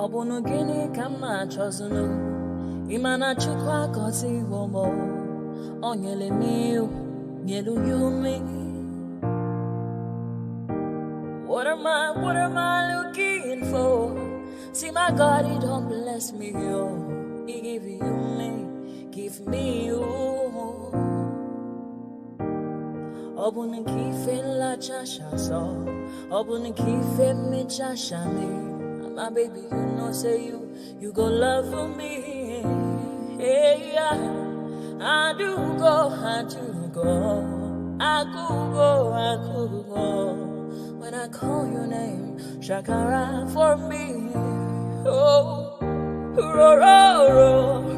Obunu gini kama chozunu Imana chukwa kosi womo Onyele miu Nyelu yumi What am I looking for? See my God, he don't bless me, yo. He give you me, give me you. Obunu kife la chasha so Obunu kife me chasha me. My baby, you know, say you go love for me. Hey, yeah. I do go. I could go. When I call your name, Shakara for me. Oh,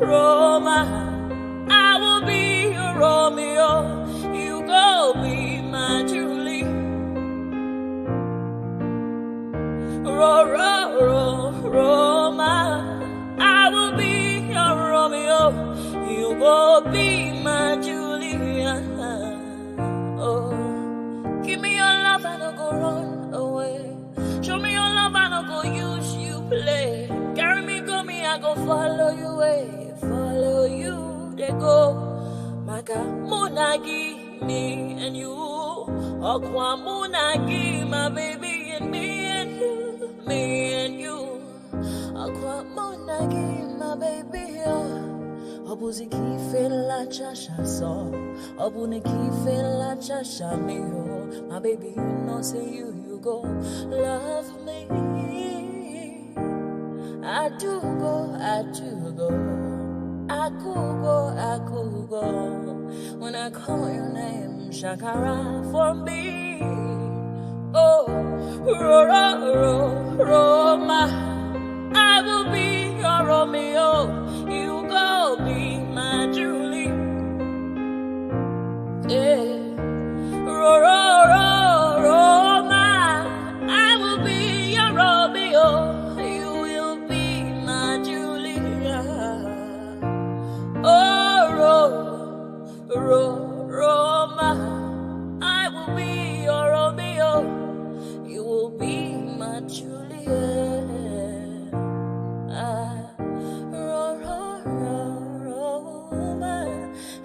Roma. I will be your Romeo. You go be my Julie. Roma, I will be your Romeo. You will be my Julia. Oh, give me your love and I'll go run away. Show me your love and I'll go use you play. Carry me, I go follow you away. Follow you, they go. Maka munagi me and you. Okwa munagi, my baby and me and you. Me and you, Aqua Monagi, my baby. Obuzi kife la chasha so, Obuni kife la chasha me. My baby, you know, say you go love me. I do go. I could go. When I call your name, Shakara for me. Oh, Roma, I will be your Romeo. You go be my Julie. Yeah, Roma, I will be your Romeo. You will be my Julia. Oh, Roma, I will be your Romeo. You will be my Juliet. Roma,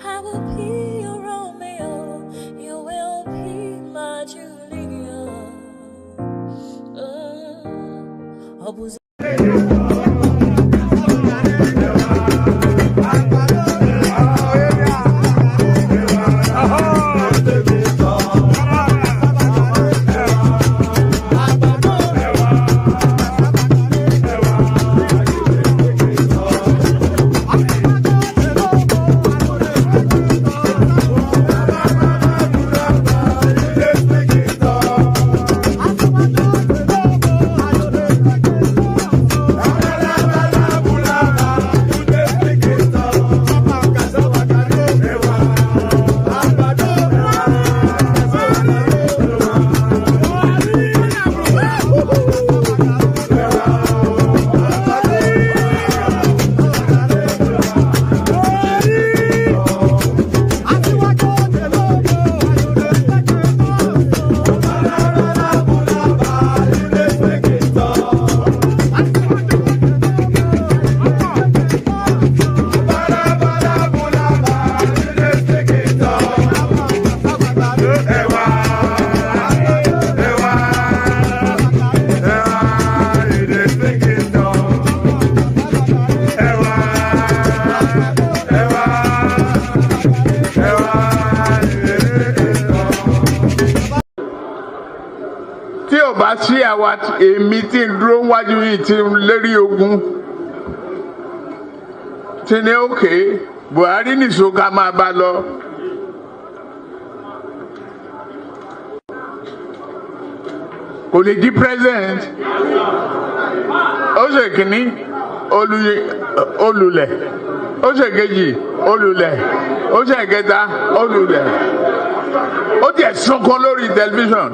I will be your Romeo. You will be my Juliet. Sí àwa èmi tí ń dúró wájú yìí tí ń lérí ogun tí ní òkè Buhari nìṣó ká máa bá lọ. Kò lè di president. Ó ṣe kìíní olùlẹ̀, ó ṣe kejì olùlẹ̀, ó ṣe kẹta olùlẹ̀. Ó tiẹ̀ sunkún lórí tẹlifíṣàn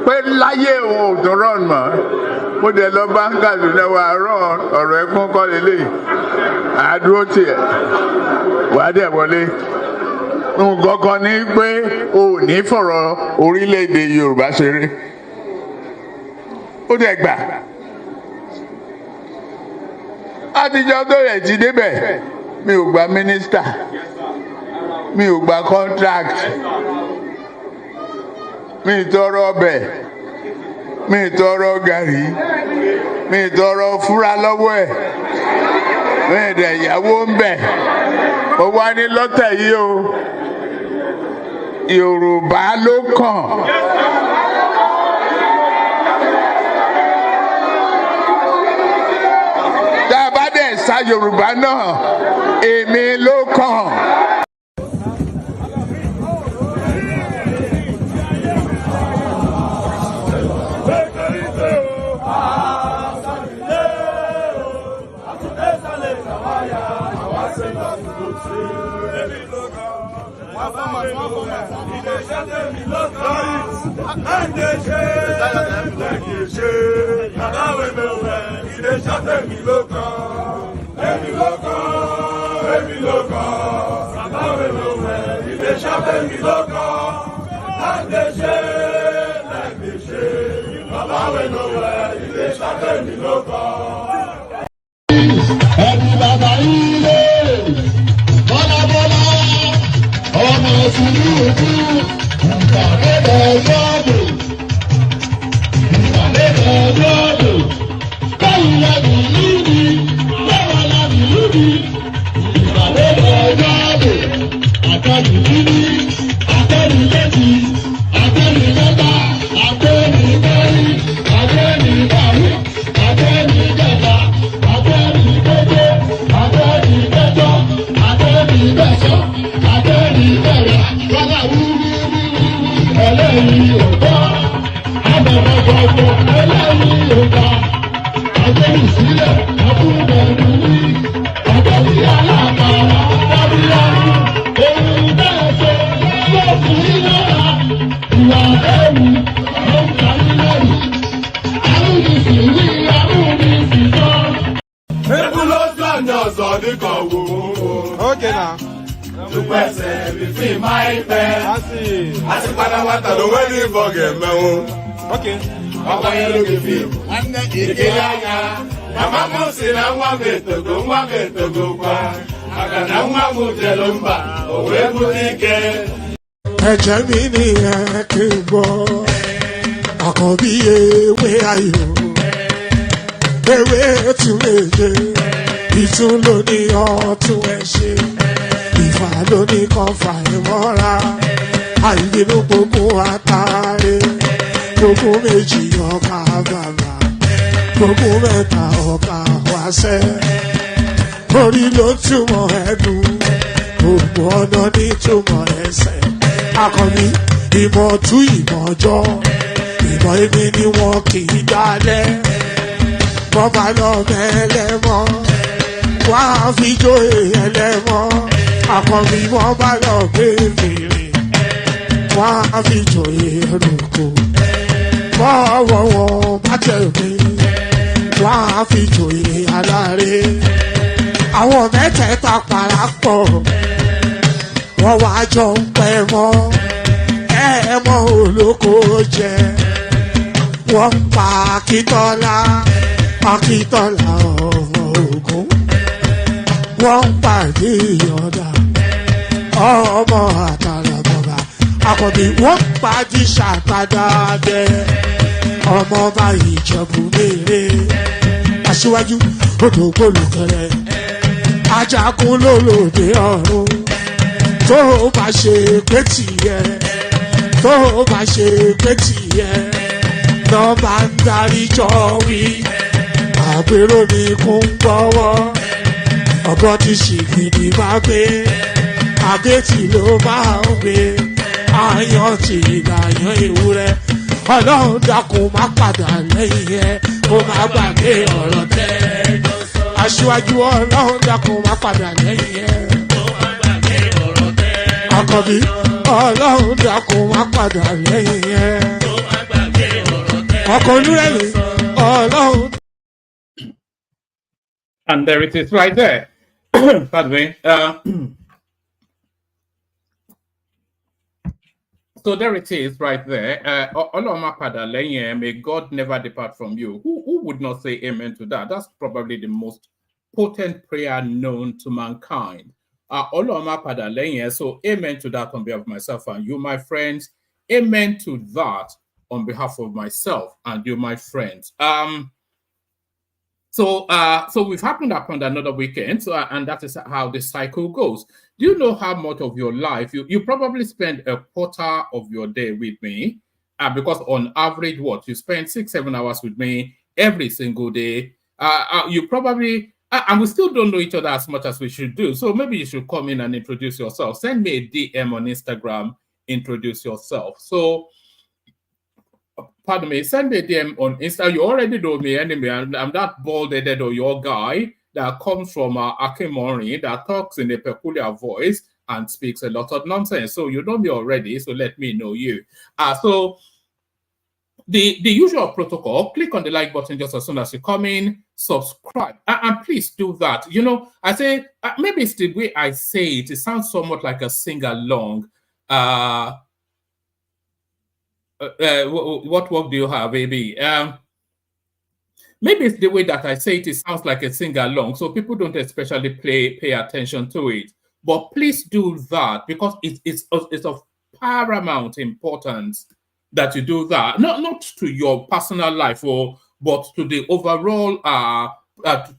pé láyé òun ò tún rán mọ́. Mo dẹ̀ lọ bá ń gàdùn náà wà rán ọ̀rọ̀ ẹkún kọ́ lélẹ̀ àdúró tiẹ̀ wà dẹ̀ wọlé. Nǹkan kan ní pé o ò ní fọ̀rọ̀ orílẹ̀-èdè Yorùbá ṣeré. Ó dẹ̀ gbà látijọ́ tó rẹ̀ ti débẹ̀ mi ò gba mínísítà mi ò gba contract mi ì tọrọ ọbẹ̀ mi ì tọrọ gàrí mi ì tọrọ fúra lọ́wọ́ ẹ̀ mi ì dẹ̀ ìyàwó ń bẹ̀ mo wá ní lọ́tẹ̀ yìí o Yorùbá ló kàn. Tá a bá dẹ̀ sa Yorùbá náà èmi ló kàn. Okay now. Okay. Ẹ̀jẹ̀ mi ni ẹ kí n gbọ́, àkọ́bí ewé ayò, ewé tún méje, ìtún ló ní ọ̀tún ẹ̀ ṣe, ìfà ló ní kan fà ẹ̀ mọ́ra, àìbínú gbogbo àtàrẹ, gbogbo méjì ọkà bàbà, gbogbo mẹ́ta ọkà wáṣẹ́, orí ló túmọ̀ ẹ̀dùn, gbogbo ọ̀nà ní túmọ̀ ẹsẹ̀. Akọni ìmọ̀ tú ìmọ̀ ọjọ́, ìmọ̀ èmi ni wọn kì í dálẹ̀. Bọ́bá lọ mẹ́lẹ́mọ́, wá fi jóye ẹlẹ́mọ́. Akọni wọ́n bá lọ gbé fèrè, wá fi jóye ẹrùkù. Bọ́wọ́ wọn bá tẹ̀lé, wá fi jóye aláre. Àwọn mẹ́tẹ̀ẹ̀ta parapọ̀, wọ́n wá jọ ń pẹ́ mọ́, ẹ̀ẹ́mọ́ olóko jẹ. Wọ́n pa Akíntọ́lá, Akíntọ́lá ọmọ Ògún. Wọ́n pa Ìyọ̀dà, ọmọ Àtàlàbọ̀bà. Àkọ́bí wọ́n pa Jíṣà Tàdádẹ, ọmọ ọba Ìjẹ̀bú Mèrè. Aṣíwájú odò gbólùkẹrẹ, Ajagun lólòdì ọ̀run. Tó bá ṣe pé tìyẹ, tó bá ṣe pé tìyẹ, lọ bá ń darí jọ wí. Àgbèrò ni kún gbọ́wọ́, ọ̀bọ ti ṣìgìdì máa gbé, àgétì ló máa ń gbé, àyàn ti ìlàyàn ewúrẹ́. Ọlọ́run dákun má padà lẹ́yìn ẹ, kó má gbàgbé ọ̀rọ̀ tẹ́. Aṣíwájú Ọlọ́run dákun má padà lẹ́yìn ẹ. Àkọ́bí Ọlọ́run dákun má padà lẹ́yìn ẹ. Ọkọ̀ olúrẹ̀lẹ̀ Ọlọ́run. And there it is right there. Pardon me. So there it is right there. Ọlọ́run má padà lẹ́yìn ẹ. May God never depart from you. Who would not say amen to that? That's probably the most potent prayer known to mankind. So amen to that on behalf of myself and you, my friends. Amen to that on behalf of myself and you, my friends. So we've happened upon another weekend, and that is how the cycle goes. Do you know how much of your life you probably spend a quarter of your day with me? Because on average, you spend 6-7 hours with me every single day. You probably and we still don't know each other as much as we should do. So maybe you should come in and introduce yourself. Send me a DM on Instagram. Introduce yourself. So. Pardon me, send me a DM on Insta. You already know me anyway. I'm that bald-headed or your guy that comes from Akimori that talks in a peculiar voice and speaks a lot of nonsense. So you know me already, so let me know you. So the usual protocol, click on the like button just as soon as you come in, subscribe, and please do that. You know, I say, maybe it's the way I say it. It sounds somewhat like a sing-along. What work do you have, baby? Maybe it's the way that I say it. It sounds like a sing-along, so people don't especially pay attention to it. But please do that because it's of paramount importance that you do that. Not to your personal life, but to the overall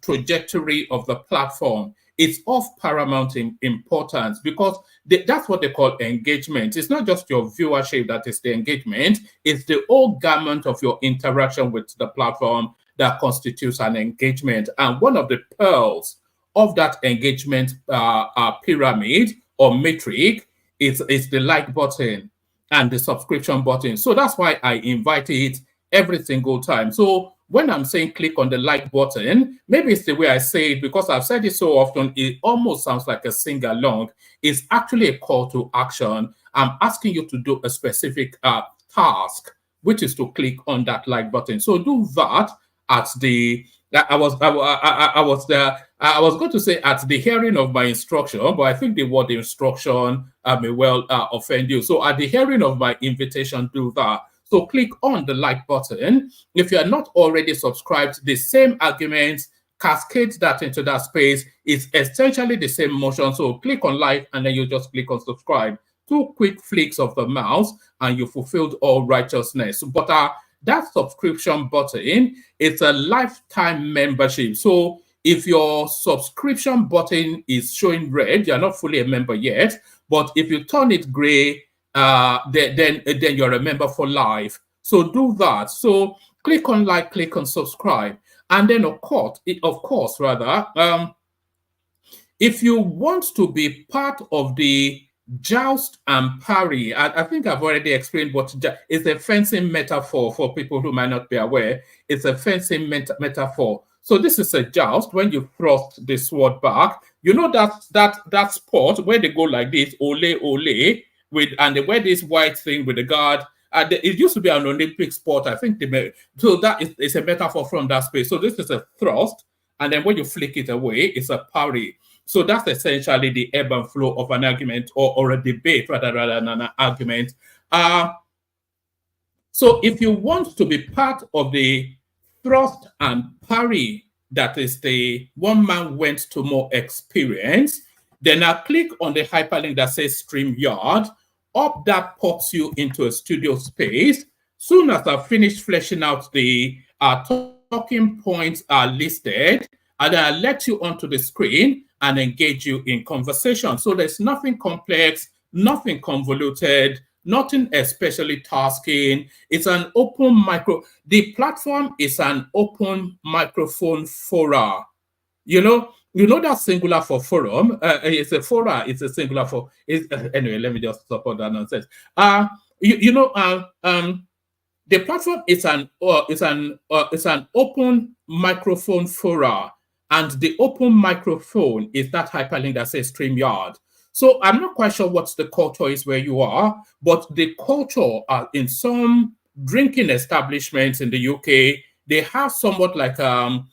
trajectory of the platform. It's of paramount importance because that's what they call engagement. It's not just your viewership that is the engagement. It's the whole gamut of your interaction with the platform that constitutes an engagement. And one of the pearls of that engagement pyramid or metric is the like button and the subscription button. So that's why I invite it every single time. So when I'm saying click on the like button, maybe it's the way I say it because I've said it so often, it almost sounds like a sing-along. It's actually a call to action. I'm asking you to do a specific task, which is to click on that like button. So do that at the, I was going to say at the hearing of my instruction, but I think the word instruction may well offend you. So at the hearing of my invitation, do that. So click on the like button. If you are not already subscribed, the same arguments cascade that into that space. It's essentially the same motion. So click on like and then you just click on subscribe. 2 quick flicks of the mouse and you fulfilled all righteousness. But that subscription button, it's a lifetime membership. So if your subscription button is showing red, you're not fully a member yet. But if you turn it gray, then you're a member for life. So do that. So click on like, click on subscribe, and then of course, if you want to be part of the joust and parry, I think I've already explained what it's a fencing metaphor for people who might not be aware. It's a fencing metaphor. So this is a joust. When you thrust the sword back, you know that sport where they go like this, ole ole. And they wear this white thing with the guard. It used to be an Olympic sport, I think. So that is a metaphor from that space. So this is a thrust, and then when you flick it away, it's a parry. So that's essentially the ebb and flow of an argument or a debate rather than an argument. So if you want to be part of the thrust and parry, that is the one man went to more experience, then I click on the hyperlink that says StreamYard. Up that pops you into a studio space. Soon as I've finished fleshing out the talking points are listed, and then I let you onto the screen and engage you in conversation. So there's nothing complex, nothing convoluted, nothing especially tasking. It's an open the platform is an open microphone fora. You know that singular for forum. It's a fora. It's a singular for. Anyway, let me just stop all that nonsense. The platform is an open microphone fora, and the open microphone is that hyperlink that says StreamYard. So I'm not quite sure what the culture is where you are, but the culture in some drinking establishments in the UK, they have somewhat like a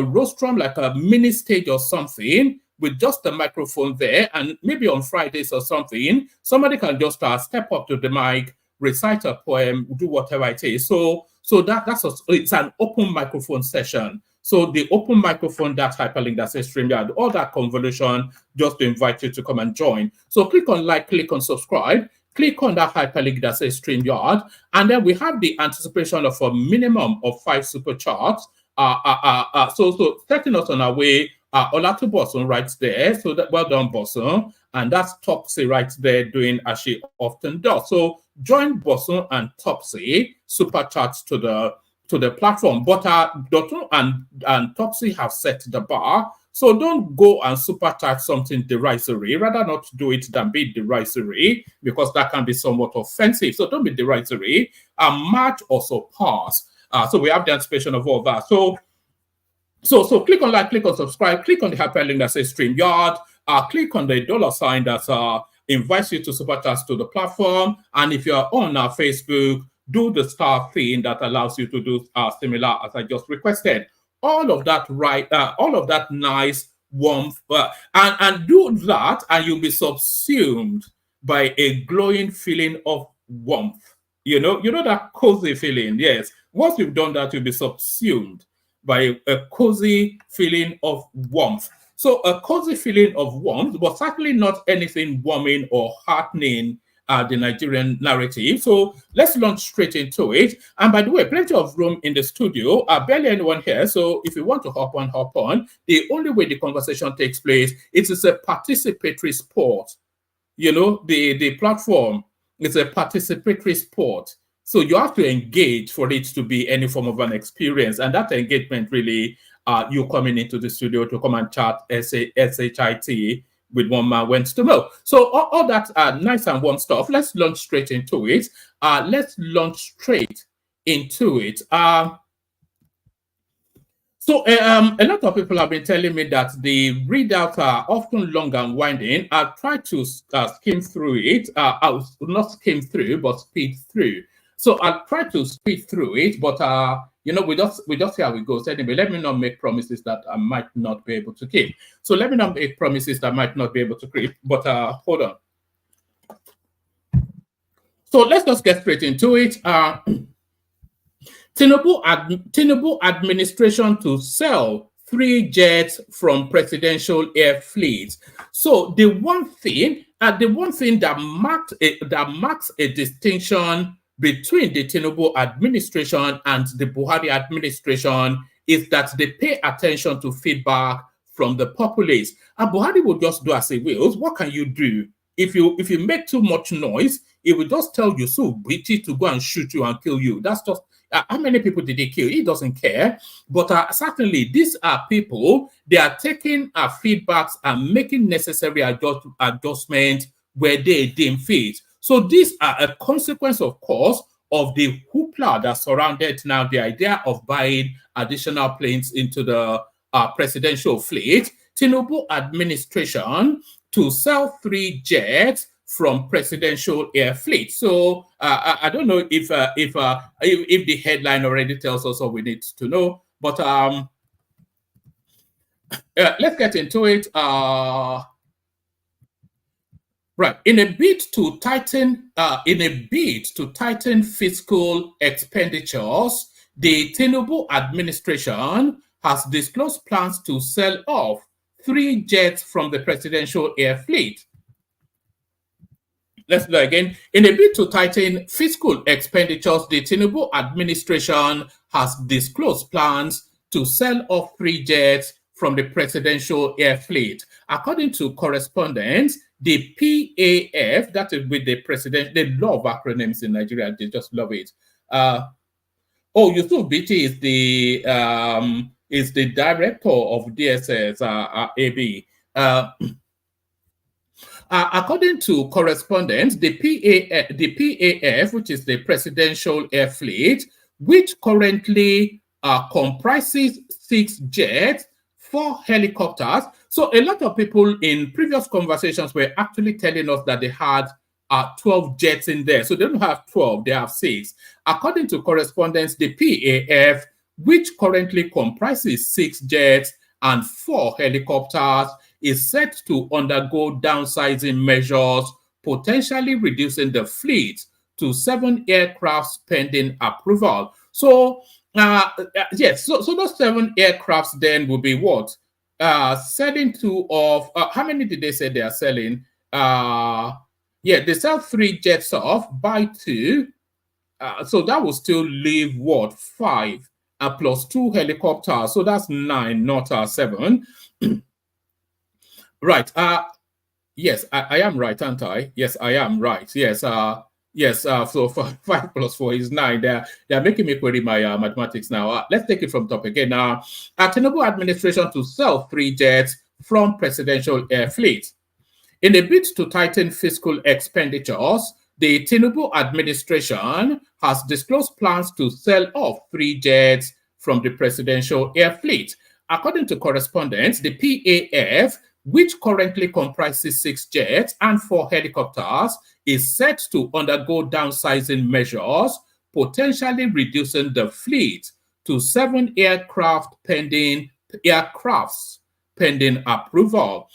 rostrum, like a mini stage or something with just a microphone there. And maybe on Fridays or something, somebody can just step up to the mic, recite a poem, do whatever it is. So it's an open microphone session. So the open microphone, that hyperlink that says StreamYard, all that convolution, just to invite you to come and join. So click on like, click on subscribe, click on that hyperlink that says StreamYard, and then we have the anticipation of a minimum of 5 super chats. So setting us on our way. Olatu Bosun right there. So that, well done, Bosun. And that's Topsy right there doing as she often does. So join Bosun and Topsy super chats to the platform. But Dr0Wn and Topsy have set the bar. So don't go and super chat something derisory. Rather not do it than be derisory, because that can be somewhat offensive. So don't be derisory. Match or surpass. So we have the anticipation of all that. So click on like, click on subscribe, click on the hyperlink that says StreamYard, click on the $ that invites you to super chats to the platform. And if you're on our Facebook, do the star thing that allows you to do similar as I just requested. All of that all of that nice warmth, and do that, and you'll be subsumed by a glowing feeling of warmth. You know that cozy feeling. Yes, once you've done that, you'll be subsumed by a cozy feeling of warmth. So a cozy feeling of warmth, but certainly not anything warming or heartening the Nigerian narrative. So let's launch straight into it. And by the way, plenty of room in the studio. Barely anyone here. So if you want to hop on. The only way the conversation takes place, it is a participatory sport. You know, the platform is a participatory sport. So you have to engage for it to be any form of an experience. And that engagement really, you coming into the studio to come and chat SHIT with one man went to know. So all that nice and warm stuff, let's launch straight into it. So a lot of people have been telling me that the readouts are often long and winding. I've tried to skim through it. I'll not skim through, but speed through. So I'll try to speed through it, but you know, we just see how it goes. Anyway, let me not make promises that I might not be able to keep. So let me not make promises that I might not be able to keep. But hold on. So let's just get straight into it. Tinubu administration to sell 3 jets from presidential air fleet. So the one thing that marks a distinction between the Tinubu administration and the Buhari administration is that they pay attention to feedback from the populace. And Buhari will just do as he wills. What can you do? If you make too much noise, it will just tell you so bitchy to go and shoot you and kill you. That's just how many people did he kill? He doesn't care. But certainly these are people, they are taking feedbacks and making necessary adjustments where they deem fit. So these are a consequence, of course, of the hoopla that surrounded now the idea of buying additional planes into the presidential fleet. Tinubu administration to sell 3 jets from presidential air fleet. So I don't know if the headline already tells us all we need to know, but let's get into it. Right, in a bid to tighten fiscal expenditures, the Tinubu administration has disclosed plans to sell off 3 jets from the presidential air fleet. Let's do it again. In a bid to tighten fiscal expenditures, the Tinubu administration has disclosed plans to sell off 3 jets from the presidential air fleet. According to correspondents, the PAF, that is with the president, they love acronyms in Nigeria, they just love it. Yusuf Biti is the director of DSS AB. According to correspondents, the PAF, which is the Presidential Air Fleet, which currently comprises 6 jets, 4 helicopters. So a lot of people in previous conversations were actually telling us that they had 12 jets in there. So they don't have 12, they have 6. According to correspondents, the PAF, which currently comprises 6 jets and 4 helicopters, is set to undergo downsizing measures, potentially reducing the fleet to 7 aircraft pending approval. So Yes, so those 7 aircrafts then will be what? Selling 2 of how many did they say they are selling? Yeah, they sell 3 jets off, buy 2. So that will still leave what? 5 plus 2 helicopters. So that's 9, not 7. Right. Yes, I am right, aren't I? Yes, I am right. Yes. Yes. So 5 plus 4 is 9. They're making me query my mathematics now. Let's take it from top again. Tinubu administration to sell 3 jets from presidential air fleet. In a bid to tighten fiscal expenditures, the Tinubu administration has disclosed plans to sell off 3 jets from the presidential air fleet. According to correspondents, the PAF, which currently comprises 6 jets and 4 helicopters, is set to undergo downsizing measures, potentially reducing the fleet to 7 aircrafts pending approval.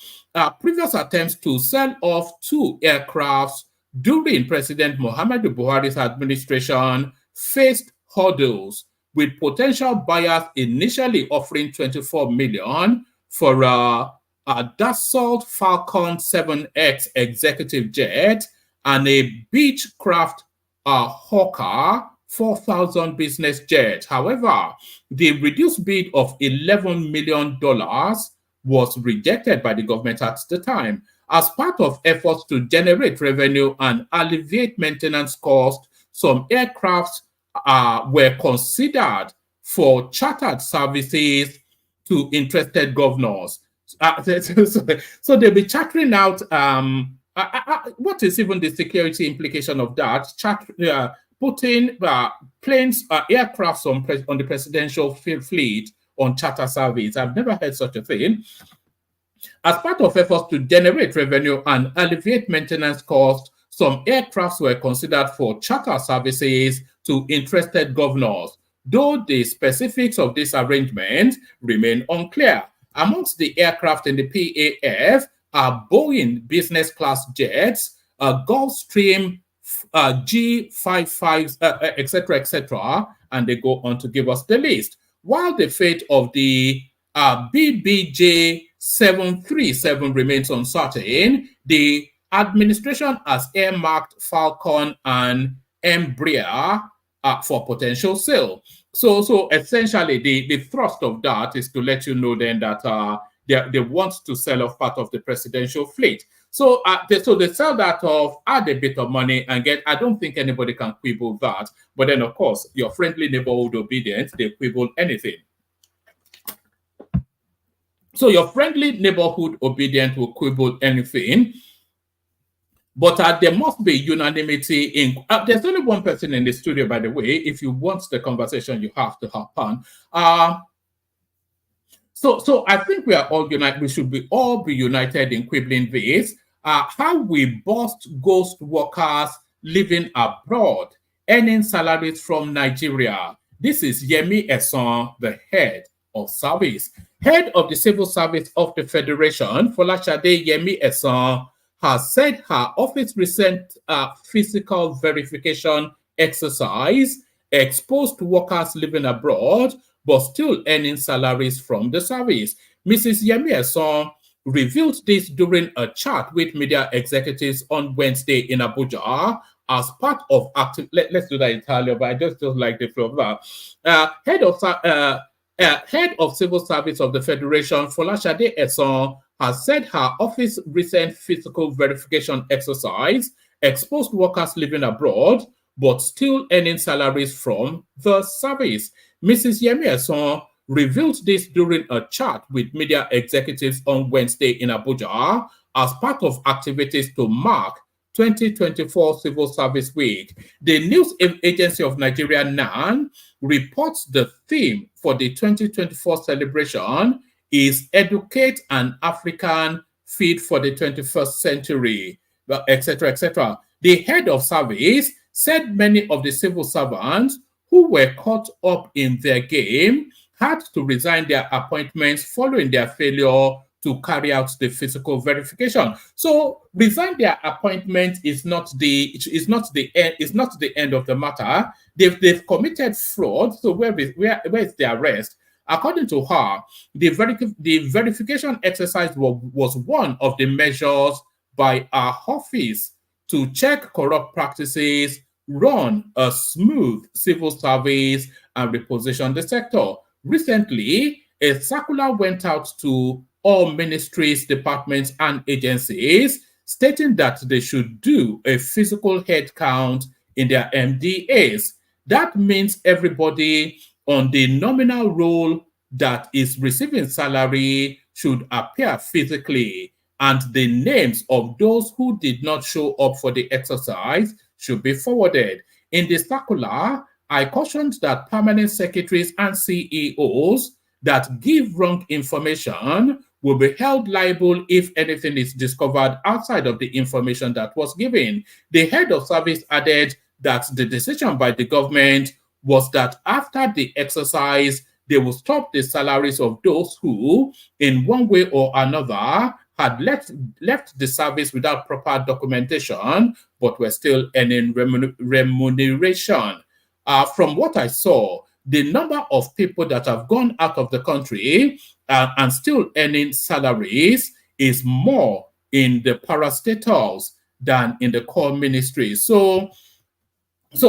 Previous attempts to sell off 2 aircrafts during President Muhammadu Buhari's administration faced hurdles, with potential buyers initially offering 24 million for a Dassault Falcon 7X executive jet and a Beechcraft Hawker 4,000 business jet. However, the reduced bid of $11 million was rejected by the government at the time. As part of efforts to generate revenue and alleviate maintenance costs, some aircrafts were considered for chartered services to interested governors. So they'll be chartering out. What is even the security implication of that? Putting planes, aircrafts on the presidential fleet on charter service. I've never heard such a thing. As part of efforts to generate revenue and alleviate maintenance costs, some aircrafts were considered for charter services to interested governors, though the specifics of this arrangement remain unclear. Amongst the aircraft in the PAF are Boeing business class jets, Gulfstream G55s, etc., and they go on to give us the list. While the fate of the BBJ 737 remains uncertain, the administration has earmarked Falcon and Embraer for potential sale. So essentially, the thrust of that is to let you know then that they want to sell off part of the presidential fleet. So they sell that off, add a bit of money, and get. I don't think anybody can quibble that. But then, of course, your friendly neighborhood obedient, they quibble anything. So your friendly neighborhood obedient will quibble anything. But there must be unanimity in. There's only one person in the studio, by the way. If you want the conversation, you have to hop on. So I think we are all united. We should all be united in quibbling this. How we bust ghost workers living abroad, earning salaries from Nigeria. This is Yemi Esan, the head of service. Head of the Civil Service of the Federation, Folashade Yemi Esan, has said her office recent physical verification exercise exposed workers living abroad but still earning salaries from the service. Mrs. Yemi Esan revealed this during a chat with media executives on Wednesday in Abuja as part of active. Let's do that in Italian, but I just don't like the flow of that. Head of Civil Service of the Federation, Folashade Esan, has said her office recent physical verification exercise exposed workers living abroad but still earning salaries from the service. Mrs. Yemi Esan revealed this during a chat with media executives on Wednesday in Abuja as part of activities to mark 2024 Civil Service Week. The news agency of Nigeria, NAN, reports the theme for the 2024 celebration is Educate an African Fit for the 21st Century, etc., etc. The head of service said many of the civil servants who were caught up in their game had to resign their appointments following their failure to carry out the physical verification. So resign their appointment is not the end of the matter. They've committed fraud. So where is the arrest? According to her, the verification exercise was one of the measures by our office to check corrupt practices, run a smooth civil service, and reposition the sector. Recently, a circular went out to all ministries, departments, and agencies stating that they should do a physical head count in their MDAs. That means everybody on the nominal roll that is receiving salary should appear physically, and the names of those who did not show up for the exercise should be forwarded. In the circular, I cautioned that permanent secretaries and CEOs that give wrong information will be held liable if anything is discovered outside of the information that was given. The head of service added that the decision by the government was that after the exercise, they will stop the salaries of those who, in one way or another, had left the service without proper documentation, but were still earning remuneration. From what I saw, the number of people that have gone out of the country and still earning salaries is more in the parastatals than in the core ministry. So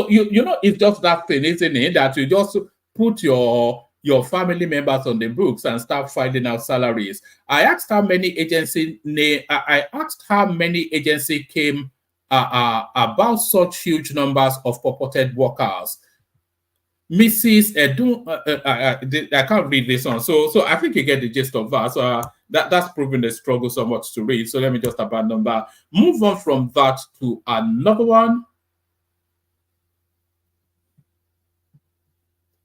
you know, it's just that thing, isn't it? That you just put your family members on the books and start finding out salaries. I asked how many agency came about such huge numbers of purported workers. Mrs. Edu, I can't read this one, so I think you get the gist of that. So that's proving the struggle so much to read. So let me just abandon that. Move on from that to another one.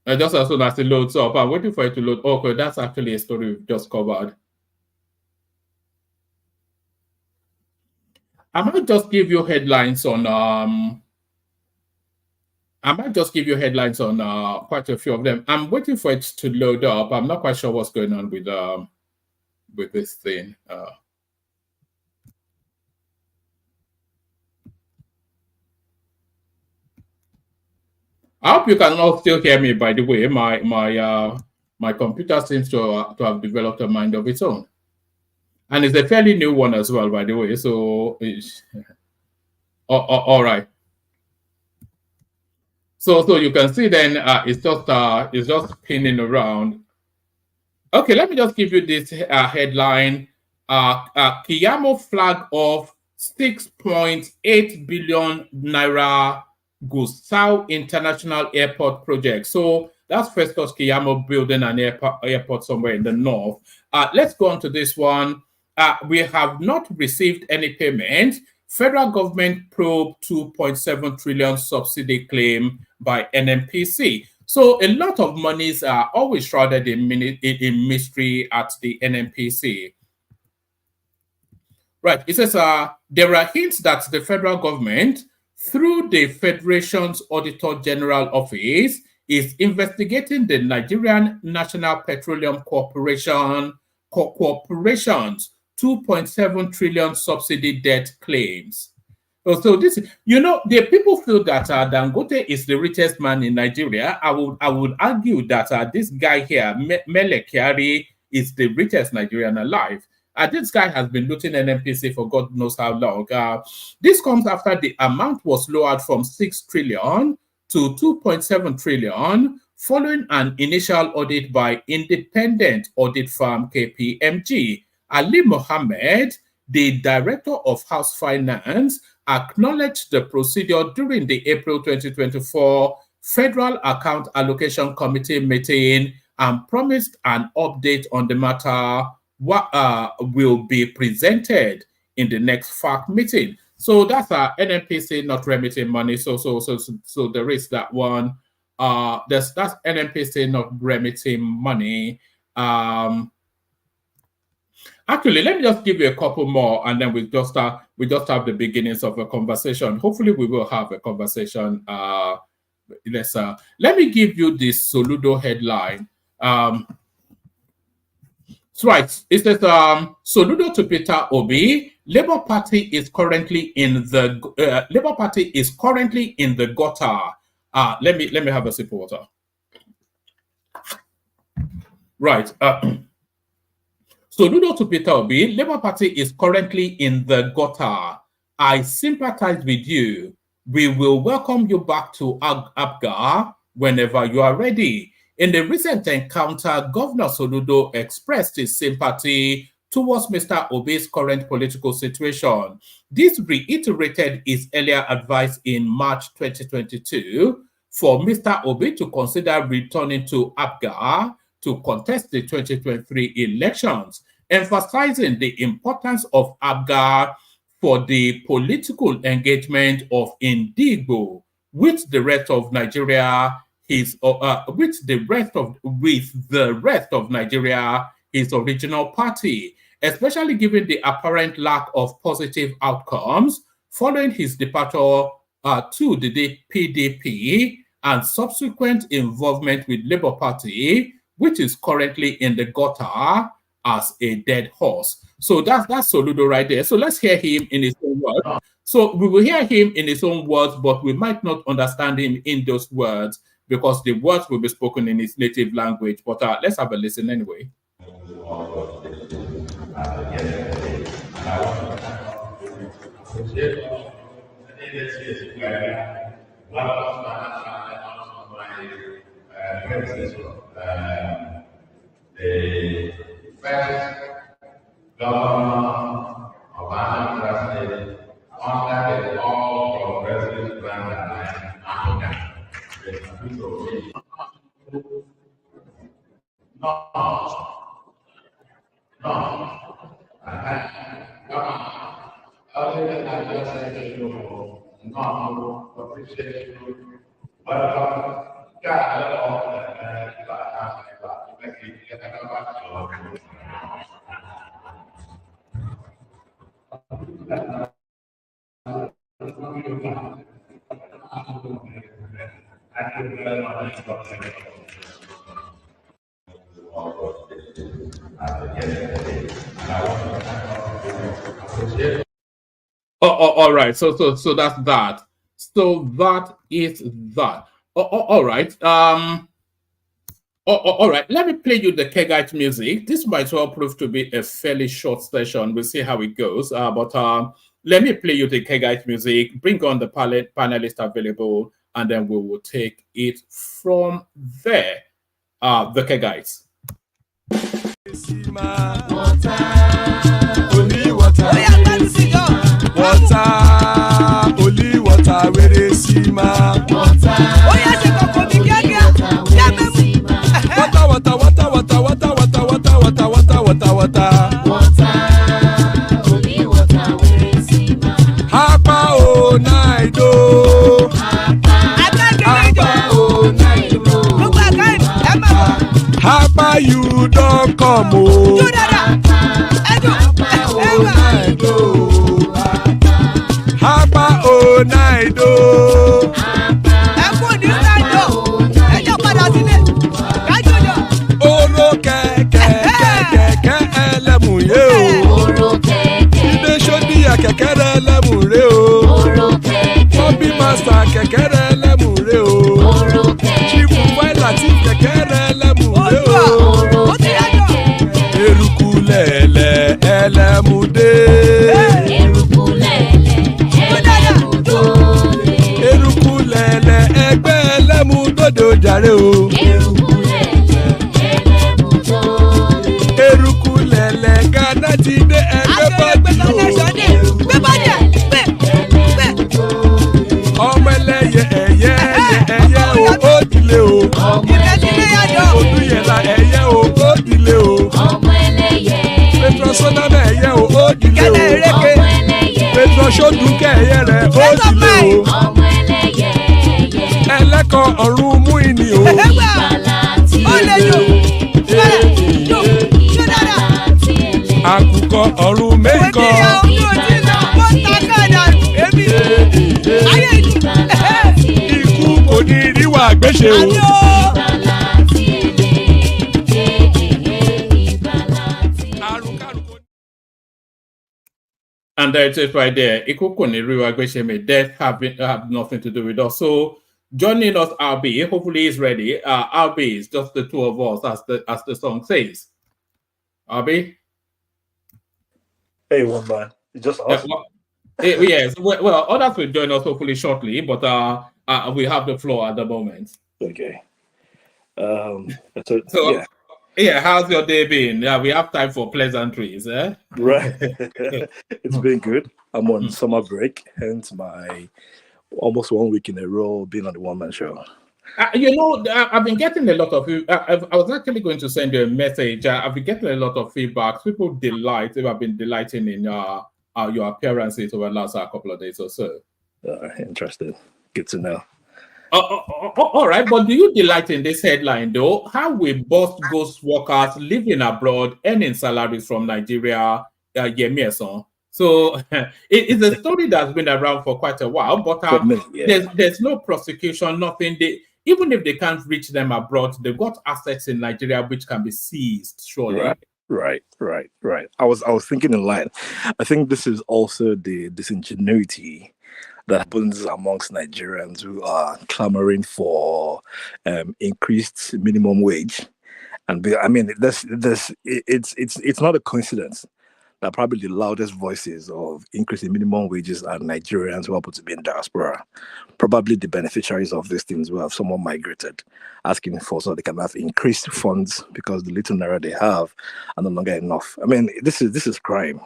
Just as soon as it loads up, I'm waiting for it to load. Okay, that's actually a story we've just covered. I might just give you headlines on quite a few of them. I'm waiting for it to load up. I'm not quite sure what's going on with this thing. I hope you can all still hear me, by the way. My computer seems to have developed a mind of its own. And it's a fairly new one as well, by the way. So, all right. So you can see then it's just spinning around. Okay, let me just give you this headline. Kiyamo flag of 6.8 billion naira Gusau International Airport project. So that's Festus Kiyamo building an airport somewhere in the north. Let's go on to this one. We have not received any payment. Federal government probe 2.7 trillion subsidy claim by NNPC. So a lot of monies are always shrouded in mystery at the NNPC. Right. It says there are hints that the federal government, through the Federation's Auditor General Office, is investigating the Nigerian National Petroleum Corporation's 2.7 trillion subsidy debt claims. So this, you know, the people feel that Dangote is the richest man in Nigeria. I would argue that this guy here, Mele Kyari, is the richest Nigerian alive. This guy has been looting NNPC for God knows how long. This comes after the amount was lowered from 6 trillion to 2.7 trillion following an initial audit by independent audit firm KPMG. Ali Mohammed, the director of House Finance, acknowledged the procedure during the April 2024 Federal Account Allocation Committee meeting and promised an update on the matter will be presented in the next FAC meeting. So that's NNPC not remitting money. So there is that one. That's NNPC not remitting money. Actually, let me just give you a couple more, and then we just have the beginnings of a conversation. Hopefully, we will have a conversation. Let me give you this Soludo headline. Right. It says Soludo to Peter Obi. Labour Party is currently in the gutter. Let me have a sip of water. Right. Soludo to Peter Obi. Labour Party is currently in the gutter. I sympathize with you. We will welcome you back to Apga whenever you are ready. In the recent encounter, Governor Soludo expressed his sympathy towards Mr. Obi's current political situation. This reiterated his earlier advice in March 2022 for Mr. Obi to consider returning to Apga to contest the 2023 elections, emphasizing the importance of Apga for the political engagement of Indigo with the rest of Nigeria, with the rest of Nigeria, his original party, especially given the apparent lack of positive outcomes following his departure to the PDP and subsequent involvement with Labour Party, which is currently in the gutter as a dead horse. So that's Soludo right there. So let's hear him in his own words. So we will hear him in his own words, but we might not understand him in those words because the words will be spoken in his native language. But let's have a listen anyway. The first governor of Anambra State under the All Progressive Plan and Apga. Other than that, just say you no appreciate you, welcome. All right. So that's that. So that is that. All right. All right. Let me play you the Kegite music. This might well prove to be a fairly short session. We'll see how it goes. But let me play you the Kegite music. Bring on the panelist available, and then we will take it from there. The Kegites. Only water, where they see ma. Hapa o naido. Hapa you don't come o. Hapa o naido. Oro kẹ̀kẹ́ ẹlẹ́mù yé o. Ibe sodi kẹ̀kẹ́ ẹlẹ́mù rẹ o. Bobby master kẹ̀kẹ́ ẹlẹ́mù rẹ o. Chief Wáìlà tí kẹ̀kẹ́ ẹlẹ́mù rẹ o. Eruku lẹ̀lẹ̀ ẹlẹ́mù dé. Eruku lẹ̀lẹ̀ ẹgbẹ́ ẹlẹ́mù dòde ojàre o. Eruku lẹ̀lẹ̀ Ghana ti dé ẹgbẹ́ bọ́ọ̀dì o. Ọmọ ẹlẹ́yẹ ẹ̀yẹ o ó dìlé o. Odúyẹ̀lá ẹ̀yẹ o ó dìlé o. Petrosonana ẹ̀yẹ o ó dìlé o. Petrosodúnkẹ́ ẹ̀yẹ rẹ̀ ó dìlé o. Ẹlẹ́kọ̀ ọ̀run mú ìní o. Àkùkọ ọ̀run mẹ́kọ̀. Ikú kò ní ríwà gbéṣe o. And there it is right there. Death have nothing to do with us. So joining us, RB, hopefully he's ready. RB is just the two of us, as the song says. RB? Hey, one man. It's just us. Yes. Well, others will join us hopefully shortly, but we have the floor at the moment. Okay. Yeah, how's your day been? Yeah, we have time for pleasantries, eh? Right. It's been good. I'm on summer break, hence my almost 1 week in a row being on the one-man show. I've been getting a lot of. I was actually going to send you a message. I've been getting a lot of feedback. People have been delighting in your appearances over the last couple of days or so. Interesting. Good to know. All right, but do you delight in this headline though? How will both ghost workers living abroad earning salaries from Nigeria, Yemieson? So it's a story that's been around for quite a while, but there's no prosecution, nothing. Even if they can't reach them abroad, they've got assets in Nigeria which can be seized, surely. Right. I was thinking in line. I think this is also the disingenuity that happens amongst Nigerians who are clamoring for increased minimum wage. And I mean, it's not a coincidence that probably the loudest voices of increasing minimum wages are Nigerians who happen to be in diaspora. Probably the beneficiaries of these things will have someone migrated, asking for so they can have increased funds because the little naira they have are no longer enough. I mean, this is crime.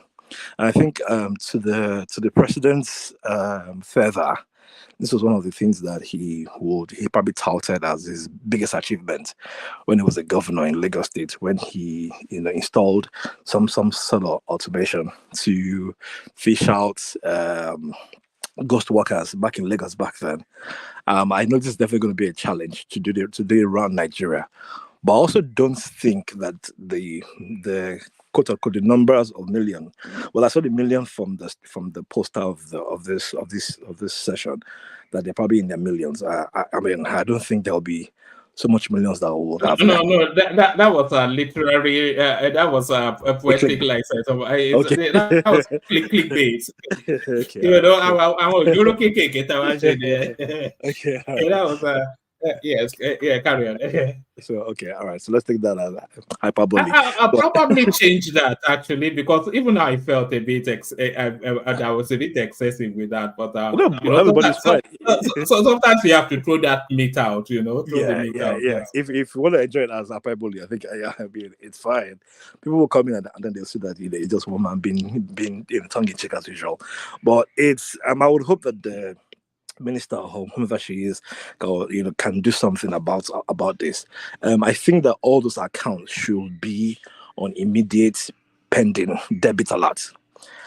And I think to the president's favor, this was one of the things that he probably touted as his biggest achievement when he was a governor in Lagos State, when he installed some sort of automation to fish out ghost workers back in Lagos back then. I know this is definitely going to be a challenge to do around Nigeria, but I also don't think that the quote unquote the numbers of million. Well, I saw the million from the poster of this session, that they're probably in their millions. I mean, I don't think there'll be so much millions that will have. No, that was a literary. That was a poetic license. Okay. That was clickbait. Okay. Okay. That was yes. Yeah. Carry on. So okay, all right. So let's take that as hyperbole. I'll probably change that actually, because even I felt a bit I was a bit excessive with that, but everybody's fine. So sometimes you have to throw that meat out, Throw the meat out. Yeah. If you want to enjoy it as hyperbole, I think I mean it's fine. People will come in and then they'll see that it's just one man being tongue in cheek as usual. But it's I would hope that the minister or whoever she is, can do something about this. I think that all those accounts should be on immediate pending debit alerts,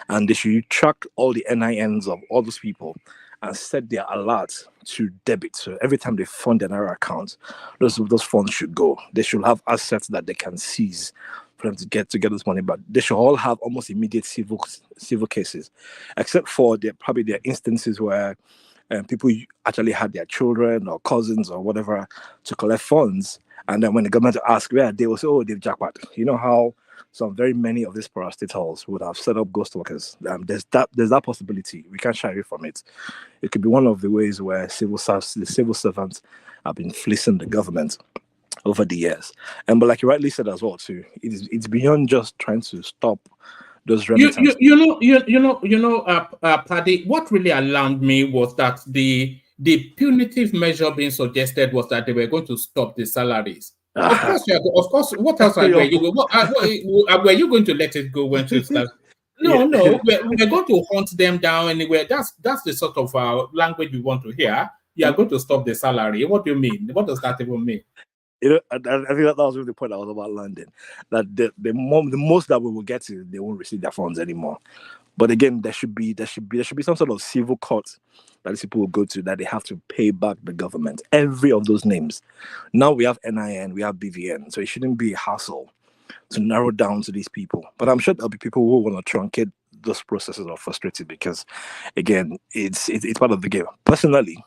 and they should track all the NINs of all those people and set their alerts to debit. So every time they fund another account, those funds should go. They should have assets that they can seize for them to get this money back. They should all have almost immediate civil cases, except for their instances where people actually had their children or cousins or whatever to collect funds, and then when the government ask where, they will say, "Oh, they've jackpot." You know how very many of these parastatals would have set up ghost workers. There's that possibility. We can't shy away from it. It could be one of the ways where the civil servants have been fleecing the government over the years. But like you rightly said as well too, it's beyond just trying to stop those remittances. Paddy, what really alarmed me was that the punitive measure being suggested was that they were going to stop the salaries. Of course. What else were you going? Were you going to let it go when to start? No. We're going to hunt them down anywhere. That's the sort of language we want to hear. You are going to stop the salary. What do you mean? What does that even mean? I think that was really the point I was about London. That the most that we will get is they won't receive their funds anymore. But again, there should be some sort of civil court that these people will go to, that they have to pay back the government. Every of those names. Now we have NIN, we have BVN, so it shouldn't be a hassle to narrow down to these people. But I'm sure there'll be people who want to truncate those processes or frustrated because, again, it's part of the game. Personally,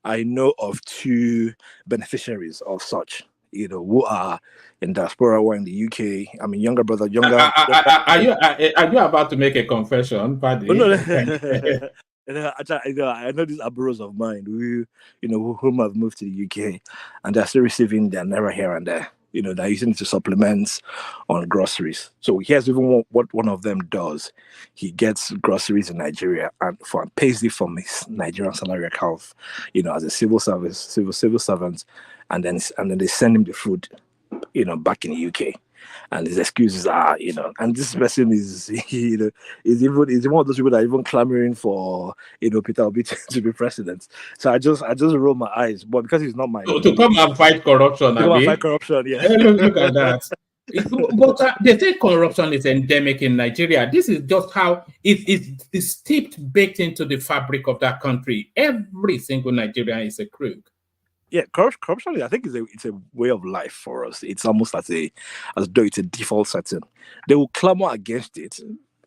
I know of 2 beneficiaries of such. who are in diaspora or in the UK. I mean, younger brother, Are you about to make a confession, Oh, no, Paddy? I know these abros of mine whom have moved to the UK, and they're still receiving their naira here and there. They're using it to supplement on groceries. So here's even what one of them does. He gets groceries in Nigeria and pays it from his Nigerian salary account, as a civil servant, and then they send him the food, back in the UK. And his excuses are, and this person is, is one of those people that are even clamoring for, Peter Obi to be president. So I just roll my eyes, but because he's not my To come and fight corruption, fight corruption, yeah. Look at that. But they say corruption is endemic in Nigeria. This is just how it's steeped, baked into the fabric of that country. Every single Nigerian is a crook. Yeah, corruption, I think, it's a way of life for us. It's almost as though it's a default setting. They will clamor against it,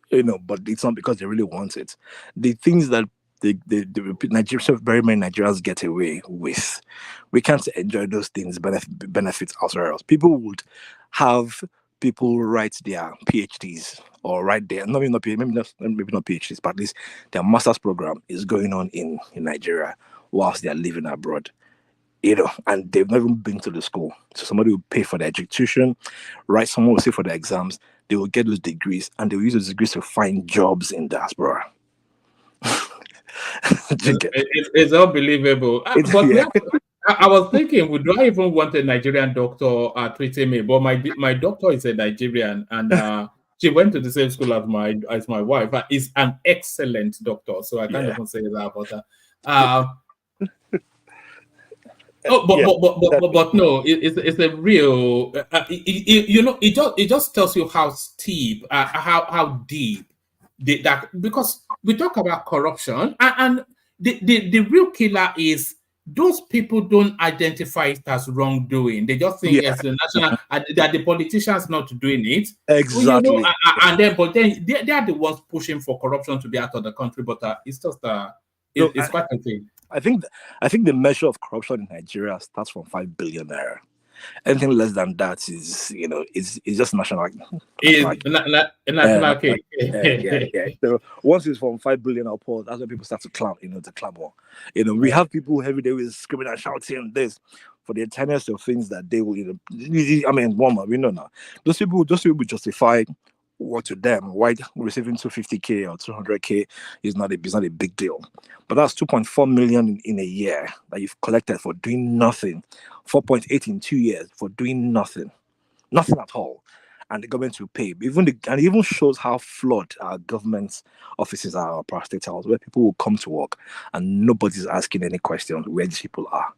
but it's not because they really want it. The things that the Nigerians, very many Nigerians get away with, we can't enjoy those things, benefits elsewhere else. People would have people write their PhDs or write their maybe not PhDs, but at least their master's program is going on in Nigeria whilst they are living abroad. And they've never been to the school. So somebody will pay for their tuition, right? Someone will pay for the exams. They will get those degrees, and they will use those degrees to find jobs in diaspora. It's unbelievable. I was thinking, do I even want a Nigerian doctor treating me? But my doctor is a Nigerian, and she went to the same school as my wife. Is an excellent doctor, so I can't even say that about her. But no, it's a real. It just tells you how steep, how deep that, because we talk about corruption, and the real killer is those people don't identify it as wrongdoing. They just think it's the national that the politicians not doing it exactly, but then they are the ones pushing for corruption to be out of the country. But it's just it's quite a thing. I think the measure of corruption in Nigeria starts from 5 billion naira. Anything less than that is, it's just national. National cake. Yeah. So once it's from 5 billion upward, that's when people start to clamor. We have people every day with screaming and shouting this for the tenets of things that they will, we know now. Those people justify what to them, why receiving 250k or 200k is not a big deal. But that's 2.4 million in a year that you've collected for doing nothing, 4.8 in 2 years for doing nothing at all, and the government will pay. And it even shows how flawed our government offices are, our parastatals, where people will come to work and nobody's asking any question where these people are.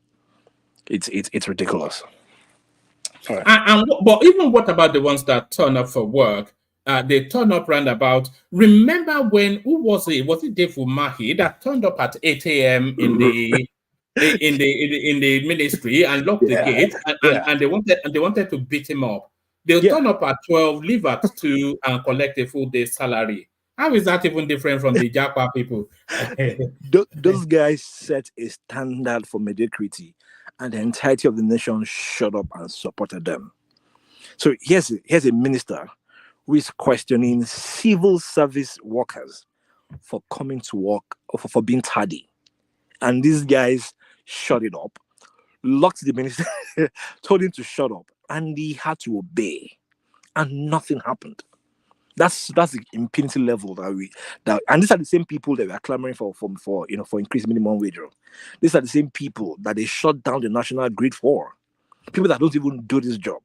It's ridiculous. Right. But even what about the ones that turn up for work? They turn up roundabout. Remember when, who was it? Was it Dave Umahi that turned up at 8 a.m. in the ministry and locked the gate, and they wanted to beat him up? They'll turn up at 12, leave at 2, and collect a full day's salary. How is that even different from the Japa people? Those guys set a standard for mediocrity, and the entirety of the nation shut up and supported them. So here's a minister who is questioning civil service workers for coming to work or for being tardy. And these guys shut it up, locked the minister, told him to shut up, and he had to obey. And nothing happened. That's the impunity level and these are the same people that we are clamoring for increased minimum wage. These are the same people that they shut down the national grid for. People that don't even do this job.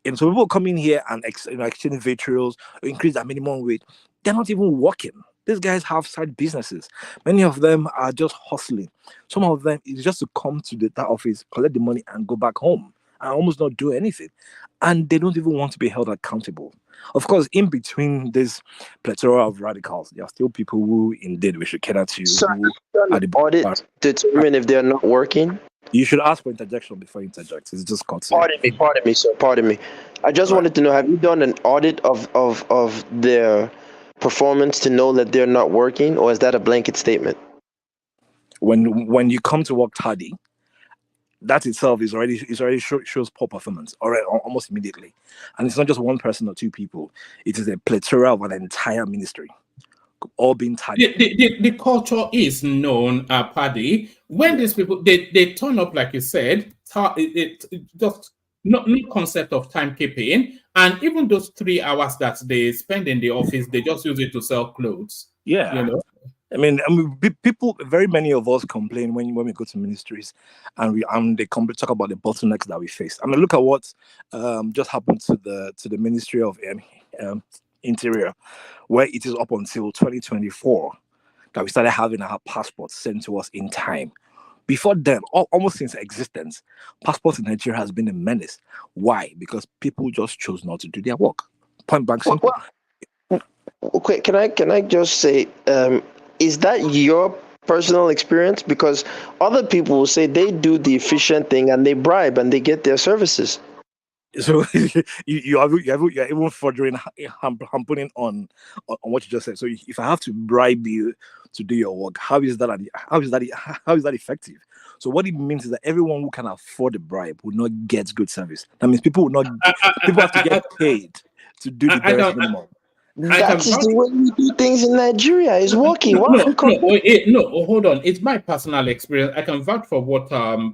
And so people come in here and exchange vitriol, increase their minimum wage. They're not even working. These guys have side businesses. Many of them are just hustling. Some of them is just to come to that office, collect the money, and go back home and almost not do anything. And they don't even want to be held accountable. Of course, in between this plethora of radicals, there are still people who indeed we should cater to. So audit to determine if they're not working? You should ask for interjection before you interject. It's just cut. Pardon me, sir. Pardon me. I just wanted to know, have you done an audit of their performance to know that they're not working, or is that a blanket statement? When you come to work tardy, that itself shows poor performance almost immediately. And it's not just one person or two people; it is a plethora of an entire ministry, all being targeted. The culture is known, Paddy. When these people they turn up, like you said, it just no concept of timekeeping, and even those 3 hours that they spend in the office, they just use it to sell clothes. Yeah. You know. I mean, people. Very many of us complain when we go to ministries, and they talk about the bottlenecks that we face. I mean, look at what just happened to the Ministry of Interior, where it is up until 2024 that we started having our passports sent to us in time. Before then, almost since existence, passports in Nigeria has been a menace. Why? Because people just chose not to do their work. Point blank simple. Okay, can I just say, is that your personal experience? Because other people will say they do the efficient thing and they bribe and they get their services. So you're even furthering putting on what you just said. So if I have to bribe you to do your work, how is that effective? So what it means is that everyone who can afford a bribe will not get good service. That means people have to get paid to do the bare minimum. That is the way we do things in Nigeria. It's working. No, hold on. It's my personal experience. I can vouch for what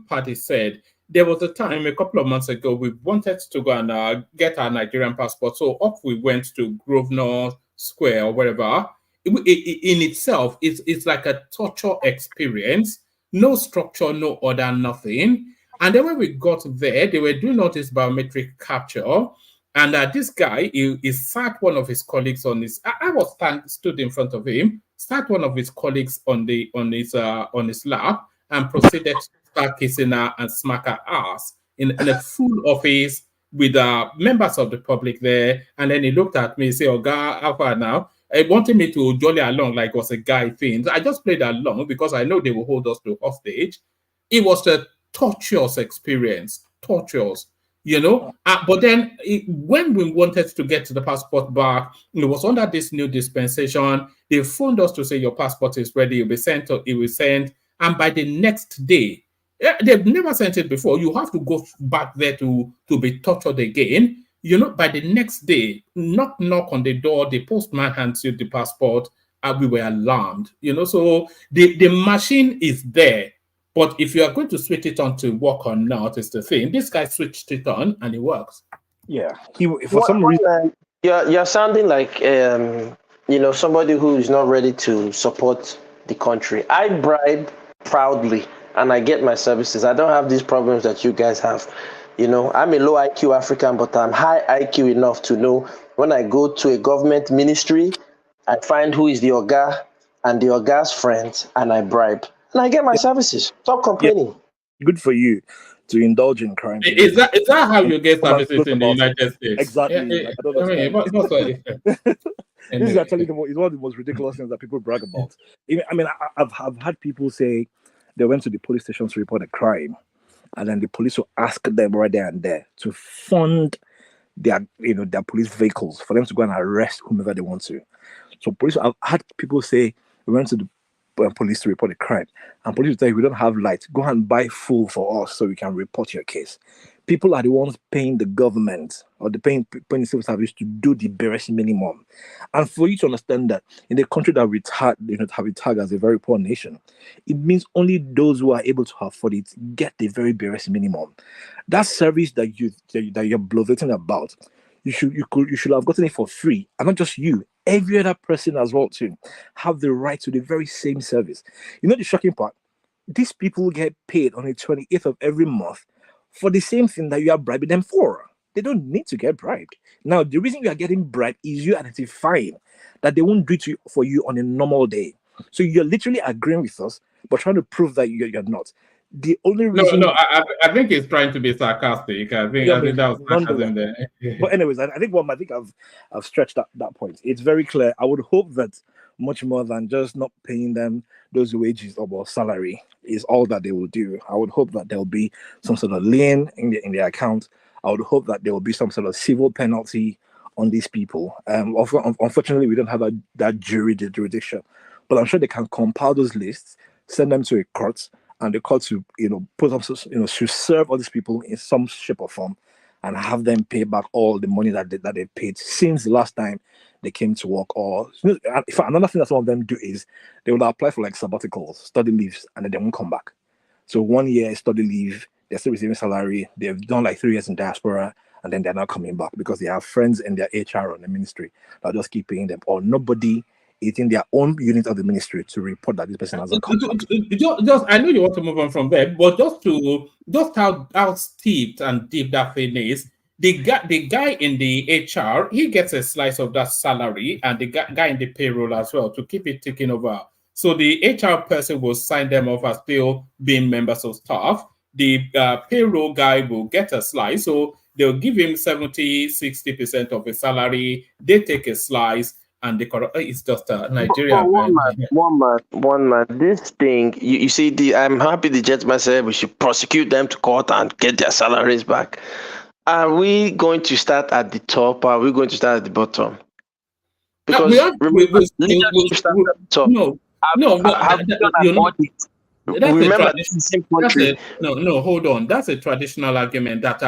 Patty said. There was a time a couple of months ago we wanted to go and get our Nigerian passport. So up we went to Grosvenor Square or wherever. In itself, it's like a torture experience. No structure, no order, nothing. And then when we got there, they were doing all this biometric capture. And this guy, he sat one of his colleagues on his. I was stood in front of him. Sat one of his colleagues on his lap and proceeded to start kissing her and smack her ass in a full office with members of the public there. And then he looked at me and said, "Oh God, how far now?" He wanted me to jolly along like it was a guy thing. So I just played along because I know they will hold us to hostage. It was a torturous experience. Torturous. But then when we wanted to get the passport back, it was under this new dispensation. They phoned us to say your passport is ready. It will be sent. And by the next day, they've never sent it before. You have to go back there to be tortured again. By the next day, knock on the door, the postman hands you the passport, and we were alarmed. So the machine is there. But if you are going to switch it on to work or not, is the thing. This guy switched it on and it works. Yeah. For some reason, you're sounding like somebody who is not ready to support the country. I bribe proudly and I get my services. I don't have these problems that you guys have. I'm a low IQ African, but I'm high IQ enough to know when I go to a government ministry, I find who is the Oga and the Oga's friends and I bribe. And I get my services. Stop complaining. Yeah. Good for you to indulge in crime. Is that how you get services in the United States? Exactly. I don't understand. This is actually it's one of the most ridiculous things that people brag about. I mean, I've had people say they went to the police station to report a crime, and then the police will ask them right there and there to fund their police vehicles for them to go and arrest whomever they want to. So I've had people say we went to the police to report a crime, and police will tell you we don't have light, go and buy fuel for us so we can report your case. People are the ones paying the government or paying the civil service to do the barest minimum. And for you to understand that in a country that we have it tagged as a very poor nation, it means only those who are able to afford it get the very barest minimum. That service that you're bloviating about, you should have gotten it for free, and not just you. Every other person as well too have the right to the very same service. The shocking part, these people get paid on the 28th of every month for the same thing that you are bribing them for. They don't need to get bribed. Now, the reason you are getting bribed is you identifying that they won't do it for you on a normal day. So you're literally agreeing with us, but trying to prove that you're not. The only reason... No, I think he's trying to be sarcastic. I think that was sarcasm there. But anyways, I think I've stretched that point. It's very clear. I would hope that much more than just not paying them those wages or salary is all that they will do. I would hope that there will be some sort of lien in their account. I would hope that there will be some sort of civil penalty on these people. Unfortunately, we don't have that jurisdiction, but I'm sure they can compile those lists, send them to a court, and they call to put up to serve all these people in some shape or form, and have them pay back all the money that they paid since the last time they came to work. Or if another thing that some of them do is they will apply for like sabbaticals, study leaves, and then they won't come back. So 1 year study leave, they're still receiving salary. They've done like 3 years in diaspora, and then they're not coming back because they have friends in their HR or the ministry that just keep paying them, or nobody in their own unit of the ministry to report that this person hasn't come back. Just, I know you want to move on from there, but just how steeped and deep that thing is. The guy in the HR, he gets a slice of that salary, and the guy in the payroll as well to keep it ticking over. So the HR person will sign them off as still being members of staff. The payroll guy will get a slice. So they'll give him 70-60% of his salary. They take a slice, and it's just Nigeria. One man. This thing, you see, I'm happy the gentleman said we should prosecute them to court and get their salaries back. Are we going to start at the top, or are we going to start at the bottom? Because remember, this is the same country. No, hold on. That's a traditional argument that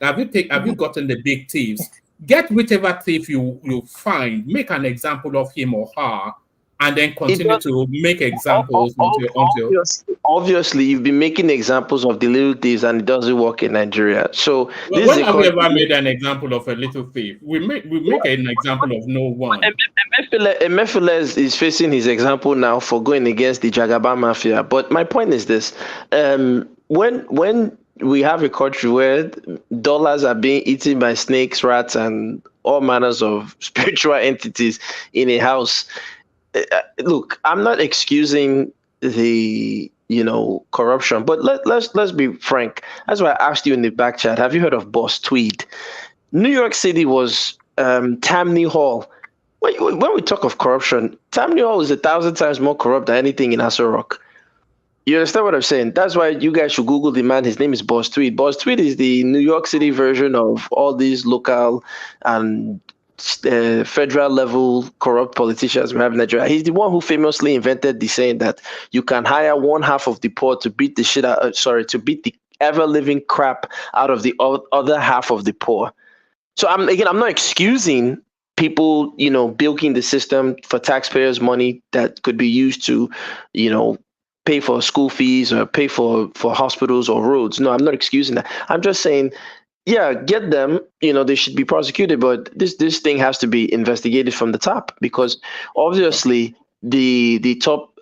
have you gotten the big thieves? Get whichever thief you find, make an example of him or her, and then continue to make examples until obviously you've been making examples of the little thieves, and it doesn't work in Nigeria. So when have we ever made an example of a little thief? We make an example of no one. Emefiele is facing his example now for going against the Jagaban mafia. But my point is this: when we have a country where dollars are being eaten by snakes, rats, and all manners of spiritual entities in a house. Look, I'm not excusing the corruption, but let's be frank. That's why I asked you in the back chat. Have you heard of Boss Tweed? New York City was Tammany Hall. When we talk of corruption, Tammany Hall is 1,000 times more corrupt than anything in Aso Rock. You understand what I'm saying? That's why you guys should Google the man. His name is Boss Tweed. Boss Tweed is the New York City version of all these local and federal level corrupt politicians we have in Nigeria. He's the one who famously invented the saying that you can hire one half of the poor to beat to beat the ever living crap out of the other half of the poor. So I'm not excusing people, bilking the system for taxpayers' money that could be used to, pay for school fees or pay for hospitals or roads. No, I'm not excusing that. I'm just saying, yeah, get them, they should be prosecuted, but this thing has to be investigated from the top, because obviously the top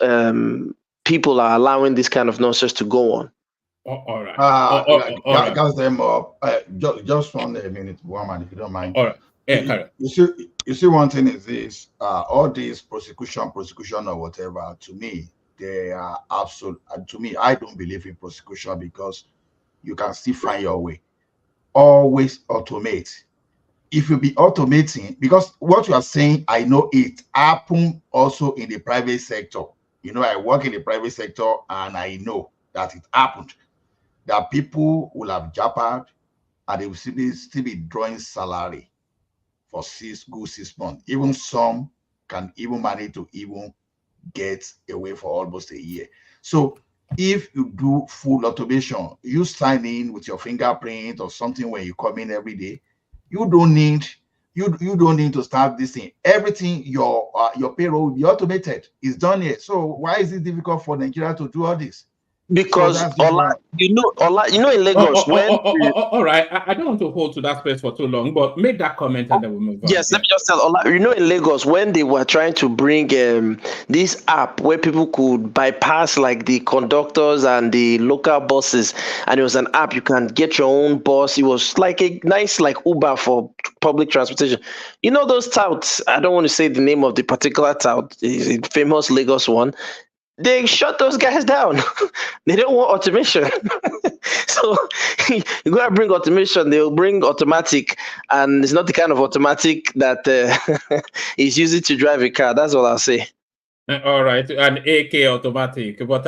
people are allowing this kind of nonsense to go on. All right. Guys, just 1 minute, one man, if you don't mind. All right. Yeah, you see, one thing is this: all these prosecution or whatever. To me, they are absolute. To me, I don't believe in prosecution, because you can still find your way. Always automate. If you be automating, because what you are saying, I know it happen also in the private sector. I work in the private sector, and I know that it happened. That people will have jabbed, and they will still be drawing salary for 6 months. Even some can even manage to even get away for almost a year. So if you do full automation, you sign in with your fingerprint or something when you come in every day. You don't need to start this thing. Everything, your payroll will be automated. It's done here. So why is it difficult for Nigeria to do all this? Because in Lagos, all right, I don't want to hold to that space for too long, but make that comment and then we'll move on. Yes, let me just tell Ola, in Lagos, when they were trying to bring this app where people could bypass like the conductors and the local buses, and it was an app you can get your own bus. It was like a nice like Uber for public transportation. Those touts, I don't want to say the name of the particular tout, is a famous Lagos one. They shut those guys down. They don't want automation. So you go and bring automation, they'll bring automatic, and it's not the kind of automatic that is used to drive a car. That's all I'll say. All right, an AK automatic. But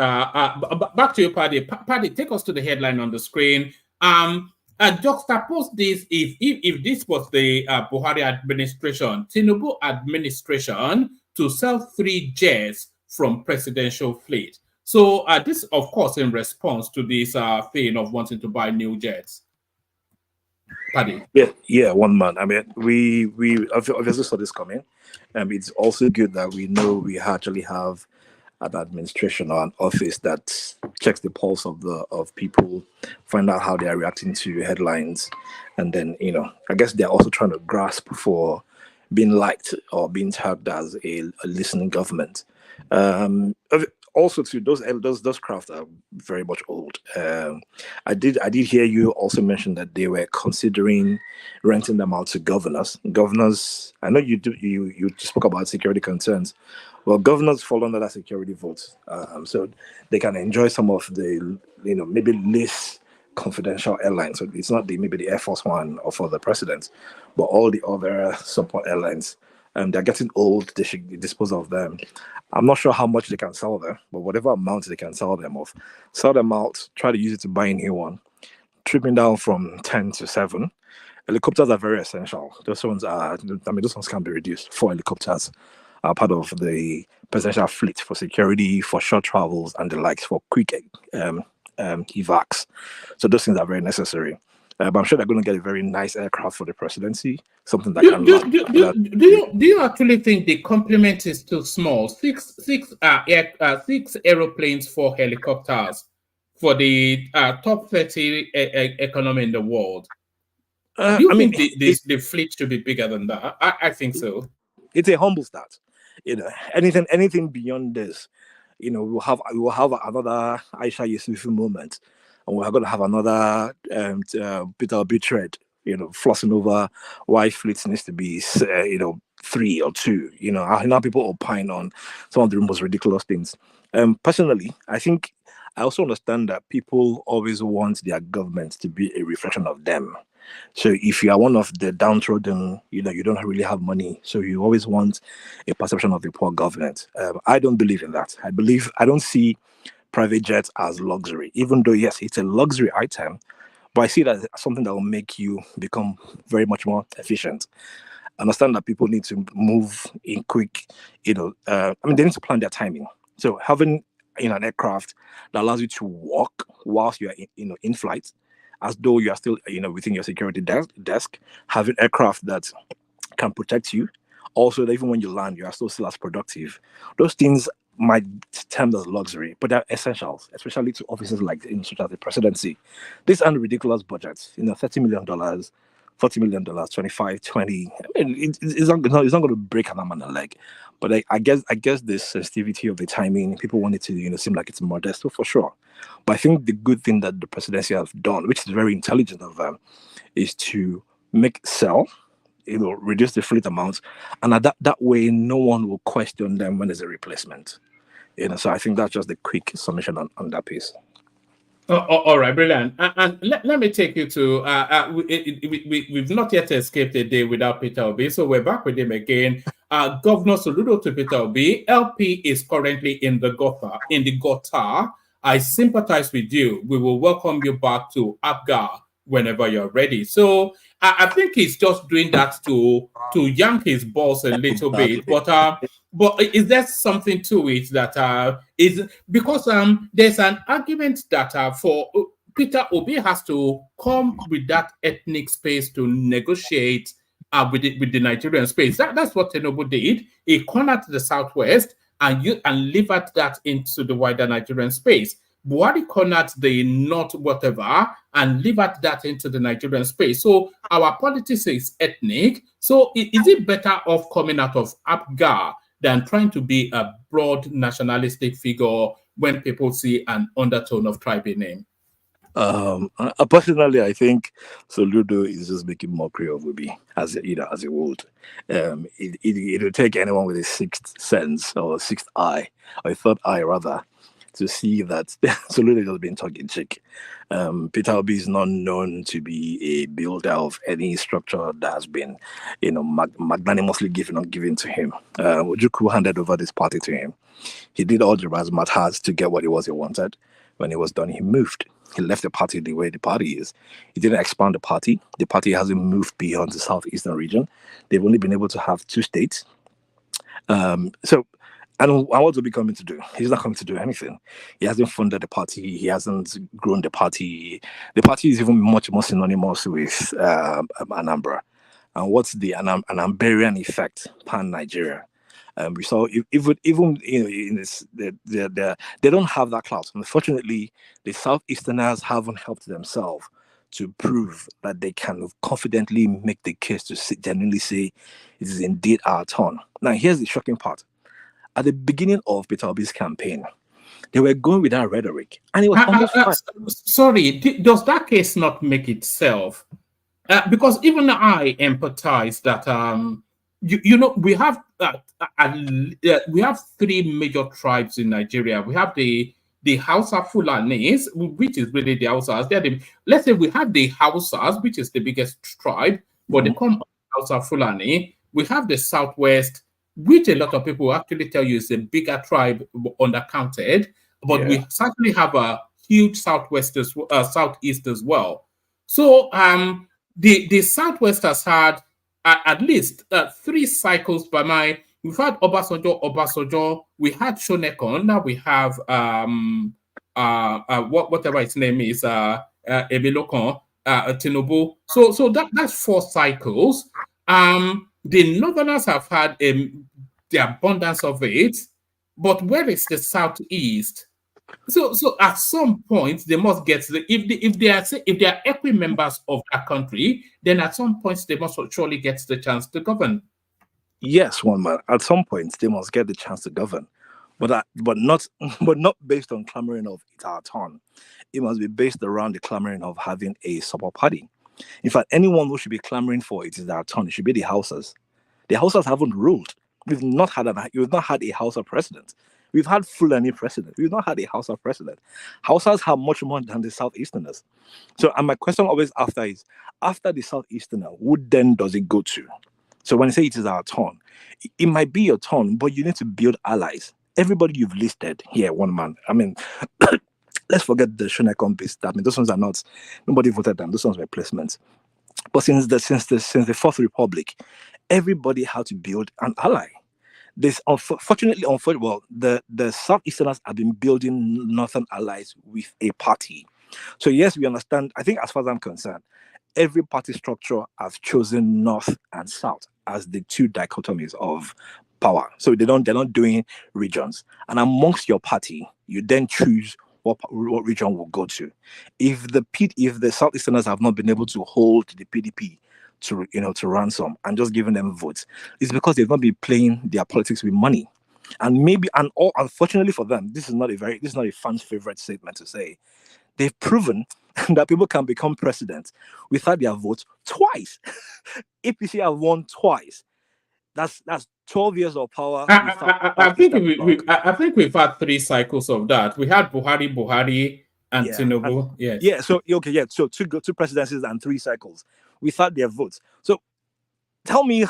back to you, Paddy. Paddy, take us to the headline on the screen. Juxtapose this: if this was the Buhari administration, Tinubu administration, to sell 3 jets from presidential fleet. So this, of course, in response to this thing of wanting to buy new jets. Paddy. Yeah, one man. I mean, we obviously saw this coming. It's also good that we know we actually have an administration or an office that checks the pulse of people, find out how they are reacting to headlines, and then I guess they're also trying to grasp for being liked or being tagged as a listening government. Also, too, those craft are very much old. I did hear you also mention that they were considering renting them out to governors. Governors, I know you spoke about security concerns. Well, governors fall under that security vote, so they can enjoy some of the maybe less confidential airlines. So it's not maybe the Air Force One or for the president, but all the other support airlines. They're getting old. They should dispose of them. I'm not sure how much they can sell them, but whatever amount they can sell them off, sell them out. Try to use it to buy a new one. Trimming down from 10 to 7. Helicopters are very essential. Those ones can be reduced. 4 helicopters are part of the presidential fleet for security, for short travels, and the likes, for quick evacs. So those things are very necessary. But I'm sure they're going to get a very nice aircraft for the presidency, something that do you actually think the complement is too small? Six aeroplanes for helicopters for the top 30 economy in the world. Do you think the fleet should be bigger than that? I think so. It's a humble start. Anything beyond this, we will have another Aisha Yusufu moment, and we're going to have another Peter Obi thread, flossing over why fleets needs to be 3 or 2. Now people opine on some of the most ridiculous things. Personally, I think I also understand that people always want their government to be a reflection of them. So if you are one of the downtrodden, you don't really have money, so you always want a perception of a poor government. I don't believe in that. I don't see private jets as luxury, even though, yes, it's a luxury item, but I see that as something that will make you become very much more efficient. I understand that people need to move in quick, they need to plan their timing. So having an aircraft that allows you to walk whilst you are in flight, as though you are still within your security desk, having aircraft that can protect you, also that even when you land you are still as productive. Those things might termed as luxury, but they're essentials, especially to offices like such as the presidency. These aren't ridiculous budgets, $30 million, $40 million, 25, 20. I mean, it's not going to break an arm and a leg. But I guess the sensitivity of the timing, people want it to seem like it's modest, so for sure. But I think the good thing that the presidency have done, which is very intelligent of them, is to reduce the fleet amount, and that way no one will question them when there's a replacement. So I think that's just the quick summation on that piece. All right, brilliant. And let me take you to we've not yet escaped a day without Peter Obi, so we're back with him again. Governor Soludo to Peter Obi. LP is currently in the gutter. I sympathize with you. We will welcome you back to Apga whenever you're ready. So I think he's just doing that to yank his balls a little bit. But is there something to it that is because there's an argument that for Peter Obi has to come with that ethnic space to negotiate with the Nigerian space. That's what Tinubu did. He cornered the Southwest and levered that into the wider Nigerian space. Buhari cornered the North whatever and levered that into the Nigerian space. So our politics is ethnic. So is it better off coming out of Apga than trying to be a broad nationalistic figure when people see an undertone of tribal name? Personally, I think Soludo is just making mockery of Obi as he would. It would take anyone with a sixth sense or a sixth eye, or a third eye rather, to see that Soludo has been tongue in cheek. Peter Obi is not known to be a builder of any structure that has been, magnanimously given to him. Ojukwu handed over this party to him. He did all the razzmatazz has to get what it was he wanted. When it was done, he moved. He left the party the way the party is. He didn't expand the party. The party hasn't moved beyond the southeastern region. They've only been able to have 2 states. So And what's Obi coming to do? He's not coming to do anything. He hasn't funded the party. He hasn't grown the party. The party is even much more synonymous with Anambra. And what's the Anambarian effect pan Nigeria? We saw even in this, they don't have that clout. Unfortunately, the Southeasterners haven't helped themselves to prove that they can confidently make the case to genuinely say it is indeed our turn. Now, here's the shocking part. At the beginning of Peter Obi's campaign, they were going with that rhetoric, and it was almost fine. Sorry, does that case not make itself? Because even I empathize that we have three major tribes in Nigeria. We have the Hausa Fulanis, which is really the Hausas. Let's say we have the Hausas, which is the biggest tribe, but they come Hausa Fulani. We have the Southwest, which a lot of people actually tell you is a bigger tribe undercounted, but we certainly have a huge southeast as well. So the Southwest has had at least 3 cycles we've had Obasanjo, we had Shonekon, now we have whatever its name is, Ebilokon, Tinubu. So that's 4 cycles. The Northerners have had the abundance of it, but where is the Southeast? So at some point they must get if they are equal members of that country, then at some point they must surely get the chance to govern. Yes, one man. At some point they must get the chance to govern, but not based on clamoring of it's our turn. It must be based around the clamoring of having a support party. In fact, anyone who should be clamoring for it is our turn. It should be the Hausas. The Hausas haven't ruled. We've not had a Hausa president. We've had Fulani president. We've not had a Hausa president. Hausas have much more than the Southeasterners. So, and my question always is, after the Southeasterner, who then does it go to? So when I say it is our turn, it might be your turn, but you need to build allies. Everybody you've listed here, one man. I mean, let's forget the Shonekon base. I mean, those ones are not. Nobody voted them. Those ones were placements. But since the Fourth Republic, everybody had to build an ally. This unfortunately, the Southeasterners have been building northern allies with a party. So yes, we understand. I think as far as I'm concerned, every party structure has chosen North and South as the 2 dichotomies of power. So they're not doing regions. And amongst your party, you then choose what region will go to. If the Southeasterners have not been able to hold the PDP to ransom and just giving them votes, it's because they've not been playing their politics with money. And unfortunately for them, this is not a fan's favorite statement to say. They've proven that people can become president without their votes twice. APC have won twice. That's 12 years of power. I think we've had 3 cycles of that. We had Buhari, and Tinubu. Yes. Yeah. So okay. Yeah. So 2 presidencies and 3 cycles without their votes. So tell me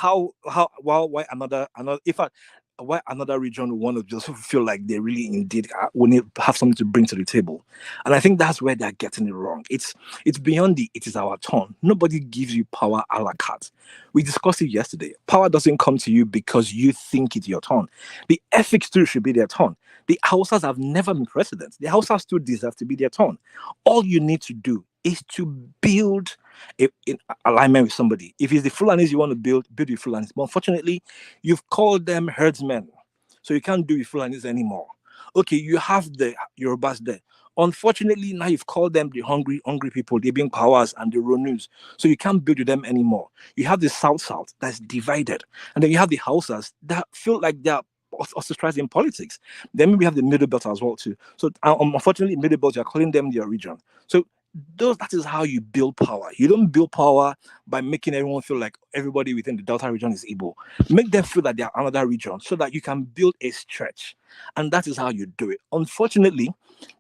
why another region want to just feel like they really indeed will have something to bring to the table. And I think that's where they're getting it wrong. It's beyond it is our turn. Nobody gives you power a la carte. We discussed it yesterday. Power doesn't come to you because you think it's your turn. The ethics too should be their turn. The Hausas have never been presidents. The Hausas still deserve to be their turn. All you need to do is to build in alignment with somebody. If it's the Fulanis you want to build with Fulanis. But unfortunately, you've called them herdsmen. So you can't do with Fulanis anymore. Okay, you have the Yorubas there. Unfortunately, now you've called them the hungry people, the being powers and the Ronus. So you can't build with them anymore. You have the South that's divided. And then you have the Hausas that feel like they're ostracized in politics. Then we have the Middle Belt as well too. So unfortunately, Middle Belt, you're calling them your region. So that is how you build power. You don't build power by making everyone feel like everybody within the Delta region is Igbo. Make them feel that they are another region so that you can build a stretch. And that is how you do it. Unfortunately,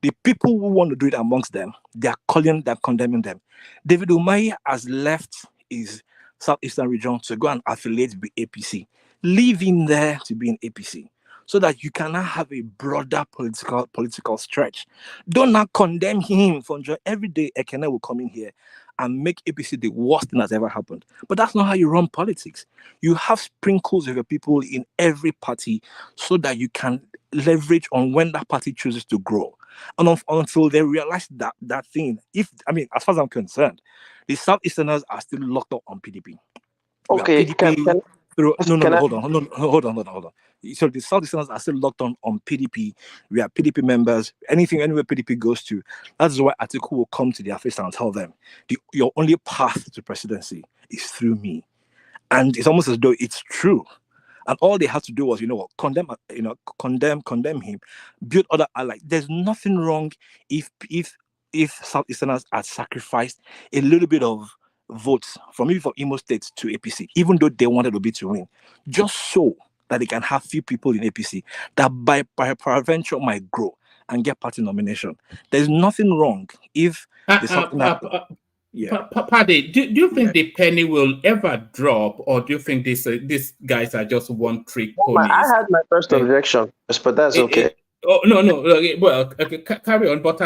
the people who want to do it amongst them, they're condemning them. David Umahi has left his Southeastern region to go and affiliate with APC. Leave him there to be in APC, so that you cannot have a broader political stretch. Do not condemn him for every day. Ekene will come in here and make APC the worst thing that's ever happened. But that's not how you run politics. You have sprinkles of your people in every party so that you can leverage on when that party chooses to grow. And until they realize that thing, as far as I'm concerned, the Southeasterners are still locked up on PDP. Okay, PDP hold on. So the Southeasterners are still locked on PDP. We are PDP members. Anywhere PDP goes to, that's why Atiku will come to their face and tell them, your only path to presidency is through me. And it's almost as though it's true. And all they had to do was, condemn him, build other allies. There's nothing wrong if Southeasterners had sacrificed a little bit of votes from Imo State to APC, even though they wanted Obi to win, just so that they can have few people in APC that by peradventure might grow and get party nomination. There's nothing wrong if Paddy, do you think the penny will ever drop, or do you think these guys are just one trick ponies? I had my first objection, but that's okay. Well, carry on. But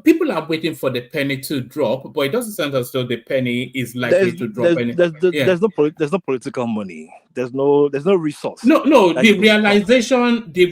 people are waiting for the penny to drop, but it doesn't sound as though the penny is likely to drop. There's no political money. There's no resource. No. The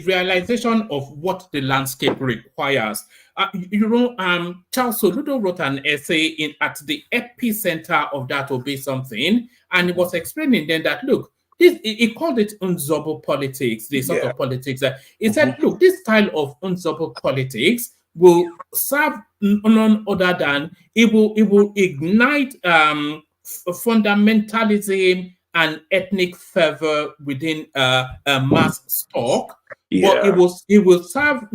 realization of what the landscape requires. Charles Soludo wrote an essay at the epicenter of that Obey something, and he was explaining then that look. He called it unzobo politics, the sort of politics that he said, look, this style of unzobo politics will serve none other than it will ignite fundamentalism and ethnic fervor within a mass stock, but it will serve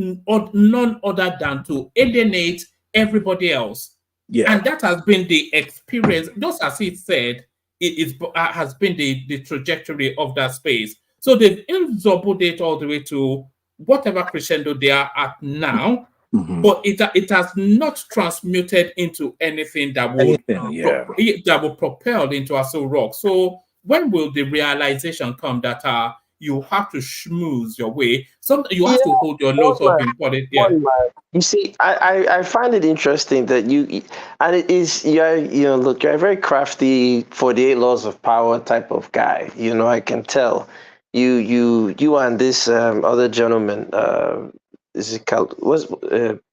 none other than to alienate everybody else. And that has been the experience, just as he said. It has been the trajectory of that space. So they've unzoboed it all the way to whatever crescendo they are at now, but it has not transmuted into anything that will propel into Aso Rock. So when will the realization come that you have to schmooze your way? You have to hold your nose up in politics. You see, I find it interesting that look, you're a very crafty 48 laws of power type of guy. I can tell. You and this other gentleman, is it called?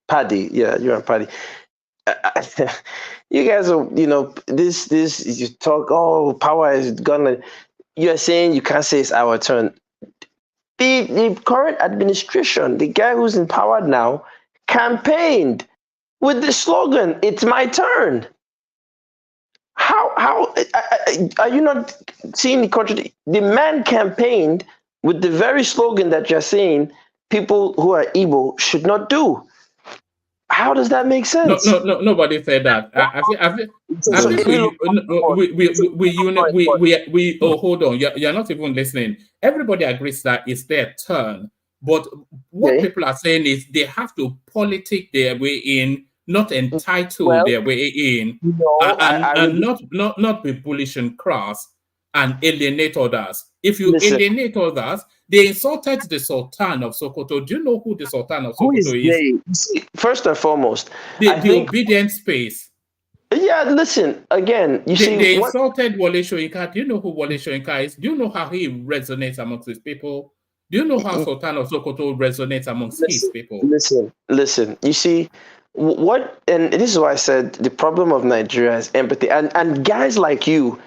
Paddy? Yeah, you and Paddy. You guys are, this. You talk. Oh, power is gonna. You're saying you can't say it's our turn. The current administration, the guy who's in power now, campaigned with the slogan, "It's my turn." How are you not seeing the contradiction? The man campaigned with the very slogan that you're saying people who are Igbo should not do. How does that make sense? No, nobody said that. Hold on. You're not even listening. Everybody agrees that it's their turn. But what people are saying is they have to politic their way in, not entitle their way in, and not be bullish and crass and alienate others. If you alienate others, they insulted the Sultan of Sokoto. Do you know who the Sultan of Sokoto is? First and foremost, the obedient space. Yeah, listen, again, they insulted Wole Soyinka. Do you know who Wole Soyinka is? Do you know how he resonates amongst his people? Do you know how Sultan of Sokoto resonates amongst his people? Listen. You see, and this is why I said the problem of Nigeria is empathy. And guys like you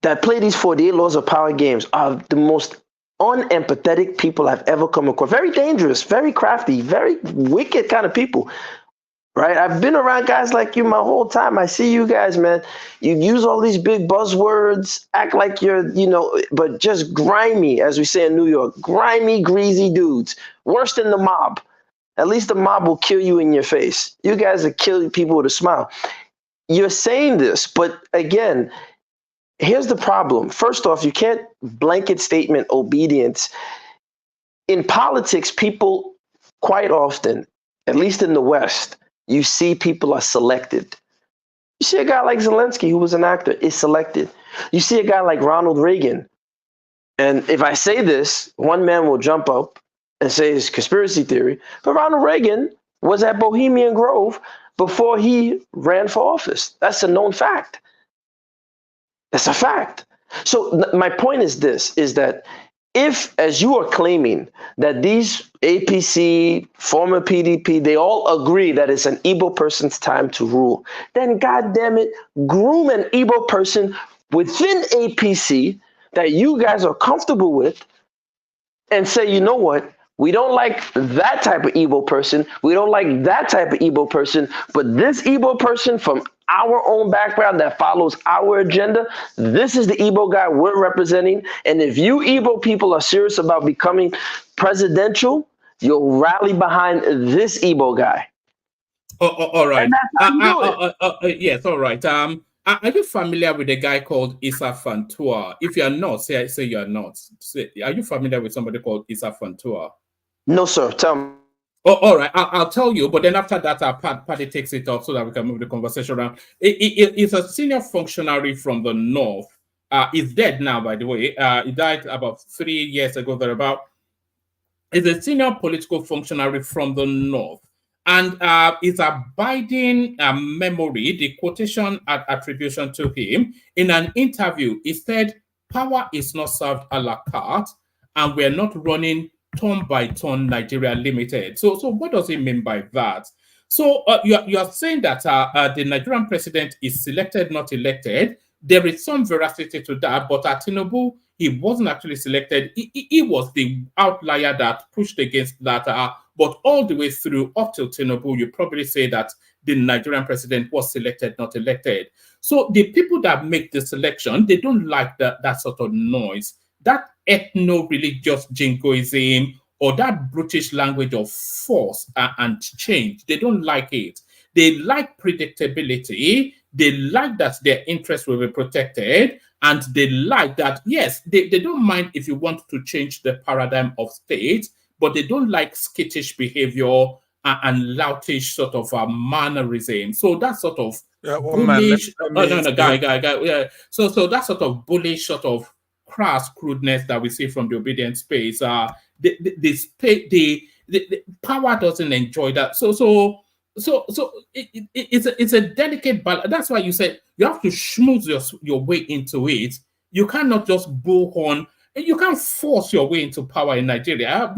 that play these 48 laws of power games are the most unempathetic people I've ever come across. Very dangerous, very crafty, very wicked kind of people. Right? I've been around guys like you my whole time. I see you guys, man. You use all these big buzzwords, act like you're, but just grimy, as we say in New York, grimy, greasy dudes. Worse than the mob. At least the mob will kill you in your face. You guys are killing people with a smile. You're saying this, but again, here's the problem. First off, you can't blanket statement obedience. In politics, people quite often, at least in the West, you see people are selected. You see a guy like Zelensky, who was an actor, is selected. You see a guy like Ronald Reagan. And if I say this, one man will jump up and say it's conspiracy theory. But Ronald Reagan was at Bohemian Grove before he ran for office. That's a known fact. That's a fact. So my point is this, is that if, as you are claiming, that these APC, former PDP, they all agree that it's an Igbo person's time to rule, then God damn it, groom an Igbo person within APC that you guys are comfortable with and say, you know what? We don't like that type of Igbo person. We don't like that type of Igbo person. But this Igbo person from our own background that follows our agenda, this is the Igbo guy we're representing. And if you Igbo people are serious about becoming presidential, you'll rally behind this Igbo guy. All right. And that's how you do it. Yes, all right. Are you familiar with a guy called Issa Fantua? If you are not, say you are not. Are you familiar with somebody called Issa Fantua? No, sir. Tell me. Oh, all right. I'll tell you, but then after that, our party takes it off so that we can move the conversation around. It's a senior functionary from the north. He's dead now, by the way. He died about 3 years ago, thereabout. He's a senior political functionary from the north. And it's abiding memory, the quotation attribution to him. In an interview, he said, "Power is not served a la carte, and we're not running turn by turn Nigeria Limited." So what does he mean by that? So you are saying that the Nigerian president is selected, not elected. There is some veracity to that, but at Tinubu, he wasn't actually selected. He was the outlier that pushed against that. But all the way through up till Tinubu, you probably say that the Nigerian president was selected, not elected. So the people that make the selection, they don't like that sort of noise, that ethno-religious jingoism, or that brutish language of force and change. They don't like it. They like predictability. They like that their interests will be protected. And they like that, yes, they don't mind if you want to change the paradigm of state, but they don't like skittish behavior and loutish sort of mannerism. So that sort of bullish, guy. Yeah. So that sort of bullish, sort of crass crudeness that we see from the obedient space, the power doesn't enjoy that. So it's a delicate balance. That's why you said you have to schmooze your way into it. You cannot just bullhorn. You can't force your way into power in Nigeria.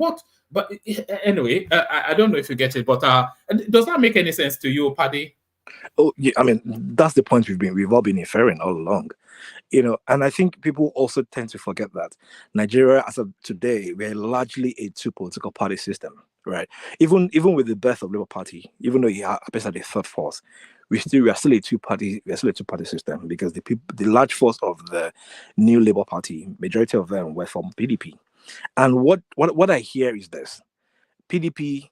But anyway, I don't know if you get it, but does that make any sense to you, Paddy? Oh, yeah, I mean, that's the point we've all been inferring all along. And I think people also tend to forget that Nigeria, as of today, we're largely a two political party system, right? Even with the birth of Labour Party, even though he appears at the third force, we are still a two party system, because the large force of the new Labour Party, majority of them were from PDP. And what I hear is this: PDP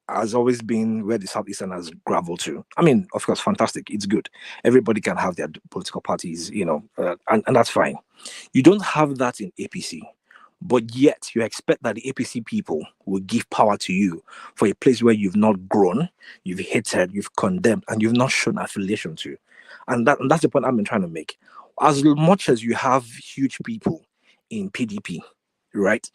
has always been where the Southeastern has graveled to. I mean, of course, fantastic. It's good. Everybody can have their political parties, and that's fine. You don't have that in APC, but yet you expect that the APC people will give power to you for a place where you've not grown, you've hated, you've condemned, and you've not shown affiliation to. And that's the point I've been trying to make. As much as you have huge people in PDP, right?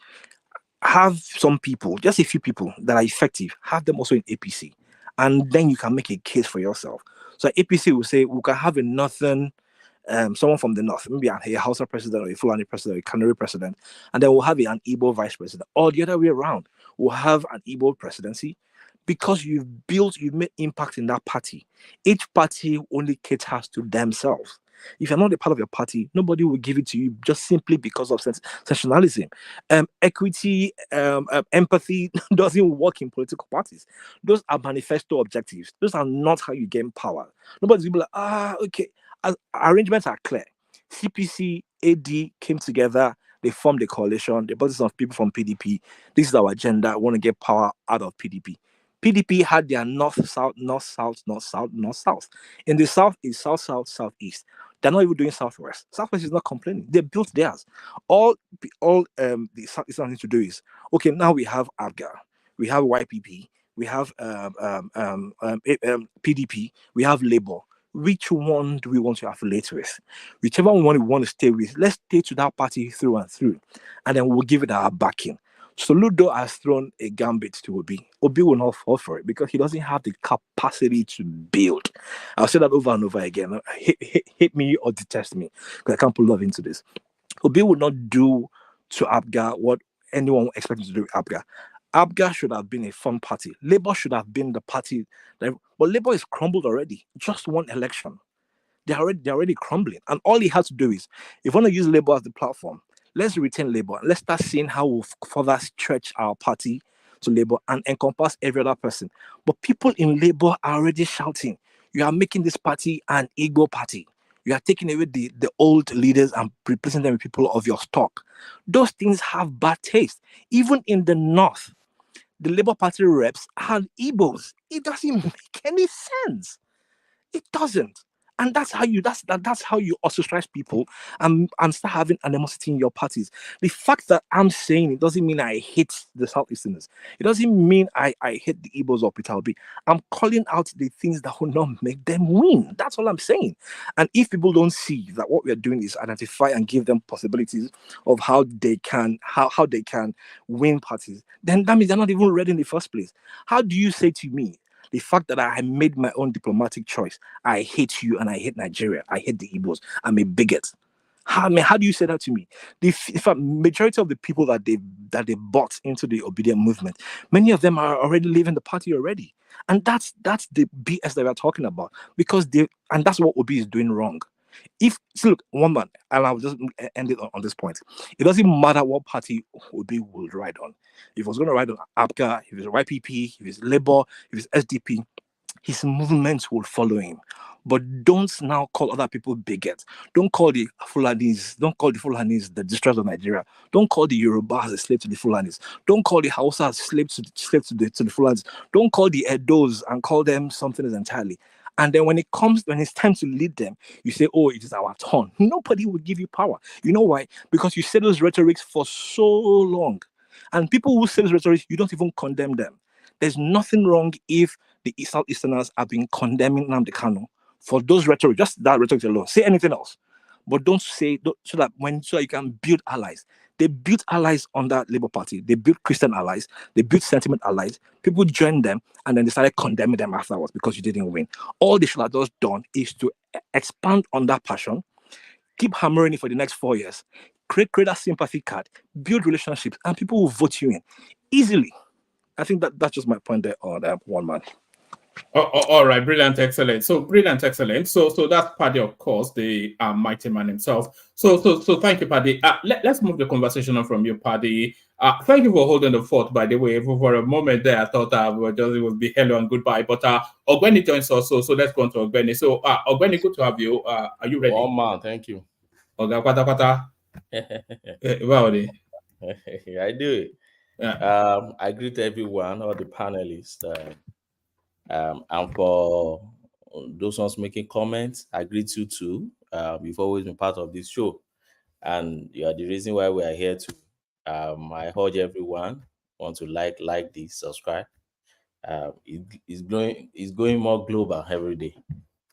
Have some people, just a few people that are effective, have them also in APC. And then you can make a case for yourself. So APC will say, we can have a northern, someone from the north, maybe a Hausa president or a Fulani president or a Canary president, and then we'll have an Igbo vice president. Or the other way around, we'll have an Igbo presidency, because you've made impact in that party. Each party only caters to themselves. If you're not a part of your party, nobody will give it to you just simply because of sensationalism. Equity, empathy doesn't work in political parties. Those are manifesto objectives. Those are not how you gain power. Nobody's going to be like, okay. Arrangements are clear. CPC, AD came together. They formed a coalition. They brought some people from PDP. This is our agenda. We want to get power out of PDP. PDP had their north, south, north, south, north, south, north, south. In the south is south, south, southeast. They're not even doing southwest. Southwest is not complaining. They built theirs. All the southeast thing to do is, okay, now we have Apga, we have YPP, we have PDP, we have Labour. Which one do we want to affiliate with? Whichever one we want to stay with, let's stay to that party through and through, and then we'll give it our backing. Soludo has thrown a gambit to Obi. Obi will not fall for it because he doesn't have the capacity to build. I'll say that over and over again. Hate me or detest me because I can't put love into this. Obi will not do to Apga what anyone expected to do with Apga. Apga should have been a fun party. Labour should have been the party. But Labour is crumbled already. Just one election. They're already crumbling. And all he has to do is, if we want to use Labour as the platform, let's retain Labour. Let's start seeing how we'll further stretch our party to Labour and encompass every other person. But people in Labour are already shouting, you are making this party an ego party. You are taking away the old leaders and replacing them with people of your stock. Those things have bad taste. Even in the north, the Labour Party reps are Igbos. It doesn't make any sense. It doesn't. And that's how you ostracize people and start having animosity in your parties. The fact that I'm saying it doesn't mean I hate the Southeasterners. It doesn't mean I hate the Igbos or Peter Obi. I'm calling out the things that will not make them win. That's all I'm saying. And if people don't see that what we're doing is identify and give them possibilities of how they can win parties, then that means they're not even ready in the first place. How do you say to me, the fact that I made my own diplomatic choice, I hate you and I hate Nigeria, I hate the Igbos, I'm a bigot? How do you say that to me? The majority of the people that they bought into the obedient movement, many of them are already leaving the party already. And that's the BS that we're talking about. And that's what Obi is doing wrong. Look, one man, and I'll just end it on this point. It doesn't matter what party Obi will ride on. If he was going to ride on Apga, if it's YPP, if it's Labour, if it's SDP, his movements will follow him. But don't now call other people bigots. Don't call the Fulanis the destroyers of Nigeria. Don't call the Yorubas a slave to the Fulanis. Don't call the Hausa a slave to the Fulanis. Don't call the Edos and call them something else entirely. And then when it's time to lead them, you say, oh, it is our turn. Nobody will give you power. You know why? Because you say those rhetorics for so long. And people who say those rhetorics, you don't even condemn them. There's nothing wrong if the Southeasterners have been condemning Nnamdi Kanu for those rhetoric, just that rhetoric alone. Say anything else. But don't say, so that you can build allies. They built allies on that Labour Party. They built Christian allies. They built sentiment allies. People joined them and then they started condemning them afterwards because you didn't win. All they should have just done is to expand on that passion, keep hammering it for the next 4 years, create that sympathy card, build relationships, and people will vote you in easily. I think that's just my point there on one man. All right, brilliant, excellent. So brilliant, excellent. So that's Paddy, of course, the mighty man himself. So thank you, Paddy. Let's move the conversation on from you, Paddy. Thank you for holding the fort. By the way, for a moment there, I thought it would be hello and goodbye. But Ogbeni joins us, so let's go on to Ogbeni. So Ogbeni, good to have you. Are you ready? Oh man, thank you. Oga kwata. Well, I do it. Yeah. I greet everyone, all the panelists. And for those ones making comments, I greet you too. You've always been part of this show, and you are the reason why we are here too. I urge everyone want to like this, subscribe. It's going more global every day.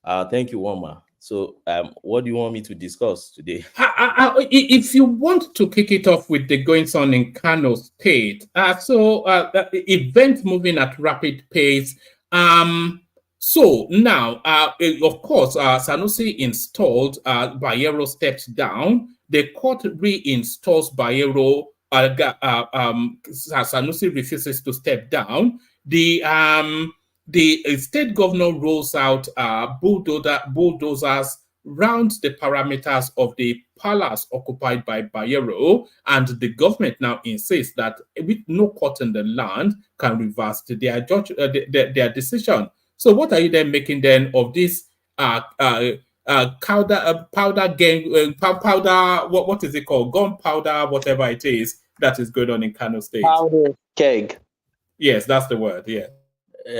Thank you, Woma. So, what do you want me to discuss today? If you want to kick it off with the goings on in Kano State, events moving at rapid pace. So now, of course, Sanusi installed, Bayero steps down. The court reinstalls Bayero. Sanusi refuses to step down. The state governor rolls out bulldozers round the parameters of the palace occupied by Bayero, and the government now insists that with no court in the land can reverse their decision. So what are you then making then of this powder gang, powder, what is it called? Gunpowder, whatever it is that is going on in Kano State. Powder keg. Yes, that's the word. Yeah.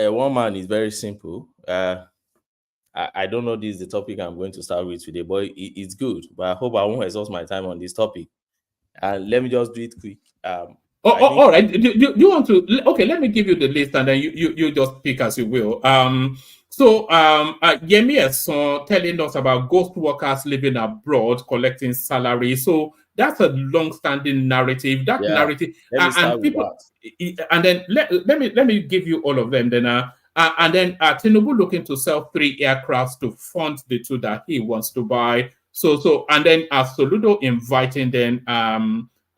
One man is very simple. I don't know this is the topic I'm going to start with today, but it's good. But I hope I won't exhaust my time on this topic. And let me just do it quick. All right. Do you want to? Okay, let me give you the list, and then you just pick as you will. Yemi Eson telling us about ghost workers living abroad collecting salary. So that's a long-standing narrative. That Yeah. narrative, Let me start and with people, that. and then let me give you all of them. Then, and then Tinubu looking to sell 3 aircrafts to fund the 2 that he wants to buy. So, and then Soludo inviting then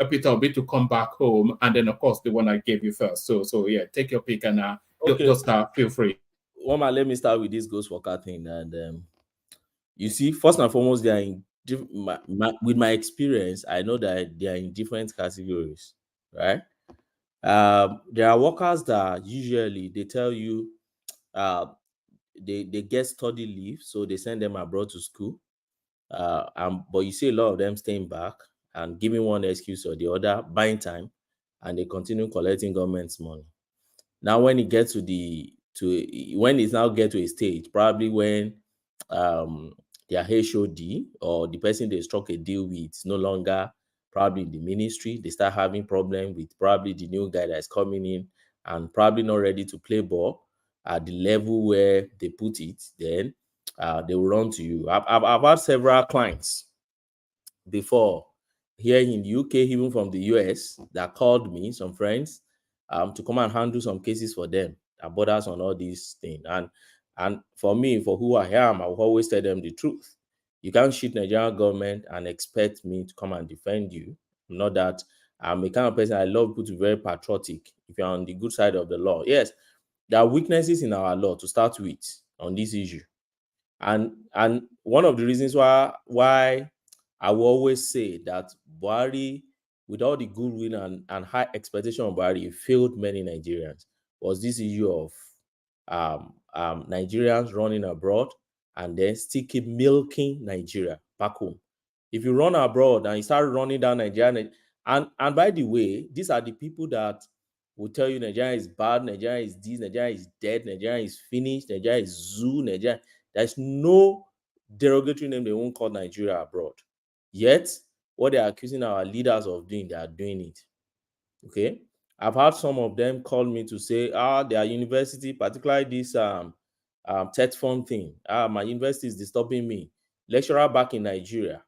Peter Obi to come back home, and then of course the one I gave you first. So yeah, take your pick and Okay. just feel free. One, let me start with this ghost worker thing. And you see, first and foremost, they are in with my experience. I know that they are in different categories, right? There are workers that usually they tell you they get study leave, so they send them abroad to school. But you see a lot of them staying back and giving one excuse or the other, buying time, and they continue collecting government's money. Now, when it gets when it's now get to a stage, probably when their HOD or the person they struck a deal with is no longer probably in the ministry, they start having problem with probably the new guy that's coming in and probably not ready to play ball at the level where they put it, then they will run to you. I've had several clients before here in the UK, even from the US, that called me, some friends, to come and handle some cases for them that borders on all these things. And for me, for who I am, I will always tell them the truth. You can't shoot Nigerian government and expect me to come and defend you. Not that I'm a kind of person, I love people to be very patriotic. If you're on the good side of the law, yes, there are weaknesses in our law to start with on this issue. And one of the reasons why I will always say that Buhari, with all the goodwill and high expectation of Buhari, failed many Nigerians, was this issue of Nigerians running abroad and then still keep milking Nigeria back home. If you run abroad and you start running down Nigeria, and by the way, these are the people that will tell you Nigeria is bad, Nigeria is this, Nigeria is dead, Nigeria is finished, Nigeria is zoo, Nigeria. There's no derogatory name they won't call Nigeria abroad. Yet, what they are accusing our leaders of doing, they are doing it. Okay? I've had some of them call me to say, their university, particularly this TET fund thing, my university is disturbing me. Lecturer back in Nigeria,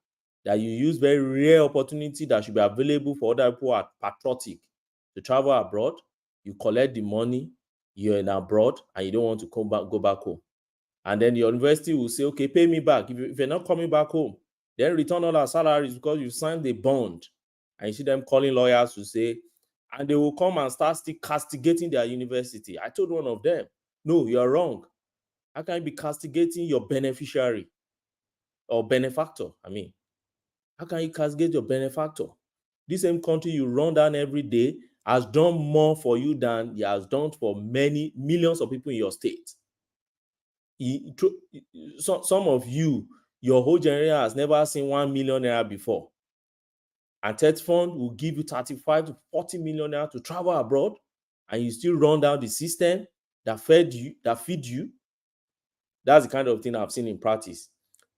that you use very rare opportunity that should be available for other people who are patriotic to travel abroad. You collect the money, you're in abroad, and you don't want to go back home. And then the university will say, okay, pay me back. If you're not coming back home, then return all our salaries because you signed the bond. And you see them calling lawyers to say, and they will come and start still castigating their university. I told one of them, no, you're wrong. How can you be castigating your beneficiary or benefactor? How can you castigate your benefactor? This same country you run down every day has done more for you than it has done for many millions of people in your state. Some of you, your whole generation has never seen 1 million naira before. And TET fund will give you 35 to 40 million naira to travel abroad, and you still run down the system that feed you. That's the kind of thing I've seen in practice.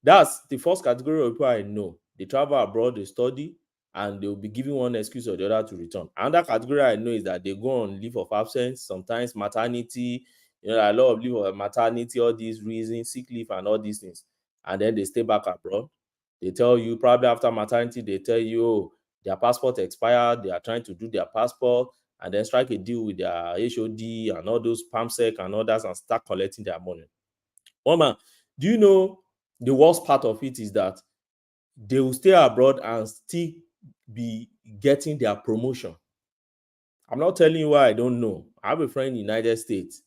That's the first category of people I know. They travel abroad, they study, and they'll be giving one excuse or the other to return. Another category I know is that they go on leave of absence, sometimes maternity, a lot of leave of maternity, all these reasons, sick leave and all these things. And then they stay back abroad. They tell you, probably after maternity, they tell you, their passport expired, they are trying to do their passport, and then strike a deal with their HOD and all those PAMSEC and others and start collecting their money. Man, do you know the worst part of it is that they will stay abroad and still be getting their promotion? I'm not telling you why I don't know. I have a friend in the United States.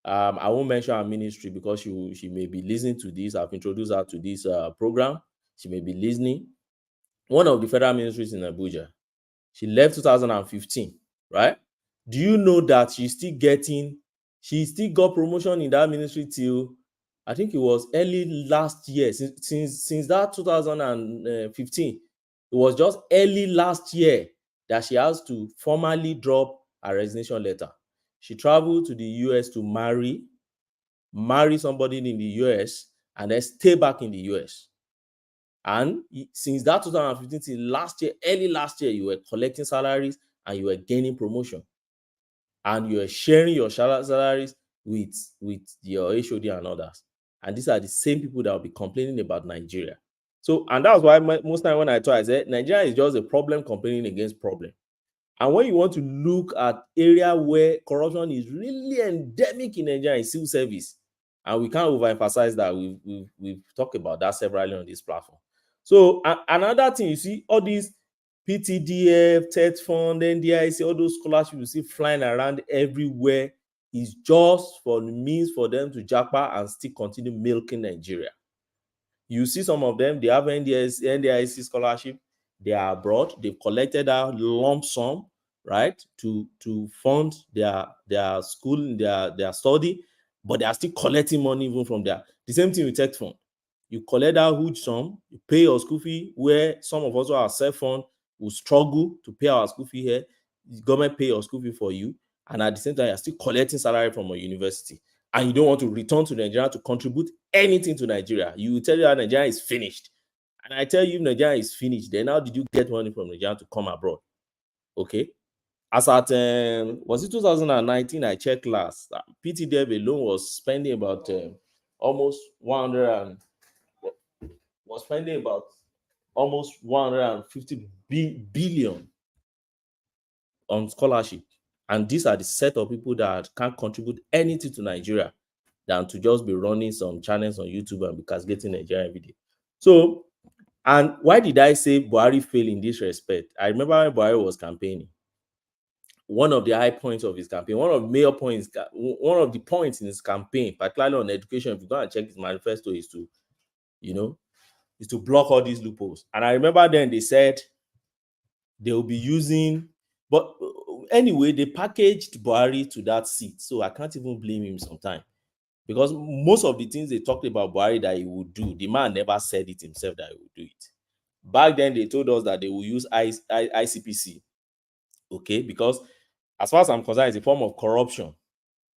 I won't mention her ministry because she may be listening to this. I've introduced her to this program. She may be listening. One of the federal ministries in Abuja. She left 2015, right? Do you know that she still got promotion in that ministry till I think it was early last year. Since that 2015, it was just early last year that she has to formally drop her resignation letter. She traveled to the US to marry somebody in the US, and then stay back in the US. And since that 2015 till last year, early last year, you were collecting salaries and you were gaining promotion. And you were sharing your salaries with your HOD and others. And these are the same people that will be complaining about Nigeria. So, and that's why most time when I talk, I say Nigeria is just a problem complaining against problem. And when you want to look at area where corruption is really endemic in Nigeria, is civil service, and we can't overemphasize that. We've talked about that severally on this platform. So another thing, you see, all these PTDF, TED Fund, NDIC, all those scholarships you see flying around everywhere is just for the means for them to jackpot and still continue milking Nigeria. You see some of them, they have NDIC scholarship, they are abroad, they've collected a lump sum, right, to fund their school, their study, but they are still collecting money even from there. The same thing with tech fund. You collect that huge sum, you pay your school fee, where some of us who are self-fund will struggle to pay our school fee here. The government pay your school fee for you, and at the same time, you're still collecting salary from a university. And you don't want to return to Nigeria to contribute anything to Nigeria. You will tell you that Nigeria is finished. And I tell you, if Nigeria is finished, then how did you get money from Nigeria to come abroad? Okay. As at, was it 2019, I checked last, PTDF alone was spending about almost 150 billion on scholarship. And these are the set of people that can't contribute anything to Nigeria than to just be running some channels on YouTube and be castigating Nigeria every day. So, and why did I say Buhari failed in this respect? I remember when Buhari was campaigning. One of the high points of his campaign, one of the points in his campaign, particularly on education, if you go and check his manifesto, is to, is to block all these loopholes. And I remember then they said they will be using, but anyway, they packaged Buhari to that seat. So I can't even blame him sometimes. Because most of the things they talked about Buhari that he would do, the man never said it himself that he would do it. Back then, they told us that they will use ICPC. Okay, because as far as I'm concerned, it's a form of corruption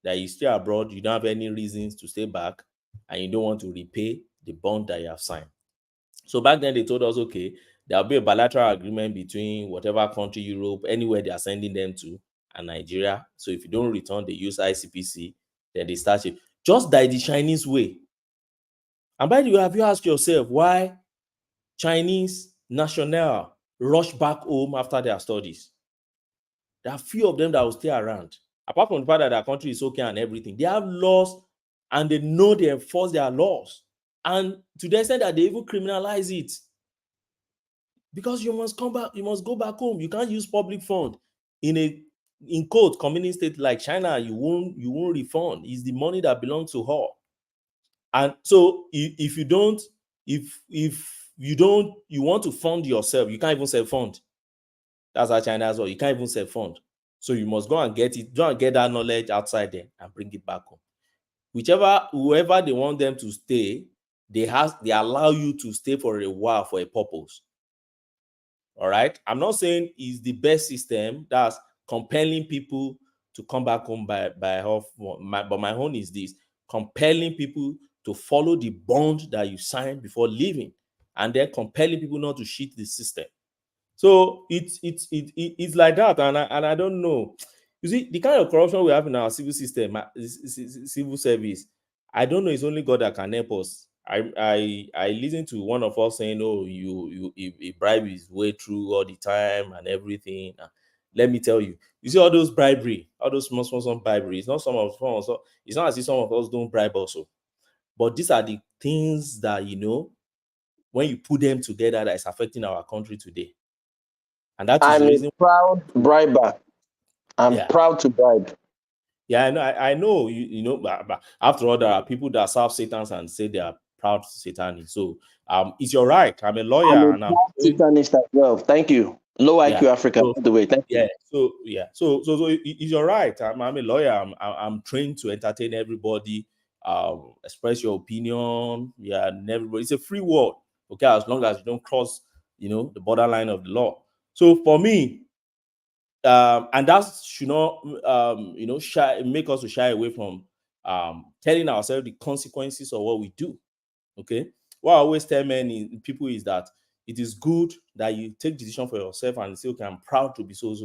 that you stay abroad, you don't have any reasons to stay back, and you don't want to repay the bond that you have signed. So back then, they told us, okay, there'll be a bilateral agreement between whatever country, Europe, anywhere they are sending them to, and Nigeria. So if you don't return, they use ICPC, then they start it. Just like the Chinese way. And by the way, have you asked yourself why Chinese national rush back home after their studies? There are few of them that will stay around. Apart from the fact that their country is okay and everything, they have laws and they know they enforce their laws. And to the extent that they even criminalize it. Because you must come back, you must go back home. You can't use public fund in quote communist state like China. You won't refund. It's the money that belongs to her. And so if you want to fund yourself, you can't even self-fund. That's how China as well. You can't even self-fund. So you must go and get that knowledge outside there and bring it back home. Whoever they want them to stay, they allow you to stay for a while for a purpose. All right. I'm not saying it's the best system that's compelling people to come back home but my own is this: compelling people to follow the bond that you signed before leaving, and then compelling people not to cheat the system. So it's like that, and I don't know. You see, the kind of corruption we have in our civil system, civil service, I don't know. It's only God that can help us. I listened to one of us saying, "Oh, you bribe his way through all the time and everything." Let me tell you, you see all those bribery, all those small bribery. It's not it's not as if some of us don't bribe also, but these are the things that when you put them together, that is affecting our country today. And that is the reason. I'm a proud briber. I'm proud to bribe. Yeah, I know. But after all, there are people that serve Satans and say they are proud Satanists. So it's your right. I'm a lawyer, I'm a proud Satanist as well. Thank you. Low IQ Africa, by the way. Thank you. So it's your right. I'm a lawyer. I'm trained to entertain everybody. Express your opinion. Yeah, and everybody. It's a free world. Okay, as long as you don't cross, the borderline of the law. So for me, and that should not, make us to shy away from telling ourselves the consequences of what we do. Okay, what I always tell people is that it is good that you take decision for yourself and say, okay, I'm proud to be so.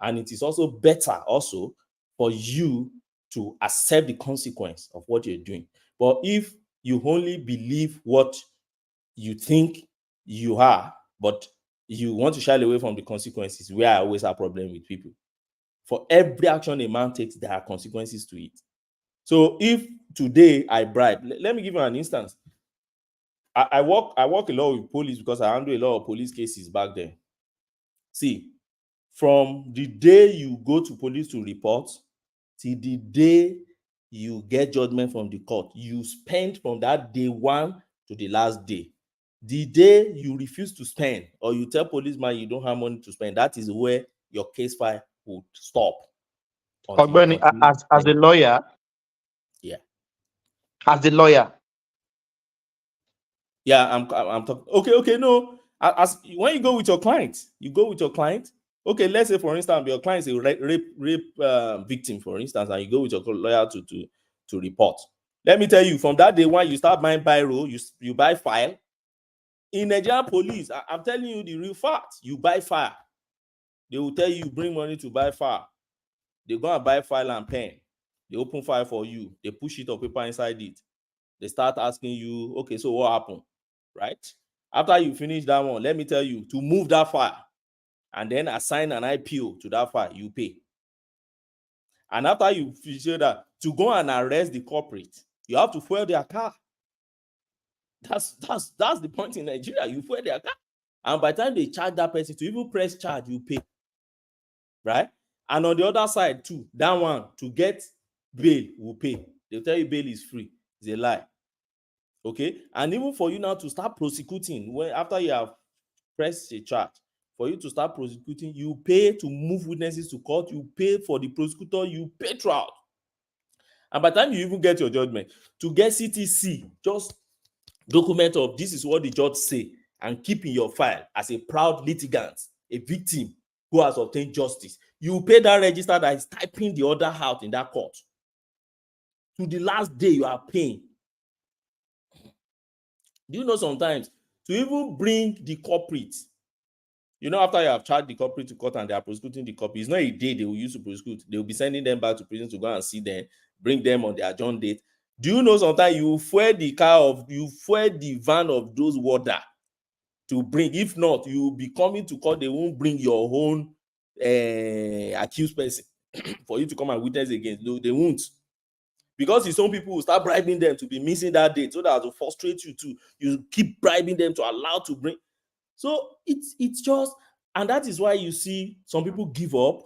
And it is also better also for you to accept the consequence of what you're doing. But if you only believe what you think you are, but you want to shy away from the consequences, where I always have problem with people. For every action a man takes, there are consequences to it. So if today I bribe, let me give you an instance. I work a lot with police because I handle a lot of police cases back then. See, from the day you go to police to report till the day you get judgment from the court, you spend from that day one to the last day. The day you refuse to spend, or you tell policeman you don't have money to spend, that is where your case file would stop. Ogbeni, as a lawyer, yeah, as the lawyer, yeah, I'm talking. Okay, no. As when you go with your client, Okay, let's say for instance, your client is a rape victim, for instance, and you go with your lawyer to report. Let me tell you, from that day when you start buying biro, you buy file. In Nigerian police, I'm telling you the real fact. You buy file. They will tell you bring money to buy file. They go and buy file and pen. They open file for you. They push sheet of paper inside it. They start asking you, okay, so what happened? Right? After you finish that one, let me tell you, to move that file and then assign an IPO to that file, you pay. And after you finish that, to go and arrest the culprit, you have to fuel their car. That's the point in Nigeria. You fuel their car. And by the time they charge that person, to even press charge, you pay. Right? And on the other side too, that one, to get bail, will pay. They'll tell you bail is free. It's a lie. Okay? And even for you now to start prosecuting, when after you have pressed a charge, for you to start prosecuting, you pay to move witnesses to court, you pay for the prosecutor, you pay throughout. And by the time you even get your judgment, to get CTC, just document of this is what the judge say, and keep in your file as a proud litigant, a victim who has obtained justice. You pay that register that is typing the order out in that court. To the last day you are paying. Do you know sometimes to even bring the culprit, after you have charged the culprit to court and they are prosecuting the culprit, it's not a day they will use to prosecute. They will be sending them back to prison to go and see them, bring them on their adjourned date. Do you know sometimes you fuel the van of those water to bring? If not, you will be coming to court, they won't bring your own accused person for you to come and witness against. No, they won't. Because some people will start bribing them to be missing that date so that to frustrate you too. You keep bribing them to allow to bring. So it's just, and that is why you see some people give up,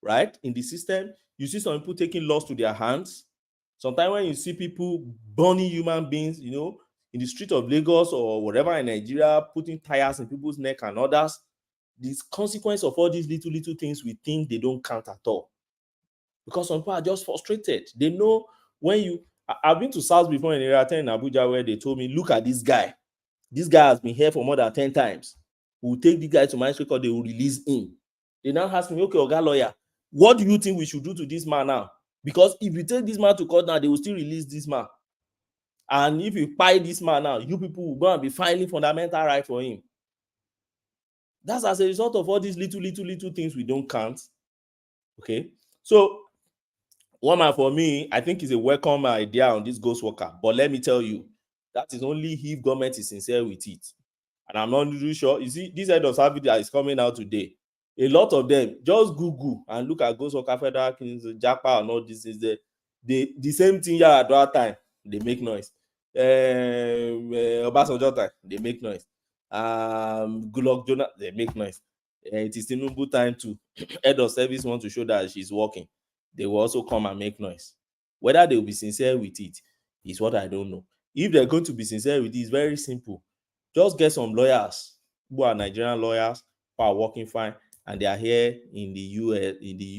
right? In the system, you see some people taking laws to their hands. Sometimes when you see people burning human beings, in the street of Lagos or whatever in Nigeria, putting tires in people's neck and others, this consequence of all these little things we think they don't count at all. Because some people are just frustrated. They know I've been to South before in Area 10 in Abuja where they told me, look at this guy. This guy has been here for more than 10 times. We'll take this guy to magistrate court, they will release him. They now ask me, okay, Oga lawyer, what do you think we should do to this man now? Because if you take this man to court now, they will still release this man. And if you buy this man now, you people will go and be filing fundamental right for him. That's as a result of all these little things we don't count. Okay? So, one man for me, I think is a welcome idea on this ghost worker. But let me tell you, that is only if government is sincere with it. And I'm not really sure. You see, this head of service that is coming out today, a lot of them, just Google and look at ghost worker, federal kings, Japa and all this. Is the same thing here at that time. They make noise. Obasanjo time, they make noise. Goodluck Jonah, they make noise. It is Tinubu time to head of service want to show that she's working. They will also come and make noise. Whether they will be sincere with it is what I don't know. If they're going to be sincere with it, it's very simple. Just get some lawyers who are Nigerian lawyers who are working fine, and they are here in the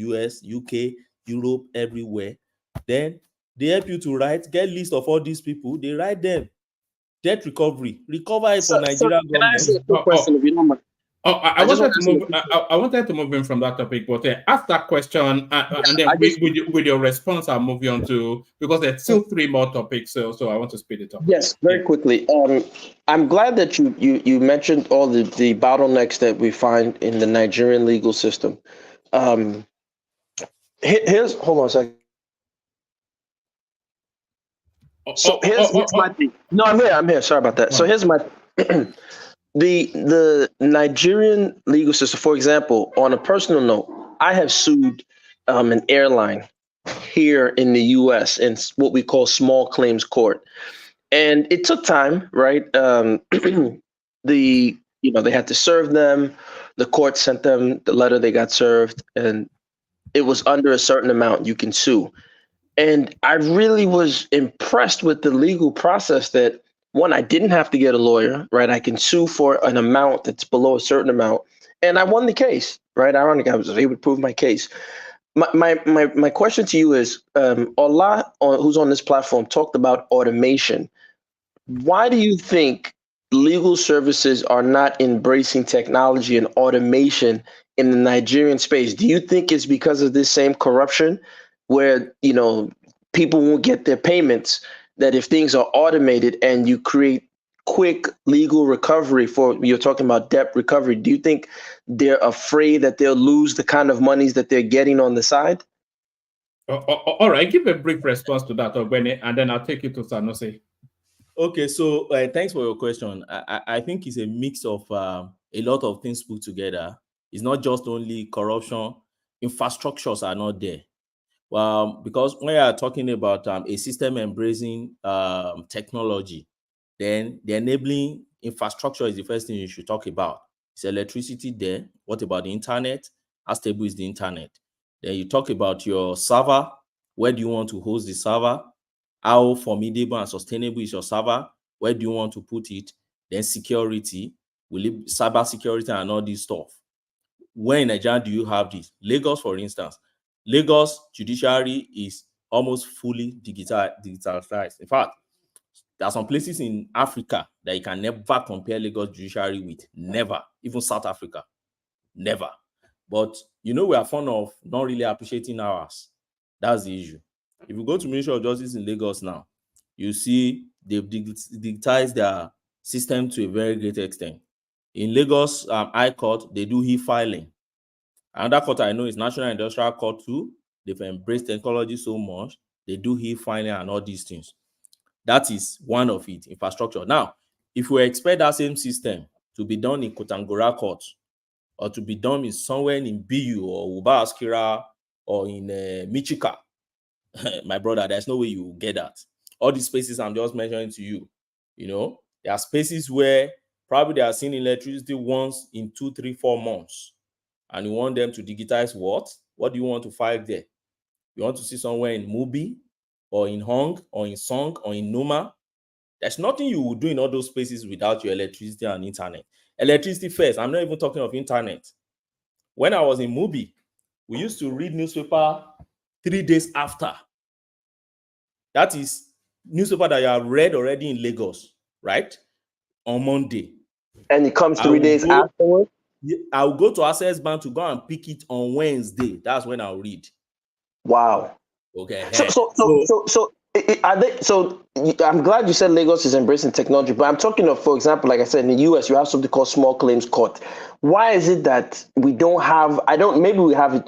US, UK, Europe, everywhere. Then they help you to get list of all these people. They write them. Debt recovery. Recover it for Nigerian government. Can I ask a quick question if you don't mind? I wanted to move in from that topic, but ask that question, and then with your response, I'll move you on to, because there's still 3 more topics, so I want to speed it up. Yes, very quickly. I'm glad that you mentioned all the bottlenecks that we find in the Nigerian legal system. Hold on a second. So here's my thing. No, I'm here. Sorry about that. So here's my the Nigerian legal system. For example, on a personal note, I have sued an airline here in the U.S. in what we call small claims court, and it took time, right? They had to serve them. The court sent them the letter. They got served, and it was under a certain amount you can sue. And I really was impressed with the legal process that one, I didn't have to get a lawyer, right? I can sue for an amount that's below a certain amount. And I won the case, right? Ironically, I was able to prove my case. My question to you is, Ola, who's on this platform, talked about automation. Why do you think legal services are not embracing technology and automation in the Nigerian space? Do you think it's because of this same corruption where, people won't get their payments, that if things are automated and you create quick legal recovery you're talking about debt recovery, do you think they're afraid that they'll lose the kind of monies that they're getting on the side? All right, give a brief response to that, Ogbeni, and then I'll take you to Sanusi. Okay, so thanks for your question. I think it's a mix of a lot of things put together. It's not just only corruption. Infrastructures are not there. Because when you are talking about a system embracing technology, then the enabling infrastructure is the first thing you should talk about. Is electricity there? What about the internet? How stable is the internet? Then you talk about your server. Where do you want to host the server? How formidable and sustainable is your server? Where do you want to put it? Then security, cyber security and all this stuff. Where in Nigeria do you have this? Lagos, for instance. Lagos judiciary is almost fully digitalized. In fact, there are some places in Africa that you can never compare Lagos judiciary with. Never. Even South Africa. Never. But we are fond of not really appreciating ours. That's the issue. If you go to Ministry of Justice in Lagos now, you see they've digitized their system to a very great extent. In Lagos High Court, they do e-filing. Another court I know is National Industrial Court too. They've embraced technology so much. They do e-filing and all these things. That is one of it, infrastructure. Now, if we expect that same system to be done in Kotangora Court or to be done in somewhere in BU or Uba Askira or in Michika, my brother, there's no way you will get that. All these spaces I'm just mentioning to you, there are spaces where probably they are seeing electricity once in 2, 3, 4 months. And you want them to digitize what? What do you want to file there? You want to see somewhere in Mubi or in Hong or in Song or in Numa? There's nothing you will do in all those spaces without your electricity and internet. Electricity first. I'm not even talking of internet. When I was in Mubi, we used to read newspaper 3 days after. That is newspaper that you have read already in Lagos, right? On Monday. And it comes 3 days afterwards? I'll go to Access Bank to go and pick it on Wednesday. That's when I'll read. Wow. Okay. So I'm glad you said Lagos is embracing technology, but I'm talking of, for example, like I said, in the US, you have something called small claims court. Why is it that we don't have,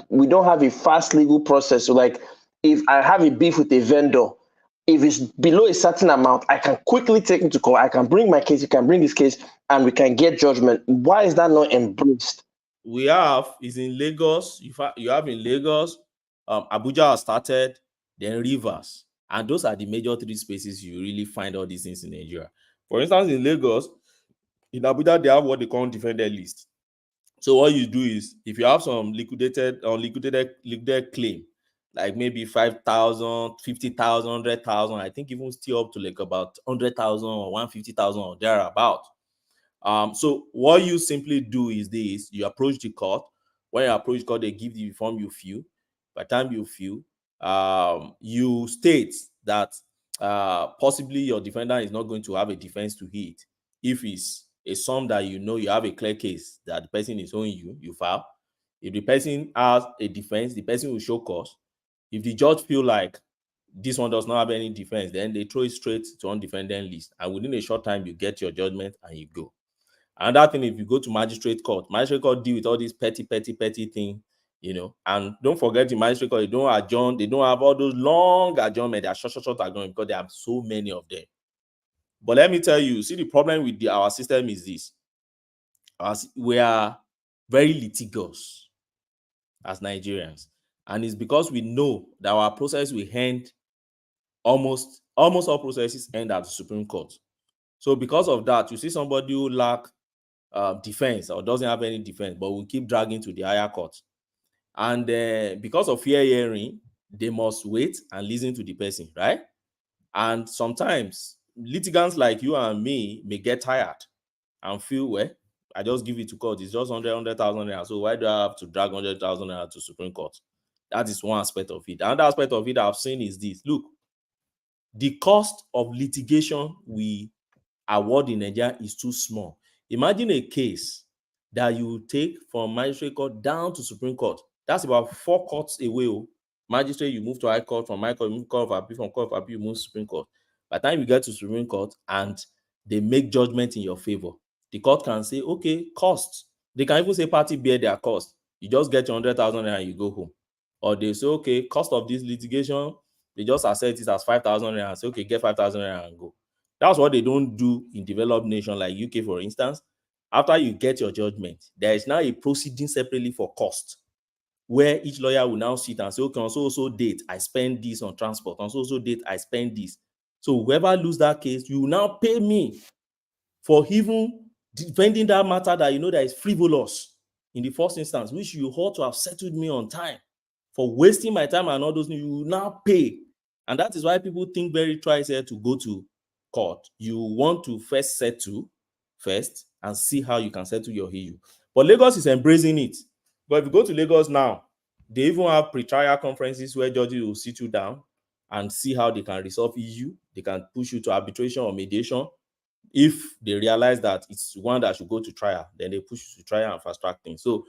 we don't have a fast legal process? So like, if I have a beef with a vendor, if it's below a certain amount, I can quickly take him to court. I can bring my case, you can bring this case, and we can get judgment. Why is that not embraced? We have, is in Lagos. You have in Lagos, Abuja has started, then Rivers. And those are the major 3 spaces you really find all these things in Nigeria. For instance, in Lagos, in Abuja, they have what they call defended list. So what you do is, if you have some liquidated claim, like maybe 5,000, 50,000, 100,000, I think even still up to like about 100,000 or 150,000 or thereabout. So what you simply do is this: you approach the court. When you approach the court, they give the form you fill. By the time you fill, you state that possibly your defendant is not going to have a defense to hit. If it's a sum that you have a clear case that the person is owing you, you file. If the person has a defense, the person will show cause. If the judge feel like this one does not have any defense, then they throw it straight to undefended list. And within a short time, you get your judgment and you go. Another thing, if you go to magistrate court deal with all these petty things you know. And don't forget, in magistrate court, they don't adjourn, they don't have all those long adjournment, they are short adjournment because there are so many of them. But let me tell you, see, the problem with our system is this. We are very litigious as Nigerians. And it's because we know that our process will end, almost all processes end at the Supreme Court. So because of that, you see somebody who lack defense or doesn't have any defense, but will keep dragging to the higher court. And because of fair hearing, they must wait and listen to the person, right? And sometimes litigants like you and me may get tired and feel, well, I just give it to court. It's just 100,000 naira. So why do I have to drag 100,000 naira to Supreme Court? That is one aspect of it. Another aspect of it I've seen is this. Look, the cost of litigation we award in Nigeria is too small. Imagine a case that you take from magistrate court down to Supreme Court. That's about 4 courts away. Magistrate, you move to High Court, from High Court, you move to Court of Appeal, from Court of Appeal, you move to Supreme Court. By the time you get to Supreme Court and they make judgment in your favor, the court can say, okay, cost. They can even say party bear their cost. You just get your 100,000 and you go home. Or they say, okay, cost of this litigation, they just assess it as 5,000 and say, okay, get 5,000 and go. That's what they don't do in developed nations like UK, for instance. After you get your judgment, there is now a proceeding separately for cost, where each lawyer will now sit and say, okay, on so date, I spend this on transport. On so date, I spend this. So whoever lose that case, you will now pay me for even defending that matter that you know that is frivolous in the first instance, which you ought to have settled me on time. For wasting my time and all those things, you will now pay. And that is why people think very twice here to go to court. You want to first settle first and see how you can settle your issue. But Lagos is embracing it. But if you go to Lagos now, they even have pre-trial conferences where judges will sit you down and see how they can resolve issue. They can push you to arbitration or mediation. If they realize that it's one that should go to trial, then they push you to trial and fast track things. So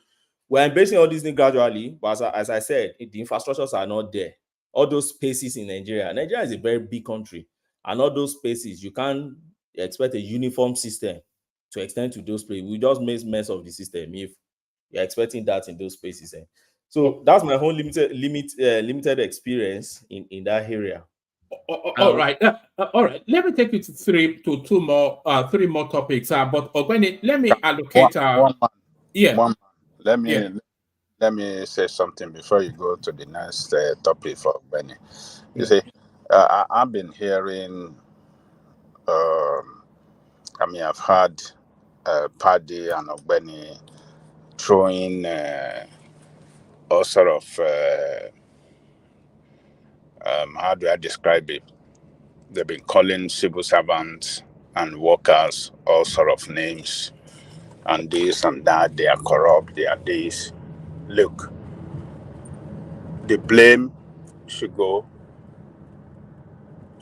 we're embracing all these things gradually, but as I said, the infrastructures are not there. All those spaces in Nigeria is a very big country, and all those spaces, you can't expect a uniform system to extend to those places. We just make mess of the system if you're expecting that in those spaces. So that's my whole limited experience in that area. All right. All right. Let me take you to three more topics. But Ogwene, let me allocate. One man. Let me say something before you go to the next topic for Ogwene. You see, I've been hearing. I've heard Paddy and Ogwene throwing all sort of. How do I describe it? They've been calling civil servants and workers all sort of names, and this and that. They are corrupt. They are this. Look, the blame should go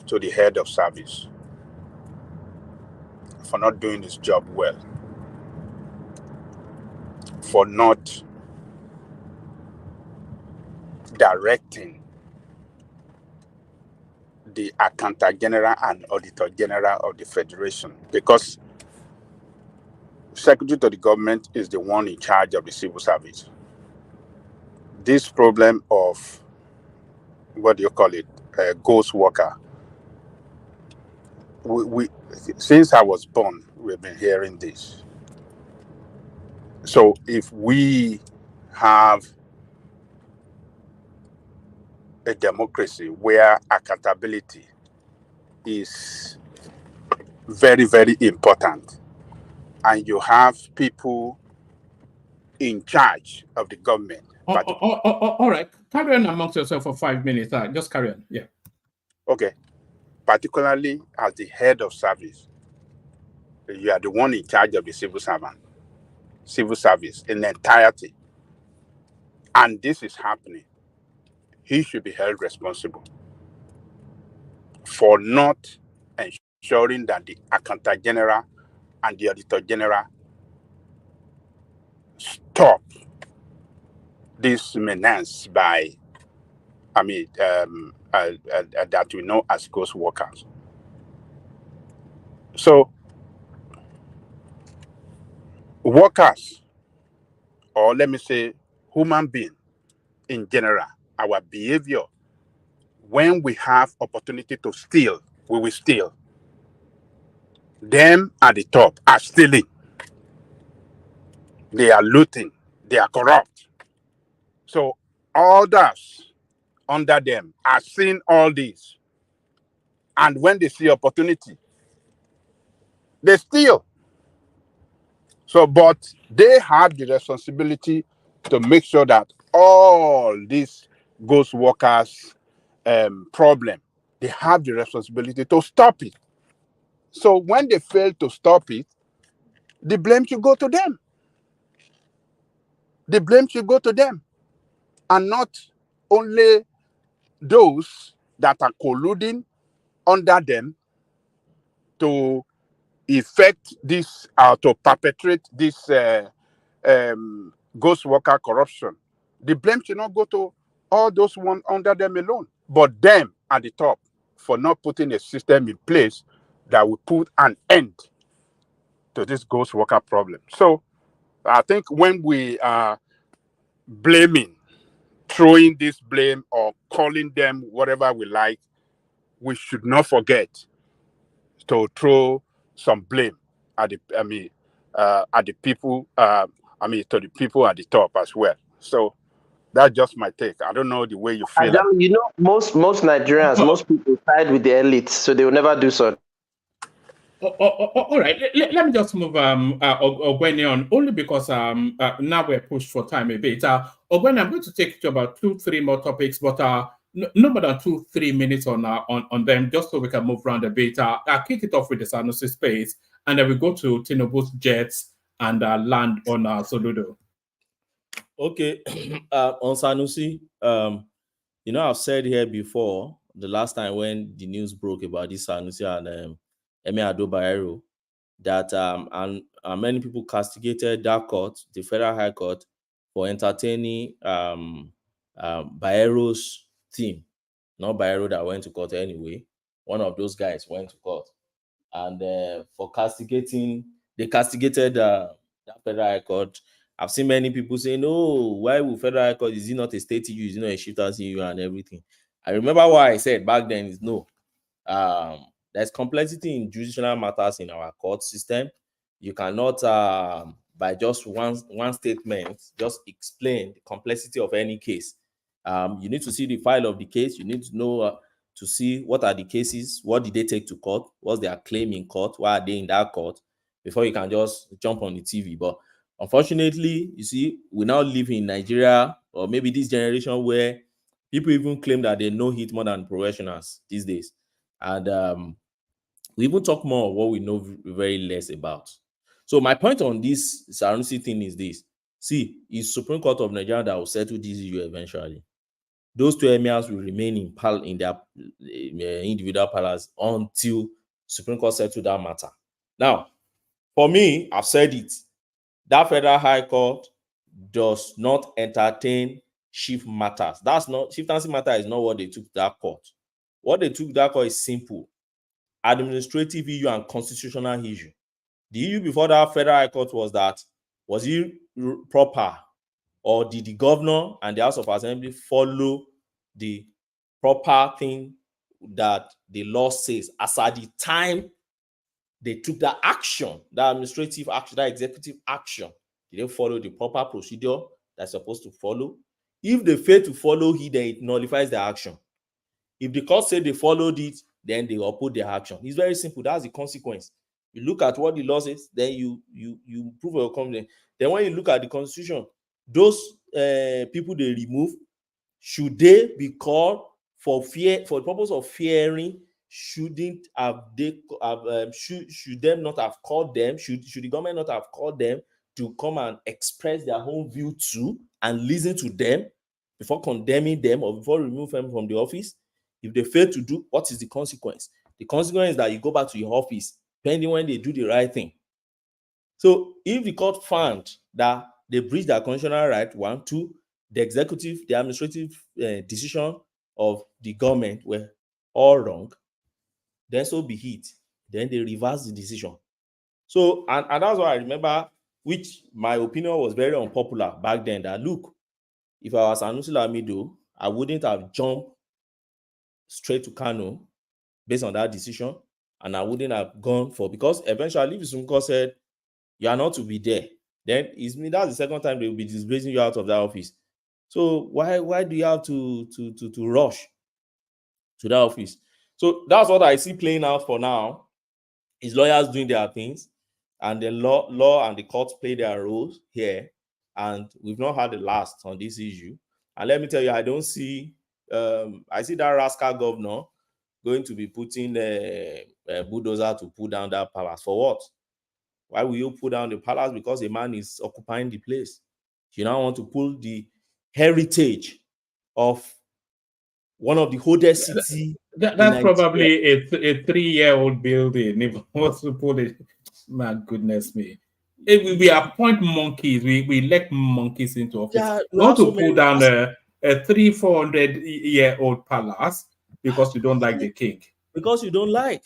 to the head of service for not doing his job well, for not directing the Accountant General and Auditor General of the Federation, because Secretary to the government is the one in charge of the civil service. This problem of, what do you call it, ghost worker, we since I was born, we've been hearing this. So if we have a democracy where accountability is very, very important, and you have people in charge of the government. All right. Carry on amongst yourself for 5 minutes. Just carry on. Yeah. Okay. Particularly as the head of service, you are the one in charge of the civil service in entirety. And this is happening. He should be held responsible for not ensuring that the Accountant General and the Auditor General stop this menace by, that we know as ghost workers. So, workers, or let me say human being, in general, our behavior, when we have opportunity to steal, we will steal. Them at the top are stealing. They are looting. They are corrupt. So others under them are seeing all this. And when they see opportunity, they steal. So, but they have the responsibility to make sure that all these ghost workers problem, they have the responsibility to stop it. So when they fail to stop it, the blame should go to them. The blame should go to them, and not only those that are colluding under them to effect this, to perpetrate this ghost worker corruption. The blame should not go to all those one under them alone, but them at the top for not putting a system in place that will put an end to this ghost worker problem. So I think when we are blaming, throwing this blame or calling them whatever we like, we should not forget to throw some blame at the at the people to the people at the top as well. So that's just my take. I don't know the way you feel. You know, most Nigerians, most people side with the elites, so they will never do so. All right, let me just move Ogwene on, only because now we're pushed for time a bit. Ogwene, I'm going to take you to about 2-3 more topics, but no more than 2-3 minutes on them, just so we can move around a bit. I'll kick it off with the Sanusi space, and then we go to Tinubu's jets and land on Soludo. Okay, on Sanusi, you know, I've said here before, the last time when the news broke about this Sanusi and Emir Ado Bayero, that and many people castigated that court, the Federal High Court, for entertaining Bayero's team, not Bayero that went to court anyway. One of those guys went to court, and for castigating, they castigated that Federal High Court. I've seen many people say, no, why would Federal High Court, is it not a state issue, is it not a shifter's issue and everything? I remember what I said back then is no. There's complexity in judicial matters in our court system. You cannot, by just one statement, just explain the complexity of any case. You need to see the file of the case. You need to know to see what are the cases, what did they take to court, what's their claim in court, why are they in that court, before you can just jump on the TV. But unfortunately, you see, we now live in Nigeria, or maybe this generation, where people even claim that they know it more than professionals these days. And we even talk more of what we know very less about. So my point on this Sanusi thing is this. See, it's Supreme Court of Nigeria that will settle this issue eventually. Those two emirs will remain in their individual palace until Supreme Court settle that matter. Now, for me, I've said it. That Federal High Court does not entertain chief matters. That's not, chieftaincy matter is not what they took to that court. What they took to that court is simple: administrative issue and constitutional issue. The issue before that Federal High Court was that, was it proper, or did the governor and the House of Assembly follow the proper thing that the law says as at the time they took that action, that administrative action, that executive action? Did they follow the proper procedure that's supposed to follow? If they fail to follow it, then it nullifies the action. If the court say they followed it, then they uphold their action. It's very simple. That's the consequence. You look at what the law says, then you prove your competence. Then when you look at the Constitution, those people they remove, should they be called for fear, for the purpose of fearing? Shouldn't have they should them not have called them? Should the government not have called them to come and express their own view too, and listen to them before condemning them or before removing them from the office? If they fail to do, what is the consequence? The consequence is that you go back to your office, pending when they do the right thing. So if the court found that they breached their constitutional right, 1, 2, the executive, the administrative decision of the government were all wrong, then so be it. Then they reverse the decision. So, and that's why I remember, which my opinion was very unpopular back then, that look, if I was Sanusi Lamido, I wouldn't have jumped straight to Kano based on that decision, and I wouldn't have gone for, because eventually if Sunko said you are not to be there, then that's the second time they will be disgracing you out of that office. So why do you have to rush to that office? So that's what I see playing out for now. Is lawyers doing their things, and the law and the courts play their roles here, and we've not had the last on this issue. And let me tell you, I don't see I see that rascal governor going to be putting a bulldozer to pull down that palace. For what? Why will you pull down the palace? Because a man is occupying the place. You now want to pull the heritage of one of the oldest cities. That's probably a 3-year-old building. If wants to pull it, my goodness me. If we appoint monkeys, we elect monkeys into office. Yeah, Not to pull down a 300-400-year-old palace because you don't like the king. Because you don't like.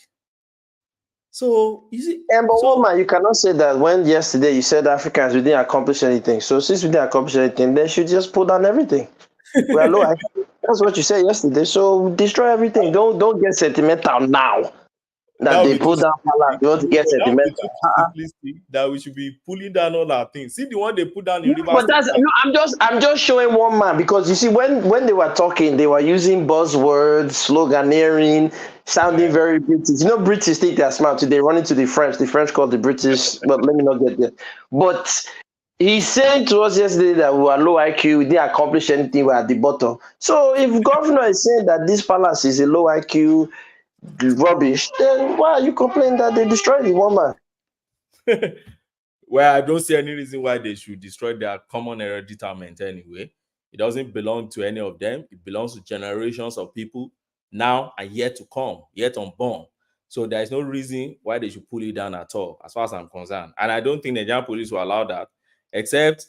So you see, but woman, you cannot say that when yesterday you said Africans we didn't accomplish anything. So since we didn't accomplish anything, they should just pull down everything. We are low. That's what you said yesterday. So destroy everything. Don't get sentimental now. That they pull down palace. Don't get sentimental. That we should be pulling down all our things. See the one they put down in Rivers. But that's I'm just showing one man, because you see when they were talking, they were using buzzwords, sloganeering, sounding very British. You know, British think they're smart. They run into the French. The French call the British, but let me not get there. But he's saying to us yesterday that we were low IQ, we didn't accomplish anything, we're at the bottom. So if governor is saying that this palace is a low IQ rubbish, then why are you complaining that they destroyed the woman? Well, I don't see any reason why they should destroy their common hereditament anyway. It doesn't belong to any of them. It belongs to generations of people now and yet to come, yet unborn. So there is no reason why they should pull it down at all, as far as I'm concerned. And I don't think the Nigerian police will allow that, except,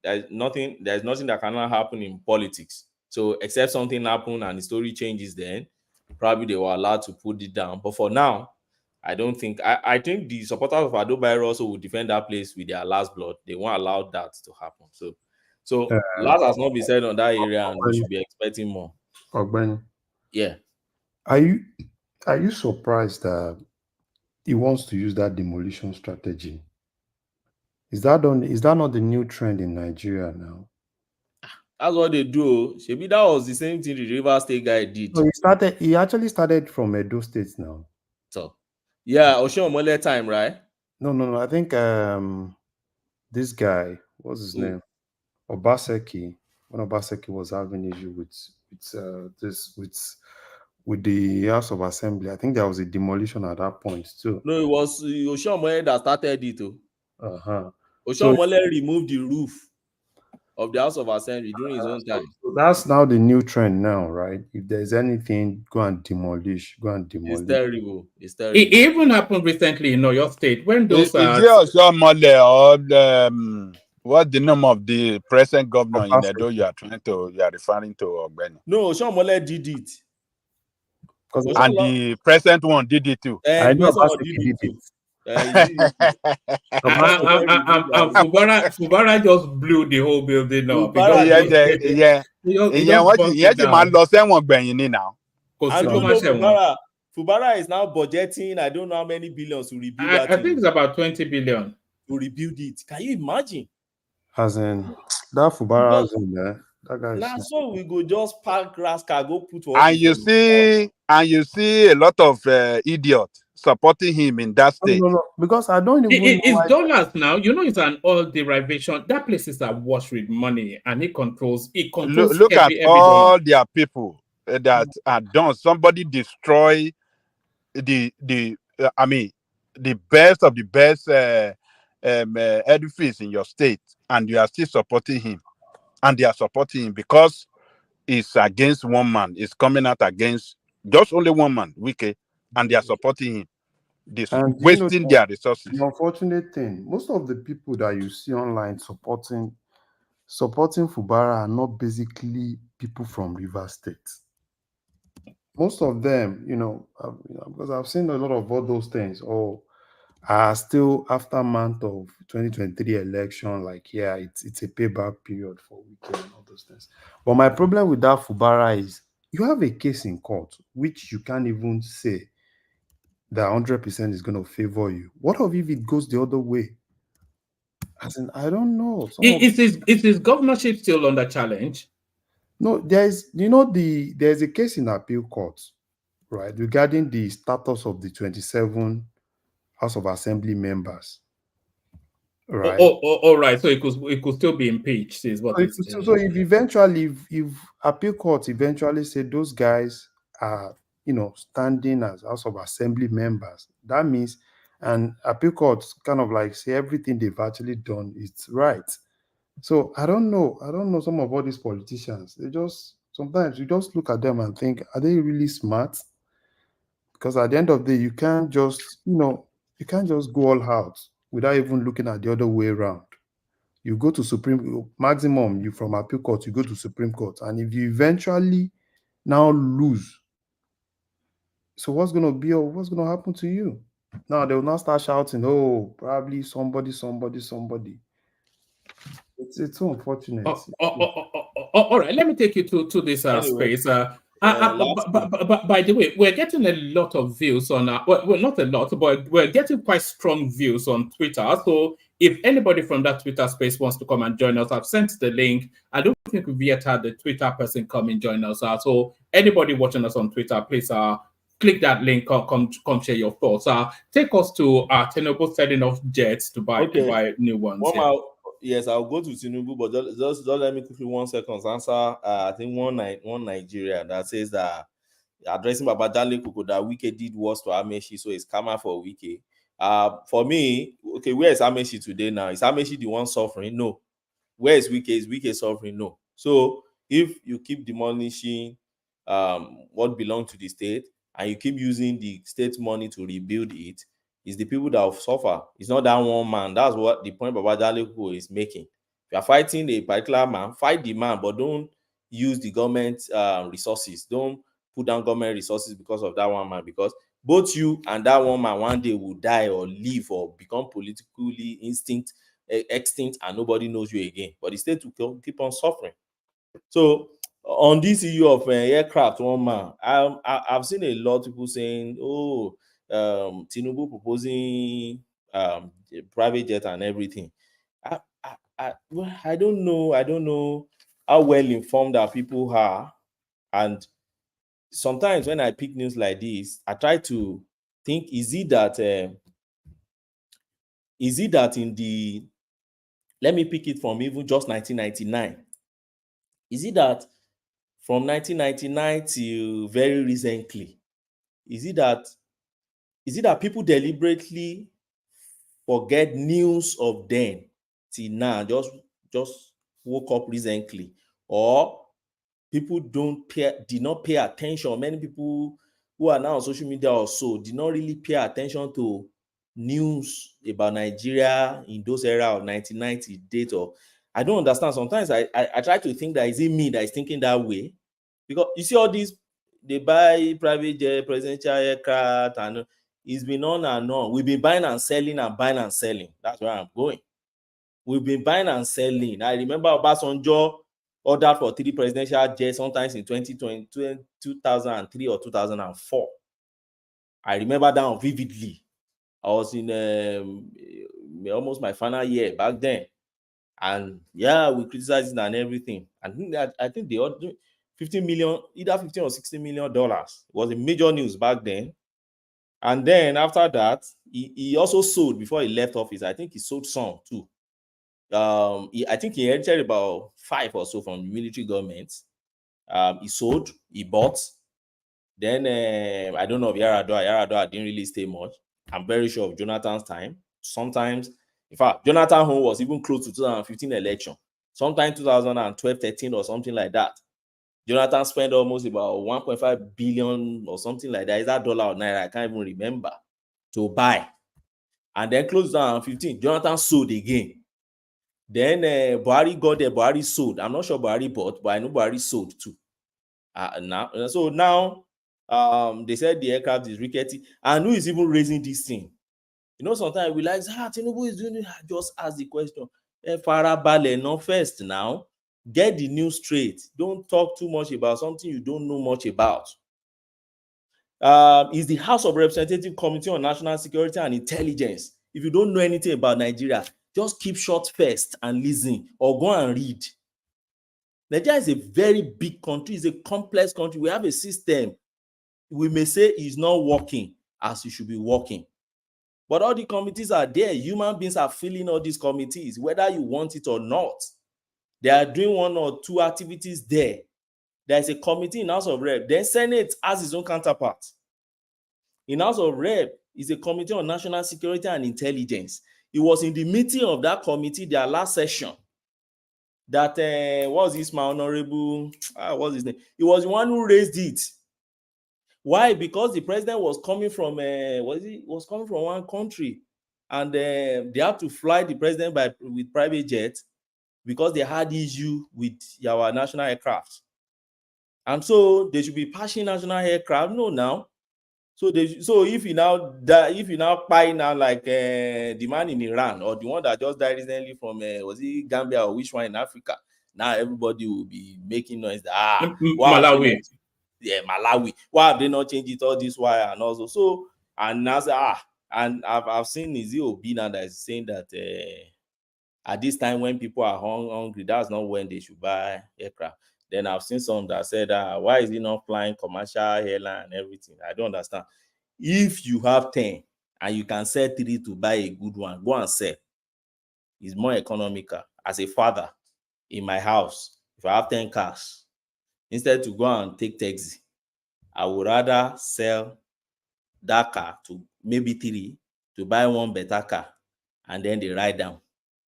there's nothing that cannot happen in politics. So except something happen and the story changes, then probably they were allowed to put it down. But for now, I don't think. I think the supporters of Adobayo also will defend that place with their last blood. They won't allow that to happen. So last has not been said on that area, and we should be expecting more. Ogbeni. Yeah. Are you surprised that he wants to use that demolition strategy? Is that not the new trend in Nigeria now? That's what they do. Maybe that was the same thing the Rivers State guy did. So he actually started from Edo State now. So yeah, Oshiomhole time, right? No. I think this guy, what's his name? Obaseki. When Obaseki was having issue with the House of Assembly, I think there was a demolition at that point too. No, it was Oshiomhole that started it. Oshiomhole removed the roof of the House of Assembly during his own time. So that's now the new trend now, right? If there's anything, go and demolish. It's terrible. It even happened recently in your state when those is Oshiomhole or what's the name of the present governor in Edo you are referring to, Ogbeni? No, Oshiomhole did it. And the present one did it too. I know Obaseki did it. Fubara just blew the whole building up. Fubara is now budgeting, I don't know how many billions to rebuild that. I think it's about 20 billion to rebuild it. Can you imagine? As in that Fubara is in there. That guy. Now, so we go just park Rascal, go put. And you see a lot of idiots supporting him in that state. No, because I don't even. It's dollars now. It's an oil derivation. That place is awash with money, and it controls. Look at all their people that are done. Somebody destroy the best of the best edifice in your state, and you are still supporting him. And they are supporting him because it's against one man. It's coming out against just only one man, Wike, and they are supporting him. They're wasting their resources. The unfortunate thing, most of the people that you see online supporting Fubara are not basically people from Rivers State. Most of them, because I've seen a lot of all those things. are still aftermath of 2023 election. Like, yeah, it's a payback period for Wike and all those things. But my problem with that Fubara is you have a case in court which you can't even say that 100% is going to favor you. What if it goes the other way? As in, I don't know. Is his governorship still under challenge? No, there's a case in appeal court, right, regarding the status of the 27 House of Assembly members, right? All right. So it could still be impeached, is what it's saying. So if eventually, if appeal court eventually say those guys are, standing as House of Assembly members, that means, and appeal court kind of like say everything they've actually done is right. So I don't know. Some of all these politicians, sometimes you just look at them and think, are they really smart? Because at the end of the day, you can't just go all out without even looking at the other way around. You go to maximum, you from appeal court, you go to Supreme Court. And if you eventually now lose, so what's gonna happen to you? Now they will now start shouting, oh, probably somebody. It's so unfortunate. All right, let me take you to this Anyway, space. By the way, we're getting a lot of views on, well, not a lot, but we're getting quite strong views on Twitter. So if anybody from that Twitter space wants to come and join us, I've sent the link. I don't think we've yet had the Twitter person come and join us. So anybody watching us on Twitter, please click that link, come share your thoughts. Take us to Tinubu setting off jets to buy new ones. Yes, I'll go to Tinubu, but just let me quickly 1 second answer. I think one Nigeria that says that addressing Babajale Koko that Wike did worse to Amechi, so it's karma for Wike. For me, okay, where is Amechi today now? Is Amechi the one suffering? No. Where is Wike? Is Wike suffering? No. So if you keep demolishing what belongs to the state and you keep using the state money to rebuild it, it's the people that will suffer. It's not that one man. That's what the point Babajale Koko is making. If you are fighting a particular man, fight the man, but don't use the government resources. Don't put down government resources because of that one man, because both you and that one man one day will die or leave or become politically extinct and nobody knows you again. But the state will keep on suffering. So on this issue of aircraft, one man, I've seen a lot of people saying, oh, Tinubu proposing private jet and everything. I don't know how well informed our people are. And sometimes when I pick news like this, I try to think, is it that in the, let me pick it from even just 1999. Is it that from 1999 till very recently, is it that people deliberately forget news of then till now, just woke up recently, or people did not pay attention? Many people who are now on social media also did not really pay attention to news about Nigeria in those era of 1990 date. Or I don't understand. Sometimes I try to think that is it me that is thinking that way, because you see all these, they buy private jet, presidential aircraft, and it's been on and on. We've been buying and selling and buying and selling. That's where I'm going. We've been buying and selling. I remember Obasanjo ordered for 3 presidential jets sometimes in 2003 or 2004. I remember that one vividly. I was in almost my final year back then. And yeah, we criticized it and everything. And I think they all do 15 million, either 15 or 16 million dollars. It was a major news back then. And then after that, he also sold before he left office. I think he sold some too. I think he inherited about 5 or so from the military government. He sold, he bought. Then I don't know if Yaradua didn't really stay much. I'm very sure of Jonathan's time. Sometimes, in fact, Jonathan home was even close to 2015 election. Sometime 2012, 13 or something like that. Jonathan spent almost about 1.5 billion or something like that. Is that dollar or naira? I can't even remember. To buy. And then close 2015, Jonathan sold again. Then Buhari got there, Buhari sold. I'm not sure Buhari bought, but I know Buhari sold too. Now, they said the aircraft is rickety. And who is even raising this thing? You know, sometimes we like, Tinubu is doing it. Just ask the question. Farabale, no first now. Get the news straight. Don't talk too much about something you don't know much about. Is the House of Representatives Committee on National Security and Intelligence. If you don't know anything about Nigeria, just keep short first and listen, or go and read. Nigeria is a very big country. It's a complex country. We have a system. We may say it's not working as it should be working. But all the committees are there. Human beings are filling all these committees, whether you want it or not. They are doing one or two activities there. There is a committee in House of Rep. Then Senate has its own counterpart. In House of Rep is a committee on national security and intelligence. It was in the meeting of that committee, their last session, that what's this, my honorable, what's his name? He was the one who raised it. Why? Because the president was coming from was coming from one country, and they had to fly the president with private jet because they had issue with our national aircraft, and so they should be passing national aircraft. No, now, so if you now buy now like the man in Iran or the one that just died recently from was it Gambia or which one in Africa? Now everybody will be making noise that Malawi. Yeah, Malawi. Why have they not changed it all this while? And also, so, and now and I've seen Izzy Obina that is saying that at this time when people are hungry, that's not when they should buy aircraft. Then I've seen some that said, why is he not flying commercial airline and everything? I don't understand. If you have 10 and you can sell 3 to buy a good one, go and sell. It's more economical. As a father in my house, if I have 10 cars, instead to go and take taxi, I would rather sell that car to maybe 3 to buy one better car, and then they ride down.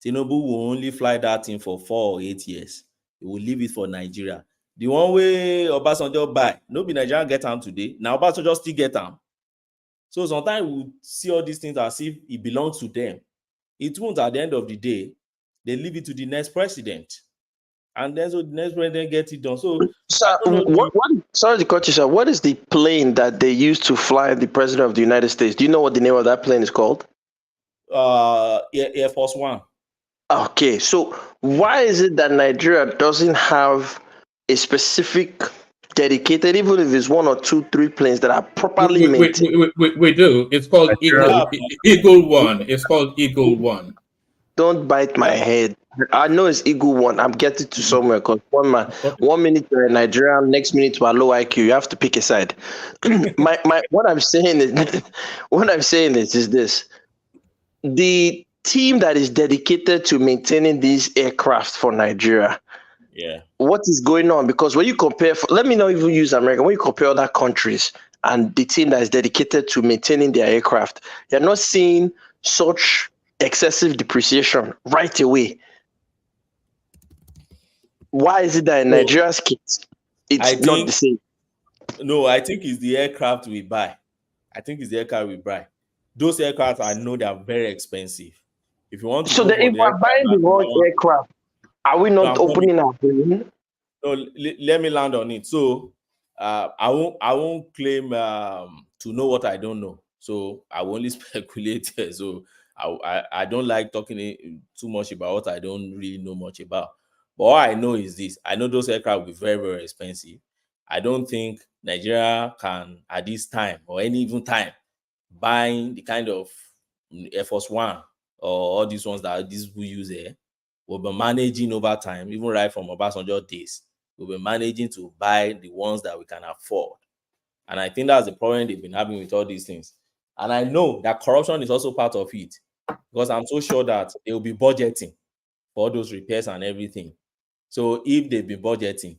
Tinubu will only fly that thing for 4 or 8 years. He will leave it for Nigeria. The one way Obasanjo buy, no be Nigeria get am today. Now Obasanjo still get am. So sometimes we see all these things as if it belongs to them. It won't. At the end of the day, they leave it to the next president. And then so the next president gets it done. So, sorry to cut you, sir. What is the plane that they used to fly the president of the United States? Do you know what the name of that plane is called? Air Force One. Okay, so why is it that Nigeria doesn't have a specific dedicated, even if it's 1 or 2, 3 planes that are properly maintained? We do. It's called Eagle One. It's called Eagle One. Don't bite my head. I know it's Eagle One. I'm getting to somewhere because 1 minute you're a Nigerian, next minute you are low IQ. You have to pick a side. What I'm saying is this: the team that is dedicated to maintaining these aircraft for Nigeria. Yeah. What is going on? Because when you compare, let me not even use America. When you compare other countries and the team that is dedicated to maintaining their aircraft, you're not seeing such excessive depreciation right away. Why is it that in Nigeria's case, it's not the same? No, I think it's the aircraft we buy. Those aircraft, I know they are very expensive. If you want to, so if we're buying the wrong aircraft, are we not opening our brain? No, let me land on it. So, I won't claim to know what I don't know. So I will only speculate. So I don't like talking too much about what I don't really know much about. But all I know is this: I know those aircraft will be very, very expensive. I don't think Nigeria can, at this time or any even time, buying the kind of Air Force One or all these ones that these people use there. We'll be managing over time, even right from Obasanjo days. We'll be managing to buy the ones that we can afford. And I think that's the problem they've been having with all these things. And I know that corruption is also part of it, because I'm so sure that they'll be budgeting for all those repairs and everything. So if they've been budgeting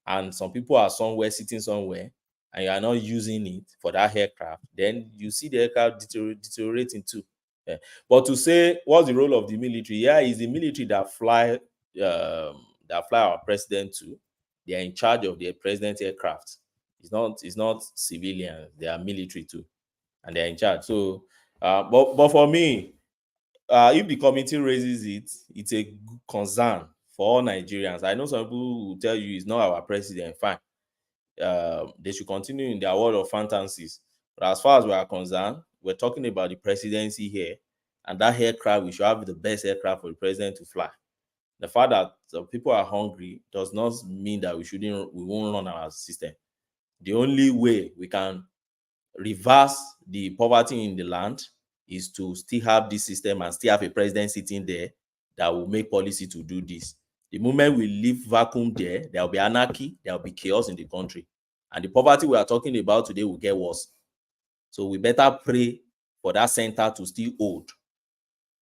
and some people are sitting somewhere, and you are not using it for that aircraft, then you see the aircraft deteriorating too. Yeah. But to say what's the role of the military? Yeah, it's the military that fly our president too. They are in charge of the president's aircraft. It's not civilian. They are military too, and they're in charge. So, but for me, if the committee raises it, it's a good concern for all Nigerians. I know some people will tell you it's not our president. Fine. They should continue in their world of fantasies. But as far as we are concerned, we're talking about the presidency here, and that aircraft, we should have the best aircraft for the president to fly. The fact that people are hungry does not mean that we won't run our system. The only way we can reverse the poverty in the land is to still have this system and still have a president sitting there that will make policy to do this. The moment we leave vacuum there will be anarchy, there will be chaos in the country. And the poverty we are talking about today will get worse. So we better pray for that center to still hold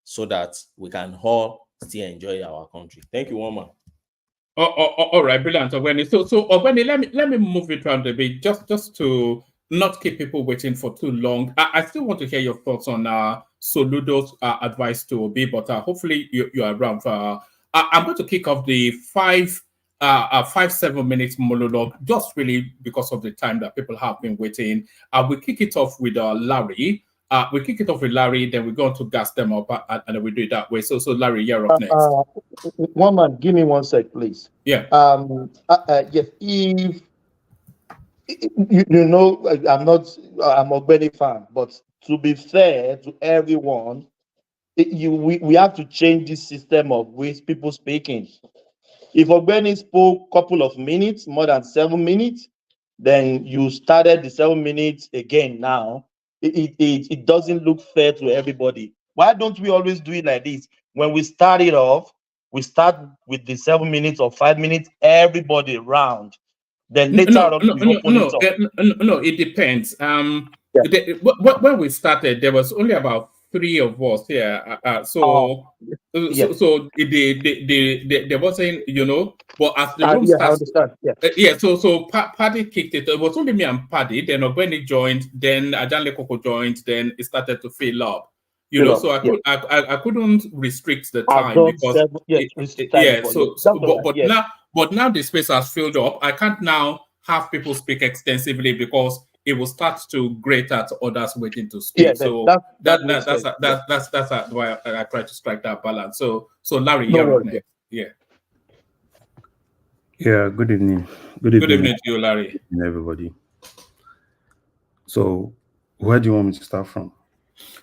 so that we can all still enjoy our country. Thank you, Woman. All right, brilliant, Ogweni. So Ogweni, let me move it around a bit, just to not keep people waiting for too long. I still want to hear your thoughts on Soludo's advice to Obi, but hopefully you are around. I'm going to kick off the 7 minutes monologue, just really because of the time that people have been waiting. We kick it off with Larry. Then we go on to gas them up, and then we do it that way. So Larry, you're up next. One man, give me 1 sec, please. Yeah. Yes, if you know, I'm a Benny fan, but to be fair to everyone, we have to change this system of ways people speaking. If Ogbeni spoke a couple of minutes, more than 7 minutes, then you started the 7 minutes again now. It doesn't look fair to everybody. Why don't we always do it like this? When we start it off, we start with the 7 minutes or 5 minutes, everybody round. Then later on, we open it up. No, it depends. When we started, there was only about 3 of us here. So there wasn't, but as the room starts, I understand. So Paddy kicked it. It was only me and Paddy. Then Ogweni joined. Then Ajanle Koko joined. Then it started to fill up. So I couldn't restrict the time because but now the space has filled up. I can't now have people speak extensively because it will start to grate at others waiting to speak. Yeah, so that's why I try to strike that balance. So Larry, you're up next. Yeah. Yeah. Good evening. Good evening to you, Larry. And everybody. So, where do you want me to start from?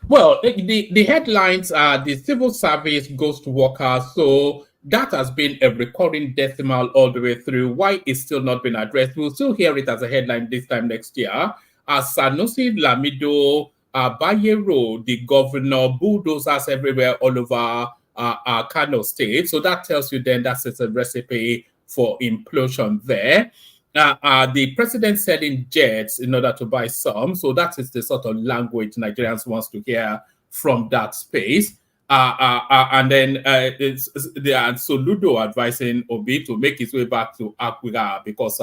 Well, the headlines are the civil service ghost workers. So that has been a recurring decimal all the way through. Why it's still not been addressed? We'll still hear it as a headline this time next year. Sanusi Lamido, Bayero, the governor, bulldozers everywhere all over Kano State. So that tells you then that's a recipe for implosion there. The president selling jets in order to buy some. So that is the sort of language Nigerians wants to hear from that space. And then Soludo advising Obi to make his way back to Apga because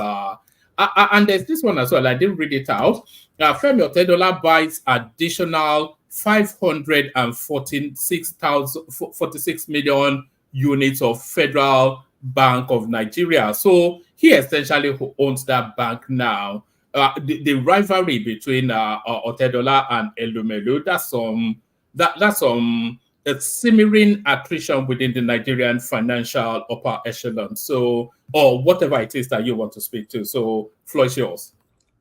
and there's this one as well. I didn't read it out. Femi Otedola buys additional 546 million units of Federal Bank of Nigeria. So he essentially owns that bank now. The rivalry between Otedola and Elumelu, that's some simmering attrition within the Nigerian financial upper echelon. So, or whatever it is that you want to speak to. So, floor is yours.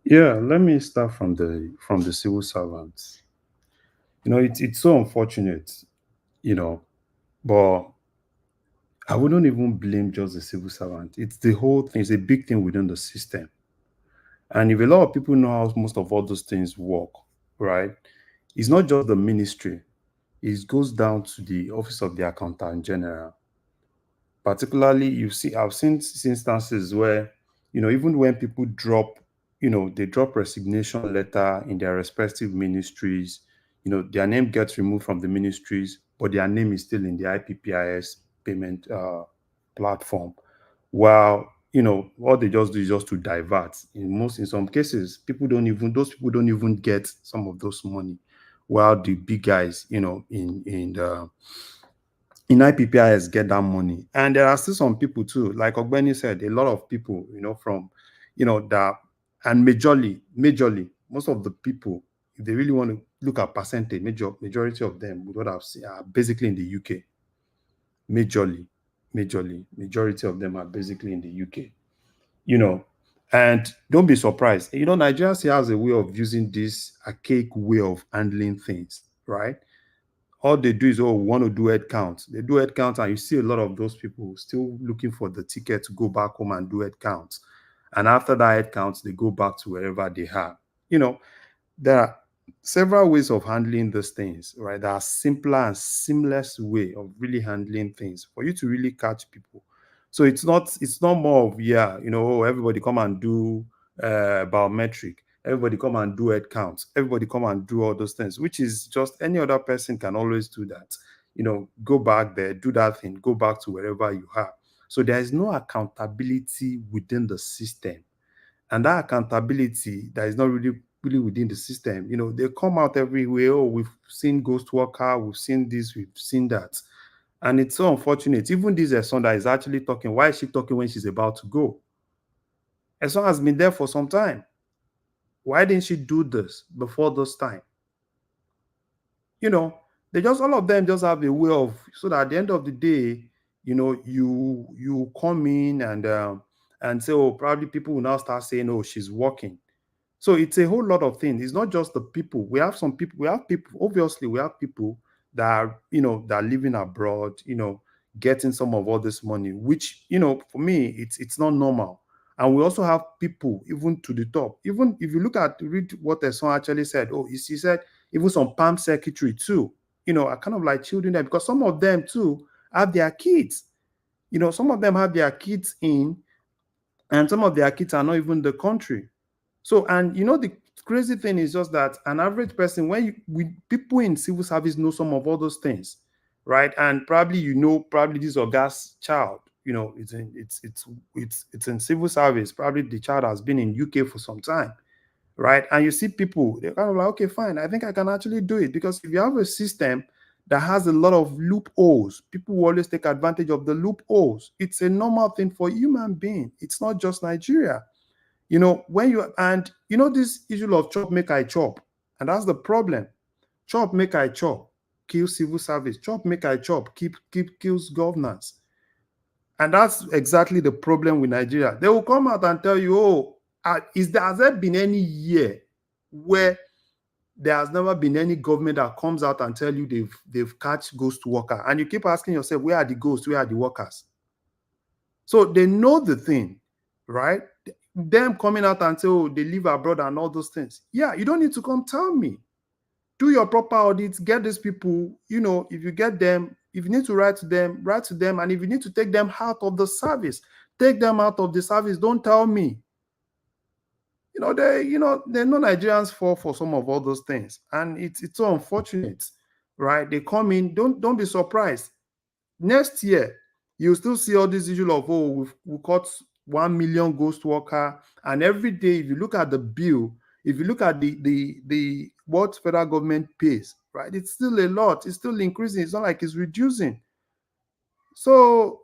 Yeah, let me start from the civil servants. It's so unfortunate, but I wouldn't even blame just the civil servant. It's the whole thing. It's a big thing within the system. And if a lot of people know how most of all those things work, right? It's not just the ministry. It goes down to the office of the accountant general. Particularly, I've seen instances where, even when people drop, they drop resignation letter in their respective ministries, their name gets removed from the ministries, but their name is still in the IPPIS payment platform. While, what they just do is just to divert. In some cases, those people don't even get some of those money. While the big guys, in IPPIS get that money. And there are still some people too, like Ogbeni said, a lot of people, from, that, and majorly, most of the people, if they really want to look at percentage, majority of them would have seen are basically in the UK. Majority of them are basically in the UK, And don't be surprised. You know, Nigeria still has a way of using this archaic way of handling things, right? All they do is, oh, we want to do head count. They do head count, and you see a lot of those people still looking for the ticket to go back home and do head counts. And after that head count, they go back to wherever they are. You know, there are several ways of handling those things, right? There are simpler and seamless way of really handling things for you to really catch people. So it's not more of, yeah, you know, oh, everybody come and do biometric, everybody come and do head counts, everybody come and do all those things, which is just any other person can always do that. You know, go back there, do that thing, go back to wherever you are. So there is no accountability within the system. And that accountability that is not really within the system, you know, they come out everywhere. Oh, we've seen ghost worker, we've seen this, we've seen that. And it's so unfortunate. Even this son that is actually talking, why is she talking when she's about to go? Son has been there for some time. Why didn't she do this before this time? You know, they just, all of them just have a way of, so that at the end of the day, you know, you come in and say, oh, probably people will now start saying, oh, she's working. So it's a whole lot of things. It's not just the people. We have people, obviously, we have people that are, you know, that are living abroad, you know, getting some of all this money, which, you know, for me, it's not normal. And we also have people even to the top. Even if you read what the son actually said, oh, he said even some palm secretary too, you know, are kind of like children there, because some of them too have their kids. You know, some of them have their kids in, and some of their kids are not even the country. So, and you know, the crazy thing is just that an average person, people in civil service know some of all those things, right? And probably, you know, probably this Oga's child, you know, it's in civil service. Probably the child has been in UK for some time, right? And you see people, they're kind of like, okay, fine, I think I can actually do it. Because if you have a system that has a lot of loopholes, people will always take advantage of the loopholes. It's a normal thing for human being. It's not just Nigeria. You know, this issue of chop, make I chop. And that's the problem. Chop, make I chop, kill civil service. Chop, make I chop, kills governance. And that's exactly the problem with Nigeria. They will come out and tell you, oh, has there been any year where there has never been any government that comes out and tell you they've catch ghost worker? And you keep asking yourself, where are the ghosts? Where are the workers? So they know the thing, right? Them coming out and say, oh, they live abroad and all those things. Yeah, you don't need to come tell me. Do your proper audits, get these people, you know, if you get them, if you need to write to them, and if you need to take them out of the service, take them out of the service. Don't tell me. You know, they know Nigerians fall for some of all those things. And it's so unfortunate, right? They come in, don't be surprised. Next year, you'll still see all this issue of, oh, we caught 1 million ghost worker. And every day, if you look at the bill, if you look at the what federal government pays, right, it's still a lot. It's still increasing. It's not like it's reducing. So,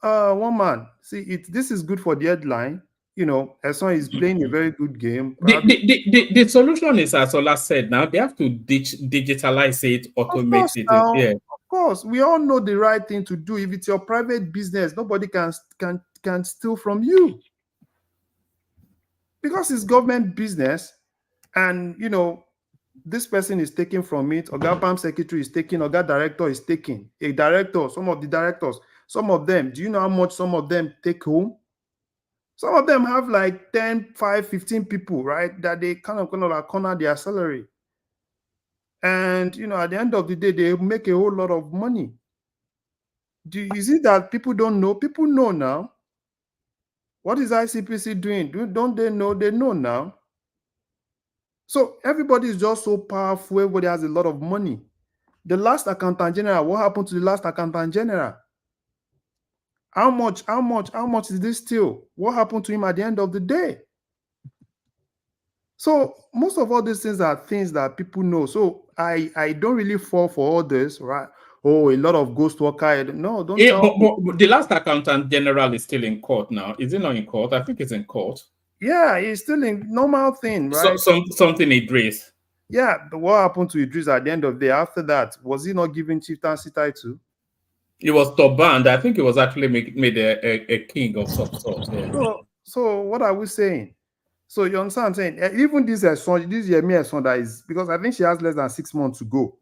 one man, see, this is good for the headline. You know, Esson is playing a very good game. The solution is, as Ola said, now they have to digitalize it, automate it. Yeah. Of course, we all know the right thing to do. If it's your private business, nobody can steal from you, because it's government business. And you know, this person is taking from it. Oga Palm secretary is taking. Oga director is taking. A director, some of the directors, some of them. Do you know how much some of them take home? Some of them have like 10, 5, 15 people, right? That they kind of like corner their salary. And, you know, at the end of the day, they make a whole lot of money. Is it that people don't know? People know now. What is ICPC doing? Don't they know? They know now. So everybody is just so powerful. Everybody has a lot of money. The last accountant general, what happened to the last accountant general? How much is this steal? What happened to him at the end of the day? So most of all these things are things that people know. So I don't really fall for all this, right? Oh, a lot of ghost worker. No, don't tell me. But the last accountant general is still in court now. Is it not in court? I think it's in court. Yeah, it's still in normal thing, right? Something Idris. Yeah, but what happened to Idris at the end of the day? After that, was he not given chieftaincy title? It was top band. I think it was actually made a king of some sort. Yeah. So what are we saying? So you understand what I'm saying? Even this son, this Yemi son that is, because I think she has less than 6 months to go.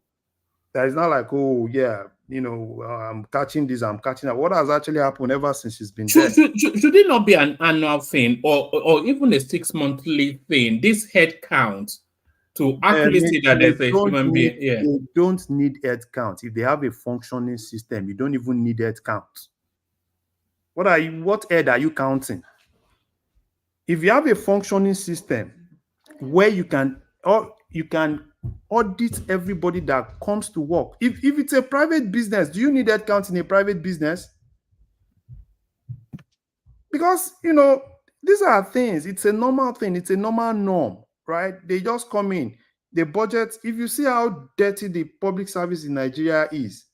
That is not like, oh yeah, I'm catching this, I'm catching that. What has actually happened ever since she's been there? Should it not be an annual thing or even a 6-monthly thing? This head count to actually see that there's a human being. Yeah. They don't need head count. If they have a functioning system, you don't even need head count. What head are you counting? If you have a functioning system where you can audit everybody that comes to work. If it's a private business, do you need head count in a private business? Because these are things. It's a normal thing. It's a normal norm, right? They just come in. The budget. If you see how dirty the public service in Nigeria is,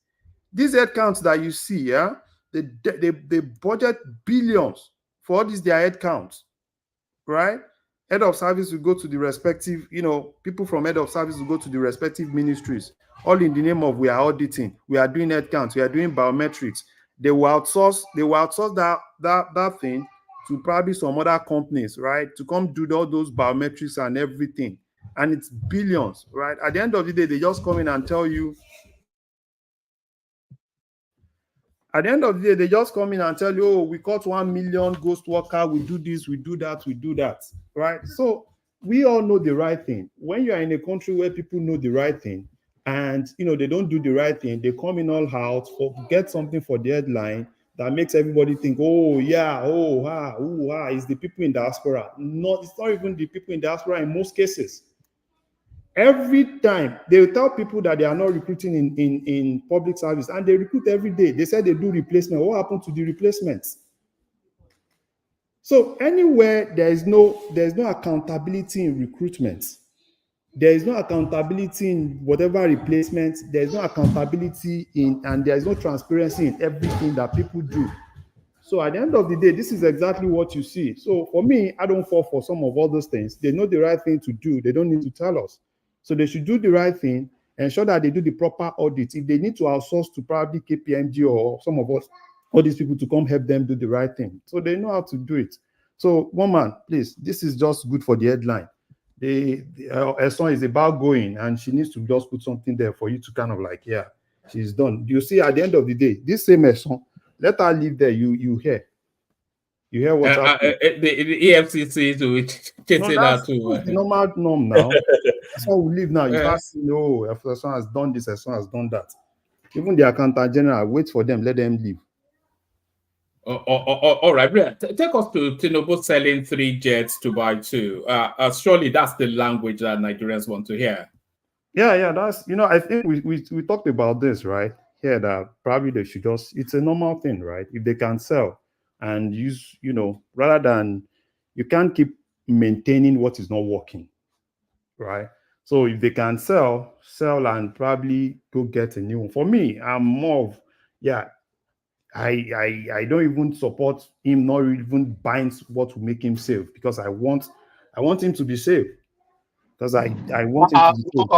these head counts that you see, yeah, they budget billions for all these their head counts, right? Head of service will go to the respective, people from head of service will go to the respective ministries, all in the name of we are auditing, we are doing head counts, we are doing biometrics. They will outsource that thing to probably some other companies, right? To come do all those biometrics and everything. And it's billions, right? At the end of the day, they just come in and tell you. At the end of the day, they just come in and tell you, oh, we caught 1 million ghost worker, we do this, we do that, right? So we all know the right thing. When you are in a country where people know the right thing and, they don't do the right thing, they come in all out for get something for the headline that makes everybody think, oh, yeah, oh, it's the people in diaspora. No, it's not even the people in diaspora in most cases. Every time they will tell people that they are not recruiting in public service, and they recruit every day. They said they do replacement. What happened to the replacements? So anywhere there is no accountability in recruitment, there is no accountability in whatever replacement, there is no accountability in, and there is no transparency in everything that people do. So at the end of the day, this is exactly what you see. So for me, I don't fall for some of all those things. They know the right thing to do. They don't need to tell us. So they should do the right thing, ensure that they do the proper audit. If they need to outsource to probably KPMG or some of us, all these people to come help them do the right thing. So they know how to do it. So one man, please, this is just good for the headline. Her son is about going, and she needs to just put something there for you to kind of like, yeah, she's done. You see, at the end of the day, this same son, let her live there. You hear what's happening. The EFCC to chase it out too. That's the normal norm now. That's how we live now. You start saying, oh, if someone has done this, if someone has done that. Even the accountant general, wait for them, let them leave. All right, take us to Tinubu selling 3 jets to buy 2. Surely that's the language that Nigerians want to hear. Yeah, that's, I think we talked about this, right? Here, that probably they should just, it's a normal thing, right? If they can sell and use, rather than, you can't keep maintaining what is not working, right? So if they can sell and probably go get a new one. For me, I'm more of, I don't even support him not even buying what will make him safe, because I want him to be safe. Because I want him to be safe.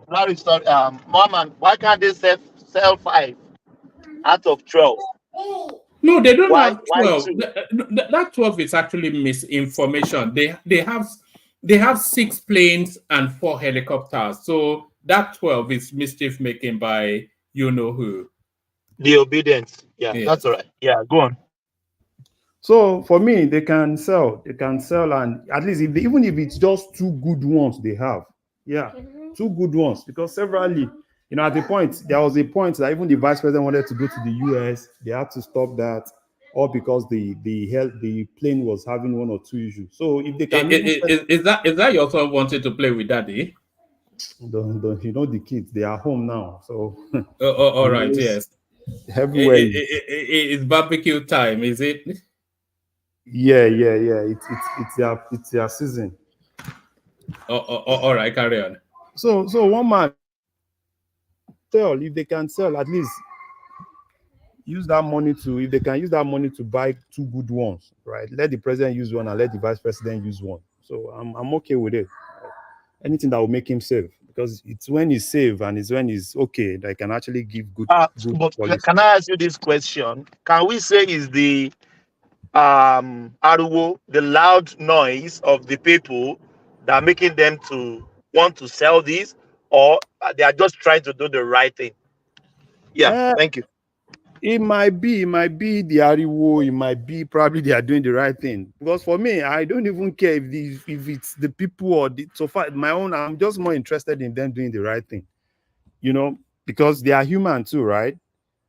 Larry, sorry, Mama, why can't they sell 5 out of 12? No, they don't have 12. That 12 is actually misinformation. They have 6 planes and 4 helicopters. So that 12 is mischief making by you know who. The obedience. Yeah, yes. That's all right. Yeah, go on. So for me, they can sell, and at least even if it's just 2 good ones they have. Yeah, 2 good ones, because severally, at the point, there was a point that even the vice president wanted to go to the US, they had to stop that, all because the plane was having 1 or 2 issues. So if they can, is that your son wanted to play with daddy? The kids, they are home now. So all right, yes. Everywhere it's barbecue time, is it? Yeah. It's their season. All right, carry on. So one man sell, if they can sell, at least use that money to, if they can use that money to buy 2 good ones, right? Let the president use one and let the vice president use one. So I'm okay with it. Anything that will make him safe, because it's when he's safe and it's when he's okay that can actually give good. But can I ask you this question? Can we say is the aruwo, the loud noise of the people that are making them to want to sell this, or they are just trying to do the right thing? Yeah, thank you. It might be the Ariwo, it might be probably they are doing the right thing. Because for me, I don't even care if it's the people or the, so far my own, I'm just more interested in them doing the right thing, you know, because they are human too, right?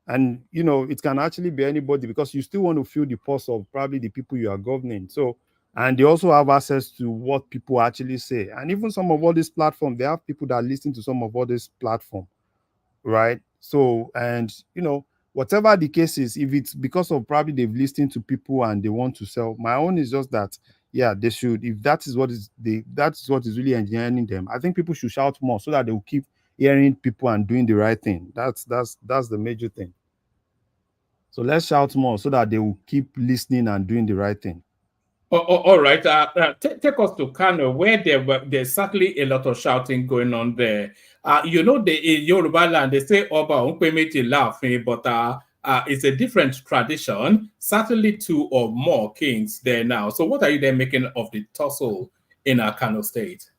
And you know, it can actually be anybody because you still want to feel the pulse of probably the people you are governing. So, and they also have access to what people actually say. And even some of all these platforms, they have people that listen to some of all these platforms, right? So, and you know, whatever the case is, if it's because of probably they've listened to people and they want to sell, my own is just that, yeah, they should. If that is what is that's what is really engineering them, I think people should shout more so that they will keep hearing people and doing the right thing. That's the major thing. So let's shout more so that they will keep listening and doing the right thing. All right. Take us to Kano, where there's certainly a lot of shouting going on there. You know, in Yoruba land, they say Oba Unpemeji laughing, but it's a different tradition. Certainly 2 or more kings there now. So what are you then making of the tussle in Kano State?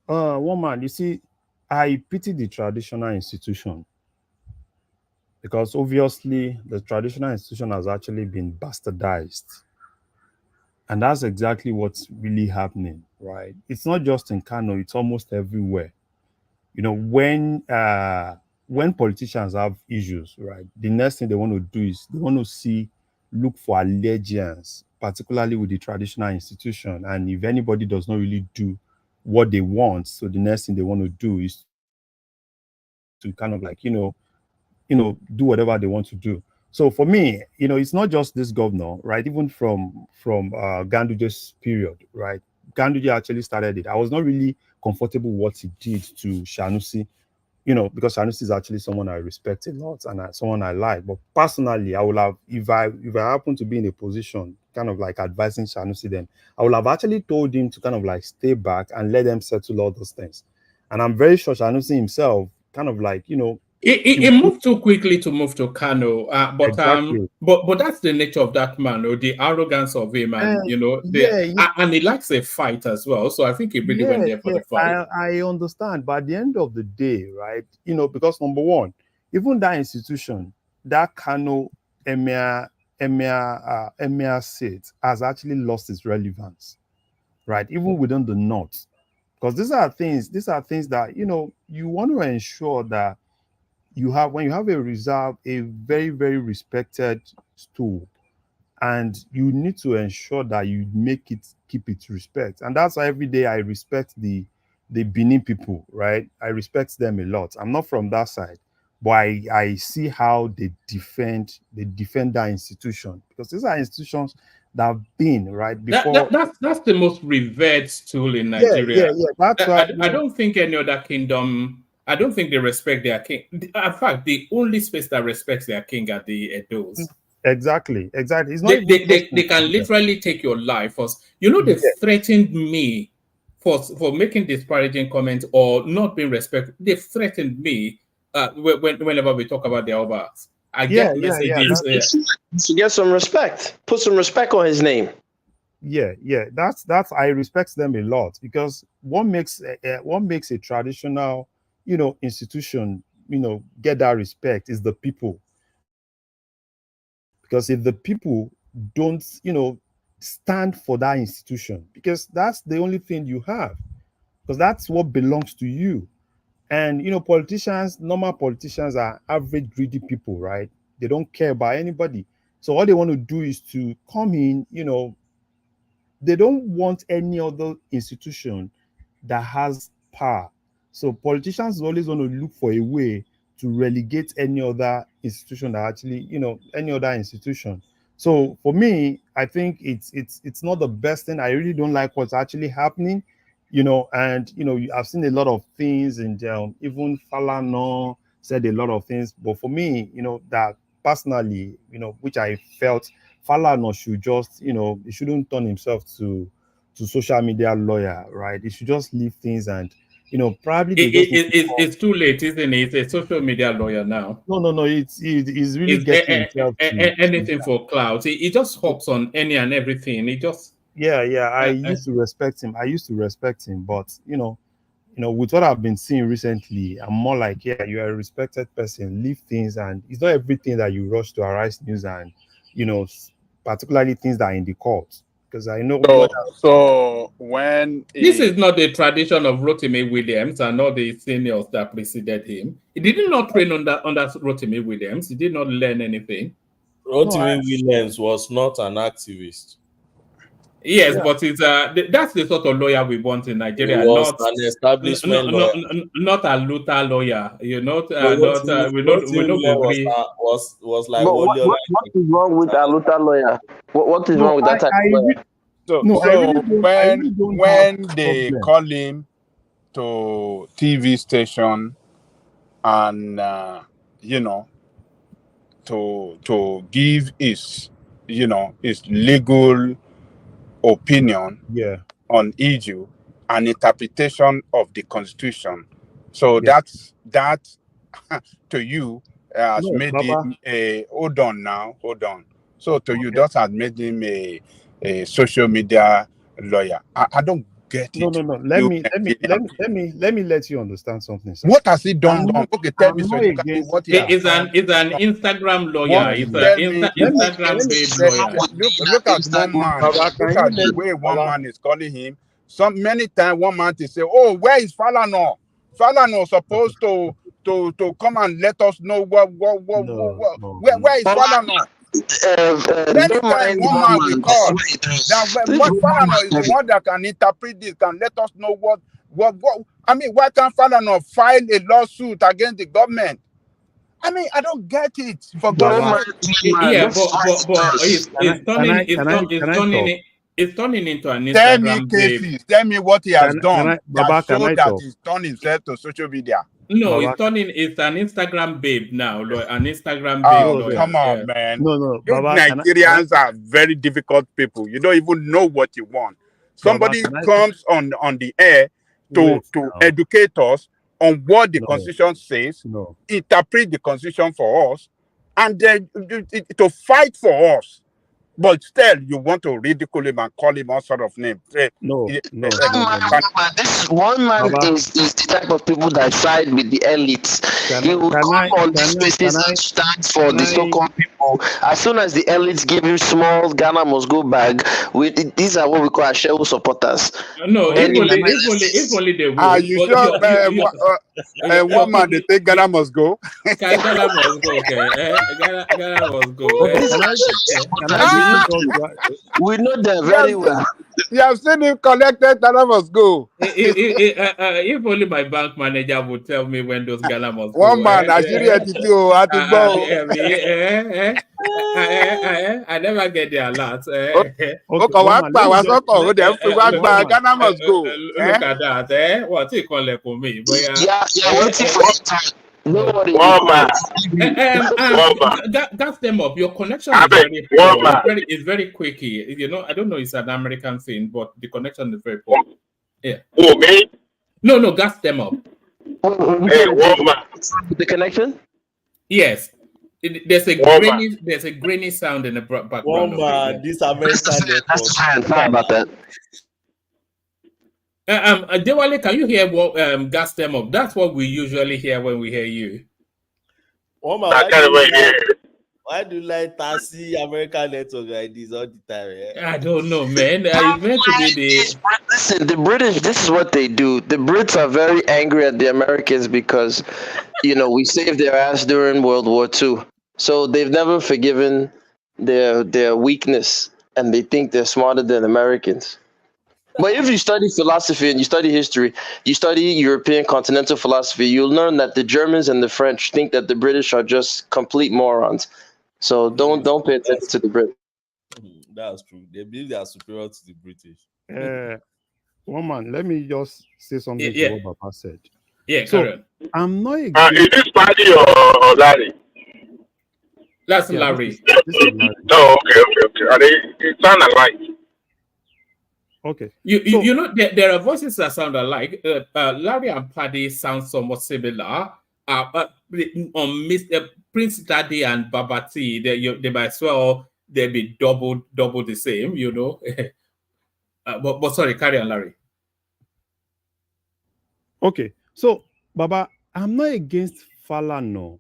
One man, you see, I pity the traditional institution because obviously the traditional institution has actually been bastardized. And that's exactly what's really happening, right? It's not just in Kano, it's almost everywhere. You know, when politicians have issues, right, the next thing they want to do is they want to look for allegiance, particularly with the traditional institution. And if anybody does not really do what they want, so the next thing they want to do is to kind of like, do whatever they want to do. So for me, it's not just this governor, right? Even from Ganduje's period, right? Ganduje actually started it. I was not really comfortable with what he did to Shanusi, because Shanusi is actually someone I respect a lot and someone I like. But personally, I would have, if I happen to be in a position, kind of like advising Shanusi, then I would have actually told him to kind of like stay back and let them settle all those things. And I'm very sure Shanusi himself, kind of like, He moved too quickly to move to Kano, exactly. but that's the nature of that man, or the arrogance of him, and and he likes a fight as well. So I think he really went there for the fight. I understand, but at the end of the day, right? Because number one, even that institution, that Kano emir seat has actually lost its relevance, right? Even within the north, because these are things that you want to ensure that when you have a reserve, a very, very respected stool, and you need to ensure that you keep its respect. And that's why every day I respect the Benin people, right? I respect them a lot. I'm not from that side, but I see how they defend that institution, because these are institutions that have been right before. That's the most revered tool in Yeah. Nigeria. That's why I don't think any other kingdom. I don't think they respect their king. In fact, the only space that respects their king are the Edos. Exactly. It's not even They can literally take your life. They threatened me for making disparaging comments or not being respected. They threatened me whenever we talk about their obas. I get messages. To get some respect. Put some respect on his name. Yeah. That's I respect them a lot, because what makes a traditional, institution, get that respect is the people. Because if the people don't, stand for that institution, because that's the only thing you have, because that's what belongs to you. And normal politicians are average greedy people, right? They don't care about anybody. So all they want to do is to come in, they don't want any other institution that has power. So politicians always want to look for a way to relegate any other institution that actually, any other institution. So for me, I think it's not the best thing. I really don't like what's actually happening, and I've seen a lot of things, and even Falana said a lot of things. But for me, that personally, which I felt Falana should just, he shouldn't turn himself to social media lawyer, right? He should just leave things and probably they just need to It's too late, isn't it? It's a social media lawyer now. No. He's really It's getting himself to anything for clout. He just hops on any and everything. He just yeah. I used to respect him. But with what I've been seeing recently, I'm more like, yeah, you're a respected person. Leave things, and it's not everything that you rush to arise news, and particularly things that are in the court. Because I know. So when this is not the tradition of Rotimi Williams and all the seniors that preceded him. He did not train under Rotimi Williams. He did not learn anything. Rotimi Williams was not an activist. Yes, but it's that's the sort of lawyer we want in Nigeria. He was not an establishment lawyer. Not a Luther lawyer. We don't agree. Was like but what is wrong with a Luther lawyer? What is wrong with that type of lawyer? When they call him to TV station and to give his legal opinion on issue and interpretation of the Constitution, so that to you has made him a hold on. So to you, that has made him a social media lawyer. I don't get it. No. Let me let you understand something, sir. What has he done wrong? Okay, tell me so you can see what he has done. It's an Instagram lawyer. It's an Instagram-based lawyer. Look at one man. Look at the way one man is calling him. Many times one man to say, "Oh, where is Falana? Falana supposed to come and let us know where is Falana?" Many times one man will call. What Falana is the one that can interpret this, can let us know what. I mean, why can't Falana file a lawsuit against the government? I mean, I don't get it. For God's sake. Yeah, but it's turning into an Instagram. Tell me cases. Tell me what he has done that show that he's turned himself to social media. No, it's an Instagram babe now. An Instagram babe. Oh, come on, man. No. Nigerians are very difficult people. You don't even know what you want. Somebody comes on the air to educate us on what the Constitution says, interpret the Constitution for us, and then to fight for us. But still, you want to ridicule him and call him all sort of names. No. This one man is the type of people that side with the elites. He will come on these spaces and stand for the so-called people. As soon as the elites give him small Ghana must go bag, these are what we call Ashewu supporters. No, if only they will. Are you sure one man they think Ghana must go? Ghana must go, okay. Ghana must go. We know them very well. You have seen him collected, Ghana must go. If only my bank manager would tell me when those Ghana must go. One man, I never get the alert. Ghana must go. Look at that. What you call it for me? Waiting for your time. Nobody. Gas them up. Your connection is very poor. It's very quickie. I don't know. It's an American thing, but the connection is very poor. Yeah. Oh, me? No. Gas them up. The connection? Yes. There's a grainy sound in the background. This American. That's fine. Sorry about that. Dewale, can you hear what gas them up? That's what we usually hear when we hear you. Why do you like Tassi American network like this all the time? I don't know, man. It's meant to be the. Listen, the British. This is what they do. The Brits are very angry at the Americans because, we saved their ass during World War II. So they've never forgiven their weakness, and they think they're smarter than Americans. But if you study philosophy and you study history, you study European continental philosophy, you'll learn that the Germans and the French think that the British are just complete morons. So don't pay attention to the British. That's true. They believe they are superior to the British. One man, let me just say something to what Papa said. Yeah, so correct. I'm not against... is this Paddy or Larry? That's Larry. This is Larry. Oh, okay. They sound alike. Okay. You know, there are voices that sound alike. Larry and Paddy sound somewhat similar. But on Mr. Prince Daddy and Babati, they might as well they be double the same, you know. But sorry, carry on, Larry. Okay. So, Baba, I'm not against Falano,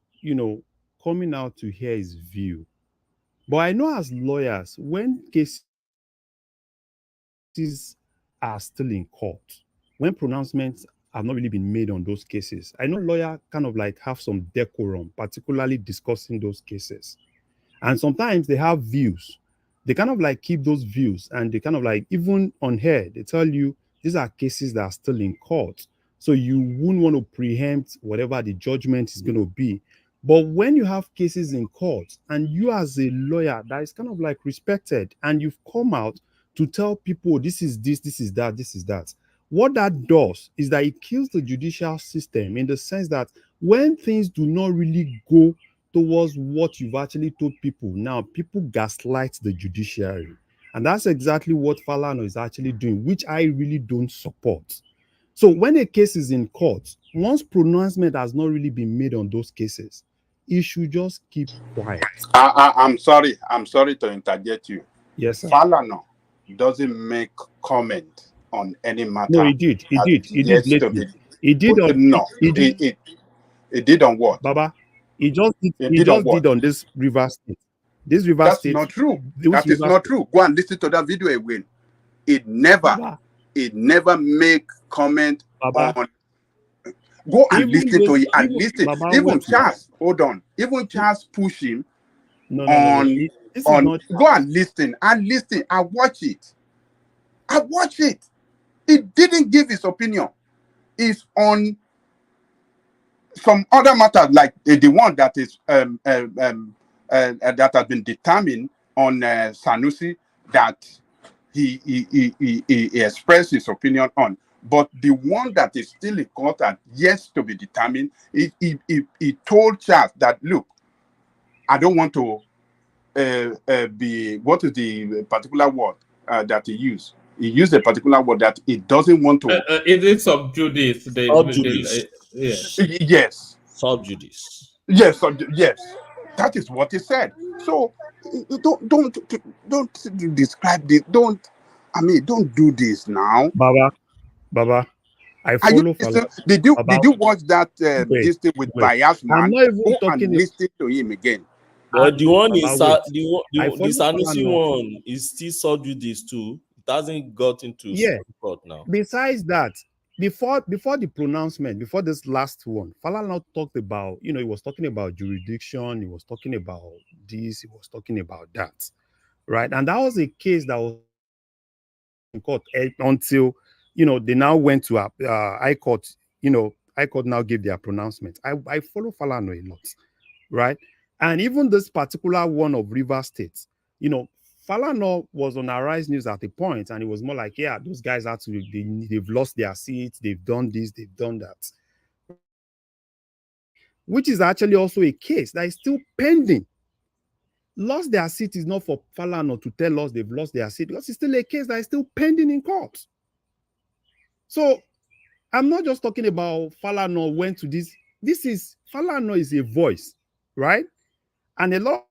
coming out to hear his view. But I know as lawyers, when cases are still in court, when pronouncements have not really been made on those cases, I know lawyers kind of like have some decorum, particularly discussing those cases. And sometimes they have views. They kind of like keep those views and they kind of like, even on here, they tell you these are cases that are still in court. So you wouldn't want to preempt whatever the judgment is going to be. But when you have cases in court and you as a lawyer that is kind of like respected and you've come out to tell people this is this, this is that, this is that, what that does is that it kills the judicial system in the sense that when things do not really go towards what you've actually told people, now people gaslight the judiciary. And that's exactly what Falano is actually doing, which I really don't support. So when a case is in court, once pronouncement has not really been made on those cases, you should just keep quiet. I'm sorry to interject you. Yes, sir. Falano doesn't make comment on any matter. No, he did. He did lately. He did on no. He did on what? Baba, he just did on this River State. This River That's State. Not true. That is not true. Go and listen to that video again. It never make comment Baba, on. Go and even listen to it and listen. Baba, even Charles, hold on. Even Charles push him no. Go and listen. I watch it. He didn't give his opinion. It's on some other matters, like the one that is that has been determined on Sanusi, that he expressed his opinion on. But the one that is still in court and yet to be determined, he told Charles that, look, I don't want to be, what is the particular word that he used? He used a particular word that he doesn't want to. Is it subjudice? Subjudice. Yes. Subjudice. Yes. That is what he said. So don't describe this. Don't do this now. Baba, I follow. Did you watch that this thing with bias man? I'm not even Go talking and listen to him again. But the one is the Sanusi Falano. one is still subjudice too. It hasn't got into court now. Besides that, before the pronouncement, before this last one, Falana talked about, he was talking about jurisdiction, he was talking about this, he was talking about that, right? And that was a case that was in court until, they now went to High Court. High Court now gave their pronouncement. I follow Falano a lot, right? And even this particular one of River State, Falano was on Arise News at a point, and it was more like, yeah, those guys they've lost their seats, they've done this, they've done that. Which is actually also a case that is still pending. Lost their seat is not for Falano to tell us they've lost their seat, because it's still a case that is still pending in court. So I'm not just talking about Falano went to this. Falano is a voice, right? And a lot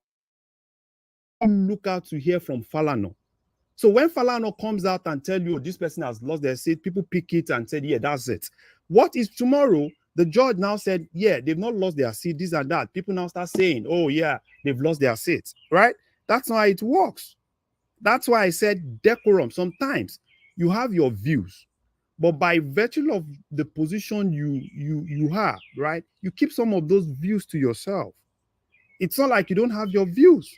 look out to hear from Falano. So when Falano comes out and tell you, this person has lost their seat, people pick it and said, yeah, that's it. What if tomorrow the judge now said, yeah, they've not lost their seat, this and that? People now start saying, oh yeah, they've lost their seats, right? That's how it works. That's why I said decorum. Sometimes you have your views, but by virtue of the position you have, right, you keep some of those views to yourself. It's not like you don't have your views.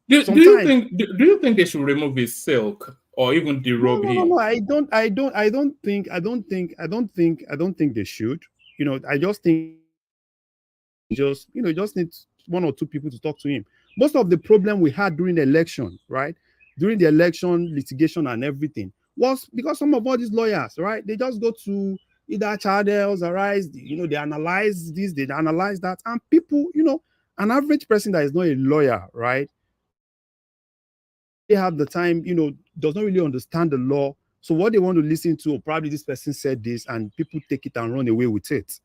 Do you think they should remove his silk or even derobe him? No. I don't think they should. I just think just need one or two people to talk to him. Most of the problem we had during the election, right? During the election litigation and everything was because some of all these lawyers, right? They just go to either Chadels, Arise, they analyze this, they analyze that, and people, an average person that is not a lawyer, right? They have the time, does not really understand the law, So what they want to listen to, or probably this person said this, and people take it and run away with it.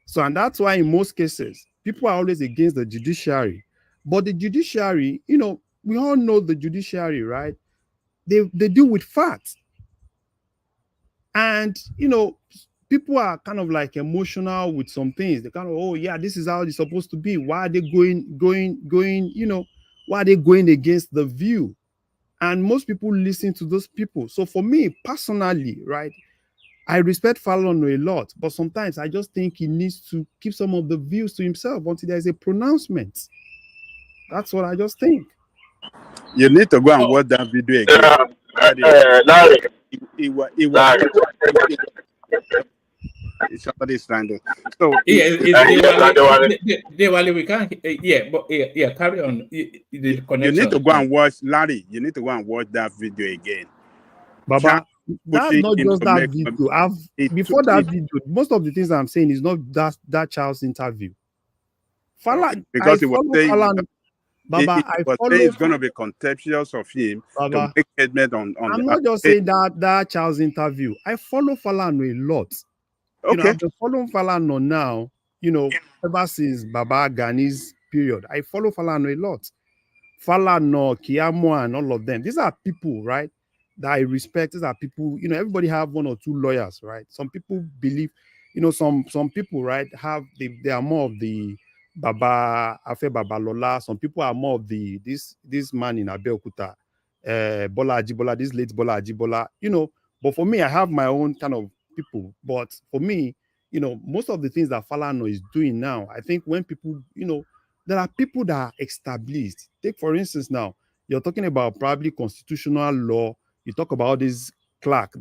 So, and that's why in most cases, people are always against the judiciary. But the judiciary, we all know the judiciary, right? They deal with facts. And, people are kind of like emotional with some things. They kind of, oh yeah, this is how it's supposed to be. Why are they going, why are they going against the view? And most people listen to those people. So for me personally, right, I respect Falana a lot, but sometimes I just think he needs to keep some of the views to himself until there's a pronouncement. That's what I just think. You need to go and watch that video again. Larry. It was somebody's trying to. So Dewale, we can't. Yeah, carry on. The connection. You need to go and watch Larry. You need to go and watch that video again. Baba, that's not just that video. Before that video, most of the things I'm saying is not that child's interview. Because he was saying, Baba, it's going to be contemptuous of him to make statement on. I'm not just saying that child's interview. I follow Falana a lot. Okay. I've been following Falana now, ever since Baba Gani's period. I follow Falana a lot. Falana, Kiamo, and all of them. These are people, right, that I respect. These are people, everybody have one or two lawyers, right? Some people believe, some people, right, they are more of the Baba Afe Babalola. Some people are more of this man in Abeokuta, Bola Ajibola, this late Bola Ajibola, But for me, I have my own kind of people. But for me, most of the things that Falana is doing now, I think when people, there are people that are established. Take, for instance, now, you're talking about probably constitutional law. You talk about this clerk.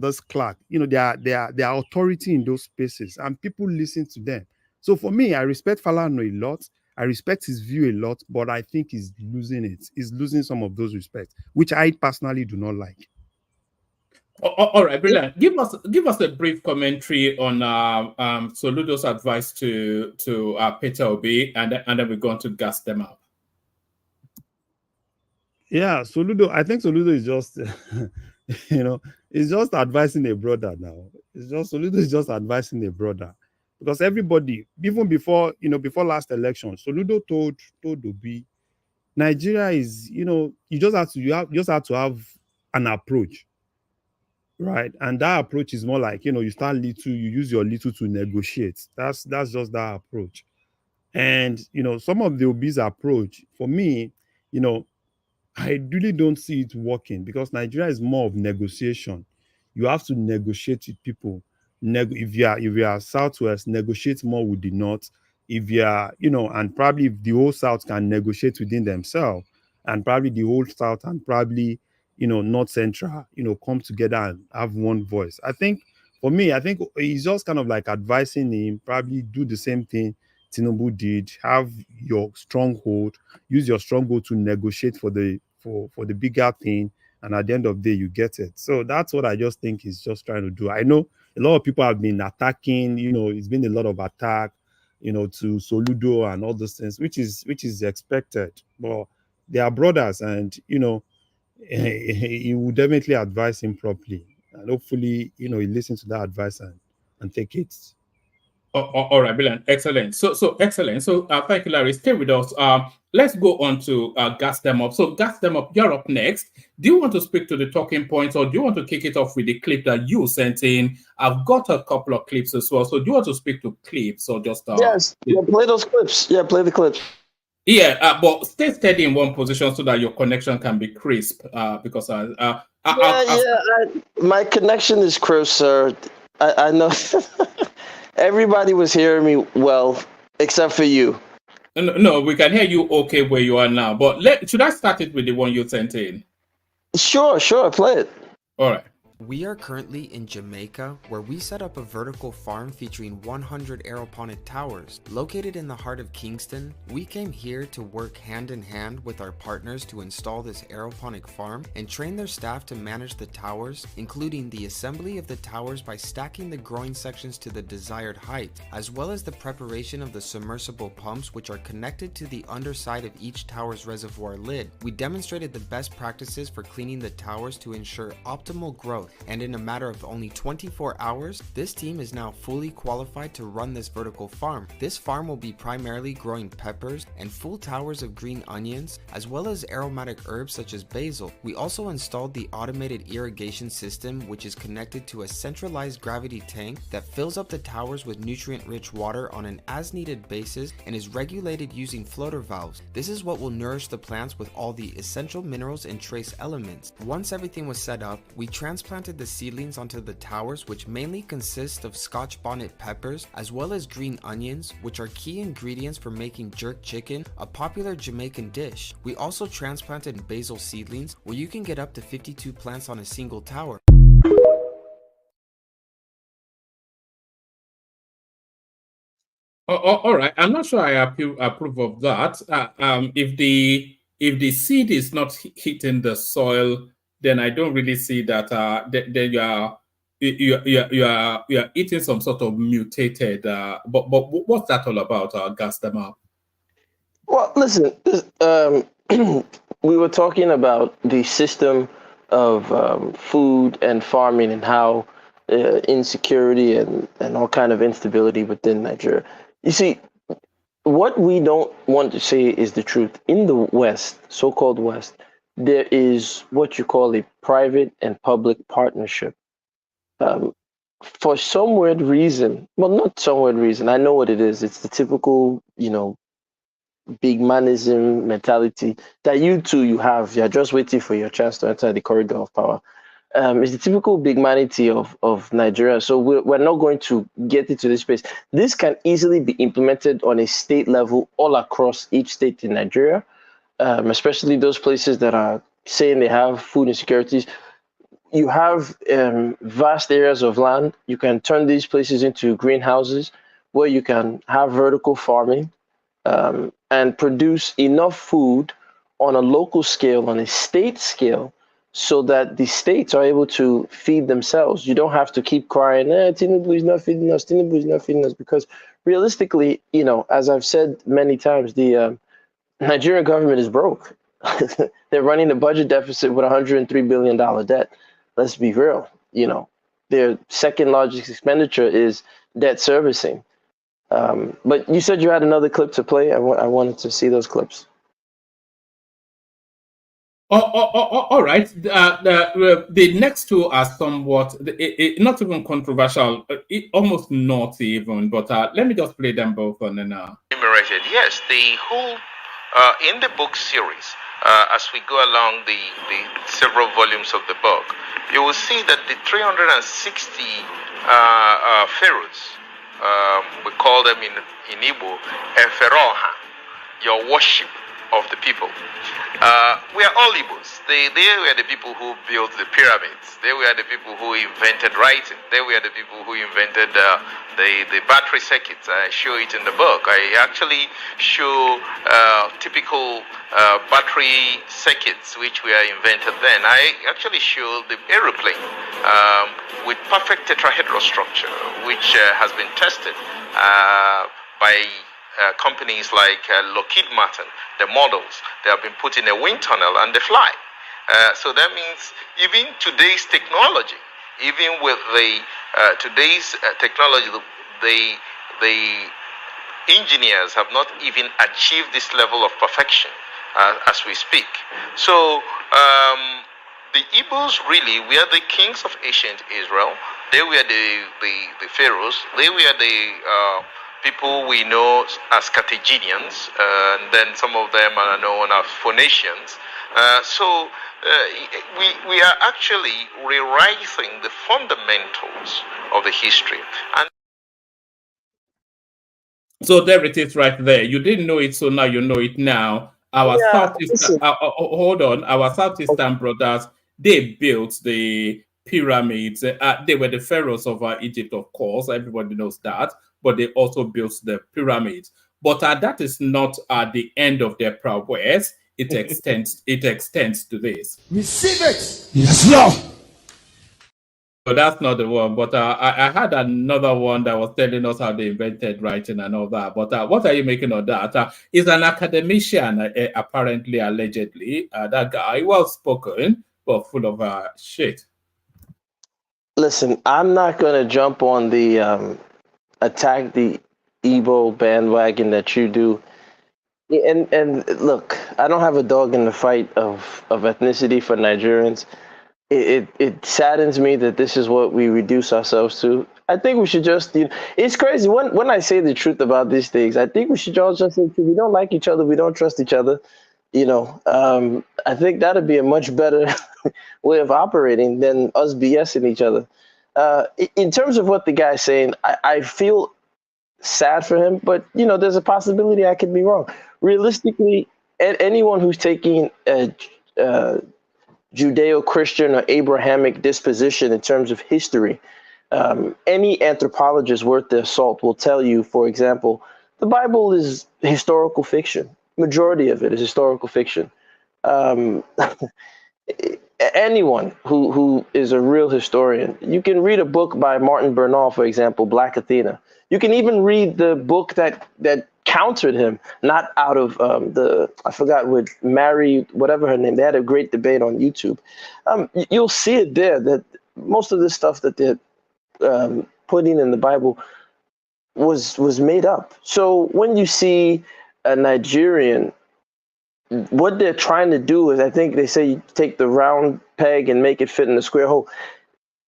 They are authority in those spaces, and people listen to them. So for me, I respect Falana a lot. I respect his view a lot, but I think he's losing it. He's losing some of those respects, which I personally do not like. All right, brilliant. Give us a brief commentary on Soludo's advice to Peter Obi, and then we're going to gas them up. Yeah, Soludo. I think Soludo is just, it's just advising a brother now. Soludo is just advising a brother, because everybody, even before last election, Soludo told Obi, Nigeria is, you just have to have an approach. Right, and that approach is more like, you start little, you use your little to negotiate. That's just that approach. And some of the Obi's approach, for me, I really don't see it working, because Nigeria is more of negotiation. You have to negotiate with people. If you are Southwest, negotiate more with the North. If you are, and probably if the whole South can negotiate within themselves, and probably the whole South and probably North Central, come together and have one voice. I think, for me, he's just kind of like advising him, probably do the same thing Tinubu did, have your stronghold, use your stronghold to negotiate for the bigger thing, and at the end of the day, you get it. So that's what I just think he's just trying to do. I know a lot of people have been attacking, it's been a lot of attack, to Soludo and all those things, which is expected. But they are brothers, and he will definitely advise him properly, and hopefully he listens to that advice and take it. All right, brilliant, excellent. So excellent. So thank you, Larry. Stay with us. Let's go on to gas them up. So gas them up, you're up next. Do you want to speak to the talking points, or do you want to kick it off with the clip that you sent in? I've got a couple of clips as well. So do you want to speak to clips, or just yes, play those clips. Yeah, play the clips. Yeah, but stay steady in one position so that your connection can be crisp. Because my connection is crisp, sir. I know everybody was hearing me well, except for you. No, we can hear you okay where you are now. But should I start it with the one you sent in? Sure, play it. All right. We are currently in Jamaica, where we set up a vertical farm featuring 100 aeroponic towers. Located in the heart of Kingston, we came here to work hand in hand with our partners to install this aeroponic farm and train their staff to manage the towers, including the assembly of the towers by stacking the growing sections to the desired height, as well as the preparation of the submersible pumps which are connected to the underside of each tower's reservoir lid. We demonstrated the best practices for cleaning the towers to ensure optimal growth. growth, and in a matter of only 24 hours, this team is now fully qualified to run this vertical farm. This farm will be primarily growing peppers and full towers of green onions, as well as aromatic herbs such as basil. We also installed the automated irrigation system, which is connected to a centralized gravity tank that fills up the towers with nutrient-rich water on an as-needed basis and is regulated using floater valves. This is what will nourish the plants with all the essential minerals and trace elements. Once everything was set up, we transplanted the seedlings onto the towers, which mainly consist of Scotch bonnet peppers as well as green onions, which are key ingredients for making jerk chicken, a popular Jamaican dish. We also transplanted basil seedlings, where you can get up to 52 plants on a single tower. All right. I'm not sure I approve of that. If the seed is not hitting the soil, then I don't really see that. Then you are eating some sort of mutated. But what's that all about, Gastama? Well, listen, we were talking about the system of food and farming and how insecurity and all kind of instability within Nigeria. You see, what we don't want to say is the truth. In the West, so-called West, there is what you call a private and public partnership. For some weird reason, well, not some weird reason, I know what it is. It's the typical, big manism mentality that you have. You're just waiting for your chance to enter the corridor of power. It's the typical big manity of Nigeria. So we're not going to get into this space. This can easily be implemented on a state level all across each state in Nigeria, especially those places that are saying they have food insecurities. You have vast areas of land. You can turn these places into greenhouses where you can have vertical farming and produce enough food on a local scale, on a state scale, so that the states are able to feed themselves. You don't have to keep crying, Tinubu is not feeding us, Tinubu is not feeding us, because realistically, as I've said many times, the Nigerian government is broke. They're running a budget deficit with $103 billion debt. Let's be real. Their second largest expenditure is debt servicing. But you said you had another clip to play. I wanted to see those clips. All right. The next two are somewhat not even controversial, almost not even. But let me just play them both on and enumerated. Yes, the whole in the book series. As we go along the several volumes of the book, you will see that the 360 pharaohs, we call them in Igbo, Eferoha, your worship of the people. We are all Igbos. They were the people who built the pyramids. They were the people who invented writing. They were the people who invented the battery circuits. I show it in the book. I actually show typical battery circuits which were invented then. I actually show the aeroplane with perfect tetrahedral structure, which has been tested by companies like Lockheed Martin. The models, they have been put in a wind tunnel and they fly. So that means even today's technology, even with the today's technology, the engineers have not even achieved this level of perfection as we speak. So the Igbos really were the kings of ancient Israel. They were the pharaohs. They were the people we know as Carthaginians, and then some of them are known as Phoenicians. So we are actually rewriting the fundamentals of the history. And so there it is right there. You didn't know it, so now you know it now. Our Southeastern, hold on, our Southeastern brothers, they built the pyramids. They were the pharaohs of Egypt, of course. Everybody knows that. But they also built the pyramids. But that is not the end of their prowess. It extends. It extends to this. Receive it. Yes, Lord. So that's not the one. But I had another one that was telling us how they invented writing and all that. But what are you making of that? He's an academician, apparently, allegedly. That guy, well spoken, but full of shit. Listen, I'm not going to jump on the attack the Igbo bandwagon that you do. And look, I don't have a dog in the fight of ethnicity for Nigerians. It saddens me that this is what we reduce ourselves to. I think we should just, it's crazy. When I say the truth about these things, I think we should all just say, we don't like each other, we don't trust each other. I think that'd be a much better way of operating than us BSing each other. In terms of what the guy's saying, I feel sad for him, but there's a possibility I could be wrong. Realistically, anyone who's taking a Judeo-Christian or Abrahamic disposition in terms of history, any anthropologist worth their salt will tell you, for example, the Bible is historical fiction. Majority of it is historical fiction. Anyone who is a real historian, you can read a book by Martin Bernal, for example, Black Athena. You can even read the book that countered him, not out of I forgot with Mary, whatever her name. They had a great debate on YouTube. You'll see it there that most of the stuff that they're putting in the Bible was made up. So when you see a Nigerian, what they're trying to do is, I think they say you take the round peg and make it fit in the square hole.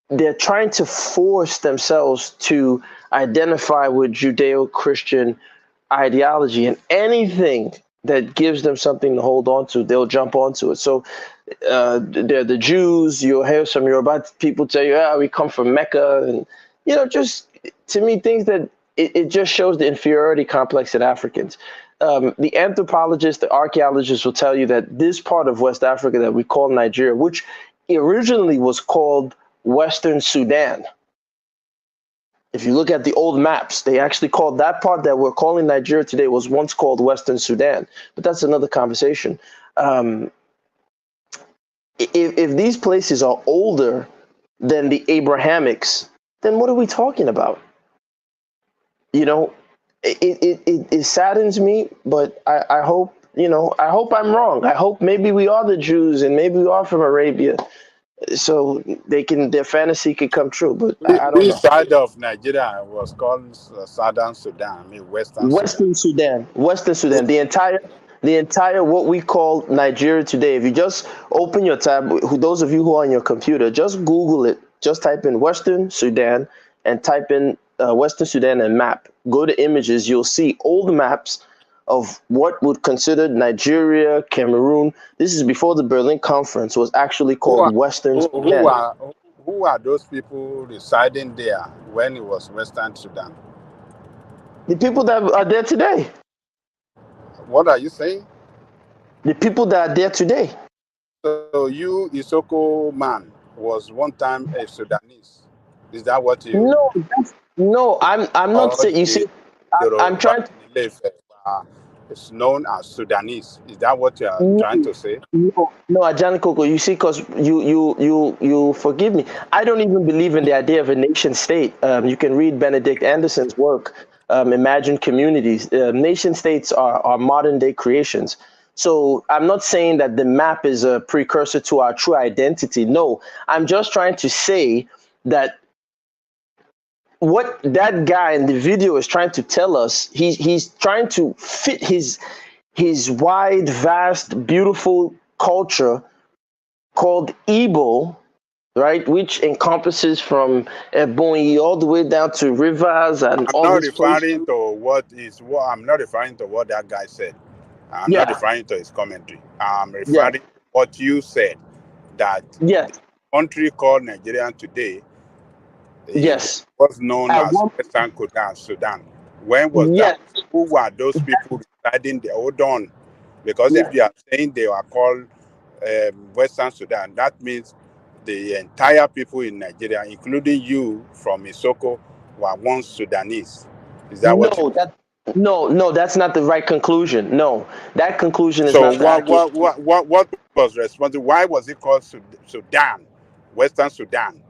They're trying to force themselves to identify with Judeo-Christian ideology, and anything that gives them something to hold on to, they'll jump onto it. So they're the Jews. You'll hear some Yoruba people tell you, we come from Mecca. And, just to me, things that it just shows the inferiority complex in Africans. The anthropologists, the archaeologists will tell you that this part of West Africa that we call Nigeria, which originally was called Western Sudan. If you look at the old maps, they actually called that part that we're calling Nigeria today was once called Western Sudan. But that's another conversation. If these places are older than the Abrahamics, then what are we talking about? It saddens me, but I hope, I hope I'm wrong. I hope maybe we are the Jews and maybe we are from Arabia, so their fantasy could come true. But I don't know. This side of Nigeria was called Southern Sudan, Western Sudan. Western Sudan. The entire what we call Nigeria today. If you just open your tab, those of you who are on your computer, just Google it. Just type in Western Sudan and type in Western Sudan and map. Go to images. You'll see old maps of what would consider Nigeria, Cameroon. This is before the Berlin Conference was actually called Western Sudan. Who are those people residing there when it was Western Sudan? The people that are there today. What are you saying? The people that are there today. So you, Isoko man, was one time a Sudanese. Is that what you? No, I'm not saying. You see, I'm trying to. It's known as Sudanese. Is that what you are trying to say? No, Ajani Koko. You see, because you forgive me. I don't even believe in the idea of a nation state. You can read Benedict Anderson's work, Imagine Communities. Nation states are modern day creations. So I'm not saying that the map is a precursor to our true identity. No, I'm just trying to say that what that guy in the video is trying to tell us, he's trying to fit his wide, vast, beautiful culture called Igbo, right, which encompasses from Ebonyi all the way down to rivers and all this I'm not referring to what that guy said. I'm not referring to his commentary. I'm referring to what you said, that the country called Nigeria today was known as Western Sudan. When was that? Who were those people residing there? Hold on. Because if you are saying they were called Western Sudan, that means the entire people in Nigeria, including you from Isoko, were once Sudanese. Is that what you mean? No, that's not the right conclusion. No, that conclusion is not accurate. What was responsible? Why was it called Sudan, Western Sudan?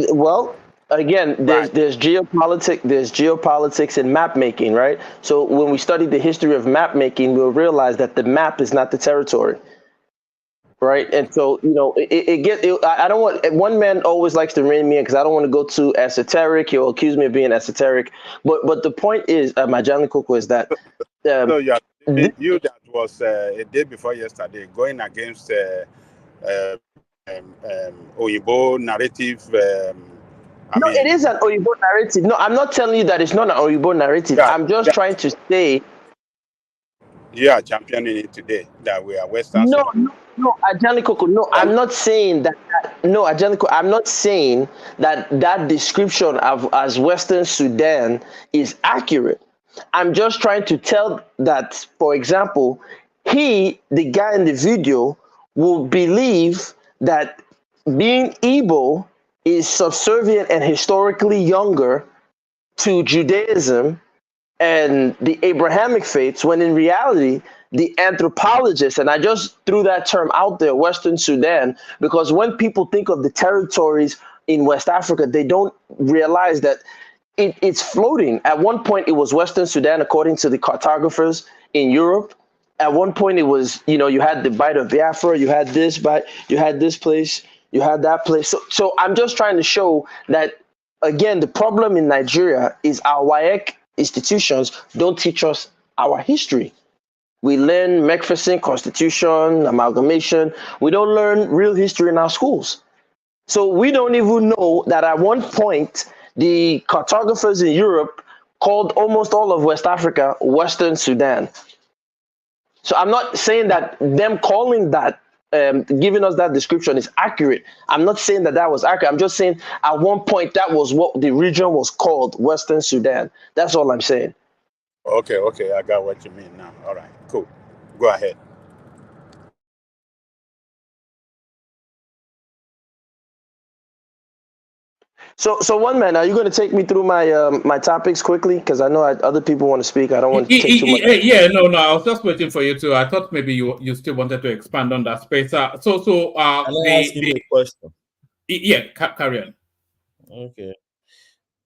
Well, again, there's geopolitics in map making, right? So when we study the history of map making, we'll realize that the map is not the territory, right? And so, I don't want, one man always likes to rein me in because I don't want to go too esoteric. He'll accuse me of being esoteric. But the point is, my Johnny Coco, is that So you that was a day before yesterday going against Oyibo narrative. It is an Oyibo narrative. No, I'm not telling you that it's not an Oyibo narrative. I'm just trying to say. You are championing it today that we are Western Sudan. No, Angelico, no, I'm not saying that. No, Angelico, I'm not saying that description of as Western Sudan is accurate. I'm just trying to tell that, for example, the guy in the video, will believe that being Igbo is subservient and historically younger to Judaism and the Abrahamic faiths, when in reality, the anthropologists, and I just threw that term out there, Western Sudan, because when people think of the territories in West Africa, they don't realize that it's floating. At one point, it was Western Sudan, according to the cartographers in Europe. At one point, it was, you had the Bight of Biafra, you had this place, you had that place. So I'm just trying to show that, again, the problem in Nigeria is our WAEC institutions don't teach us our history. We learn Macpherson, Constitution, amalgamation. We don't learn real history in our schools. So we don't even know that at one point, the cartographers in Europe called almost all of West Africa Western Sudan. So I'm not saying that them calling that, giving us that description is accurate. I'm not saying that was accurate. I'm just saying at one point that was what the region was called, Western Sudan. That's all I'm saying. Okay, I got what you mean now. All right, cool. Go ahead. So one man, are you going to take me through my topics quickly? Because I know other people want to speak. I don't want to take too much. Yeah, no. I was just waiting for you to. I thought maybe you still wanted to expand on that space. Can I ask you a question? Yeah, carry on. Okay.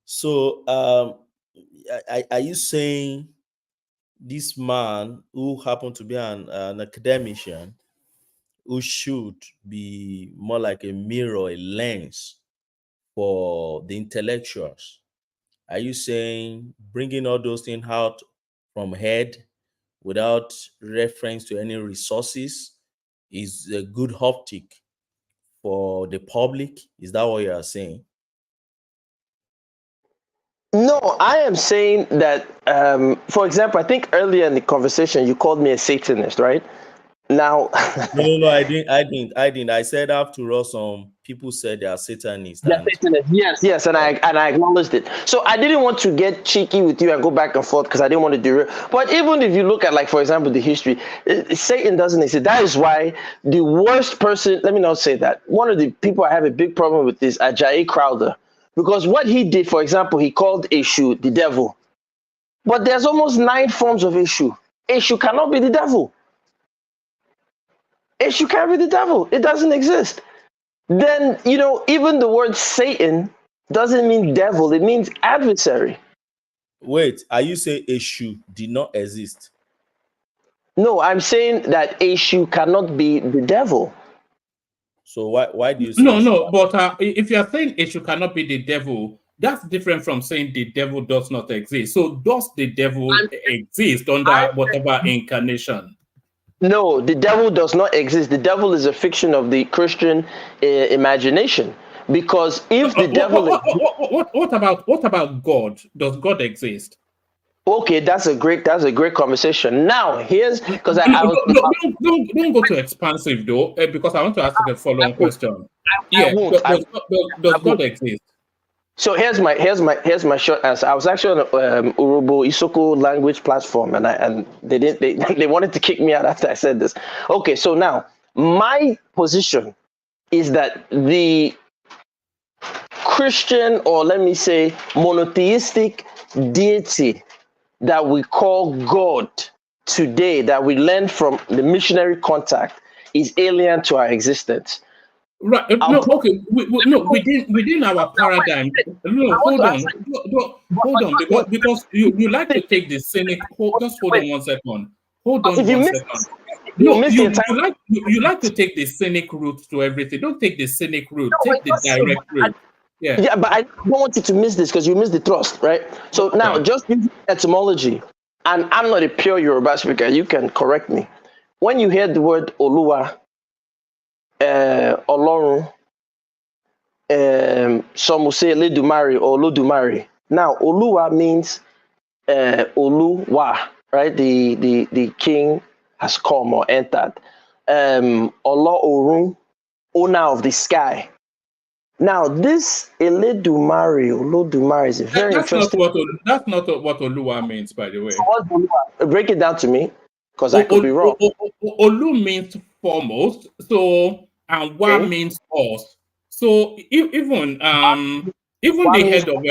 So, are you saying this man who happened to be an academician, who should be more like a mirror, a lens for the intellectuals, are you saying bringing all those things out from head without reference to any resources is a good optic for the public? Is that what you are saying? No, I am saying that, for example, I think earlier in the conversation, you called me a Satanist, right? Now, no, I didn't. I said after all, some people said they are Satanists. Yes, and I acknowledged it. So I didn't want to get cheeky with you and go back and forth because I didn't want to do it. But even if you look at, like, for example, the history, Satan doesn't exist. That is why the worst person, let me not say that, one of the people I have a big problem with is Ajayi Crowther. Because what he did, for example, he called Eshu the devil. But there's almost 9 forms of Eshu. Eshu cannot be the devil. Eshu can't be the devil. It doesn't exist. Then, even the word Satan doesn't mean devil. It means adversary. Wait, are you saying Eshu did not exist? No, I'm saying that Eshu cannot be the devil. So why do you say no? But if you are saying Eshu cannot be the devil, that's different from saying the devil does not exist. So does the devil exist under whatever incarnation? No, the devil does not exist. The devil is a fiction of the Christian imagination. Because if the devil, what about God? Does God exist? Okay, that's a great conversation. Now, here's because don't go too expansive though, because I want to ask you the following question. Does God exist? So here's my short answer. I was actually on Urobo Isoko language platform, and they wanted to kick me out after I said this. Okay, so now my position is that the Christian, or let me say monotheistic deity that we call God today, that we learned from the missionary contact, is alien to our existence. Right. Within our paradigm. No, hold on. Because you like to take the cynic. Just hold on 1 second. Hold on 1 second. No, you like to take the scenic route to everything. Don't take the scenic route. Take the direct route. Yeah. Yeah, but I don't want you to miss this because you miss the thrust, right? So now, just use etymology, and I'm not a pure Yoruba speaker. You can correct me. When you hear the word Oluwa, Olorun, some will say Ledumare or Olodumare. Now, Oluwa means Oluwa, right? The king has come or entered. Olorun, owner of the sky. Now, this Olodumare is a very interesting. That's not what Oluwa means, by the way. So what's Oluwa? Break it down to me, because I could be wrong. Olu means foremost, so and Wa means us. So even the head of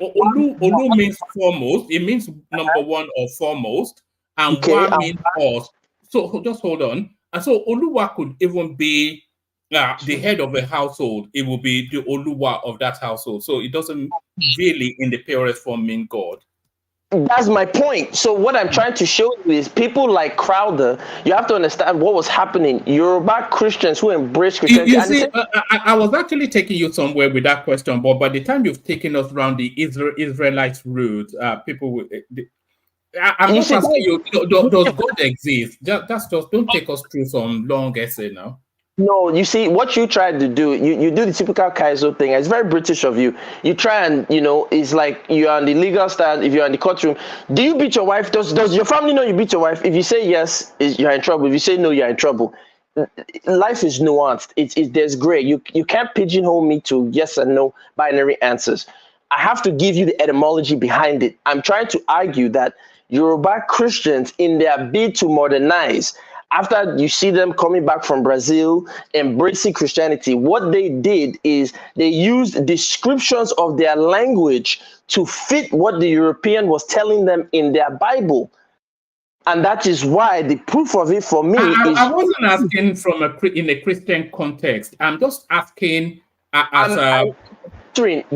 Olu means foremost. It means number one or foremost, and Wa means us. So just hold on. And so Oluwa could even be the head of a household. It will be the Oluwa of that household. So it doesn't really, in the purest form, mean God. That's my point. So what I'm trying to show you is people like Crowder, you have to understand what was happening. Yoruba Christians who embrace Christianity. You see, I was actually taking you somewhere with that question, but by the time you've taken us around the Israelite route, people will... I'm not asking you, does God exist? That's just, don't take us through some long essay now. No, you see, what you tried to do, you do the typical Kaizo thing. It's very British of you. You try and, it's like you're on the legal stand, if you're in the courtroom. Do you beat your wife? Does your family know you beat your wife? If you say yes, you're in trouble. If you say no, you're in trouble. Life is nuanced. There's gray. You can't pigeonhole me to yes and no binary answers. I have to give you the etymology behind it. I'm trying to argue that Yoruba Christians, in their bid to modernize, after you see them coming back from Brazil, embracing Christianity, what they did is they used descriptions of their language to fit what the European was telling them in their Bible. And that is why the proof of it for me is... I wasn't asking in a Christian context. I'm just asking as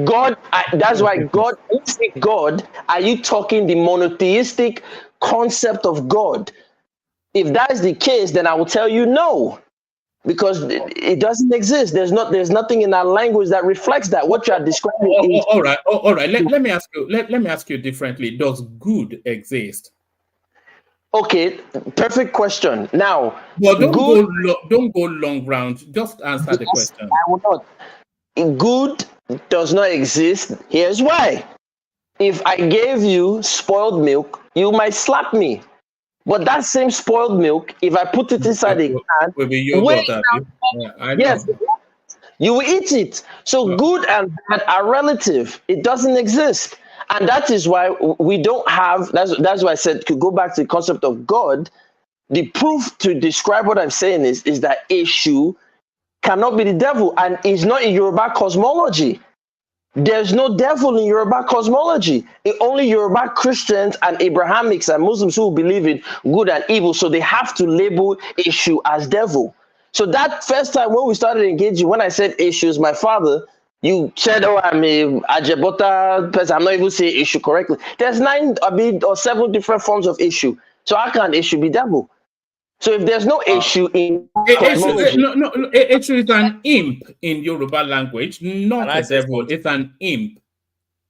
God, that's why God, when you say God, are you talking the monotheistic concept of God? If that is the case, then I will tell you no, because it doesn't exist. There's nothing in our language that reflects that. What you are describing is... All right. Let me ask you. Let me ask you differently. Does good exist? Okay, perfect question. Now, well, don't go long round. Just answer the question. I will not. Good does not exist. Here's why. If I gave you spoiled milk, you might slap me. But that same spoiled milk, if I put it inside a can, yes, you will eat it. So good and bad are relative. It doesn't exist. And that is why we don't have, that's why I said to go back to the concept of God. The proof to describe what I'm saying is that Eshu cannot be the devil, and is not in Yoruba cosmology. There's no devil in Yoruba cosmology. Only Yoruba Christians and Abrahamics and Muslims who believe in good and evil, so they have to label Eshu as devil. So that first time when we started engaging, when I said Eshu is my father, you said, oh, I'm a Ajebota person. I'm not even saying Eshu correctly. There's 9 or 7 different forms of Eshu. So how can Eshu be devil? So if there's no issue in cosmology, Eshu is an imp in Yoruba language, not a devil. It's an imp.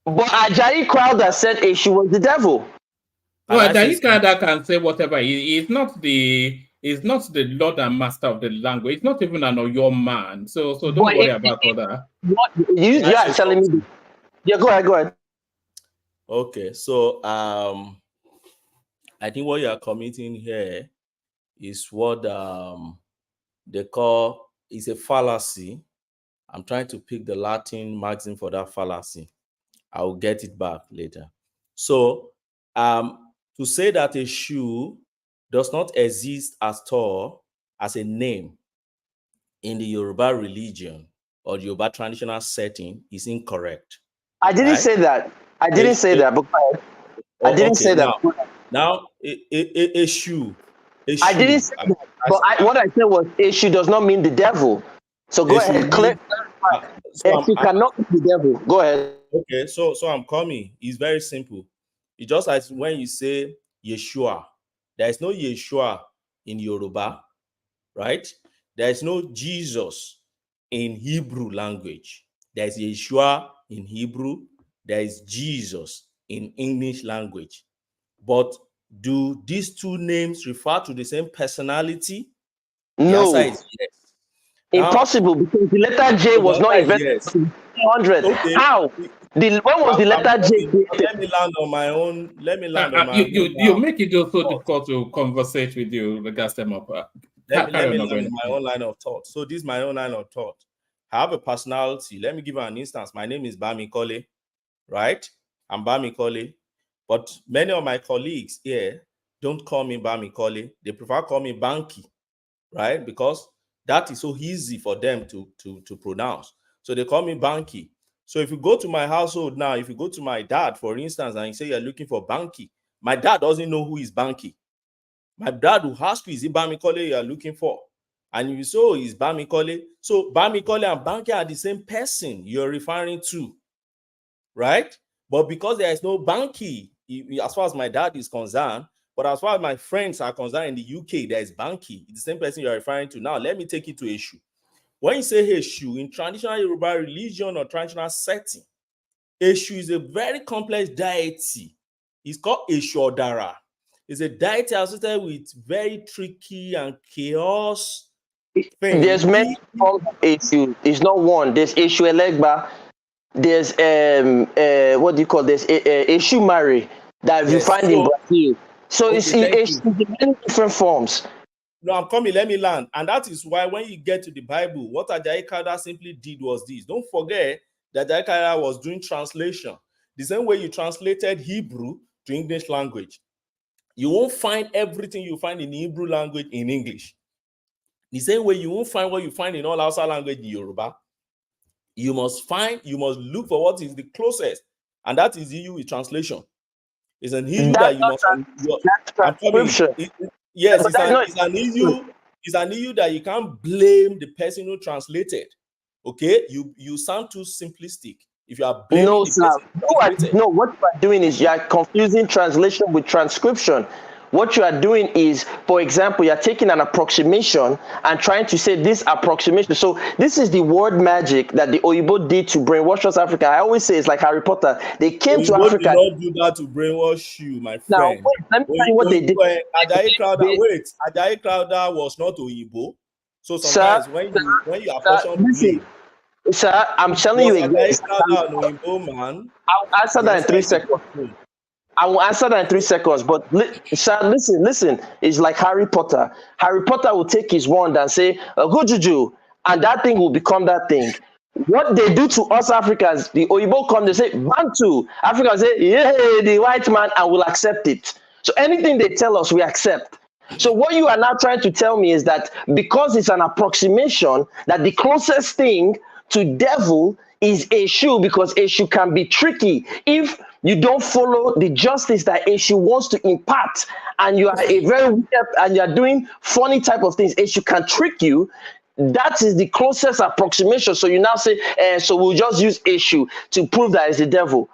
But Ajayi Crowder said Eshu was the devil. Well, Ajayi Crowder can say whatever. He's not the Lord and Master of the language. He's not even an Oyo man. So don't worry about all that. You are telling me. Yeah, go ahead. Okay, so I think what you are committing here is what they call is a fallacy. I'm trying to pick the Latin maxim for that fallacy. I will get it back later. So to say that a shoe does not exist at all as a name in the Yoruba religion or the Yoruba traditional setting is incorrect. I didn't say that. I didn't say that, but I didn't say that. Now, a shoe. I didn't say that, but what I said was Eshu does not mean the devil. So go ahead, clarify. Eshu cannot be the devil. Go ahead. Okay, so I'm coming. It's very simple. It's just like when you say Yeshua. There is no Yeshua in Yoruba, right? There is no Jesus in Hebrew language. There is Yeshua in Hebrew. There is Jesus in English language. But do these two names refer to the same personality? The answer No. is yes. Impossible, because the letter J was not invented yes. in 100. Okay. How? When was the letter J created? Let me land on my own. Let me land on my own. You make it so difficult to conversate with you, regards them up. Let me land on my own line of thought. So this is my own line of thought. I have a personality. Let me give you an instance. My name is Bami Kole, right? I'm Bami Kole. But many of my colleagues here don't call me Bami Kole. They prefer call me Banky, right? Because that is so easy for them to pronounce. So they call me Banky. So if you go to my household now, if you go to my dad, for instance, and you say you're looking for Banky, my dad doesn't know who is Banky. My dad will ask you, is it Bami Kole you're looking for? And you say, oh, it's Bami Kole. So Bami Kole and Banky are the same person you're referring to, right? But because there is no Banky, as far as my dad is concerned, but as far as my friends are concerned in the UK, there is Banky, the same person you're referring to. Now, let me take it to Eshu. When you say Eshu, in traditional Yoruba religion or traditional setting, Eshu is a very complex deity. It's called Eshu Odara. It's a deity associated with very tricky and chaos things. There's many forms of Eshu. It's not one. There's Eshu Elegba. There's what do you call this? Eshu Mari that you find in Brazil. So Okay, it's in many different forms. No, I'm coming. Let me land. And that is why when you get to the Bible, what Ajayi Crowther simply did was this. Don't forget that Ajayi Crowther was doing translation. The same way you translated Hebrew to English language. You won't find everything you find in the Hebrew language in English. The same way you won't find what you find in all outside language in Yoruba. You must look for what is the closest. And that is EU with translation. It's an EU that you must. I'm coming. Yes, it's an issue that you can't blame the person who translated. Okay, you sound too simplistic. If you are blaming the person, no, what you are doing is you are confusing translation with transcription. What you are doing is, for example, you're taking an approximation and trying to say this approximation. So this is the word magic that the Oyibo did to brainwash us Africa. I always say it's like Harry Potter. They came Oyibo to Africa. Did not do that to brainwash you, my friend. Now, wait, let me tell you what they did. Ajayi Crowther was not Oyibo. So sometimes when you apportion blame. Sir, I'm telling you again. I'll answer that in 3 seconds. I will answer that in 3 seconds. But sir, listen. It's like Harry Potter. Harry Potter will take his wand and say, "Go juju," and that thing will become that thing. What they do to us Africans, the Oyibo come, they say Bantu. Africans say, "Yeah, the white man," and we'll accept it. So anything they tell us, we accept. So what you are now trying to tell me is that because it's an approximation, that the closest thing to devil is Eshu, because Eshu can be tricky if you don't follow the justice that Eshu wants to impart, and you are a very wicked and you are doing funny type of things. Eshu can trick you. That is the closest approximation. So you now say, so we'll just use Eshu to prove that it's the devil.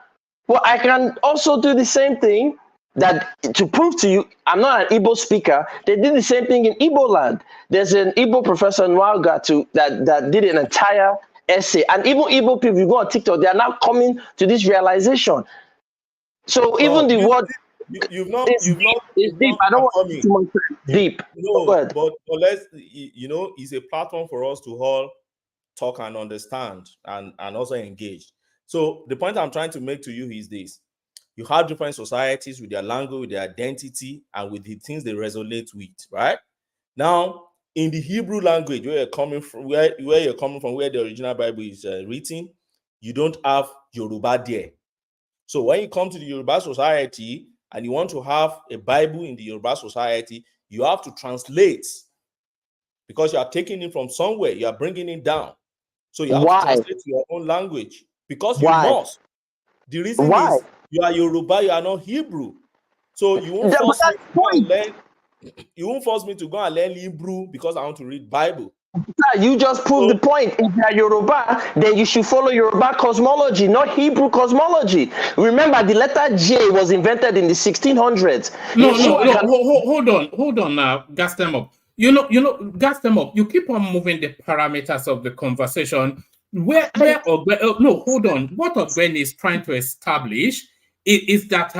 Well, I can also do the same thing. That to prove to you, I'm not an Igbo speaker. They did the same thing in Igbo land. There's an Igbo professor in Nwagatu that did an entire essay. And even Igbo people, you go on TikTok, they are now coming to this realization. So even the word it's deep. I don't want to too much deep. No, but let's, it's a platform for us to all talk and understand and also engage. So the point I'm trying to make to you is this. You have different societies with their language, with their identity, and with the things they resonate with, right? Now, in the Hebrew language, where you're coming from, where the original Bible is written, you don't have Yoruba there. So when you come to the Yoruba society and you want to have a Bible in the Yoruba society, you have to translate because you are taking it from somewhere, you are bringing it down. So you have to translate to your own language because you must. The reason is you are Yoruba, you are not Hebrew. So you won't force me to go and learn. You won't force me to go and learn Hebrew because I want to read Bible. You just proved the point. If you are Yoruba, then you should follow Yoruba cosmology, not Hebrew cosmology. Remember, the letter J was invented in the 1600s. No, hold on now, gas them up. Gas them up. You keep on moving the parameters of the conversation. What Ogben is trying to establish is that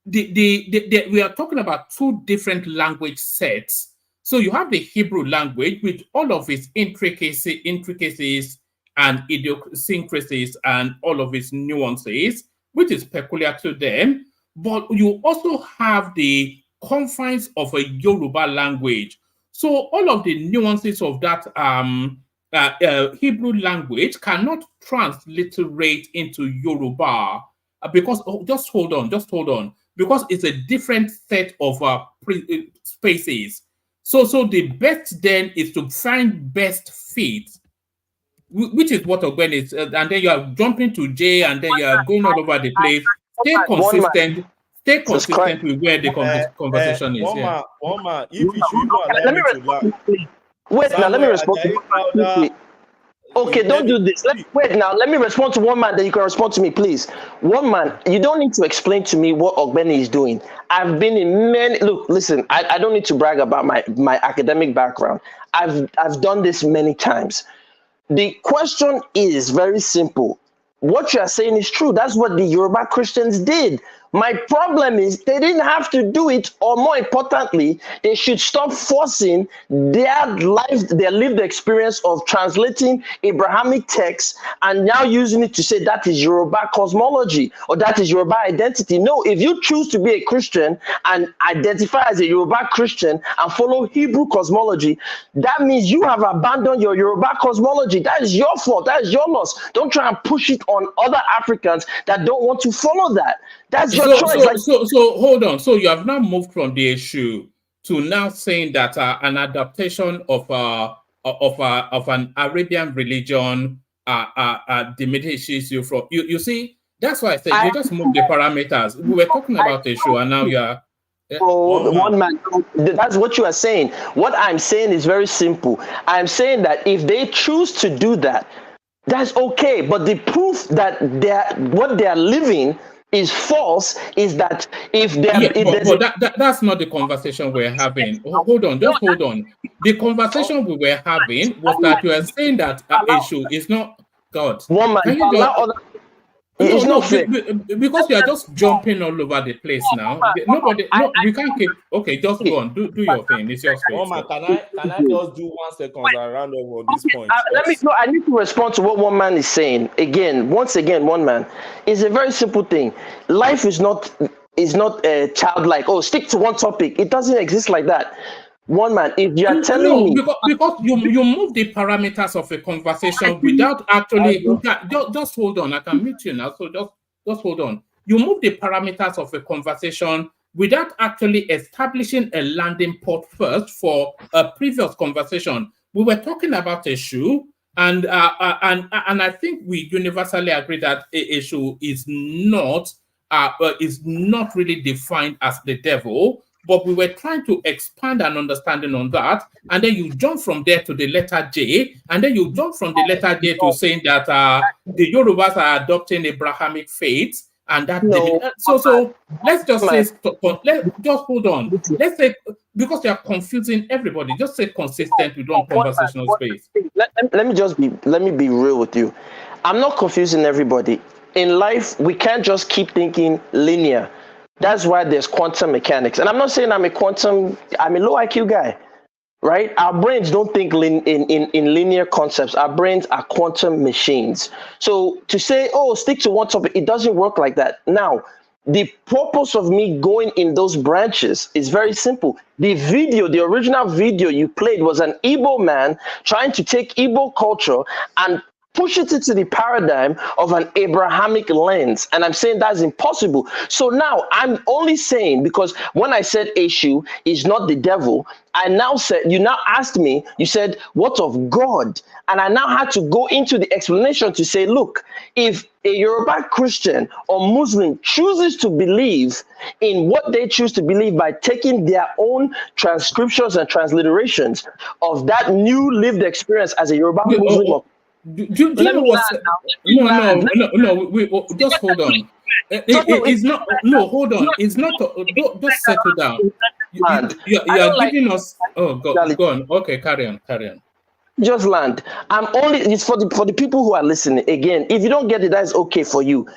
we are talking about two different language sets. So you have the Hebrew language with all of its intricacies and idiosyncrasies and all of its nuances, which is peculiar to them. But you also have the confines of a Yoruba language. So all of the nuances of that Hebrew language cannot transliterate into Yoruba because, just hold on, because it's a different set of spaces. So the best then is to find best fit, which is what Ogben is, and then you are jumping to J, and then you are going all over the place. Stay consistent with where the conversation is. One man, if you should even allow me to laugh. Wait, now let me respond to one. Okay, don't do this. Let me respond to one man, then you can respond to me, please. One man, you don't need to explain to me what Ogbeni is doing. I've been in many. Look, listen. I don't need to brag about my academic background. I've done this many times. The question is very simple. What you are saying is true. That's what the Yoruba Christians did. My problem is they didn't have to do it, or more importantly, they should stop forcing their lived experience of translating Abrahamic texts and now using it to say that is Yoruba cosmology or that is Yoruba identity. No, if you choose to be a Christian and identify as a Yoruba Christian and follow Hebrew cosmology, that means you have abandoned your Yoruba cosmology. That is your fault. That is your loss. Don't try and push it on other Africans that don't want to follow that. That's your choice. So hold on. So you have now moved from the issue to now saying that an adaptation of an Arabian religion diminishes you from you see. That's why I said you just move the parameters. We were talking about the issue, and now you are. One man. That's what you are saying. What I'm saying is very simple. I'm saying that if they choose to do that, that's okay. But the proof that what they are living is false is that if that's not the conversation we're having. Hold on. The conversation we were having was that you are saying that issue is not God. Can you just, it's not fair. Because you are just jumping all over the place now. We can't keep. Okay, just go on. Do your thing. It's your space. Can I just do 1 second and round up on this point? I need to respond to what one man is saying. Once again, one man is a very simple thing. Life is not childlike. Oh, stick to one topic. It doesn't exist like that. One man, if you are telling me because you move the parameters of a conversation without actually just hold on. I can mute you now, so just hold on. You move the parameters of a conversation without actually establishing a landing port first for a previous conversation. We were talking about a shoe, and I think we universally agree that a shoe is not really defined as the devil. But we were trying to expand an understanding on that, and then you jump from there to the letter J, and then you jump from the letter J to saying that the Yorubas are adopting Abrahamic faith, and that so let's just say just hold on. Let's say, because you are confusing everybody, just say consistent with one conversational space. Let me be real with you. I'm not confusing everybody. In life, we can't just keep thinking linear. That's why there's quantum mechanics. And I'm not saying I'm a low IQ guy, right? Our brains don't think in linear concepts. Our brains are quantum machines. So to say, stick to one topic, it doesn't work like that. Now, the purpose of me going in those branches is very simple. The original video you played was an Igbo man trying to take Igbo culture and push it into the paradigm of an Abrahamic lens. And I'm saying that's impossible. So now I'm only saying, because when I said Eshu is not the devil, you now asked me, you said, what of God? And I now had to go into the explanation to say, look, if a Yoruba Christian or Muslim chooses to believe in what they choose to believe by taking their own transcriptions and transliterations of that new lived experience as a Yoruba Muslim. Do you know what's no, just hold on. It's not, no, hold on. It's not, just settle down. You are giving us, go on. Okay, carry on. Just land. It's for the people who are listening. Again, if you don't get it, that's okay for you.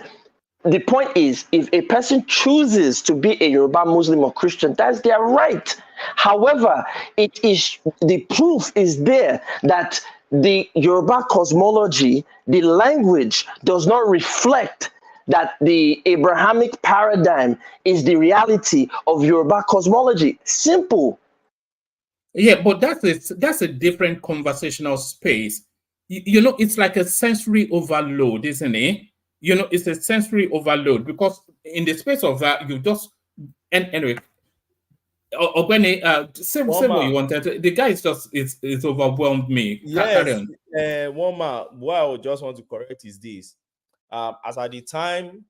The point is, if a person chooses to be a Yoruba Muslim or Christian, that's their right. However, the proof is there that the Yoruba cosmology, the language, does not reflect that the Abrahamic paradigm is the reality of Yoruba cosmology. Simple. Yeah, but that's a different conversational space. You know, it's like a sensory overload, isn't it? You know, it's a sensory overload because in the space of that, you just anyway. Ogbeni, say what you wanted. The guy is just it's overwhelmed me. Yes, Carry on. one man. What I would just want to correct is this: as at the time,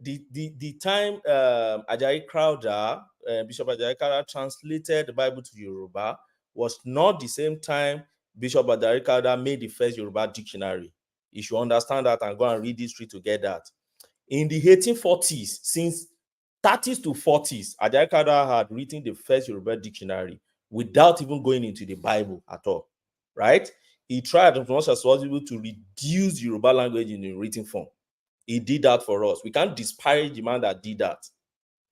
the time Ajayi Crowther, Bishop Ajayi Crowther translated the Bible to Yoruba was not the same time Bishop Ajayi Crowther made the first Yoruba dictionary. You should understand that and go and read history to get that. In the 1840s, since 30s to 40s, Ajayi Crowther had written the first Yoruba dictionary without even going into the Bible at all, right? He tried as much as possible to reduce Yoruba language in the written form. He did that for us. We can't disparage the man that did that.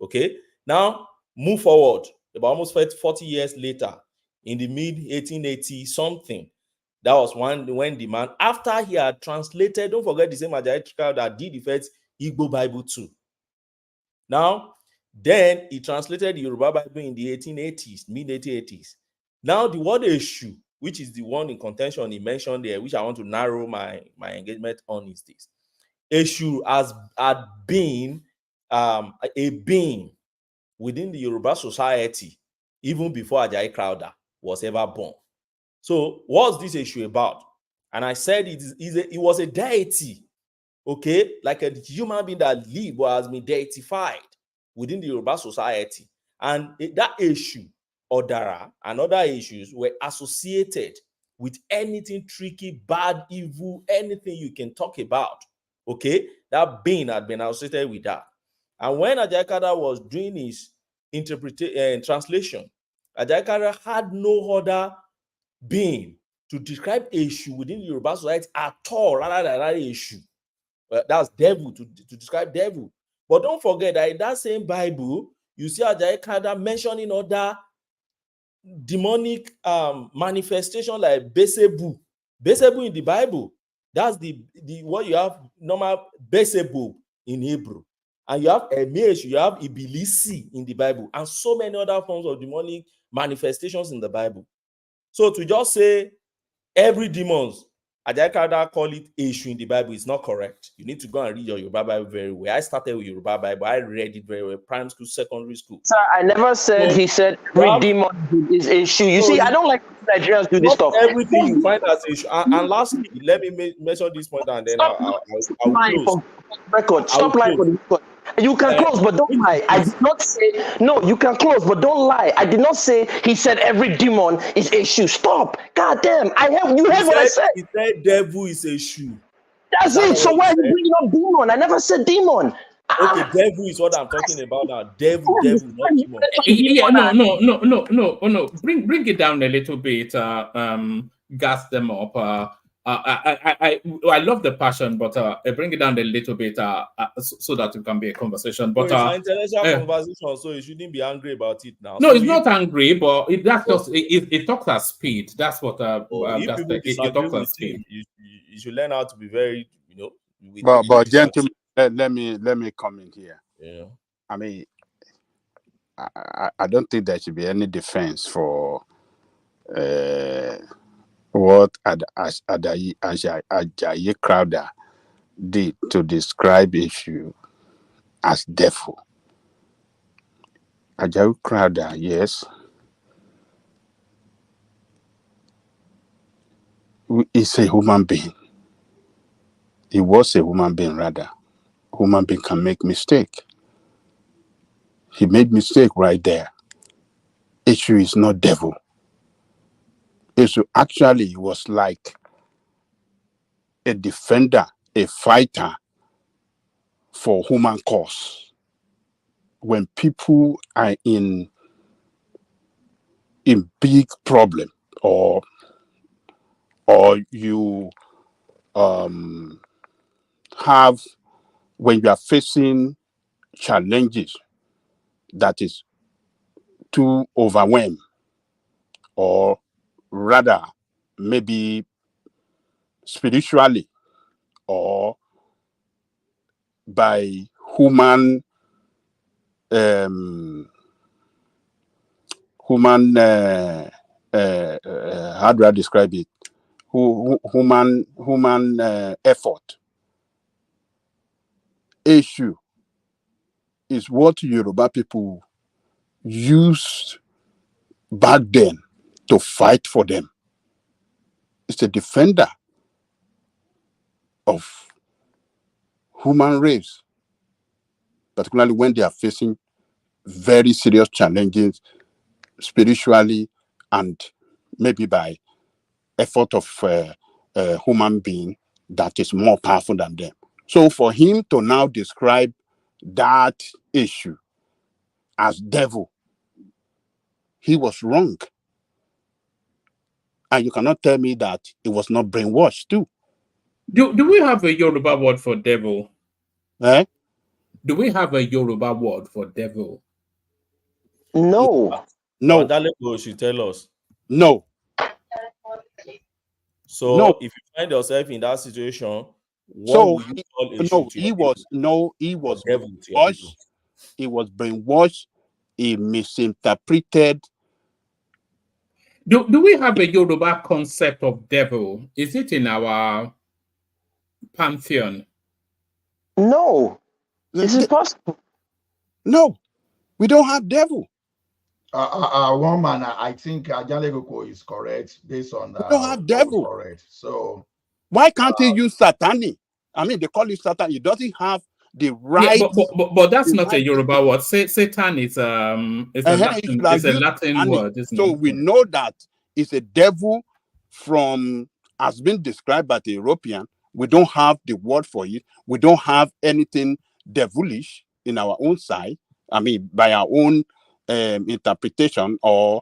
Okay? Now, move forward. About almost 40 years later, in the mid-1880 something, that was when the man, after he had translated, don't forget the same Ajayi Crowther that did the first Igbo Bible too. Now, then he translated the Yoruba Bible in the 1880s, mid-1880s. Now, the word issue, which is the one in contention he mentioned there, which I want to narrow my engagement on, is this. Issue had been a being within the Yoruba society even before Ajayi Crowther was ever born. So what's this issue about? And I said it was a deity, okay, like a human being that lived or has been deified within the Yoruba society. And that issue, Odara, and other issues were associated with anything tricky, bad, evil, anything you can talk about. Okay, that being had been associated with that. And when Ajayi Crowther was doing his translation, Ajayi Crowther had no other being to describe issue within the Yoruba society at all, rather than that issue. That's devil, to describe devil. But don't forget that in that same Bible, you see Ajayi Crowther mentioning other demonic manifestation like Beelzebub. Beelzebub in the Bible. That's the what you have normal Beelzebub in Hebrew. And you have Emesh, you have Ibilisi in the Bible, and so many other forms of demonic manifestations in the Bible. So to just say every demons, Ajayi Crowther call it issue in the Bible, is not correct. You need to go and read your Yoruba Bible very well. I started with Yoruba Bible. I read it very well, primary school, secondary school. Sir, I never said he said every demon is issue. You see, I don't like Nigerians do this stuff. Everything you find as issue. And lastly, let me mention this point and then I'll close. Record. Stop lying for the record. You can close, but don't lie. I did not say no. You can close, but don't lie. I did not say he said every demon is a shoe. Stop. God damn. You heard what I said. He said devil is a shoe. That's it. So why are you bringing up demon? I never said demon. Okay, devil is what I'm talking about now. Devil, not demon. Yeah, no. Bring it down a little bit. Gas them up. I love the passion, but bring it down a little bit so that it can be a conversation. But it's an intellectual conversation, so you shouldn't be angry about it now. No, so it's not angry, but that's just it talks at speed. That's what it talks at speed. You should learn how to be very, But gentlemen, let me comment here. Yeah. I mean, I don't think there should be any defense for what Ajayi Crowther did to describe issue as devil. Ajayi Crowther, yes, is a human being. He was a human being, rather. Human being can make mistake. He made mistake right there. Issue is not devil. Issue actually was like a defender, a fighter for human cause. When people are in big problem, or you have, when you are facing challenges that is too overwhelmed, or rather maybe spiritually or by human how do I describe it? Human effort. Issue is what Yoruba people used back then to fight for them. It's a defender of human race, particularly when they are facing very serious challenges spiritually and maybe by effort of a human being that is more powerful than them. So for him to now describe that issue as devil, he was wrong. And you cannot tell me that it was not brainwashed too. Do we have a Yoruba word for devil? Eh? Do we have a Yoruba word for devil? No. No. Daleko should tell us. No. So no. If you find yourself in that situation, what so will you call a no, he was brainwashed. He was brainwashed. He misinterpreted. Do we have a Yoruba concept of devil? Is it in our pantheon? No. Is it possible? No, we don't have devil. One man, I think Ajalekoko is correct based on. We don't have devil. Correct. So why can't he use Satani? I mean, they call it Satan. He doesn't have the right. Yeah, but that's not a Yoruba word. Satan is a Latin word, isn't so it? we know that it's a devil from, has been described by the European. We don't have the word for it. We don't have anything devilish in our own side. I mean, by our own interpretation or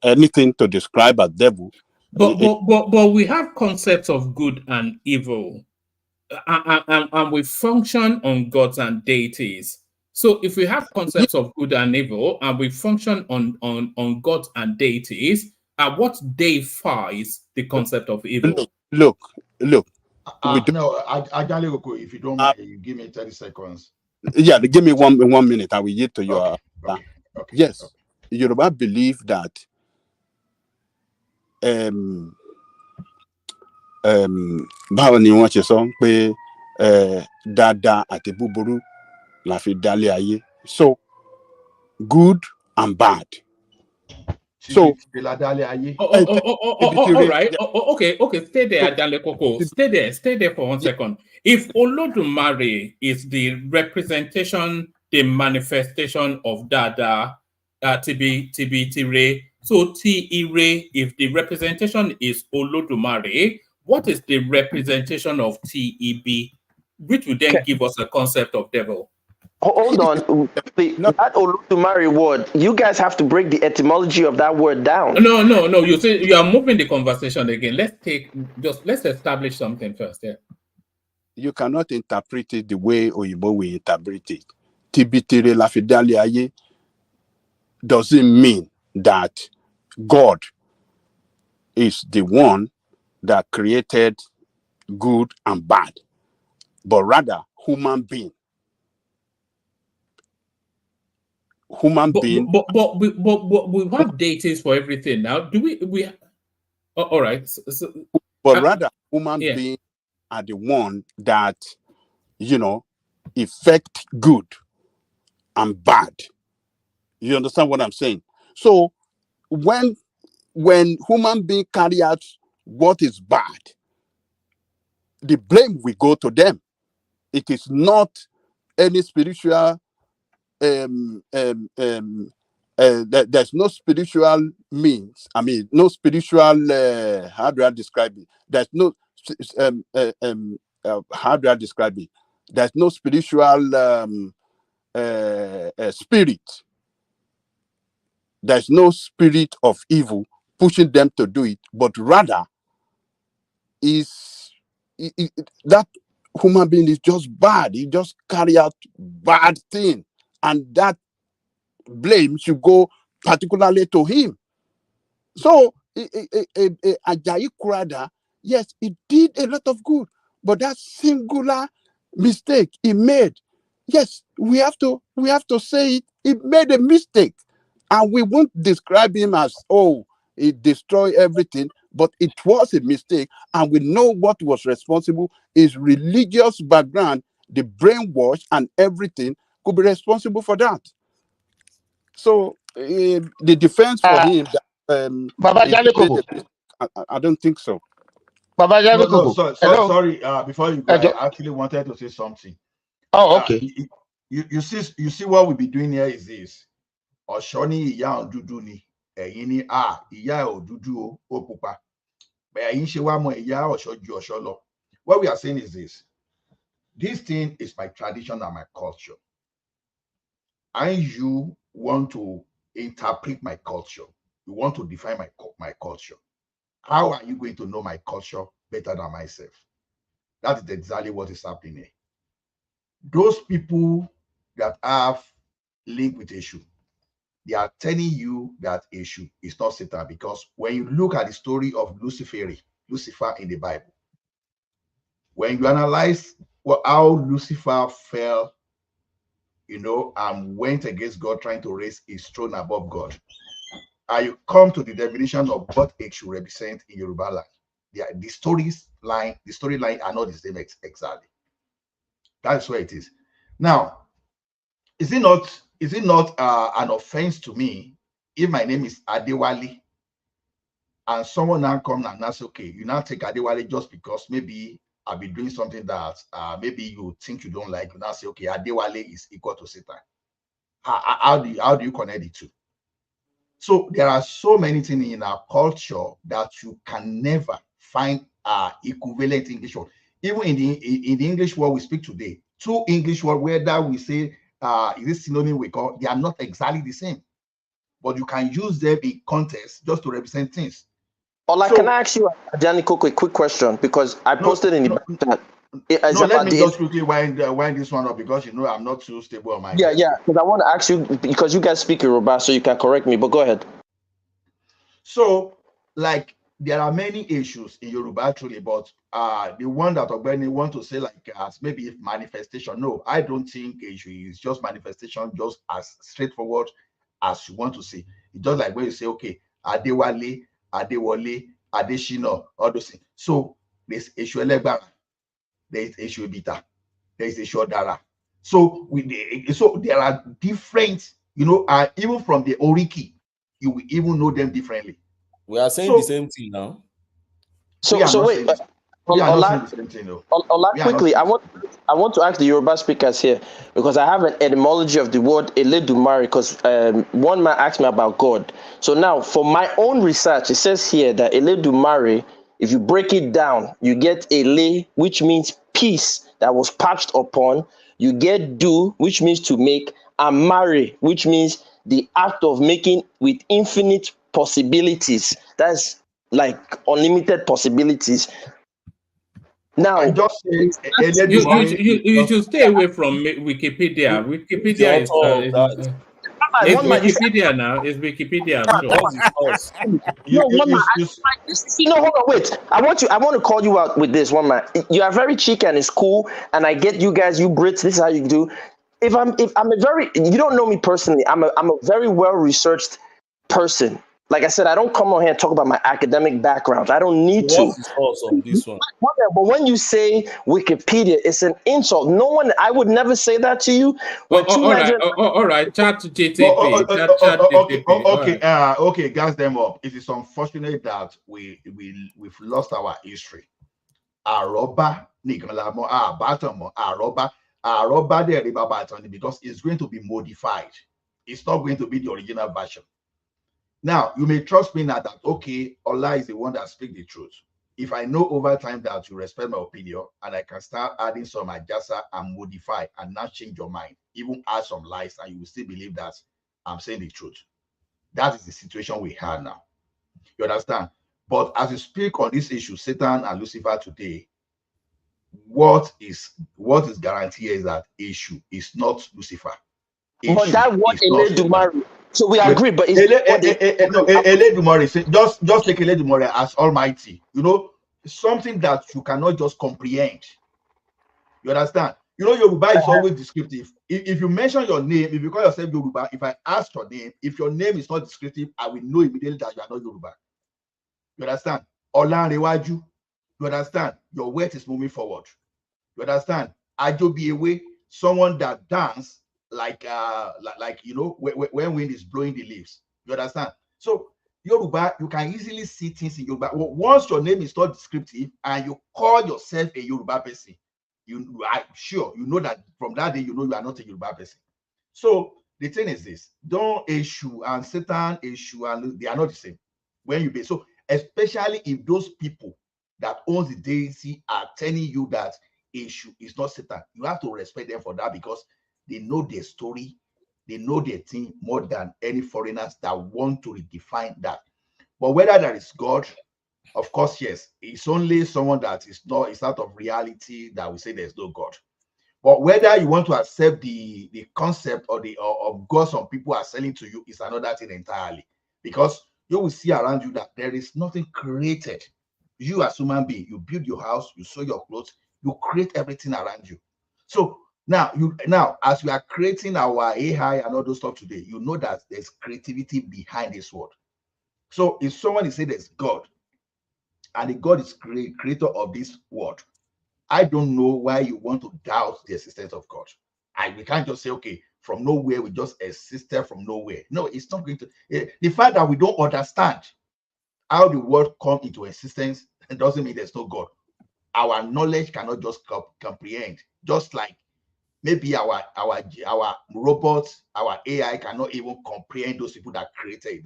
anything to describe a devil. But we have concepts of good and evil, and we function on gods and deities. So if we have concepts of good and evil, and we function on gods and deities, what deifies the concept of evil? Look. No, Ajalekoko, if you don't mind, you give me 30 seconds. Yeah, give me 1 minute. I will yield to your. Okay. Yes, Yoruba believe that báwo ni wọ́n ṣe sọ pé dáadáa àti búburú la fi dálé ayé. So good and bad. So all right. Okay. Stay there, Ajalekoko. Stay there for 1 second. If Olodumare is the representation, the manifestation of Dada, Tire, so Tire, if the representation is Olodumare, what is the representation of TEB, which would then give us a concept of devil? Hold on. That Olodumare word, you guys have to break the etymology of that word down. No. You see, you are moving the conversation again. Let's establish something first. Yeah. You cannot interpret it the way Oyibo will interpret it. Tibitire la fi dálé ayé doesn't mean that God is the one that created good and bad, but rather human being. But we have deities for everything now. Do we? All right. But rather, human beings are the one that, effect good and bad. You understand what I'm saying? So when human beings carry out what is bad, the blame will go to them. It is not any spiritual. There's no spiritual means. I mean, no spiritual. How do I describe it? There's no. How do I describe it? There's no spiritual spirit. There's no spirit of evil pushing them to do it, but rather that human being is just bad. He just carry out bad thing, and that blame should go particularly to him. So Ajayi Crowther, yes, he did a lot of good, but that singular mistake he made, yes, we have to say it. He made a mistake, and we won't describe him as, oh, he destroyed everything, but it was a mistake, and we know what was responsible. His religious background, the brainwash and everything could be responsible for that. So the defense for him, Baba Jaleko. I don't think so. Baba Jaleko. No, sorry. Before you go, I actually wanted to say something. Oh, okay. You see what we be doing here is this. Oshoni iya dudu ni, eyin ni iya odudu o pupa. But eyin se wa mo iya oshoju osholo. What we are saying is this. This thing is my tradition and my culture. And you want to interpret my culture. You want to define my culture. How are you going to know my culture better than myself? That is exactly what is happening here. Those people that have link with issue, they are telling you that issue is not Satan, because when you look at the story of Lucifer in the Bible, when you analyze how Lucifer fell, and went against God, trying to raise his throne above God, you come to the definition of what it should represent in Yoruba land. The storyline are not the same exactly. That's where it is. Now, is it not an offense to me if my name is Adewale and someone now come and ask, okay, you now take Adewale just because maybe I've been doing something that maybe you think you don't like, you now say, okay, Adewale is equal to Satan. How do you connect the two? So there are so many things in our culture that you can never find equivalent English word. Even in the English word we speak today, two English words, whether we say is this synonym we call, they are not exactly the same, but you can use them in context just to represent things. Can I ask you, Janiko, a quick question? Because I posted in the chat. Let me just quickly wind this one up, because I'm not too stable on my Yeah, because I want to ask you, because you guys speak Yoruba, so you can correct me, but go ahead. So, there are many issues in Yoruba truly, but the one that Ogbeni want to say, as maybe if manifestation, no, I don't think issue is just manifestation, just as straightforward as you want to say. It's just like when you say, okay, Adewale, Adewale, Adeshino, all those things. So there's issue Elegbara, there's issue Bita, there's issue Dara. So there are different, even from the Oriki, you will even know them differently. We are saying the same thing now. So wait, quickly, I want to ask the Yoruba speakers here, because I have an etymology of the word Eledumare, because one man asked me about God. So now, for my own research, it says here that Eledumare, if you break it down, you get Ele, which means peace that was patched upon. You get do, which means to make, and Mare, which means the act of making with infinite possibilities. That's like unlimited possibilities. Now, you should stay away from Wikipedia. Wikipedia is Wikipedia now. Is Wikipedia hold on, wait. I want to call you out with this one, man. You are very chic and it's cool, and I get you guys, you Brits. This is how you do. You don't know me personally, I'm a very well researched person. Like I said, I don't come on here and talk about my academic background. I don't need to. What's the source of this one? But when you say Wikipedia, it's an insult. No one, I would never say that to you. All right. Chat GTP. Okay, gas them up. It is unfortunate that we've lost our history. Aroba, because it's going to be modified. It's not going to be the original version. Now, you may trust me now that, okay, Allah is the one that speaks the truth. If I know over time that you respect my opinion and I can start adding some adjustment and modify and not change your mind, even add some lies, and you will still believe that I'm saying the truth. That is the situation we have now. You understand? But as you speak on this issue, Satan and Lucifer today, what is guaranteed is that issue is not Lucifer. But that what Eledumare. So we agree, but it's Eledumare. Just take Eledumare as Almighty. You know, something that you cannot just comprehend. You understand? You know, Yoruba is always descriptive. If you mention your name, if you call yourself Yoruba, if I ask your name, if your name is not descriptive, I will know immediately that you are not Yoruba. You understand? Olanrewaju. You understand? Your weight is moving forward. You understand? Ajobiyewe, someone that dance like you know, when wind is blowing the leaves. You understand? So Yoruba, you can easily see things in Yoruba. Once your name is not descriptive and you call yourself a Yoruba person, I'm sure you know that from that day you know you are not a Yoruba person. So the thing is this: don't issue and Satan issue, and they are not the same. When you be so, especially if those people that owns the deity are telling you that issue is not Satan, you have to respect them for that, because they know their story, they know their thing more than any foreigners that want to redefine that. But whether that is God, of course, yes, it's only someone that is out of reality that will say there's no God. But whether you want to accept the concept or of God some people are selling to you is another thing entirely, because you will see around you that there is nothing created. You as human being, you build your house, you sew your clothes, you create everything around you. So now as we are creating our AI and all those stuff today, you know that there's creativity behind this word. So if someone is saying there's God, and the God is creator of this world, I don't know why you want to doubt the existence of God. We can't just say, okay, from nowhere we just existed from nowhere. No, it's not going to. The fact that we don't understand how the world comes into existence doesn't mean there's no God. Our knowledge cannot just comprehend. Just like maybe our robots, our AI cannot even comprehend those people that created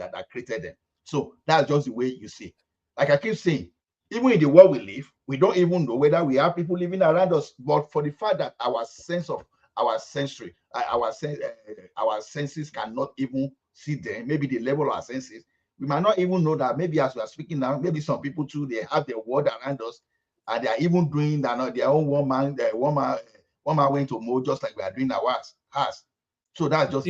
them. So that's just the way you see. Like I keep saying, even in the world we live, we don't even know whether we have people living around us. But for the fact that our sense of our senses cannot even see them, maybe the level of our senses, we might not even know that maybe as we are speaking now, maybe some people too, they have their world around us, and they are even doing their own one man went to mow, just like we are doing ours. So that's just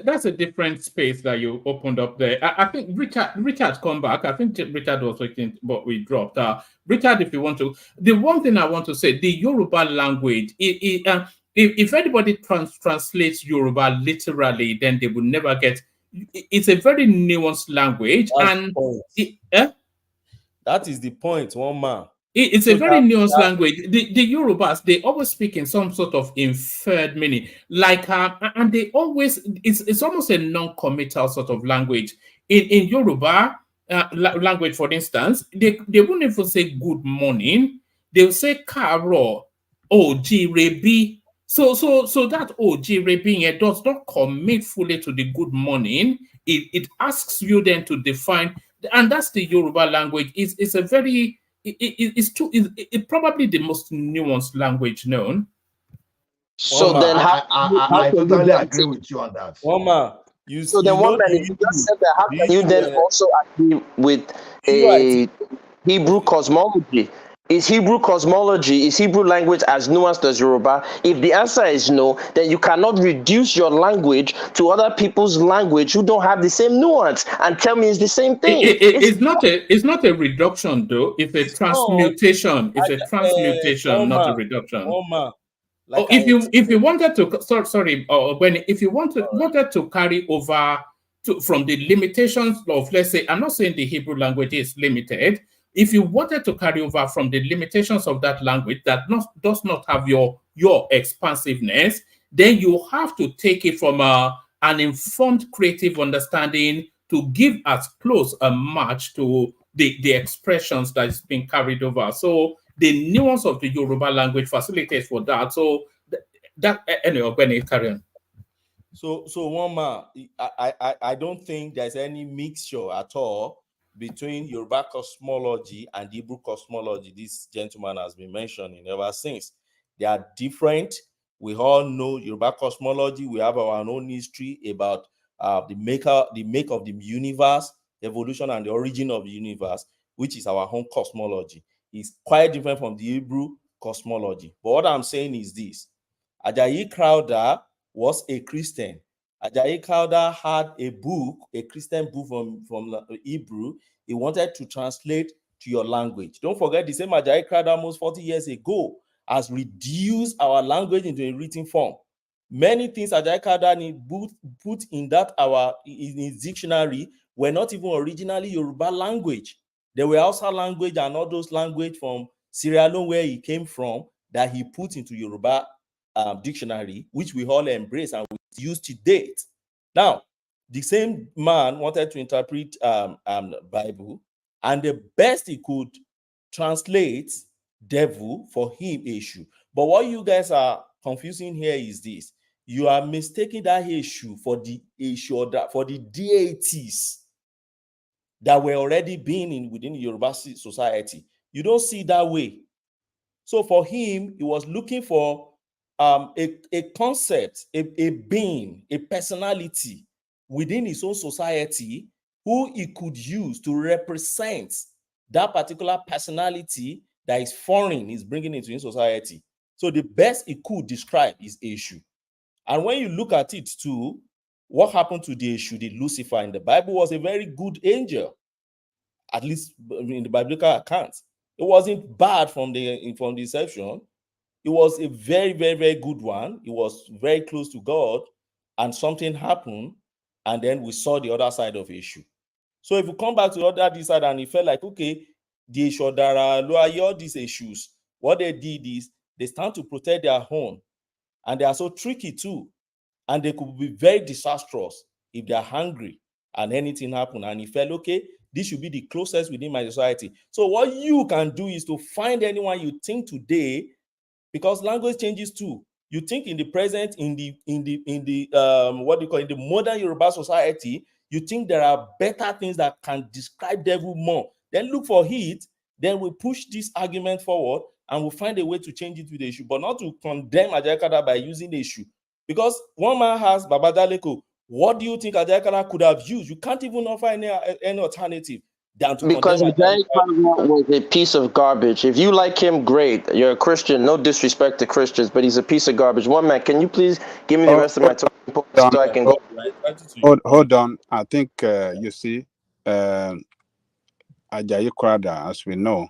that's a different space that you opened up there. I think Richard come back. I think Richard was waiting, but we dropped. Richard, if you want to, the one thing I want to say, the Yoruba language, if anybody translates Yoruba literally, then they will never get. It's a very nuanced language, that is the point, one man. It's a very nuanced language. The Yorubas, they always speak in some sort of inferred meaning, like and they always it's almost a non-committal sort of language. In Yoruba language, for instance, they won't even say good morning. They'll say karo, ojirebi. So that ojirebi does not commit fully to the good morning. It asks you then to define, and that's the Yoruba language. It's a very it's probably the most nuanced language known. So then I totally agree with you on that. If you just said that, how can you then also agree with a Hebrew cosmology? Is Hebrew language as nuanced as Yoruba? If the answer is no, then you cannot reduce your language to other people's language who don't have the same nuance and tell me it's the same thing. It's not a reduction though. It's a transmutation. It's a transmutation, not a reduction. If you wanted to, sorry, when if you wanted to carry over from the limitations of, let's say, I'm not saying the Hebrew language is limited. If you wanted to carry over from the limitations of that language that does not have your expansiveness, then you have to take it from an informed creative understanding to give as close a match to the expressions that is being carried over. So the nuance of the Yoruba language facilitates for that. So anyway, when carry on. So one man, I don't think there's any mixture at all between Yoruba cosmology and Hebrew cosmology this gentleman has been mentioning ever since. They are different. We all know Yoruba cosmology. We have our own history about the make of the universe, evolution, and the origin of the universe, which is our own cosmology. It's quite different from the Hebrew cosmology. But what I'm saying is this: Ajayi Crowther was a Christian. Ajayi Crowther had a book, a Christian book from Hebrew. He wanted to translate to your language. Don't forget, the same Ajayi Crowther almost 40 years ago has reduced our language into a written form. Many things Ajayi Crowther put in that in his dictionary were not even originally Yoruba language. They were Hausa language and all those language from Sierra Leone where he came from that he put into Yoruba dictionary, which we all embrace and we use to date. Now, the same man wanted to interpret Bible, and the best he could translate devil for him issue. But what you guys are confusing here is this: you are mistaking that issue for the issue for the deities that were already being within the Yoruba society. You don't see it that way. So for him, he was looking for a concept, a being, a personality within his own society who he could use to represent that particular personality that is foreign, is bringing into his society. So the best he could describe is Eshu. And when you look at it too, what happened to the Eshu, the Lucifer in the Bible, was a very good angel, at least in the biblical account. It wasn't bad from the inception. It was a very, very, very good one. It was very close to God, and something happened, and then we saw the other side of the issue. So if you come back to the other side and it felt like, okay, the Shodara, all these issues, what they did is they stand to protect their own, and they are so tricky too, and they could be very disastrous if they are hungry and anything happen, and he felt, okay, this should be the closest within my society. So what you can do is to find anyone you think today, because language changes too. You think in the present, in the what do you call it, in the modern Yoruba society, you think there are better things that can describe devil more. Then look for it. Then we push this argument forward and we'll find a way to change it with the issue, but not to condemn Ajayi Crowther by using the issue. Because one man has Baba Daleko. What do you think Ajayi Crowther could have used? You can't even offer any alternative than to because Ajayi Crowther was a piece of garbage. If you like him, great. You're a Christian. No disrespect to Christians, but he's a piece of garbage. One man, can you please give me the rest of my talking points so I can go? Hold on. I think you see, Ajayi Crowther, as we know,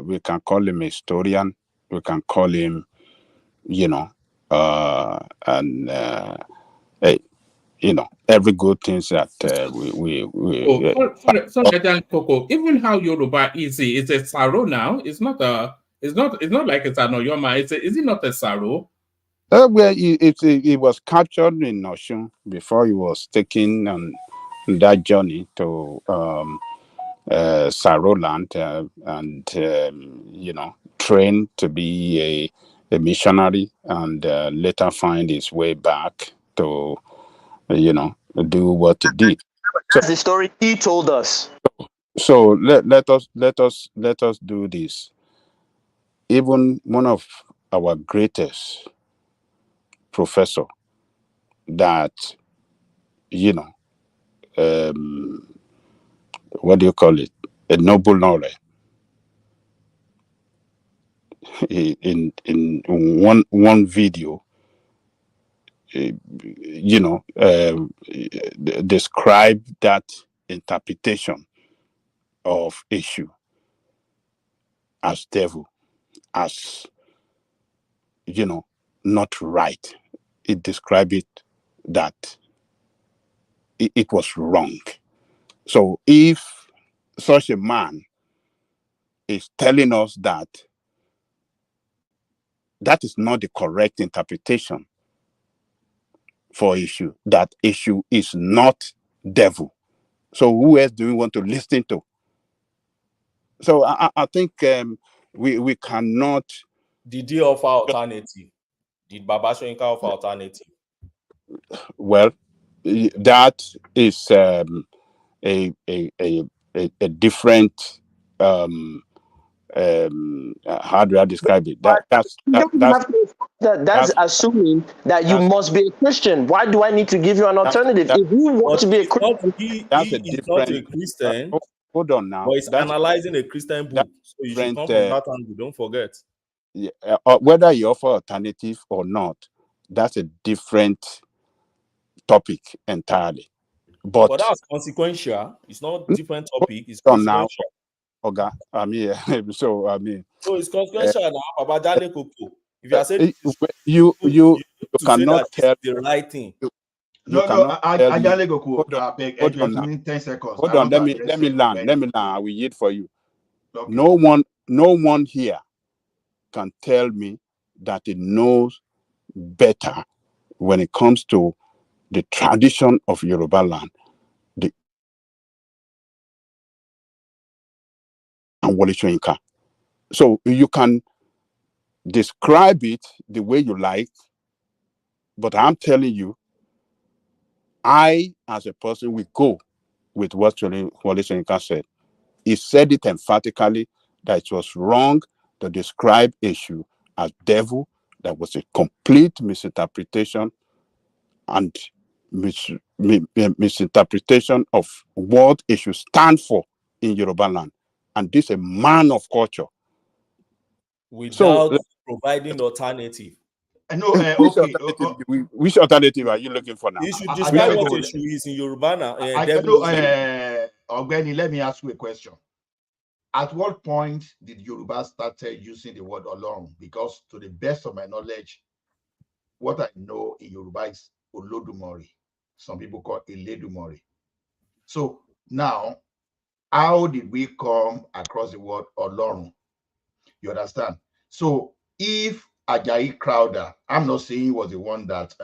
we can call him a historian. We can call him, every good things that sorry, Coco. Even how Yoruba is a Saro now. It's not like it's an Oyoma. Is it not a Saro? Well, it was captured in Oshun before he was taken on that journey to Saroland and trained to be a missionary, and later find his way back to do what he did. That's the story he told us. So let us do this. Even one of our greatest professor that what do you call it, a noble knowledge, in one video describe that interpretation of issue as devil, as not right. It described it that it was wrong. So if such a man is telling us that that is not the correct interpretation for issue, that issue is not devil. So who else do we want to listen to? So I think we cannot. Did he offer alternative? Did Baba Soyinka offer alternative? Well, that is a different. How do I describe it? That's assuming that you must be a Christian. Why do I need to give you an alternative? If you want to be a Christian, that's a He's not a Christian. Hold on now. But he's analyzing a Christian book, so you should come from that angle. Don't forget. Yeah, whether you offer alternative or not, that's a different topic entirely. But that's consequential. It's not different topic. It's consequential. Now, okay. I mean, so it's consequential now. Baba Dale Koko. If you are saying you cannot tell the right thing. Ajale Goku. Hold on now. 10 seconds. Hold on. Let me land. Let me land. I will wait for you. Okay. No one here can tell me that he knows better when it comes to the tradition of Yoruba land, and Wole Soyinka. So you can describe it the way you like, but I'm telling you, I, as a person, will go with what Wole Soyinka said. He said it emphatically that it was wrong to describe issue as devil. That was a complete misinterpretation and misinterpretation of what it should stand for in Yoruba land. And this is a man of culture. Without providing alternative. No, which alternative are you looking for now? You should describe what issue is in Yoruba now. Ogbeni, let me ask you a question. At what point did Yoruba start using the word Olorun? Because to the best of my knowledge, what I know in Yoruba is Olodumare. Some people call it Eledumare. So now, how did we come across the word Olorun? You understand? So if Ajayi Crowther, I'm not saying he was the one that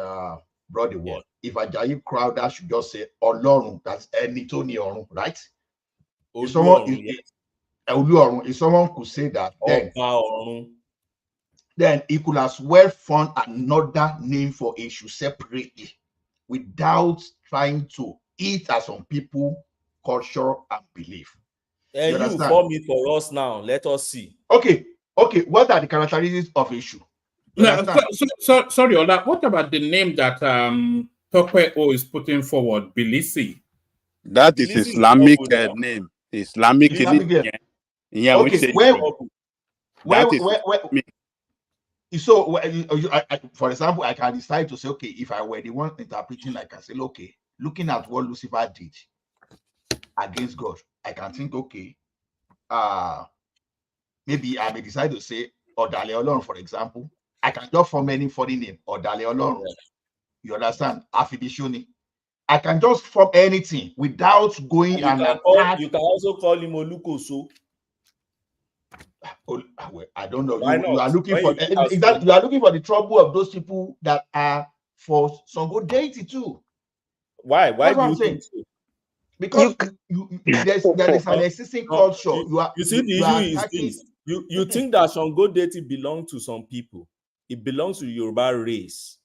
brought the word. Yeah. If Ajayi Crowther should just say Olorun, that's Enitoni Orun, right? If someone could say that, then he could as well find another name for issue separately without trying to eat as some people culture and belief. And you form it for us now. Let us see. Okay. What are the characteristics of issue? No, sorry, Ola. What about the name that Dr0Wn is putting forward, Bilisi? That is Islamic name. Islamic name. Yeah. Okay. So, for example, I can decide to say, okay, if I were the one interpreting, I can say, okay, looking at what Lucifer did against God, I can think, okay, maybe I may decide to say Odale Olorun, for example. I can just form any foreign name, Odale Olorun. You understand? Afibishuni. I can just form anything without going you can also call him Olukoso. I don't know. You are looking for you are looking for the trouble of those people that are for Songo deity too. Why do you think so? Because there is an existing culture. You see, the issue is this. You think that Songo deity belongs to some people. It belongs to the Yoruba race.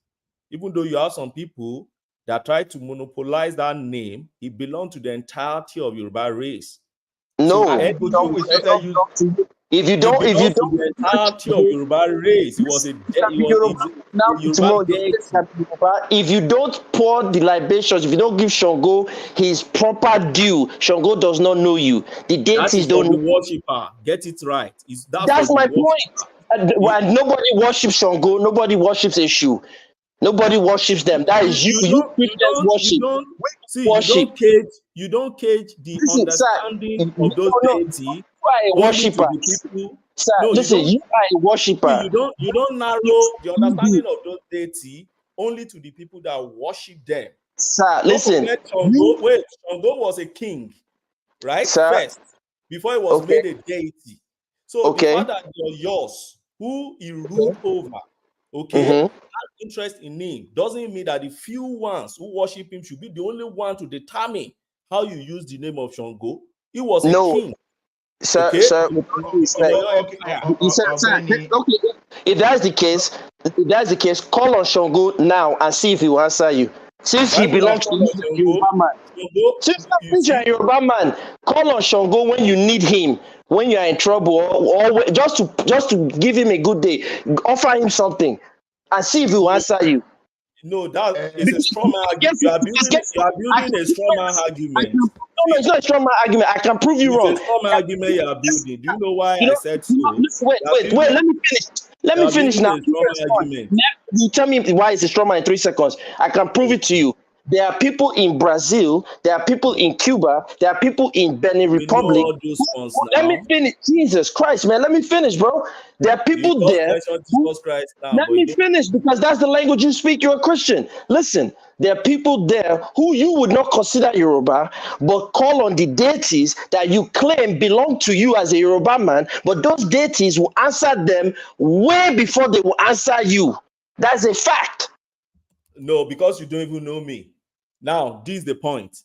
Even though you have some people that try to monopolize that name, it belongs to the entirety of Yoruba race. No, so if you don't, the entirety of Yoruba race, it was a Yoruba deity. If you don't pour the libations, if you don't give Shango his proper due, Shango does not know you. The deities don't know. Worshiper, get it right. That's my point. And nobody worships Shango. Nobody worships Eshu. Nobody worships them. That is you. You worship. You don't cage the understanding of those deities. You are a worshiper. Sir, listen, you are a worshiper. You don't narrow the understanding of those deities only to the people that worship them. Sir, Don't listen. forget Shango. Wait, Shango was a king, right? Sir, First, before he was okay, made a deity. So the okay. fact that you're yours, who he ruled over, okay, Mm-hmm. has interest in him, doesn't mean that the few ones who worship him should be the only one to determine how you use the name of Shango. He was a No, king, sir, okay, sir. of your empire. He said, sir, Benny, okay, if that's the case, call on Shango now and see if he will answer you. Since Why he would I belongs to call you, on Shango? Yoruba man. Shango, Since you're a Yoruba man, call on Shango when you need him, when you are in trouble, or just to give him a good day. Offer him something and see if he will answer you. no, that is a strong man argument. Guess what? You are building a strong man argument. No, it's not a strong man argument. I can prove you It's wrong. a strong man argument you are building. Do you know why I said so? Wait. Let me finish. Let You me are finish building now. a strong man argument. You tell me why it's a strong man in 3 seconds. I can prove it to you. There are people in Brazil. There are people in Cuba. There are people in Benin We know Republic. all those ones Let me now. finish. Jesus Christ, man. Let me finish, bro. There are You people just there. mentioned Jesus Christ now, Let but me you don't. finish because that's the language you speak. You're a Christian. Listen, there are people there who you would not consider Yoruba, but call on the deities that you claim belong to you as a Yoruba man, but those deities will answer them way before they will answer you. That's a fact. No, because you don't even know me. Now, this is the point.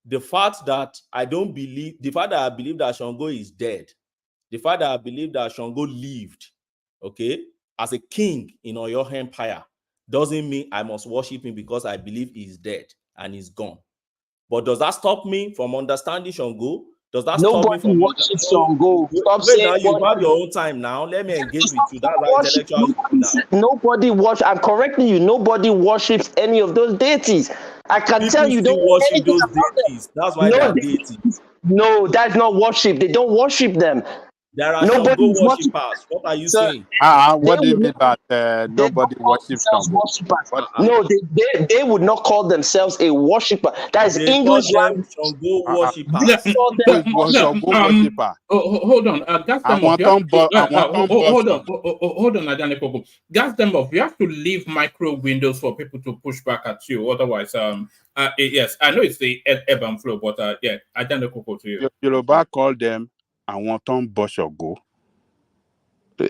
The fact that I believe that Shango is dead, the fact that I believe that Shango lived, okay, as a king in Oyo Empire, doesn't mean I must worship him because I believe he's dead and he's gone. But does that stop me from understanding Shango? Does that stop me Nobody from worships Shango. Stop wait saying now, you what. have your own time now. Let me engage with you. That's how intellectual you do now. Nobody worship. I'm correcting you. Nobody worships any of those deities. I can tell People you still don't know worship anything those about them. deities. That's why they are deities. No, that's not worship. They don't worship them. There are Nobody Shango is worship. worshippers. What are you Sir, saying? What do you mean that they don't nobody call worships themselves Shango? worshippers. What? No, they would not call themselves a worshiper. That is They call English them language. Shango They worshippers. call Who them is Shango worshiper? Hold on, gas them Àwọn up. You tó have ń to, bọ àwọn tó ń bọ hold on, Adani Koko. Gas them up. You have to leave micro windows for people to push back at you. Otherwise, yes, I know it's the ebb and flow, but yeah, Adani Koko to you. Yoruba call them àwọn tó ń bọ Shango.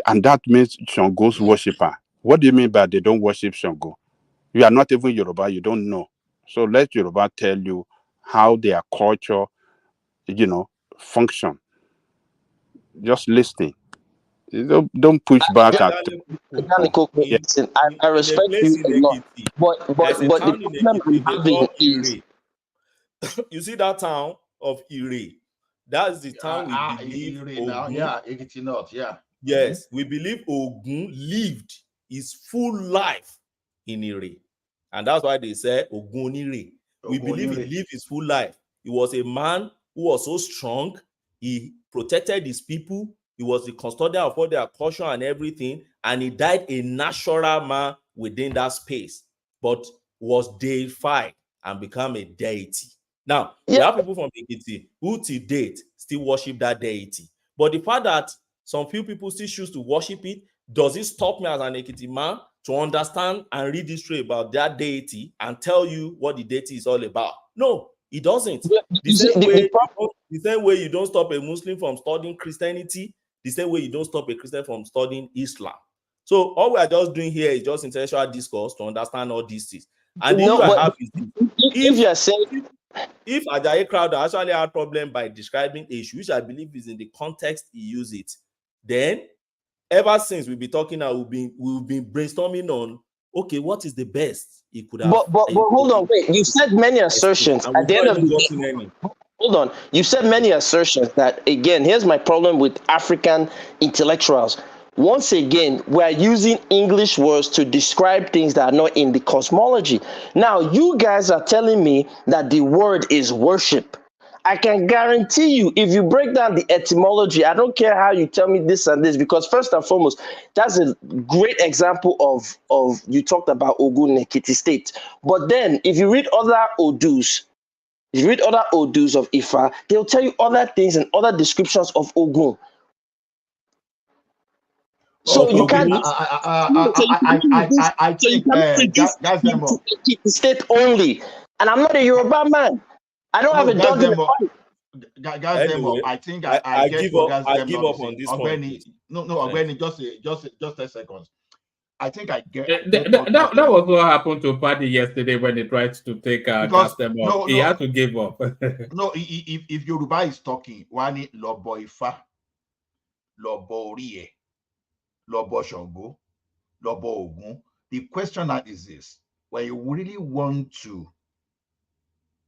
And that means Shango's worshipper. What do you mean by they don't worship Shango? You are not even Yoruba, you don't know. So let Yoruba tell you how their culture, function. Just listen. Don't push back at. Adani Koko, Yeah. listen, I respect you a lot. There's a But the town in problem I'm Ekiti they having call is Ire. You see that town of Ire? That's the town we believe now, Ogun. yeah, Ekiti North, yeah. Yes, we believe Ogun lived his full life in Ire. And that's why they say Ogun Ire. We believe he lived his full life. He was a man who was so strong. He protected his people. He was the custodian of all their culture and everything. And he died a natural man within that space, but was deified and become a deity. Now, we have people from Ekiti who to date still worship that deity. But the fact that some few people still choose to worship it, does it stop me as an Ekiti man to understand and read history about that deity and tell you what the deity is all about? No, it doesn't. The same way you don't stop a Muslim from studying Christianity, the same way you don't stop a Christian from studying Islam. So all we are just doing here is just intellectual discourse to understand all these things. And the issue I have is if you are saying if Ajayi Crowder actually had problem by describing a issue, which I believe is in the context he used it, then ever since we've been talking now, we've been brainstorming on okay, what is the best he could have. But hold on, wait. You said many assertions at the end of the day. Hold on. You said many assertions that, again, here's my problem with African intellectuals. Once again, we're using English words to describe things that are not in the cosmology. Now, you guys are telling me that the word is worship. I can guarantee you, if you break down the etymology, I don't care how you tell me this and this, because first and foremost, that's a great example of you talked about Ogun Ekiti State. But then, if you read other Odus, you read other Odus of Ifa, they'll tell you other things and other descriptions of Ogun. So you can't. I think the state only, and I'm not a Yoruba man. I don't have a dog in the fight. Anyway, I think I get give what up. Gas I give up on this point. No, Ogbeni, just 10 seconds. I think I get. That was what happened to Paddy yesterday when he tried to take Gas them off. He had to give up. No, if Yoruba is talking, one Lobo Ifa, Lobo Orie, Lobo Shogo, Lobo Ogun. The question now is this: when you really want to,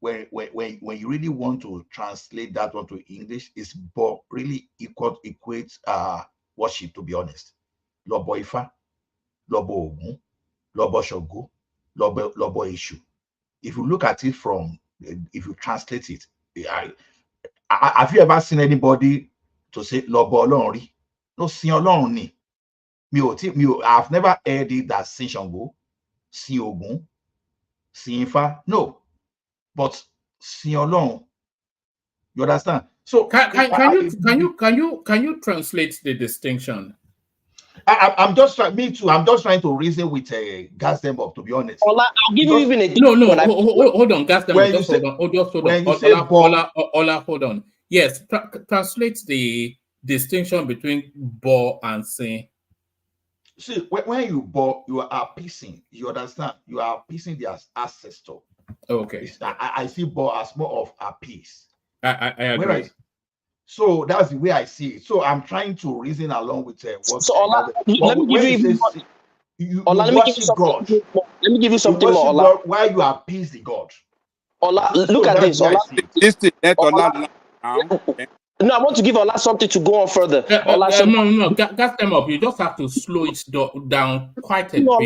when you really want to translate that one to English, is really equates worship. To be honest, Lobo Ifa, Lobo Ogun, Lobo Shogo, Lobo Ishu. If you look at it from, if you translate it, have you ever seen anybody to say Lobo Olorun? No, Sin Olorun ni. I've never heard it that Sin Shango, Sin Ogun, Sin Ifa. No, but Sin Olorun. You understand? So can you translate the distinction? I'm just trying. Me too. I'm just trying to reason with gas them up. To be honest, I'll give you even a hold on, gas them up. Just hold on. Yes, translate the distinction between bo and sin. See, when you bo, you are appeasing. You understand? You are appeasing their ancestor. Okay. I see bo as more of appease. I agree. So that's the way I see it. So I'm trying to reason along with what. So let me give you let me give you God. Let me give you something more. God, why you appease the God? Look at this. No, I want to give Ola something to go on further. No, gas them up. You just have to slow it down quite a bit. Ola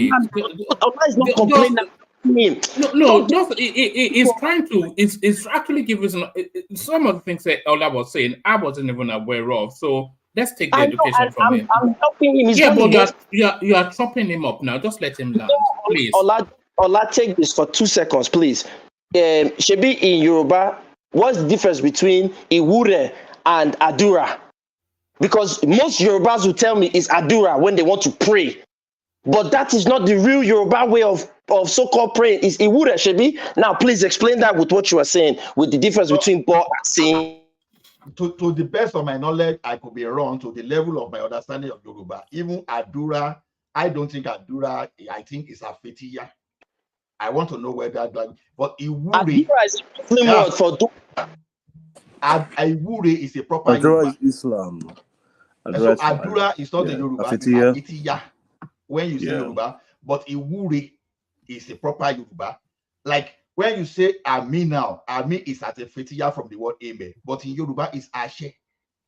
is not complaining. It's trying to. It's actually giving some of the things that Ola was saying. I wasn't even aware of. So let's take the education from him. I'm helping him. But you are chopping him up now. Just let him land, please. Ola, take this for 2 seconds, please. Shebi in Yoruba, what's the difference between Iwure and Adura? Because most Yorubas will tell me it's Adura when they want to pray. But that is not the real Yoruba way of so-called praying. It's Iwure, Shebi. Now, please explain that with what you are saying, with the difference between Bo and Sin. To the best of my knowledge, I could be wrong. To the level of my understanding of Yoruba, even Adura, I don't think Adura, I think it's a fetiya. I want to know where that goes. But Iwure, Adura is a Muslim word for Iwure is a proper Adura Yoruba. is Islam. So Adura is not the Yoruba, it's Fetiya when you say Yoruba, but Iwure is a proper Yoruba. Like when you say Ami now, Ami is at a Fetiya from the word Amen, but in Yoruba it's Ashe.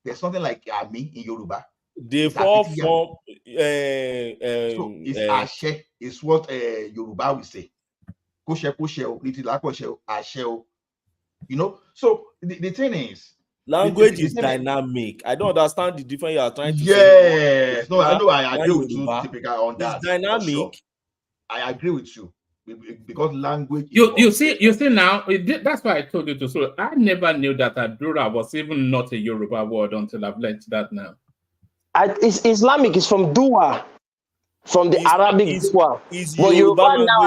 There's something like Ami in Yoruba. The four form. So it's Ashe. It's what Yoruba will say. You know, so the thing is, language is dynamic. I don't understand the difference you are trying to say. Yes, no, I know. I agree with you, typical on that. It's dynamic. Sure. I agree with you because language. You see now. That's why I told you to. So I never knew that Adura was even not a Yoruba word until I've learned that now. It's Islamic. It's from Dua. From the Arabic Dua. Is Yoruba now.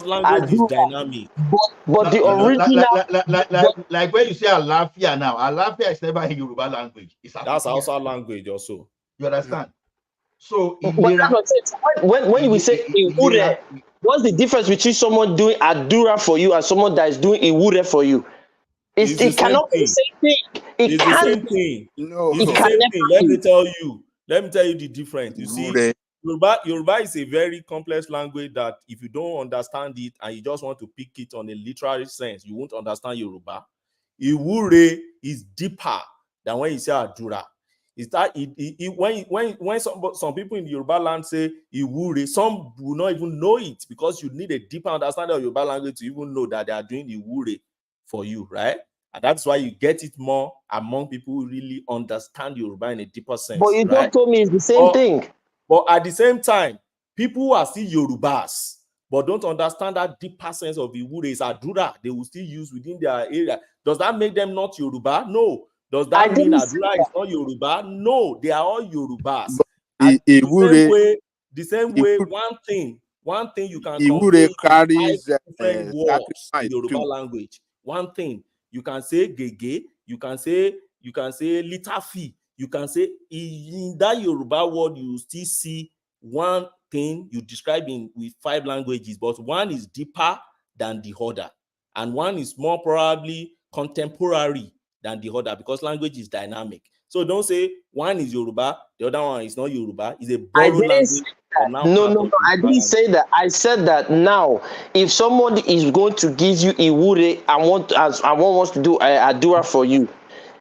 Language is dynamic. But the original... Like when you say Alafia now, Alafia is never in Yoruba language. That's Hausa language also. You understand? So when we say Iwure, what's the difference between someone doing Adura for you and someone that is doing Iwure for you? It cannot be the same thing. It's the same thing. No, it's the same thing. Let me tell you the difference. You see, Yoruba is a very complex language that if you don't understand it and you just want to pick it on a literary sense, you won't understand Yoruba. Iwure is deeper than when you say Adura. Is that when some people in the Yoruba land say Iwure, some will not even know it because you need a deeper understanding of Yoruba language to even know that they are doing Iwure for you, right? And that's why you get it more among people who really understand Yoruba in a deeper sense. But you just told me it's the same thing. But at the same time, people who are still Yorubas, but don't understand that deeper sense of Iwure is Adura, they will still use within their area. Does that make them not Yoruba? No. Does that mean Adura is not Yoruba? No, they are all Yorubas. And the same way, one thing you can Iwure convey in 5 carries different words in sacrifice Yoruba too. language. One thing you can say gege, you can say litafi, you can say in that Yoruba word you still see one thing you describe in with 5 languages, but one is deeper than the other, and one is more probably contemporary than the other because language is dynamic. So don't say one is Yoruba, the other one is not Yoruba. It's a I borrowed didn't say language, but that. now No, part no, of no. the I Yoruba didn't language. say that. I said that now, if somebody is going to give you Iwure, as I wants to do a Adura for you,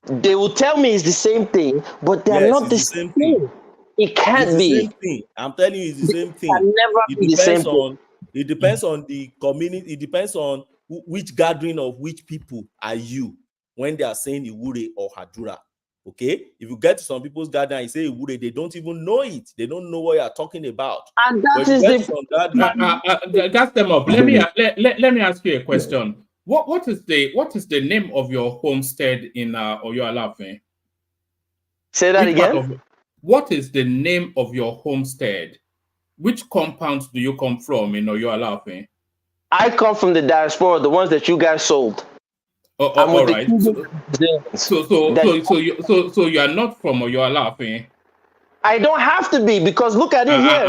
they will tell me it's the same thing, but they're Yes, not it's the the same same thing. thing. It It's can't the be. same thing. I'm telling you, it's the same It thing. can never It be the same depends thing. on the community. It depends on which gathering of which people are you when they are saying Iwure or Hadura. Okay, if you get to some people's gathering and you say Iwure, they don't even know it. They don't know what you are talking about. And But that if you is get to the some gathering, Gas them up. Let me ask you a question. What is the name of your homestead in Oyo Alaafin? Say that Which part again. of what is the name of your homestead? Which compounds do you come from in Oyo Alaafin? I come from the diaspora, the ones that you guys sold. I'm All with the right. Cubans. So you are not from Oyo Alaafin. I don't have to be because look at it here.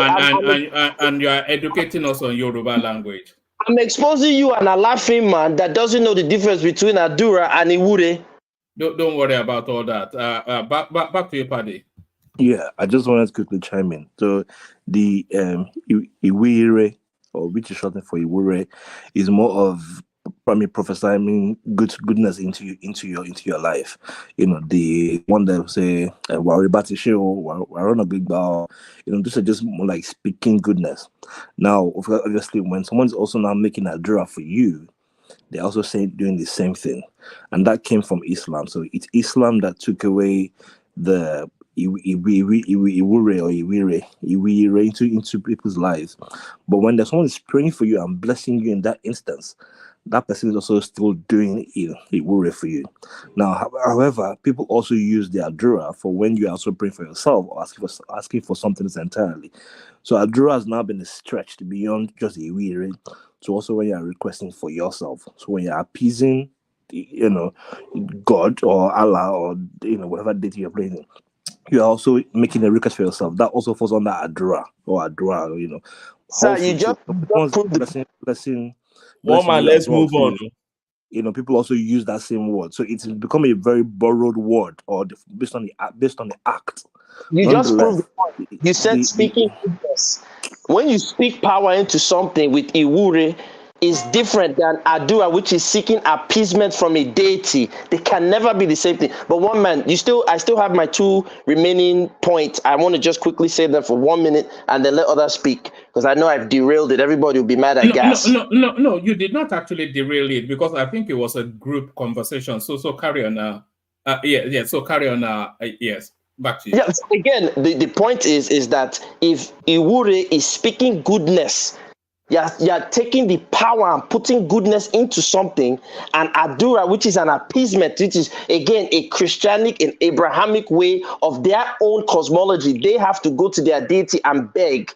And you are educating us on Yoruba language. I'm exposing you an Alafin man that doesn't know the difference between Adura and Iwure. Don't worry about all that. Back to you, Paddy. Yeah, I just wanted to quickly chime in. So the Iwire, or which is shortened for Iwure, is more of prophesying goodness into your life. You know, the one that say worry about the show, we're on a big ball. You know, this is just more like speaking goodness. Now, obviously, when someone's also now making a draw for you, they're also doing the same thing, and that came from Islam. So it's Islam that took away the into people's lives. But when there's someone is praying for you and blessing you in that instance, that person is also still doing Iwure for you. Now, however, people also use the Adura for when you're also praying for yourself or asking for something else entirely. So Adura has now been stretched beyond just Iwire to also when you're requesting for yourself. So when you're appeasing, God or Allah or whatever deity you're praying, you're also making a request for yourself. That also falls under Adura or Adura. Sir, Also, you just proved blessing one man, you let's as well move too. on. People also use that same word, so it's become a very borrowed word, or based on the act. You just proved the point. You said speaking goodness. When you speak power into something with Iwure, is different than Adura, which is seeking appeasement from a deity. They can never be the same thing. But one man, I still have my 2 remaining points. I want to just quickly say them for 1 minute and then let others speak because I know I've derailed it. Everybody will be mad at gas. No, you did not actually derail it because I think it was a group conversation. So carry on. So carry on. Yes, back to you. Yeah. Again, the point is that if Iwure is speaking goodness, you're taking the power and putting goodness into something, and Adura, which is an appeasement, which is again a Christianic and Abrahamic way of their own cosmology. They have to go to their deity and beg.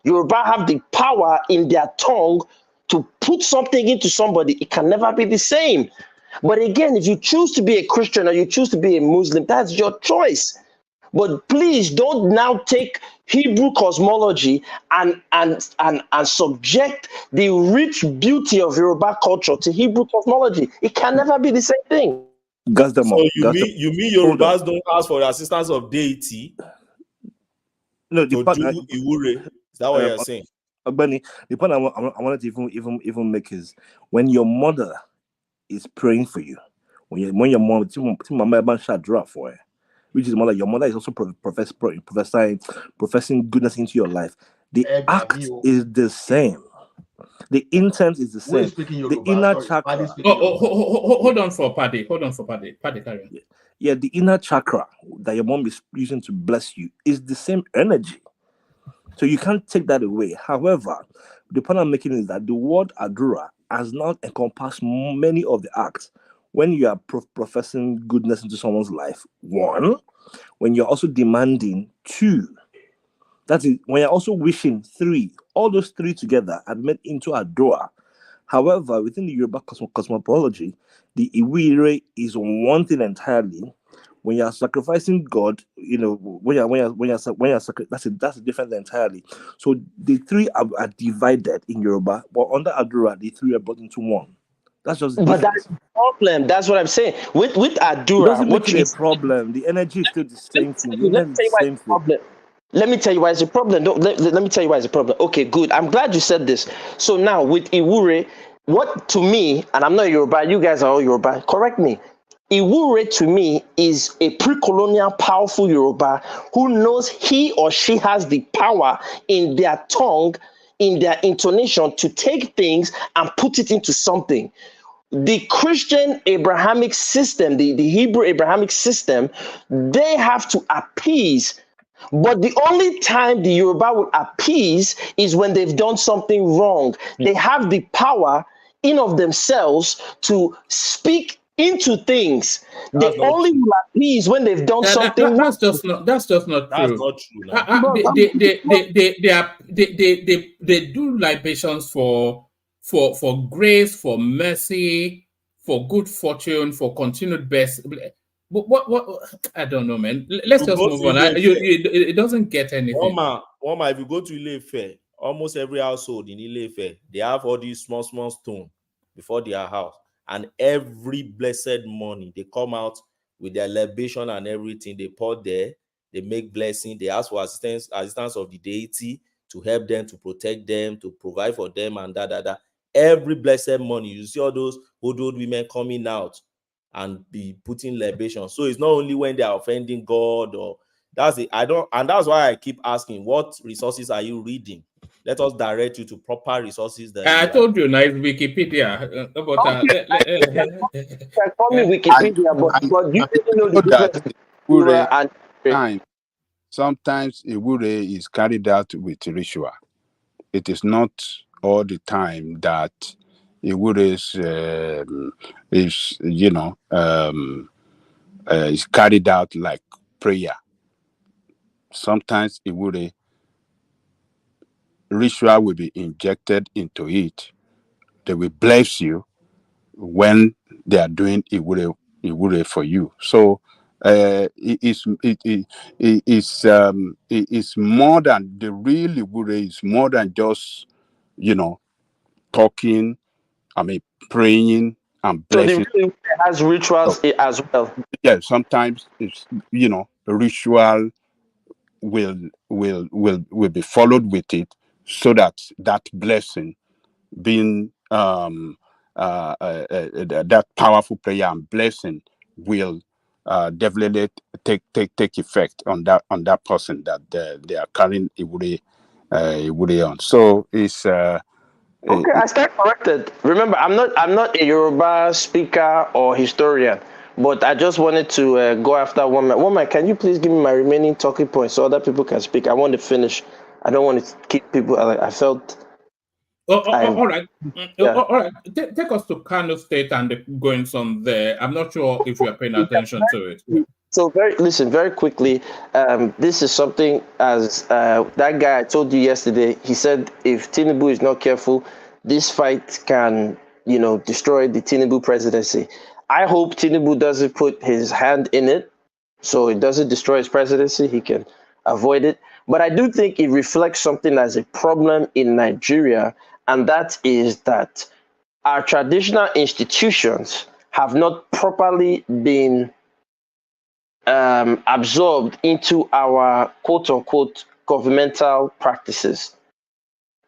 Yoruba have the power in their tongue to put something into somebody. It can never be the same. But again, if you choose to be a Christian or you choose to be a Muslim, that's your choice. But please don't now take Hebrew cosmology and subject the rich beauty of Yoruba culture to Hebrew cosmology. It can never be the same thing. So you mean Yorubas don't ask for the assistance of deity? No, to do Iwure. Is that what you're saying? Benny, the point I wanted to even make is when your mother is praying for you, when your mom for her, which is more like your mother is also professing goodness into your life. The act is the same. The intent is the same. The inner chakra. Hold on for Paddy. Paddy, carry on. Yeah, the inner chakra that your mom is using to bless you is the same energy. So you can't take that away. However, the point I'm making is that the word Adura has not encompassed many of the acts. When you are professing goodness into someone's life, 1, when you're also demanding, 2, That is when you're also wishing three. All those three together are made into a dua. However, within the Yoruba cosmology, the Iwire is one thing entirely. When you're sacrificing God, that's a different entirely. So the three are divided in Yoruba, but under Adura, the three are brought into one. That's just the But difference. that's the problem. That's what I'm saying. With It Adura, doesn't make what it you a problem. The energy is still the same thing. The let me energy is tell the you why same it's a thing. problem. Let me tell you why it's a problem. Let me tell you why it's a problem. Okay, good. I'm glad you said this. So now with Iwure, what to me, and I'm not Yoruba, you guys are all Yoruba, correct me. Iwure to me is a pre-colonial powerful Yoruba who knows he or she has the power in their tongue, in their intonation to take things and put it into something. The Christian Abrahamic system, the Hebrew Abrahamic system, they have to appease. But the only time the Yoruba will appease is when they've done something wrong. They have the power in of themselves to speak into things. They only will appease when they've done something wrong. That's just not That's true. not true now. They do libations for grace, for mercy, for good fortune, for continued best. What I don't know, man. Let's You just go move to on. Ile-Ife. It doesn't get anything. One man, if you go to Ile-Ife, almost every household in Ile-Ife, they have all these small stones before their house. And every blessed morning, they come out with their libation and everything. They pour there, they make blessing, they ask for assistance of the deity to help them, to protect them, to provide for them, and that. Every blessed morning, you see all those old women coming out and be putting libation. So it's not only when they are offending God or that's it. And that's why I keep asking, what resources are you reading? Let us direct you to proper resources that I told you, nice Wikipedia. Call me Wikipedia, but you didn't know the difference between Iwure and sometimes Iwure is carried out with ritual. It is not all the time that Iwure is carried out like prayer. Sometimes Iwure ritual will be injected into it. They will bless you when they are doing Iwure for you. So it's more than the real Iwure is more than just talking. I mean, praying and blessing. So the real has rituals as well. Yeah, sometimes it's a ritual will be followed with it, so that blessing being that powerful prayer and blessing will definitely take effect on that person that they are carrying Iwure on. So it's Okay, I stand corrected. Remember, I'm not a Yoruba speaker or historian, but I just wanted to go after one man. One man, can you please give me my remaining talking points so other people can speak? I want to finish. I don't want to keep people. I felt. All right. Yeah. All right. Take us to Kano State and going some there. I'm not sure if you are paying attention to it. So very quickly, this is something as that guy I told you yesterday. He said if Tinubu is not careful, this fight can destroy the Tinubu presidency. I hope Tinubu doesn't put his hand in it, so it doesn't destroy his presidency. He can avoid it. But I do think it reflects something as a problem in Nigeria, and that is that our traditional institutions have not properly been absorbed into our quote unquote governmental practices.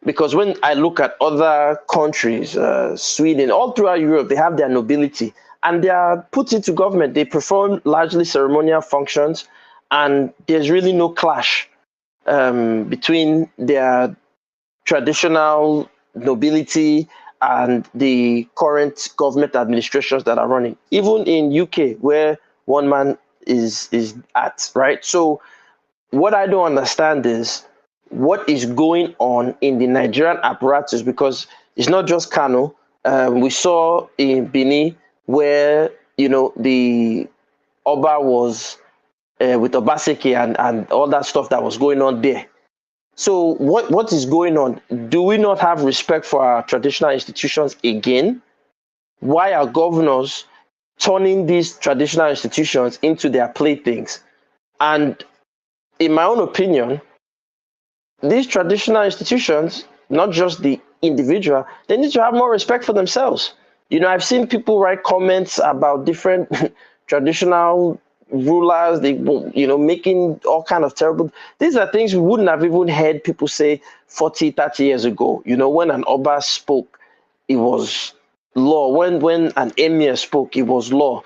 Because when I look at other countries, Sweden, all throughout Europe, they have their nobility and they are put into government. They perform largely ceremonial functions, and there's really no clash between their traditional nobility and the current government administrations that are running. Even in UK, where one man is at, right? So what I don't understand is what is going on in the Nigerian apparatus, because it's not just Kano. We saw in Benin where the Oba was with Obaseki and all that stuff that was going on there. So what is going on? Do we not have respect for our traditional institutions again? Why are governors turning these traditional institutions into their playthings? And in my own opinion, these traditional institutions, not just the individual, they need to have more respect for themselves. You know, I've seen people write comments about different traditional rulers, they, you know, making all kind of terrible, these are things we wouldn't have even heard people say 40, 30 years ago. You know, when an Oba spoke, it was law. When an emir spoke, it was law.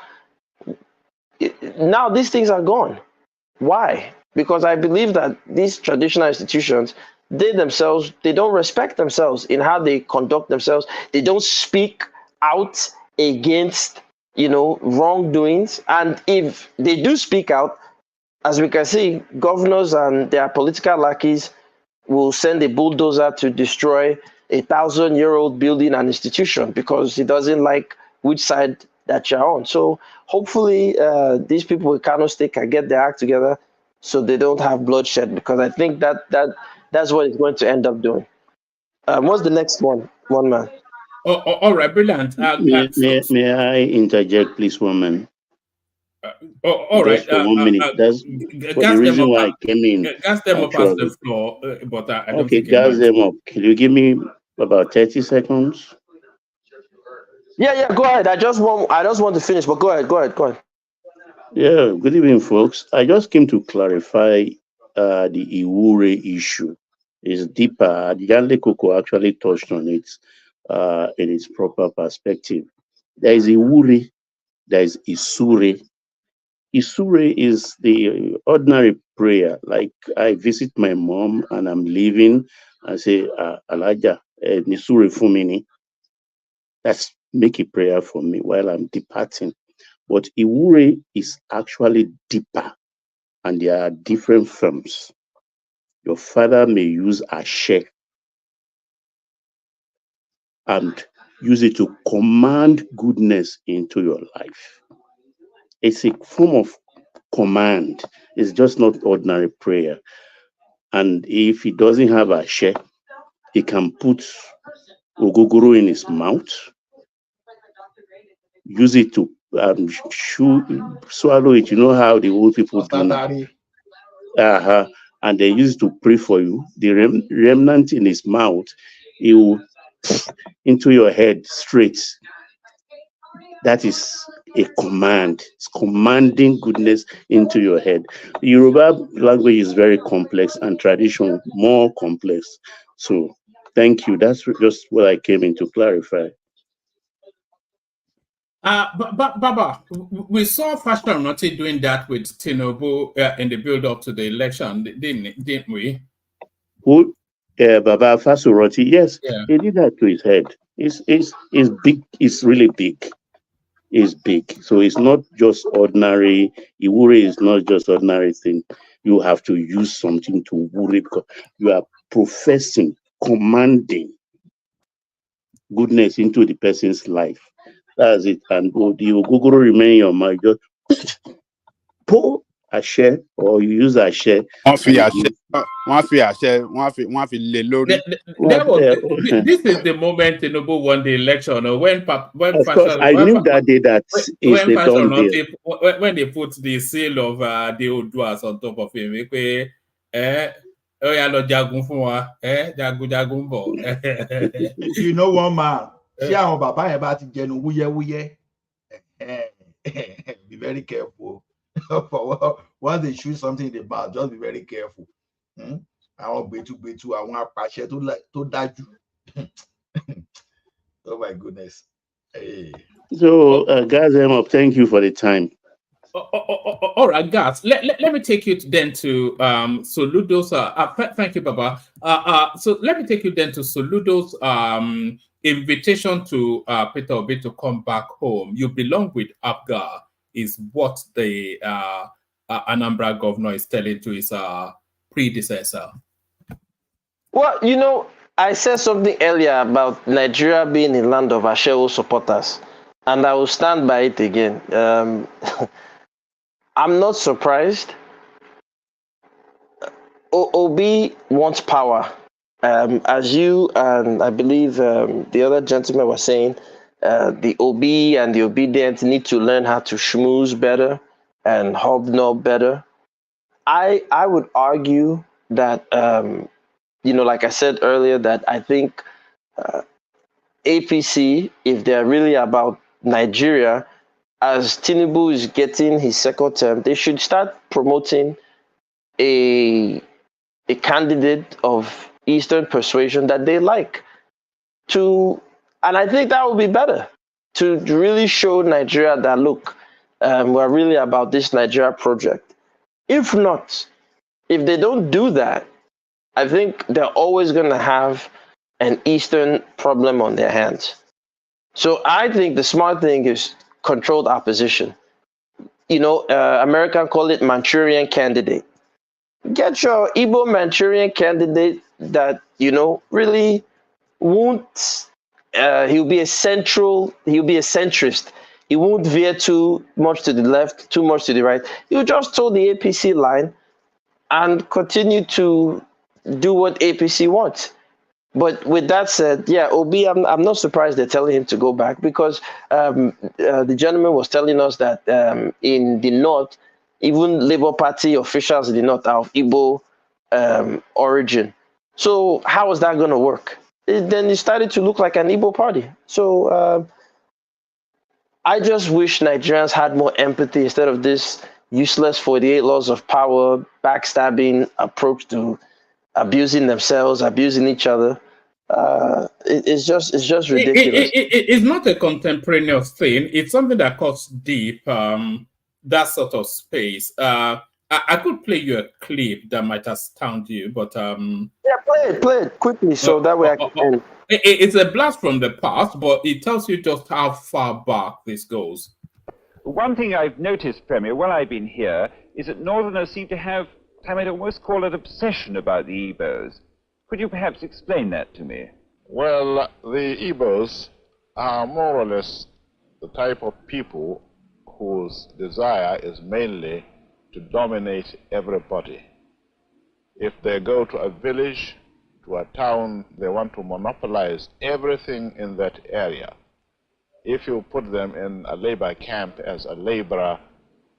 Now these things are gone. Why? Because I believe that these traditional institutions, they themselves, they don't respect themselves in how they conduct themselves. They don't speak out against, you know, wrongdoings. And if they do speak out, as we can see, governors and their political lackeys will send a bulldozer to destroy 1,000-year-old building and institution because he doesn't like which side that you're on. So hopefully these people with Kano State can get their act together so they don't have bloodshed, because I think that's what it's going to end up doing. What's the next one? One man. All right, brilliant. May I interject, please, woman? All right. Just for 1 minute. That's for the reason why I came in. Gas them up as the Actually. floor, but I don't Okay, think gas them up. Can you give me about 30 seconds? Yeah, go ahead. I just want to finish, but go ahead. Yeah, good evening, folks. I just came to clarify the Iwure issue. It's deeper. Yanle Koko actually touched on it in its proper perspective. There is Iwure, there is Isure. Isure is the ordinary prayer. Like I visit my mom and I'm leaving, I say, Alaja, Nisure Fumini. That's make a prayer for me while I'm departing. But Iwure is actually deeper, and there are different forms. Your father may use Ashe and use it to command goodness into your life. It's a form of command. It's just not ordinary prayer. And if he doesn't have Ashe, he can put Ogogoro in his mouth, use it to swallow it. You know how the old people do now. And they use it to pray for you. The remnant in his mouth, he will into your head straight. That is a command. It's commanding goodness into your head. Yoruba language is very complex and tradition more complex. So thank you. That's just what I came in to clarify. Baba, we saw Fashion Noti doing that with Tinubu in the build-up to the election, didn't we? Who? Baba Fasuroti, yes, yeah. He did that to his head. It's big. It's really big. It's big. So it's not just ordinary. Iwure is not just ordinary thing. You have to use something to worry because you are professing, commanding goodness into the person's life. That's it. And the Ogogoro remain in your mind. Just pull a share or you use a share. This is the moment Tinubu won the election, or when of course, I knew that day that is the done deal. When they put the seal of the Oduas on top of him, you know one man. Be very careful. Once they shoot something in the mouth, just be very careful. I want betu. I want passion to daju. Oh my goodness. Hey. So, guys, thank you for the time. All right, guys. Let me take you then to Soludo's. Thank you, Baba. So let me take you then to Soludo's invitation to Peter Obi to come back home. You belong with Apga, is what the Anambra governor is telling to his predecessor. Well, you know, I said something earlier about Nigeria being a land of Ashewo supporters, and I will stand by it again. I'm not surprised. Obi wants power. As you and I believe the other gentleman was saying, the Obi and the obedient need to learn how to schmooze better and hobnob better. I would argue that, like I said earlier, that I think APC, if they're really about Nigeria, as Tinubu is getting his second term, they should start promoting a candidate of Eastern persuasion that they like and I think that would be better to really show Nigeria that, look, we're really about this Nigeria project. If not, if they don't do that, I think they're always going to have an Eastern problem on their hands. So I think the smart thing is controlled opposition. Americans call it Manchurian candidate. Get your Igbo Manchurian candidate that, really won't, he'll be a centrist. He won't veer too much to the left, too much to the right. He'll just toe the APC line and continue to do what APC wants. But with that said, yeah, Obi, I'm not surprised they're telling him to go back, because the gentleman was telling us that in the North, even Labour Party officials in the North are of Igbo origin. So how is that going to work? Then it started to look like an Igbo party. So I just wish Nigerians had more empathy instead of this useless 48 laws of power, backstabbing approach to abusing themselves, abusing each other. It's just ridiculous. It's not a contemporaneous thing. It's something that cuts deep, that sort of space. I could play you a clip that might astound you, but yeah, play it quickly so that way I can. It's a blast from the past, but it tells you just how far back this goes. One thing I've noticed, Premier, while I've been here, is that Northerners seem to have, I might almost call it, obsession about the Igbos. Could you perhaps explain that to me? Well, the Igbos are more or less the type of people whose desire is mainly to dominate everybody. If they go to a village, to a town, they want to monopolize everything in that area. If you put them in a labor camp as a laborer,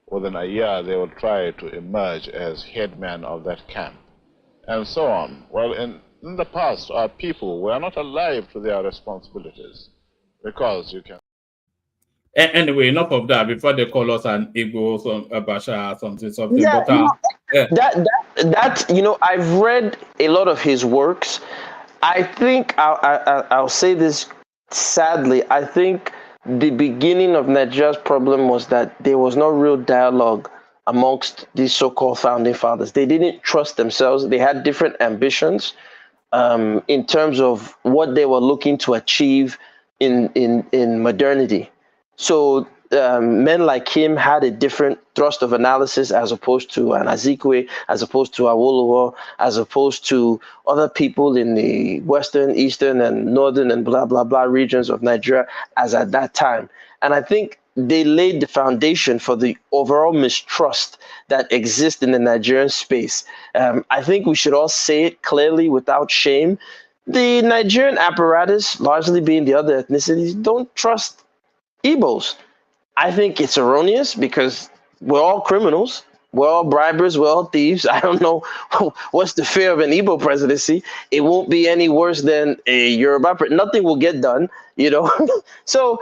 within a year they will try to emerge as headman of that camp, and so on. Well, in the past, our people were not alive to their responsibilities, because you can... Anyway, enough of that before they call us an Igbo, some Basha, something. Yeah, but, that I've read a lot of his works. I think I'll say this sadly. I think the beginning of Nigeria's problem was that there was no real dialogue amongst these so-called founding fathers. They didn't trust themselves. They had different ambitions in terms of what they were looking to achieve in modernity. So men like him had a different thrust of analysis as opposed to an Azikwe, as opposed to Awolowo, as opposed to other people in the western, eastern, and northern and blah, blah, blah regions of Nigeria as at that time. And I think they laid the foundation for the overall mistrust that exists in the Nigerian space. I think we should all say it clearly without shame. The Nigerian apparatus, largely being the other ethnicities, don't trust Igbos. I think it's erroneous because we're all criminals. We're all bribers. We're all thieves. I don't know what's the fear of an Igbo presidency. It won't be any worse than a Yoruba. Nothing will get done, So,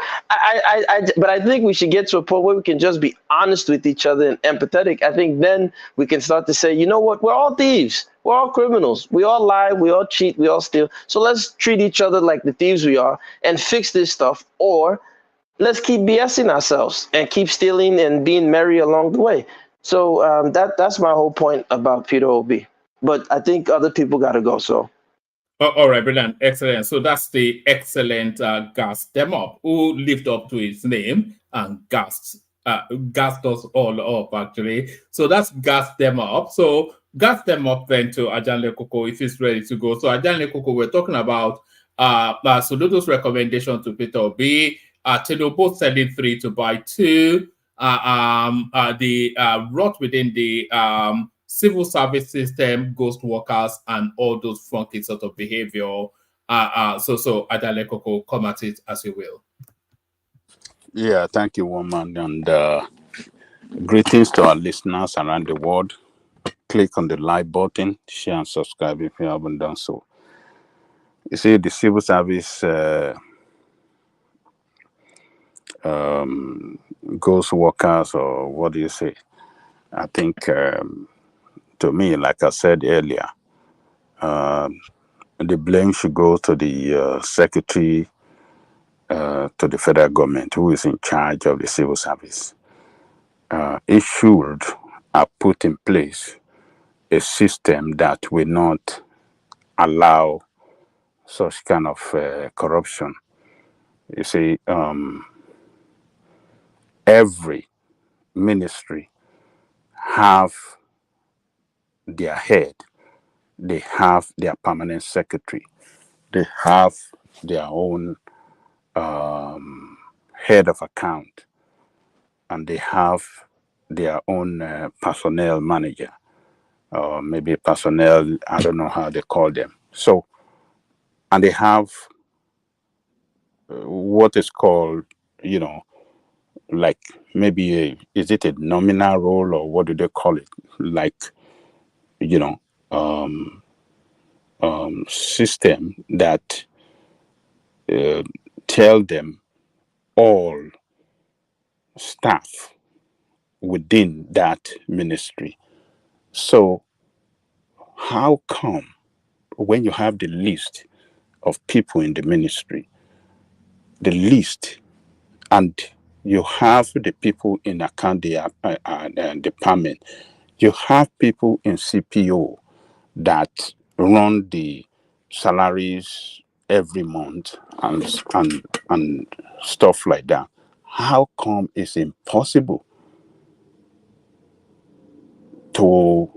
but I think we should get to a point where we can just be honest with each other and empathetic. I think then we can start to say, you know what? We're all thieves. We're all criminals. We all lie. We all cheat. We all steal. So let's treat each other like the thieves we are and fix this stuff, or let's keep BSing ourselves and keep stealing and being merry along the way. So that's my whole point about Peter Obi. But I think other people got to go. So. All right, brilliant, excellent. So that's the excellent Gas them up, who lived up to his name and gassed us all up, actually. So that's Gas them up. So Gas them up then to Ajanle Koko if he's ready to go. So Ajanle Koko, we're talking about Soludo's recommendation to Peter Obi. Tinubu selling 3 to buy 2. The rot within the civil service system, ghost workers, and all those funky sort of behavior. So Adale Koko, come at it as you will. Yeah, thank you, woman, and greetings to our listeners around the world. Click on the like button, share and subscribe if you haven't done so. You see, the civil service ghost workers, or what do you say? I think, to me, like I said earlier, the blame should go to the secretary to the federal government, who is in charge of the civil service. It should have put in place a system that will not allow such kind of corruption. You see, every ministry have their head, they have their permanent secretary, they have their own head of account, and they have their own personnel manager, or maybe personnel, I don't know how they call them. So, and they have what is called, like maybe is it a nominal role, or what do they call it? Like, you know, system that tell them all staff within that ministry. So how come when you have the list of people in the ministry, the list, and you have the people in account department, you have people in CPO that run the salaries every month and stuff like that. How come it's impossible to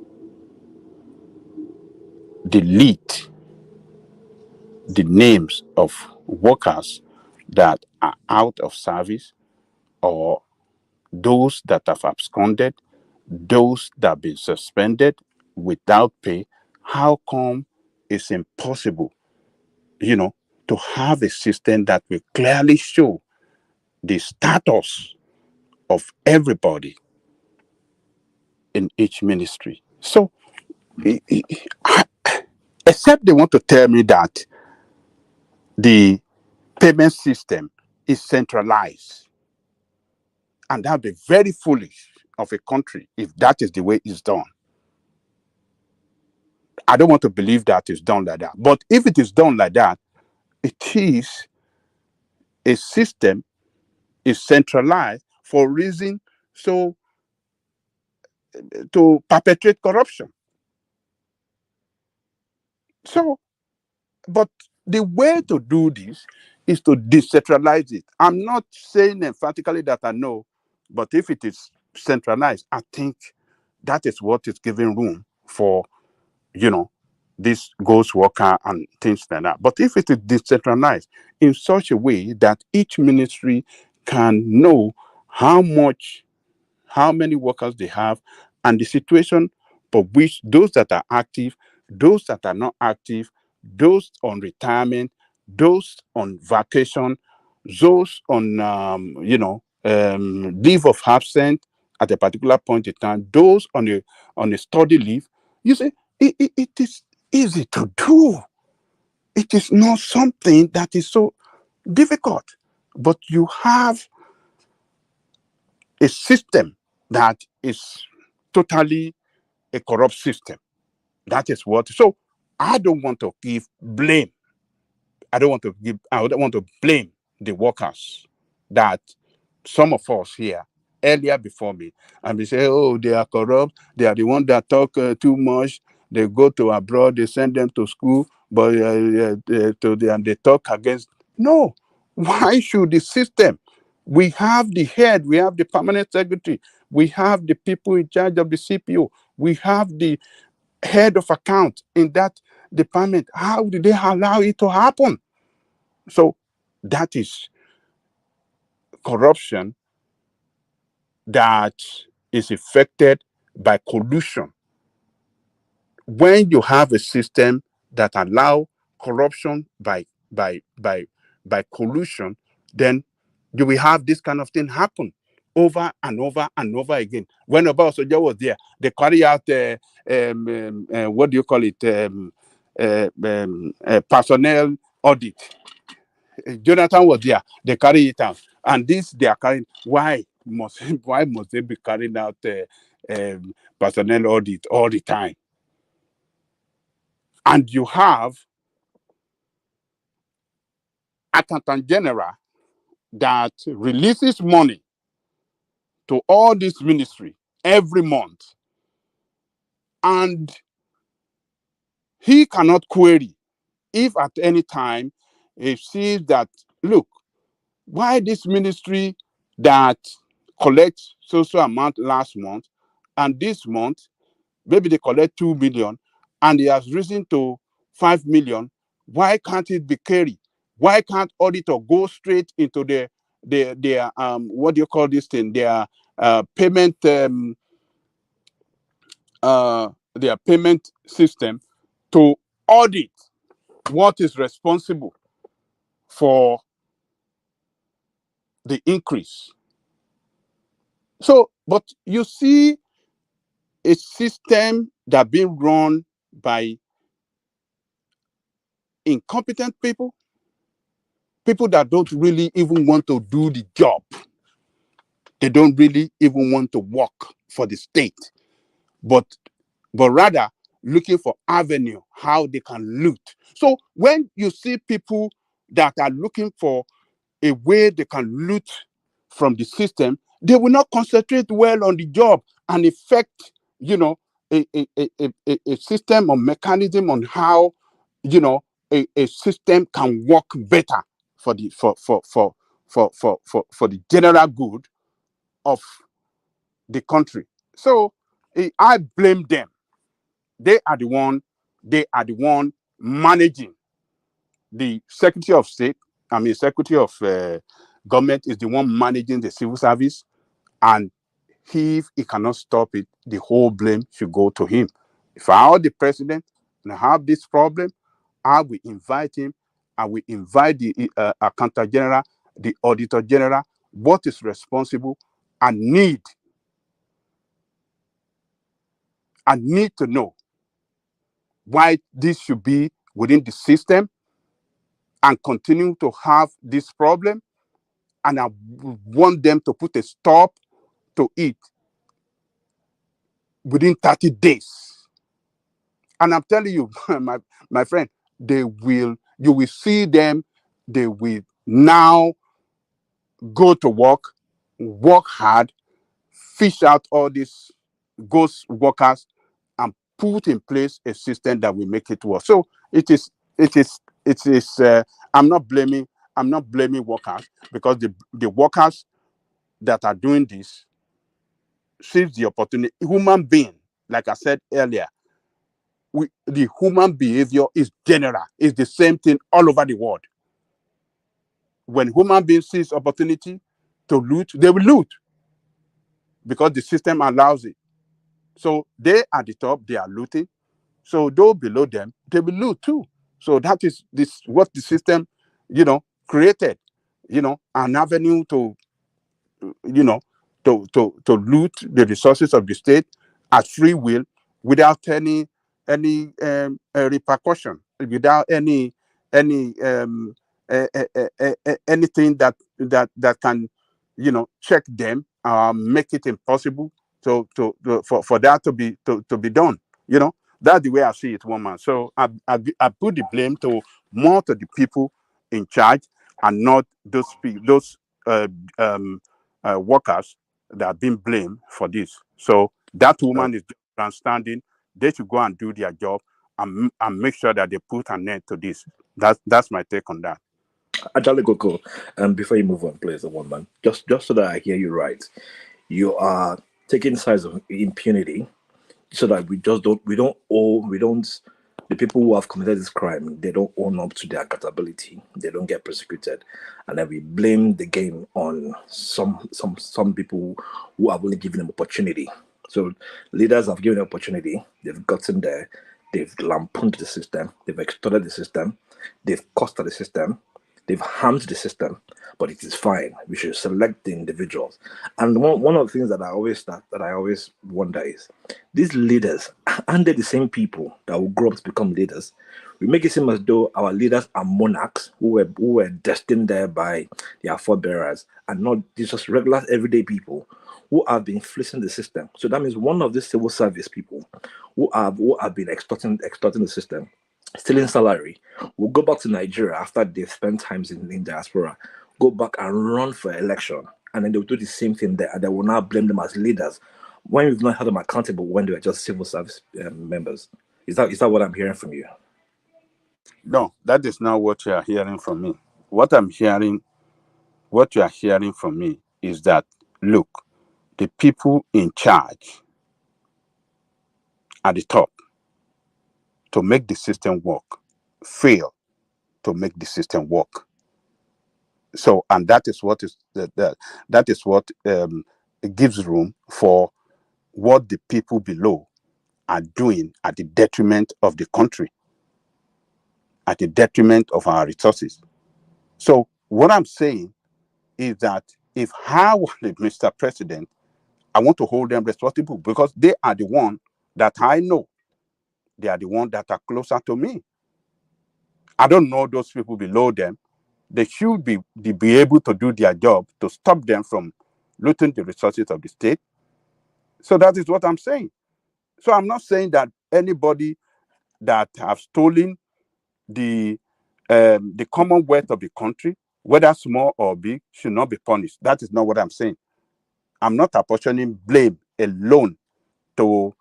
delete the names of workers that are out of service, or those that have absconded, those that have been suspended without pay? How come it's impossible, to have a system that will clearly show the status of everybody in each ministry? So, except they want to tell me that the payment system is centralized, and that would be very foolish of a country if that is the way it's done. I don't want to believe that it's done like that. But if it is done like that, it is a system, is centralized for reason so to perpetrate corruption. So, but the way to do this is to decentralize it. I'm not saying emphatically that I know, but if it is centralized, I think that is what is giving room for, this ghost worker and things like that. But if it is decentralized in such a way that each ministry can know how many workers they have, and the situation for which those that are active, those that are not active, those on retirement, those on vacation, those on leave of absence at a particular point in time, those on a study leave. You see, it is easy to do. It is not something that is so difficult, but you have a system that is totally a corrupt system. That is what. So I don't want to give blame. I don't want to blame the workers that some of us here earlier before me, and they say, oh, they are corrupt. They are the ones that talk too much. They go to abroad. They send them to school, but they talk against. No, why should the system? We have the head. We have the permanent secretary. We have the people in charge of the CPO. We have the head of account in that department. How did they allow it to happen? So that is corruption that is affected by collusion when you have a system that allow corruption by collusion, then you will have this kind of thing happen over and over and over again. When Obasanjo was there, they carry out what do you call it, personnel audit. Jonathan was there, they carry it out, and this they are carrying. Why must they be carrying out personnel audit all the time? And you have accountant general that releases money to all this ministry every month, and he cannot query if at any time he sees that, look, why this ministry that collects social amount last month and this month maybe they collect 2 million and it has risen to 5 million, why can't it be carried? Why can't auditor go straight into their what do you call this thing, their payment system to audit what is responsible for the increase? So, but you see a system that being run by incompetent people that don't really even want to do the job. They don't really even want to work for the state, but rather looking for avenue how they can loot. So when you see people that are looking for a way they can loot from the system, they will not concentrate well on the job and effect, a system or mechanism on how, a system can work better for the for the general good of the country. So I blame them. They are the one managing. The Secretary of State, Secretary of Government is the one managing the civil service, and if he cannot stop it, the whole blame should go to him. If I were the president and I have this problem, I will invite him. I will invite the accountant general, the auditor general, what is responsible, and need to know why this should be within the system and continue to have this problem. And I want them to put a stop to it within 30 days. And I'm telling you, my friend, you will see them, they will now go to work hard, fish out all these ghost workers, and put in place a system that will make it work. So it is. I'm not blaming workers, because the workers that are doing this seize the opportunity. Human being, like I said earlier, the human behavior is general. It's the same thing all over the world. When human beings seize opportunity to loot, they will loot because the system allows it. So they at the top, they are looting. So those below them, they will loot too. So that is what the system, created, an avenue to, to loot the resources of the state at free will, without any repercussion, without anything that can, check them, make it impossible for that to be done. That's the way I see it, woman. So I put the blame more to the people in charge, and not those workers that are being blamed for this. So that woman is grandstanding. They should go and do their job and make sure that they put an end to this. That's my take on that. Ajale Koko, before you move on, please, one man, just so that I hear you right, you are taking sides of impunity, so that the people who have committed this crime, they don't own up to their accountability, they don't get prosecuted, and then we blame the game on some people who have only given them opportunity. So leaders have given opportunity, they've gotten there, they've lampooned the system, they've extorted the system, they've costed the system, they've harmed the system, but it is fine. We should select the individuals. And one of the things that I always wonder is, these leaders, aren't they the same people that will grow up to become leaders? We make it seem as though our leaders are monarchs who were destined there by their forebearers, and not just regular everyday people who have been fleecing the system. So that means one of these civil service people who have been extorting the system, stealing salary, will go back to Nigeria after they've spent times in diaspora, go back and run for election, and then they'll do the same thing there, and they will now blame them as leaders when we've not held them accountable when they were just civil service members. Is that what I'm hearing from you? No, that is not what you are hearing from me. What you are hearing from me is that, look, the people in charge at the top to make the system work fail to make the system work. So, and that is what gives room for what the people below are doing at the detriment of the country, at the detriment of our resources. So what I'm saying is that if I were Mr. President, I want to hold them responsible, because they are the one that I know. They are the ones that are closer to me. I don't know those people below them. They should be able to do their job to stop them from looting the resources of the state. So that is what I'm saying. So I'm not saying that anybody that have stolen the commonwealth of the country, whether small or big, should not be punished. That is not what I'm saying. I'm not apportioning blame alone to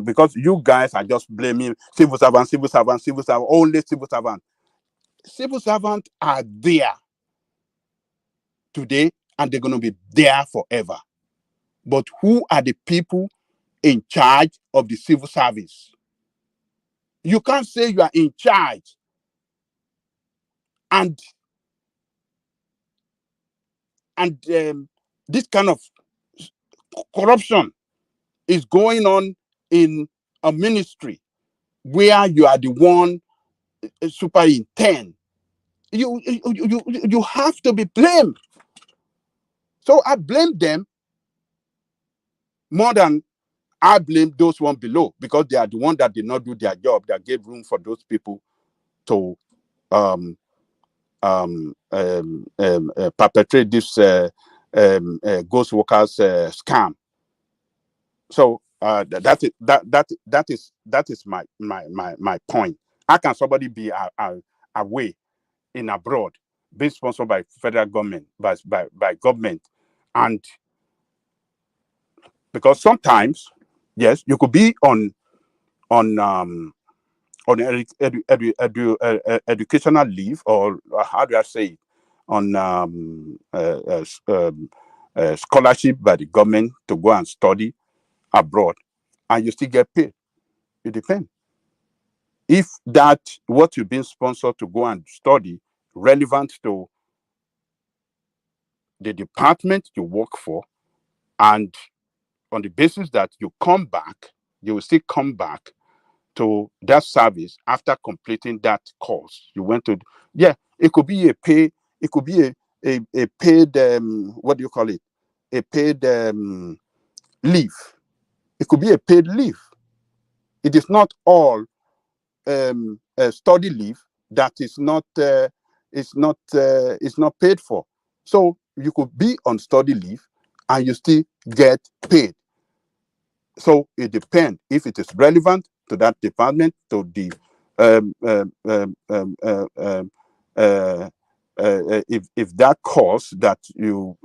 because you guys are just blaming civil servants, only civil servants. Civil servants are there today and they're going to be there forever. But who are the people in charge of the civil service? You can't say you are in charge and this kind of corruption is going on in a ministry where you are the one superintendent. You have to be blamed. So I blame them more than I blame those one below, because they are the one that did not do their job, that gave room for those people to perpetrate this ghost workers scam. So that is my point. How can somebody be away in abroad, being sponsored by federal government, by government, and because sometimes, yes, you could be on educational leave, or how do I say it, on scholarship by the government to go and study abroad, and you still get paid. It depends. If that what you've been sponsored to go and study relevant to the department you work for, and on the basis that you come back, you will still come back to that service after completing that course you went to. Yeah, it could be a paid what do you call it, a paid leave. It could be a paid leave. It is not all study leave that is not paid for. So you could be on study leave and you still get paid. So it depends if it is relevant to that department, to the if that course that you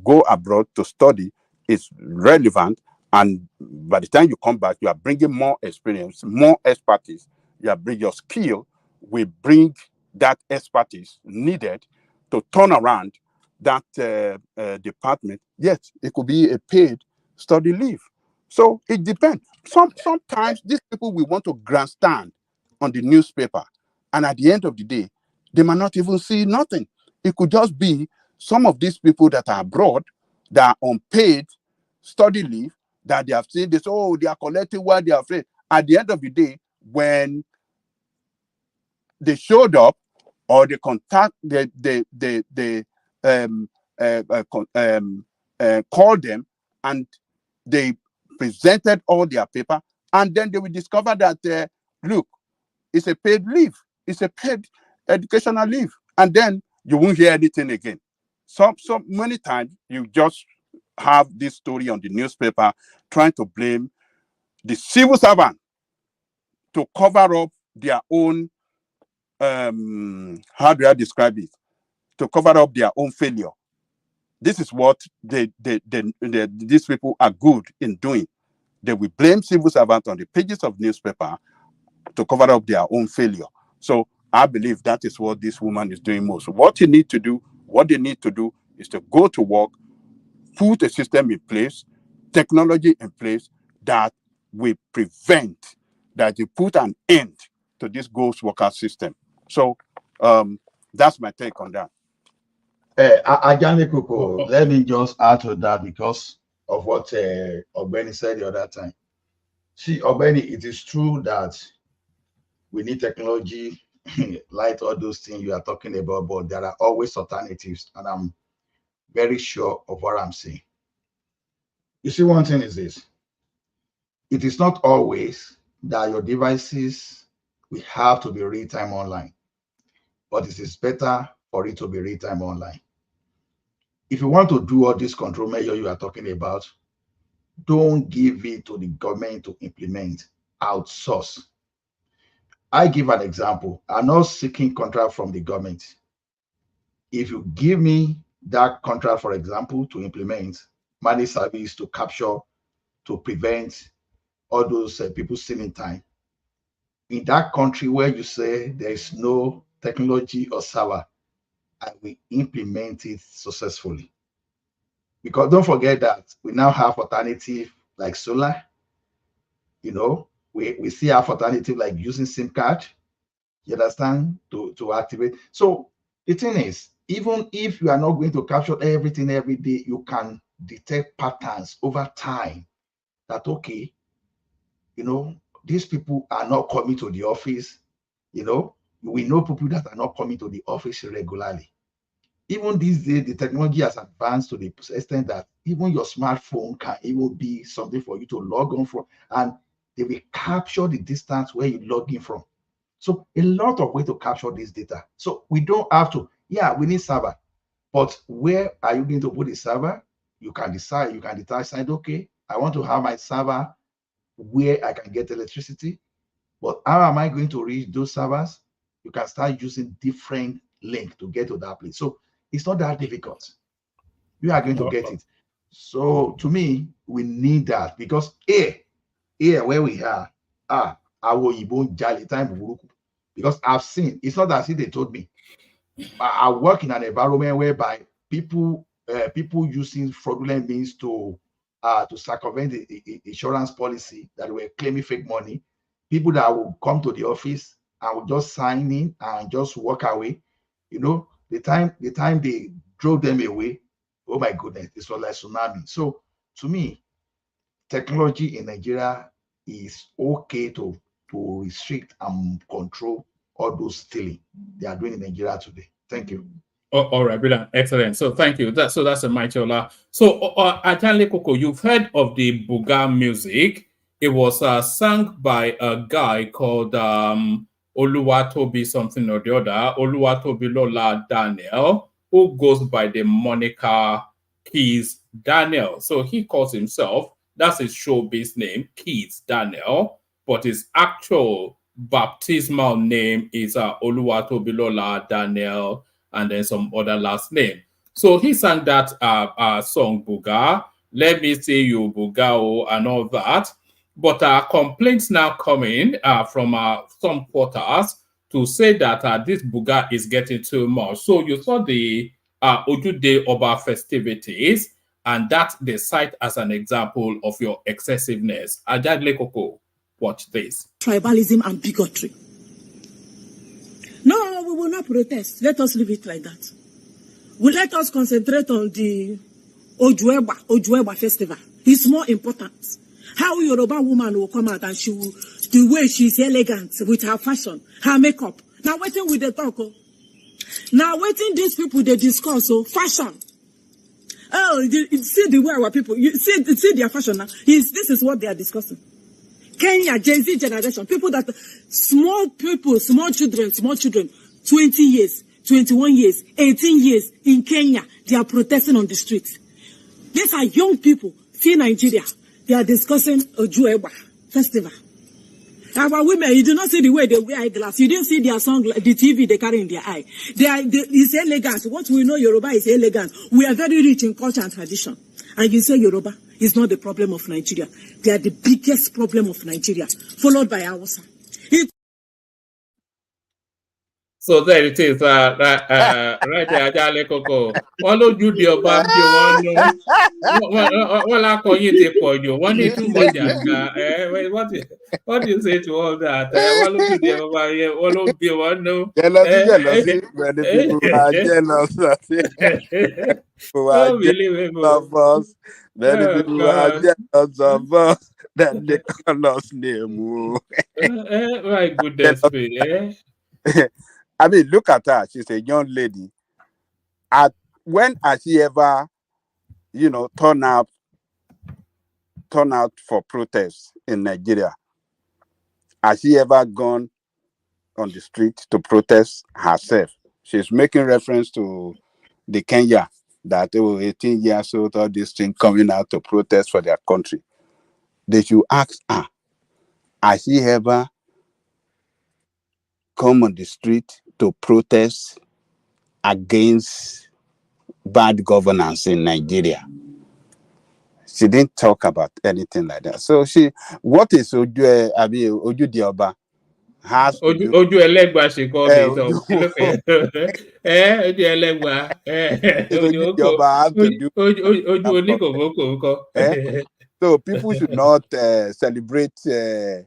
go abroad to study is relevant, and by the time you come back, you are bringing more experience, more expertise. You are bringing your skill. We bring that expertise needed to turn around that department. Yes, it could be a paid study leave. So it depends. Sometimes these people will want to grandstand on the newspaper, and at the end of the day, they might not even see nothing. It could just be some of these people that are abroad, that are on paid study leave, that they have seen this, oh, they are collecting what they are afraid. At the end of the day, when they showed up or they contact, called them and they presented all their paper, and then they will discover that, look, it's a paid leave. It's a paid educational leave. And then you won't hear anything again. So many times you just have this story on the newspaper trying to blame the civil servant to cover up their own, how do I describe it? To cover up their own failure. This is what these people are good in doing. They will blame civil servants on the pages of newspaper to cover up their own failure. So I believe that is what this woman is doing most. What they need to do is to go to work, put a system in place, technology in place that will prevent, that they put an end to this ghost worker system. So that's my take on that. Ajani Koko, let me just add to that because of what Ogbeni said the other time. See, Ogbeni, it is true that we need technology, like all those things you are talking about, but there are always alternatives, and I'm very sure of what I'm saying. You see, one thing is this. It is not always that your devices will have to be real-time online, but it is better for it to be real-time online. If you want to do all this control measure you are talking about, don't give it to the government to implement. Outsource. I give an example. I'm not seeking contract from the government. If you give me that contract, for example, to implement managed service to capture, to prevent all those people stealing time, in that country where you say there is no technology or server, I will implement it successfully. Because don't forget that we now have alternative like solar. You know, we see have alternative like using SIM card. You understand, to activate. So the thing is, even if you are not going to capture everything every day, you can detect patterns over time that, okay, you know, these people are not coming to the office. You know, we know people that are not coming to the office regularly. Even these days, the technology has advanced to the extent that even your smartphone can even be something for you to log on from, and they will capture the distance where you log in from. So a lot of ways to capture this data. So we don't have to, yeah, we need server, but where are you going to put the server? You can decide, okay, I want to have my server where I can get electricity, but how am I going to reach those servers? You can start using different links to get to that place. So it's not that difficult. You are going to get it. So to me, we need that because here where we are, our jolly time, because I've seen, it's not as if they told me. I work in an environment whereby people using fraudulent means to circumvent the insurance policy that were claiming fake money. People that will come to the office and will just sign in and just walk away. You know, the time they drove them away, oh my goodness, it was like tsunami. So to me, technology in Nigeria is okay to restrict and control all those stealing they are doing in Nigeria today. Thank you. All right, brilliant, excellent. So thank you. That's a Machola. So Ajani Koko, you've heard of the Buga music. It was sung by a guy called Oluwatobi something or the other, Oluwatobi Lola Daniel, who goes by the moniker Keys Daniel. So he calls himself, that's his showbiz name, Keys Daniel, but his actual baptismal name is Oluwatobi Lola Daniel, and then some other last name. So he sang that song Buga, Let Me See You Bugao, and all that. But complaints now coming from some quarters to say that this Buga is getting too much. So you saw the Ojude Oba festivities, and that they cite as an example of your excessiveness. Ajadle Koko, watch this. Tribalism and bigotry. No, we will not protest. Let us leave it like that. Let us concentrate on the Ojueba Festival. is more important. How Yoruba woman will come out and she will, the way she's elegant with her fashion, her makeup. Now waiting with the talk. Now waiting these people they discuss fashion. Oh, see the way our people, you see their fashion now. This is what they are discussing. Kenya, Gen Z generation, people that, small people, small children, 20 years, 21 years, 18 years in Kenya, they are protesting on the streets. These are young people, see Nigeria, they are discussing Ojuewa festival. Our women, you do not see the way they wear eyeglasses. You didn't see their song, the TV they carry in their eye. It's elegant. What we know Yoruba is elegant. We are very rich in culture and tradition. And you say Yoruba is not the problem of Nigeria. They are the biggest problem of Nigeria, followed by Hausa. So there it is, right there, Ajale Koko. One of you, the Obam, one I call you for you. One need too much. What do you say to all that? One of you, the Obam, one of you, one no. Jealousy, when the people are jealous. People are jealous of us. Many people are jealous of us. That they call us name. My goodness me, I mean, look at her. She's a young lady. When has she ever, turn out for protests in Nigeria? Has she ever gone on the street to protest herself? She's making reference to the Kenya that 18 years old, all this thing coming out to protest for their country. They should ask her, has she ever come on the street to protest against bad governance in Nigeria? She didn't talk about anything like that. So what is Oju Dioba has to do. Oju Elegba, she called it. Oju Elegba. Oju Dioba has to do. Oju. So people should not celebrate the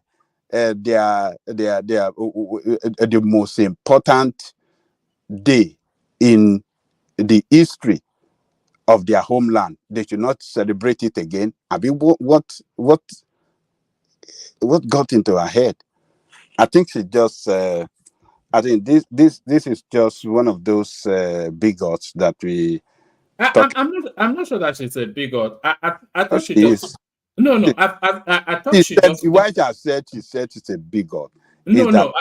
most important day in the history of their homeland. They should not celebrate it again. I mean, what got into her head? I think she just. I think this is just one of those bigots that we. I'm not sure that she's a bigot. I thought she just. Is. No. I thought she just. Why she said she's a bigot. No.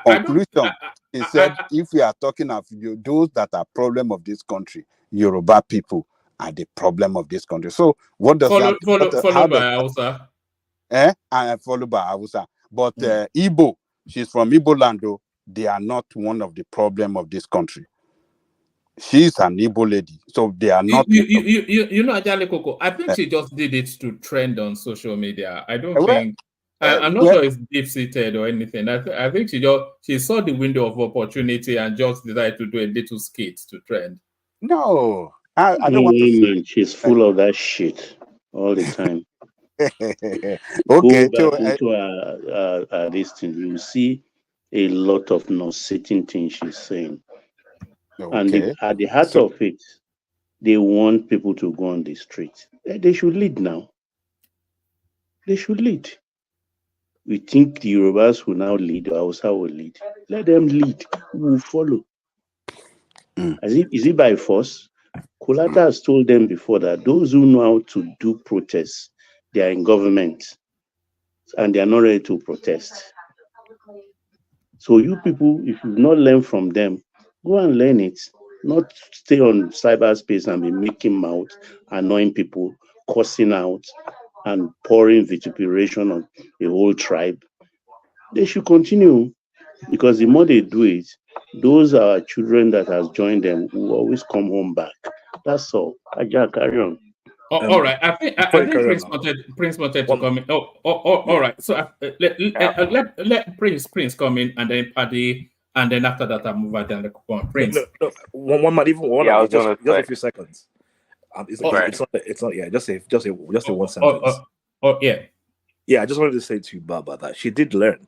Conclusion. She said if we are talking of those that are problem of this country, Yoruba people are the problem of this country. So what does that followed by Hausa? And followed by Hausa. But Igbo, she's from Igbo land though. They are not one of the problem of this country. She's an Igbo lady, so they are not. You know, Ajale Koko, I think she just did it to trend on social media. I don't think. I'm not sure it's deep-seated or anything. I think she saw the window of opportunity and just decided to do a little skit to trend. No, I don't want to say. She's full of that shit all the time. Okay, go back into this thing. You see a lot of non-sitting things she's saying. Okay. And at the heart of it, they want people to go on the street. They should lead now. They should lead. We think the Yorubas will now lead, or Hausa will lead. Let them lead. We will follow. Is it by force? Kolata has told them before that those who know how to do protests, they are in government and they are not ready to protest. So you people, if you've not learned from them, go and learn it. Not stay on cyberspace and be making mouth, annoying people, cussing out, and pouring vituperation on the whole tribe. They should continue, because the more they do it, those are children that has joined them will always come home back. That's all. Aja, carry on. All right. I think Prince wanted to come in. All right. So let Prince come in, and then Paddy, and then after that I move on to Prince. No. One might even one. Yeah, just a few seconds. It's not. Yeah, just a 1 sentence. Yeah. I just wanted to say to Baba that she did learn.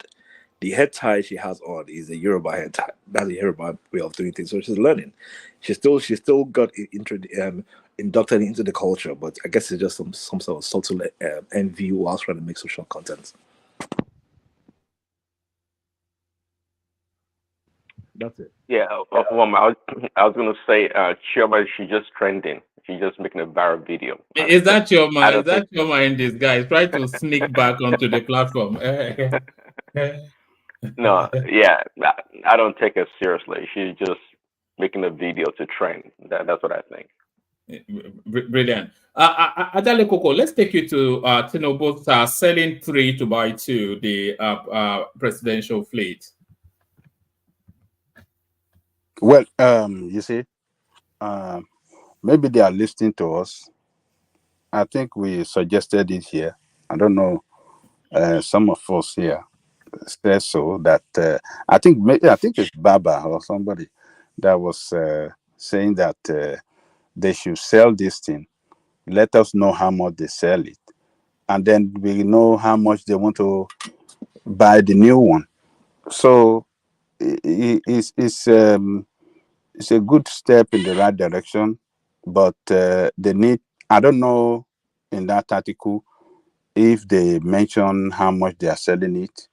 The head tie she has on is a Yoruba head tie. That's a Yoruba way of doing things. So she's learning. She still got inducted into the culture, but I guess it's just some sort of subtle envy whilst trying to make social content. That's it. Yeah, I was gonna say, Chioma, she's just trending. She's just making a viral video. Is that your I mind? Is don't think. that your mind? This guy try to sneak back onto the platform. No, yeah, I don't take her seriously. She's just making a video to trend. That's what I think. Brilliant. Adale Koko, let's take you to Tinubu selling 3 to buy 2, the presidential fleet. Well, you see, maybe they are listening to us. I think we suggested it here. I don't know. Some of us here said so that I think it's Baba or somebody that was saying that they should sell this thing. Let us know how much they sell it, and then we know how much they want to buy the new one. So it's a good step in the right direction, but they need. I don't know in that article if they mention how much they are selling it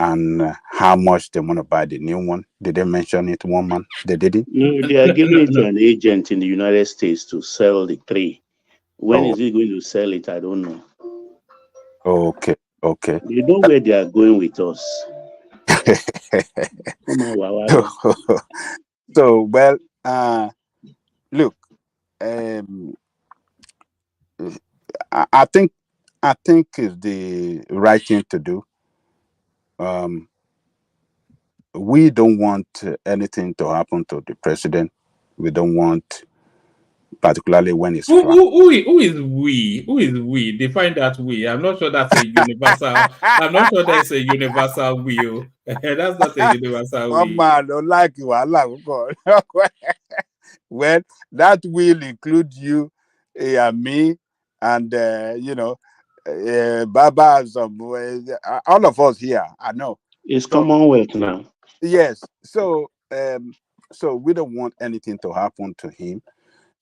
and how much they want to buy the new one. Did they mention it, one man? They didn't? No, they are giving it to an agent in the United States to sell the 3. When is he going to sell it? I don't know. Okay. They know where they are going with us. Come on, Wawa. So, well, look, I think is the right thing to do. We don't want anything to happen to the president. We don't want, particularly when it's Who is we? Who is we? Define that we. I'm not sure that's a universal. I'm not sure that's a universal will. That's not a universal One we. man don't like you. Well, that will include you and me, and Baba and some all of us here. I know. It's Commonwealth now. Yes. So we don't want anything to happen to him.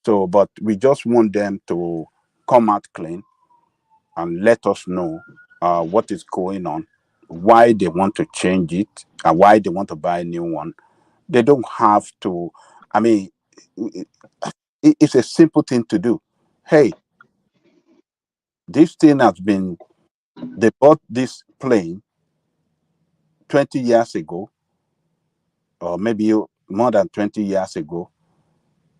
So, but we just want them to come out clean and let us know what is going on, why they want to change it, and why they want to buy a new one. They don't have to. I mean, it's a simple thing to do. Hey, this thing has been. They bought this plane 20 years ago, or maybe more than 20 years ago.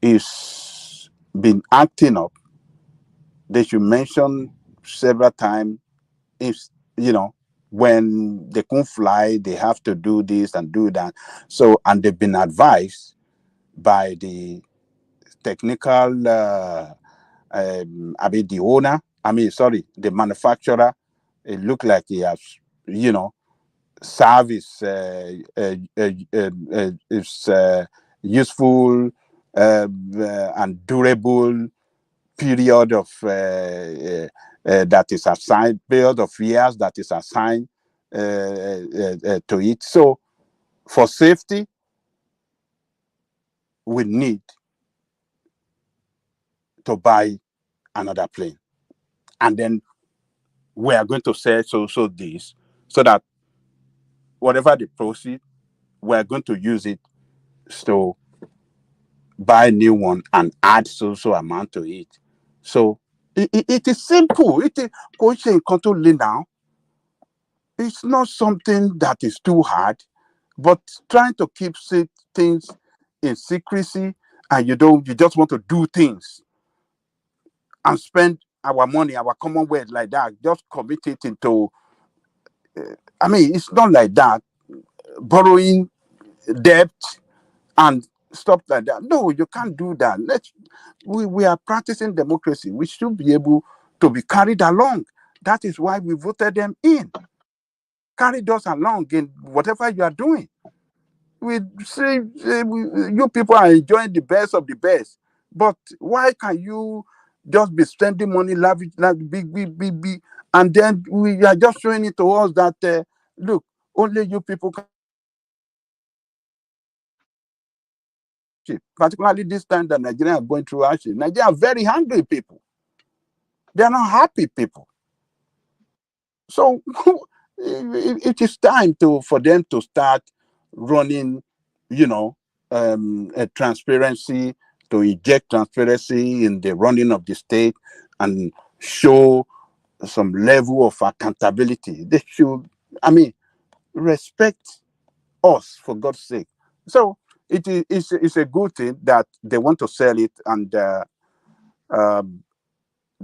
It's been acting up. They should mention several times if when they can't fly, they have to do this and do that. So, and they've been advised by the technical the owner, the manufacturer. It looked like he has service is useful and durable period of that is assigned, period of years that is assigned to it. So for safety, we need to buy another plane, and then we are going to sell so this, so that whatever the proceed, we are going to use it to buy a new one and add so amount to it. So it is simple. It is now. It's not something that is too hard, but trying to keep things in secrecy, and you just want to do things and spend our money, our commonwealth like that, just commit it into. It's not like that. Borrowing debt and stuff like that. No, you can't do that. We are practicing democracy. We should be able to be carried along. That is why we voted them in. Carry us along in whatever you are doing. We say you people are enjoying the best of the best, but why can you just be spending money lavish, like big, and then we are just showing it to us that look, only you people can hardship, particularly this time that Nigeria are going through hardship. Nigeria are very hungry people. They are not happy people. So it is time for them to start running, a transparency, to inject transparency in the running of the state and show some level of accountability. They should, respect us, for God's sake. So it's a good thing that they want to sell it and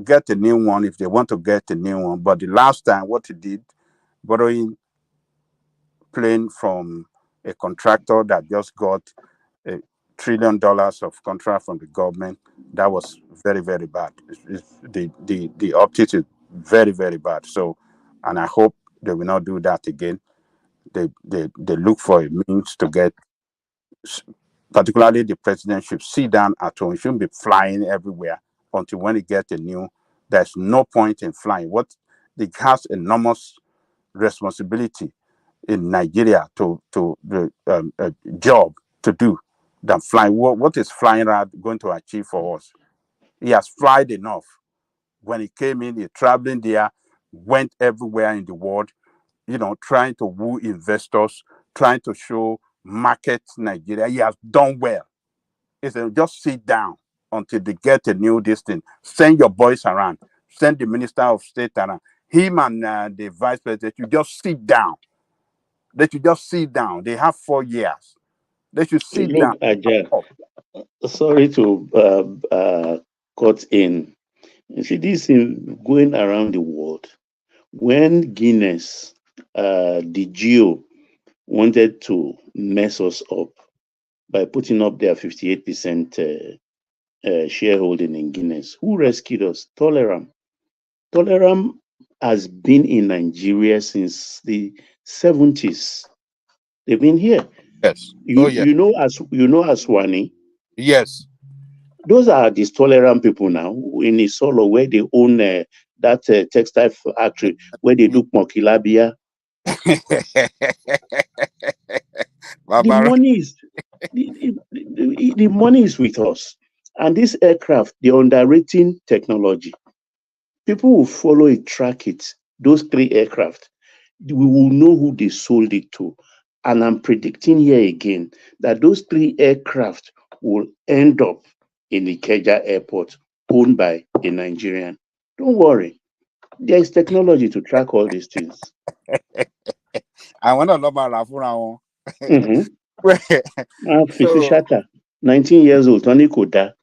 get a new one if they want to get a new one. But the last time, what he did, borrowing plane from a contractor that just got $1 trillion of contract from the government, that was very, very bad. The optics is very, very bad. So, and I hope they will not do that again. They look for a means to get, particularly the president should sit down at home. He shouldn't be flying everywhere until when he gets a new. There's no point in flying. What he has enormous responsibility in Nigeria to the job to do than flying. What is flying around going to achieve for us? He has flied enough. When he came in, he traveling there, went everywhere in the world, trying to woo investors, trying to show market Nigeria. He has done well. He said, just sit down until they get a new distance. Send your boys around. Send the Minister of State around. Him and the Vice President, you just sit down. They should just sit down. They have 4 years. They should sit down. Look, Aja, sorry to cut in. You see, this thing going around the world. When Guinness, the Geo, wanted to mess us up by putting up their 58% shareholding in Guinness, who rescued us? Toleram. Toleram has been in Nigeria since the 70s. They've been here. Yes. You know Aswani. Yes. Those are these Tolerant people now in Isolo, where they own that textile factory where they do Mokilabia. The money is the money is with us, and this aircraft, the underrating technology. People will follow it, track it. Those 3 aircraft, we will know who they sold it to. And I'm predicting here again that those 3 aircraft will end up in the Ikeja airport owned by a Nigerian. Don't worry. There is technology to track all these things. I want to know about Rafura. Shata, 19 years old, Tony Koda,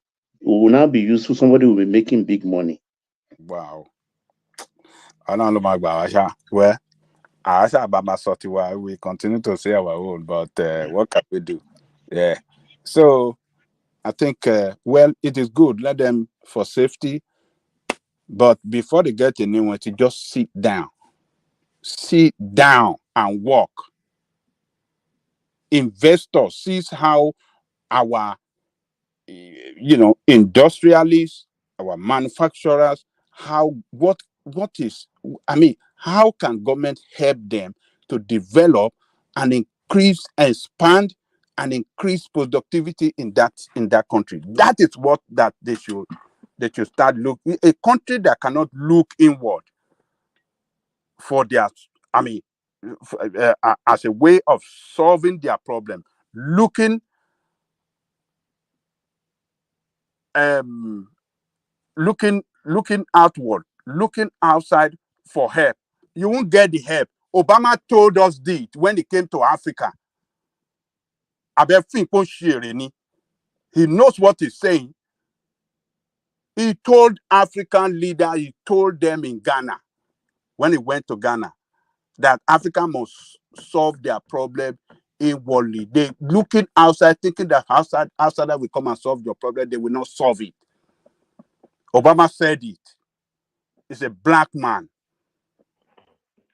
will now be useful. Somebody will be making big money. Wow. I don't know about well, we continue to say our own, but what can we do? Yeah. So I think, well, it is good. Let them for safety. But before they get a new one, to just sit down and walk. Investors sees how our, industrialists, our manufacturers, how can government help them to develop and increase, expand, and increase productivity in that country? That is what that they should start looking. A country that cannot look inward for their, as a way of solving their problem, looking outward, looking outside for help. You won't get the help. Obama told us this when he came to Africa. He knows what he's saying. He told African leaders, he told them in Ghana, when he went to Ghana, that Africa must solve their problem inwardly. They looking outside, thinking that outside will come and solve your problem. They will not solve it. Obama said it. He's a black man.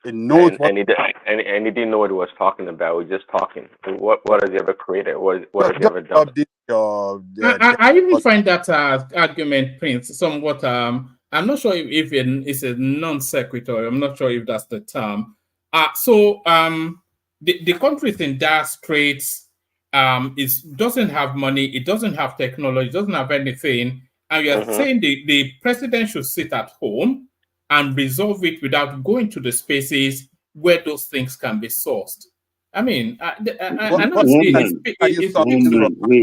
He knows and he didn't know what he was talking about. He was just talking. What has he ever created? What has he ever done? I even find that argument, Prince, somewhat. I'm not sure if it's a non sequitur. I'm not sure if that's the term. The countries in dire straits doesn't have money, it doesn't have technology, it doesn't have anything, and you're saying the president should sit at home and resolve it without going to the spaces where those things can be sourced. I mean, I know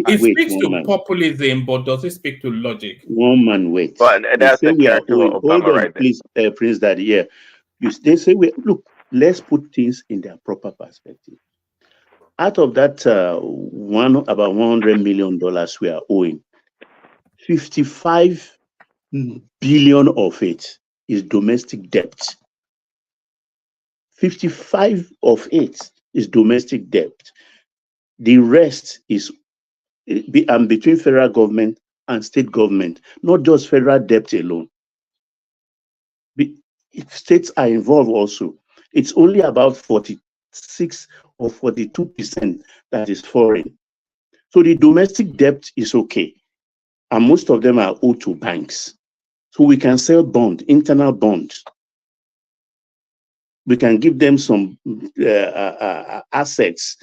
it speaks to populism, but does it speak to logic? One man, wait. But They that's say the we are character owing. of Hold Obama on, right there. please, Prince Daddy. Yeah, they say we look. Let's put things in their proper perspective. Out of that about $100 million we are owing, 55 billion of it is domestic debt. 55 of it is domestic debt. The rest is between federal government and state government, not just federal debt alone. States are involved also. It's only about 46 or 42% that is foreign. So the domestic debt is okay. And most of them are owed to banks. So we can sell internal bonds. We can give them some assets.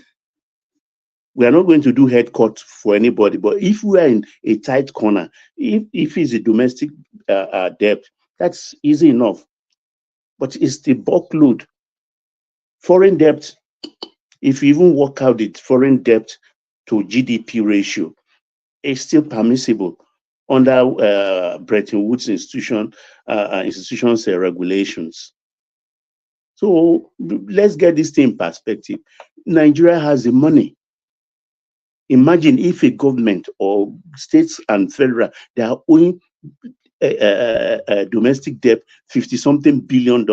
We are not going to do head cut for anybody, but if we are in a tight corner, if it's a domestic debt, that's easy enough. But it's the bulk load. Foreign debt, if you even work out the foreign debt to GDP ratio, it's still permissible under Bretton Woods institutions regulations. So let's get this thing in perspective. Nigeria has the money. Imagine if a government or states and federal, they are owing domestic debt $50-something billion.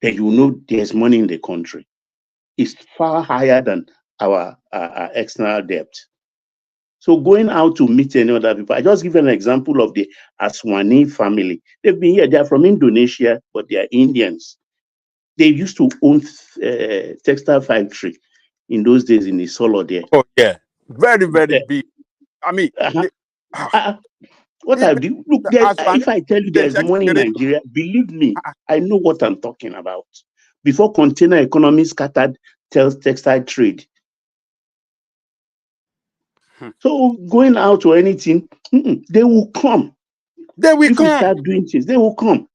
Then you know there's money in the country. It's far higher than our external debt. So going out to meet any other people, I just give an example of the Aswani family. They've been here. They are from Indonesia, but they are Indians. They used to own textile factory in those days in the Soludo there. Oh yeah, very big. I mean, what I do? Look, if I tell you there's money in Nigeria, believe me, I know what I'm talking about. Before container economy scattered textile trade. So going out or anything, they will come. They will come. If we start doing things, they will come.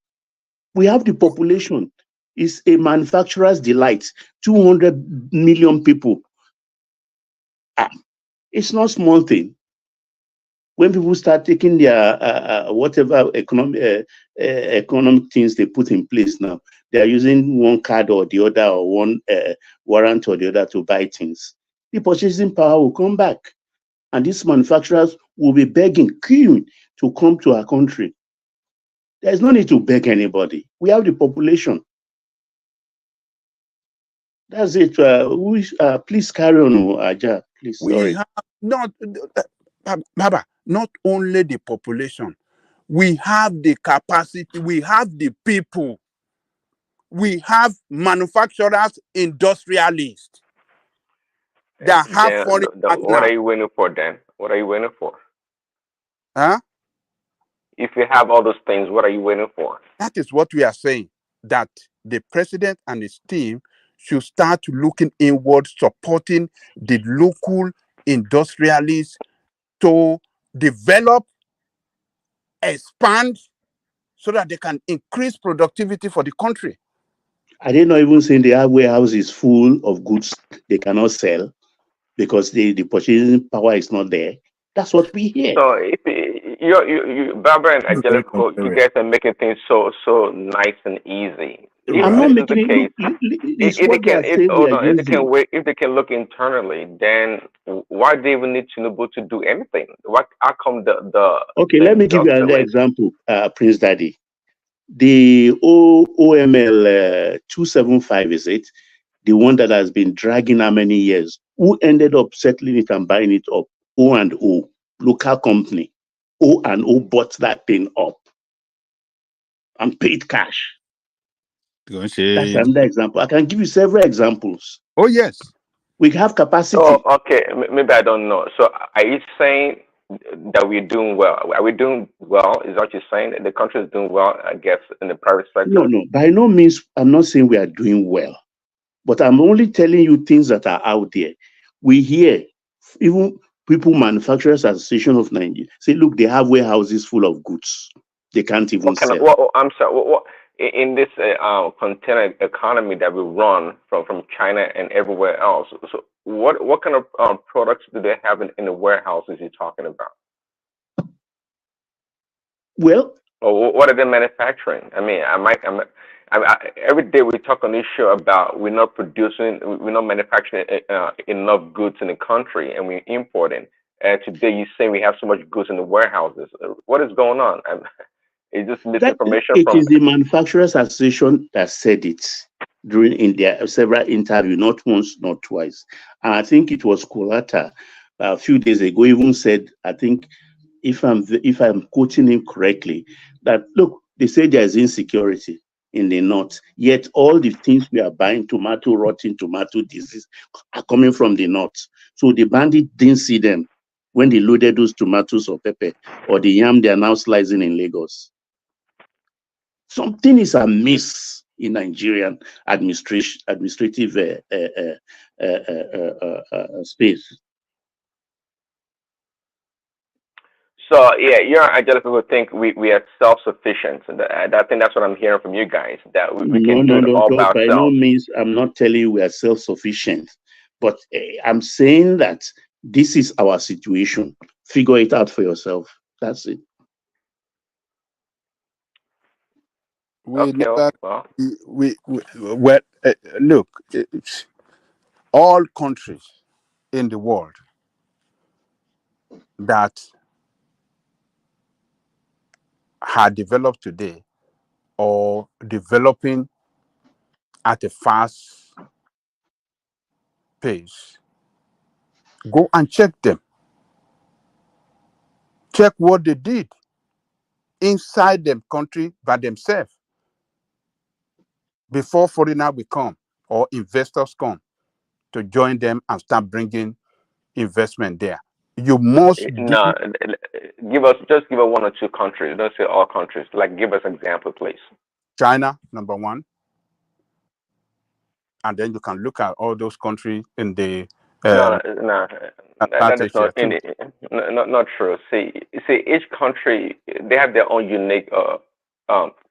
We have the population. It's a manufacturer's delight. 200 million people. It's not small thing. When people start taking their whatever economic things they put in place now, they are using one card or the other, or one warrant or the other to buy things. The purchasing power will come back. And these manufacturers will be begging, queuing to come to our country. There's no need to beg anybody. We have the population. That's it. Please carry on, Aja. Please. We have not, Baba, not only the population. We have the capacity. We have the people. We have manufacturers, industrialists that have foreign partners. What are you waiting for then? What are you waiting for? Huh? If you have all those things, what are you waiting for? That is what we are saying, that the president and his team should start looking inward, supporting the local industrialists to develop, expand, so that they can increase productivity for the country. Are they not even saying their warehouse is full of goods they cannot sell because the purchasing power is not there? That's what we hear. So if you Barbara and Angelico, you guys are making things so nice and easy. I'm not making it. If they can look internally, then why do they even need Tinubu to do anything? How come Okay, let me give you another example, Prince Daddy. The OML 275, is it? The one that has been dragging how many years? Who ended up settling it and buying it up? O&O, local company. O&O bought that thing up and paid cash. That's another example. I can give you several examples. Oh, yes. We have capacity. Oh, okay. Maybe I don't know. So are you saying that we're doing well? Are we doing well? Is what you're saying? The country is doing well, I guess, in the private sector? No. By no means, I'm not saying we are doing well. But I'm only telling you things that are out there. We hear even people manufacturers association of Nigeria say, look, they have warehouses full of goods they can't even What kind of? sell. I'm sorry. What in this container economy that we run from China and everywhere else? So what kind of products do they have in the warehouses you're talking about? Well, Or what are they manufacturing? I mean, every day we talk on this show about we're not manufacturing enough goods in the country, and we're importing. And today you say we have so much goods in the warehouses. What is going on? Is this misinformation it from? is the Manufacturers Association that said it in their several interviews, not once, not twice. And I think it was Kolata a few days ago even said, I think if I'm quoting him correctly, that look, they say there is insecurity in the north, yet all the things we are buying, rotten tomato disease, are coming from the north. So the bandit didn't see them when they loaded those tomatoes or pepper or the yam they are now slicing in Lagos. Something is amiss in Nigerian administrative space. So yeah, a lot of people think we are self-sufficient. And I think that's what I'm hearing from you guys, that we can do it all by By no ourselves. means, I'm not telling you we are self-sufficient, but I'm saying that this is our situation. Figure it out for yourself. That's it. Look, all countries in the world that are developed today or developing at a fast pace, go and check them. Check what they did inside them country by themselves before foreigners will come or investors come to join them and start bringing investment there. You must No, just give us one or two countries. Don't say all countries. Like, give us example, please. China, number one. And then you can look at all those countries in the No, that is Asia too. not true. See, each country, they have their own unique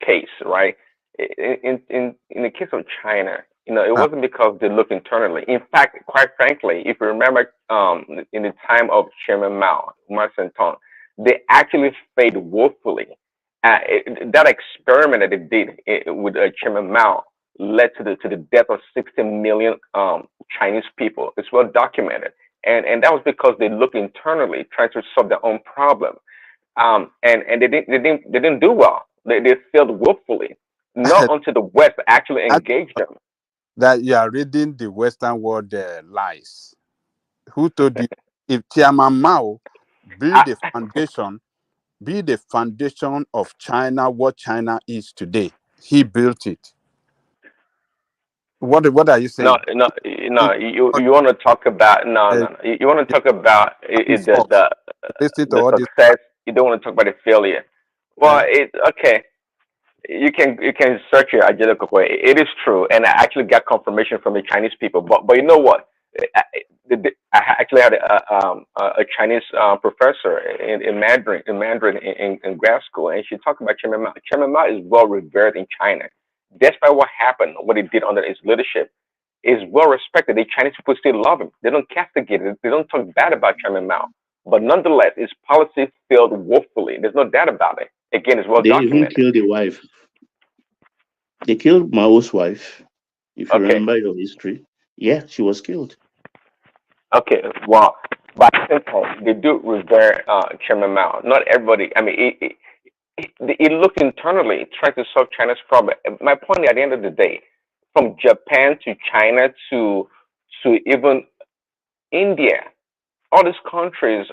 case, right? In the case of China, it wasn't because they looked internally. In fact, quite frankly, if you remember, in the time of Chairman Mao Zedong, they actually failed woefully. That experiment that they did with Chairman Mao led to the death of 60 million Chinese people. It's well documented, and that was because they looked internally, trying to solve their own problem, and they didn't do well. They failed woefully. Not until the West actually engaged them. That you are reading the Western world lies. Who told you? If Chairman Mao build the foundation of China, what China is today, he built it. What are you saying? No. You want to talk about You want to talk about the success. You don't want to talk about the failure. Well, okay. You can search your agenda way. It is true, and I actually got confirmation from the Chinese people. But you know what? I actually had a Chinese professor in Mandarin in grad school, and she talked about Chairman Mao. Chairman Mao is well revered in China. Despite what happened, what he did under his leadership, is well respected. The Chinese people still love him. They don't castigate it. They don't talk bad about Chairman Mao. But nonetheless, his policy failed woefully. There's no doubt about it. Again, it's well documented. They even killed the wife. They killed Mao's wife. If you remember your history, yeah, she was killed. Okay, well, by the same time, they do revere Chairman Mao. Not everybody. I mean, it looked internally trying to solve China's problem. My point at the end of the day, from Japan to China to even India, all these countries,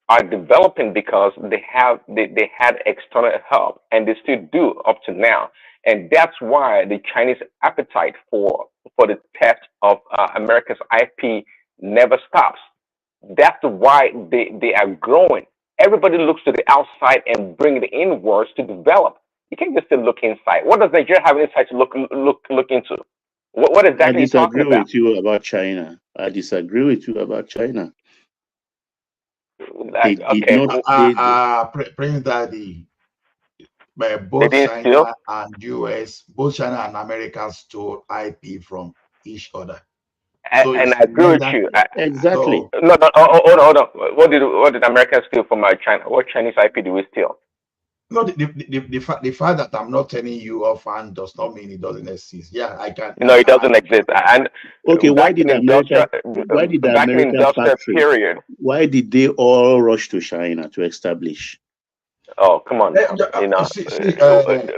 are developing because they had external help, and they still do up to now. And that's why the Chinese appetite for the theft of America's IP never stops. That's why they are growing. Everybody looks to the outside and bring it inwards to develop. You can't just look inside. What does Nigeria have inside to look into? What exactly are you talking about? I disagree with you about China. I disagree with you about China. They did not. Prince Daddy, They both didn't China steal. and US, both China and America stole IP from each other. So And it's I agree with neither you. Exactly. So No, hold on. What did America steal from China? What Chinese IP did we steal? no, the fact that I'm not telling you offhand does not mean it doesn't exist. Yeah, I can. No, it doesn't exist. And Okay, why back did in America? industrial, Why did the back in American industrial factory? period. Why did they all rush to China to establish? Oh, come on now. You know,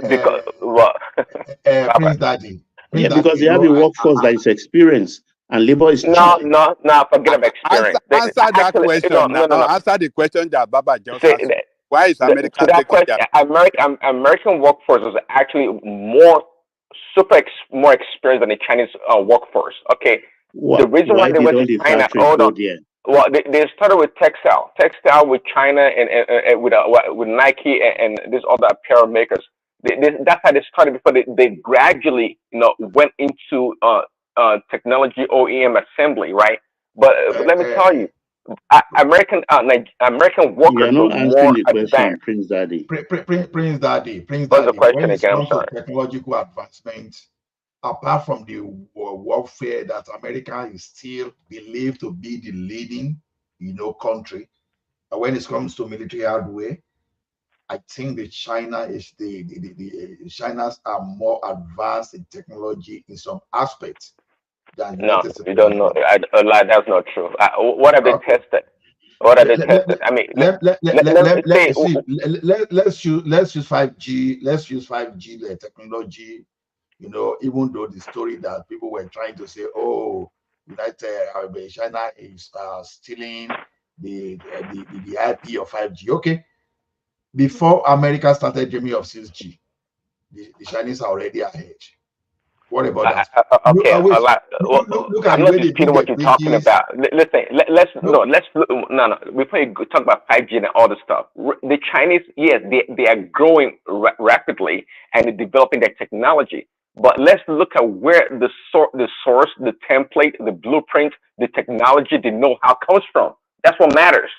because what? Prince Daddy. Yeah, because they have a workforce that is experienced and labor is cheap. No. Forget about experience. Answer that question now. No. Answer the question that Baba just Say, asked. Why is America to that taking question, American workforce is actually more experienced than the Chinese workforce. Okay, the reason why they went to China. Hold on. Well, they started with textile with China and with Nike and these other apparel makers. That's how they started before they gradually went into technology OEM assembly, right? But let me tell you, American workers were more advanced. Prince Daddy. Prince Daddy. What's the question When it again? I'm comes to sorry. technological advancement, apart from the warfare that America is still believed to be the leading, country, when it comes to military hardware, I think the China is the China's are more advanced in technology in some aspects than No, United States. you don't know. A lie. That's not true. What have they tested? What have they tested? I mean, let's use 5G. Let's use 5G technology. Even though the story that people were trying to say, oh, China is stealing the IP of 5G. Okay, before America started dreaming of 6G, the Chinese are already ahead. What about that? Okay, look at I'm the not way they disputing build what the you're talking bridges. about. Listen, no. Before you talk about 5G and all this stuff, the Chinese, yes, they are growing rapidly and they're developing their technology. But let's look at where the source, the template, the blueprint, the technology, the know-how comes from. That's what matters.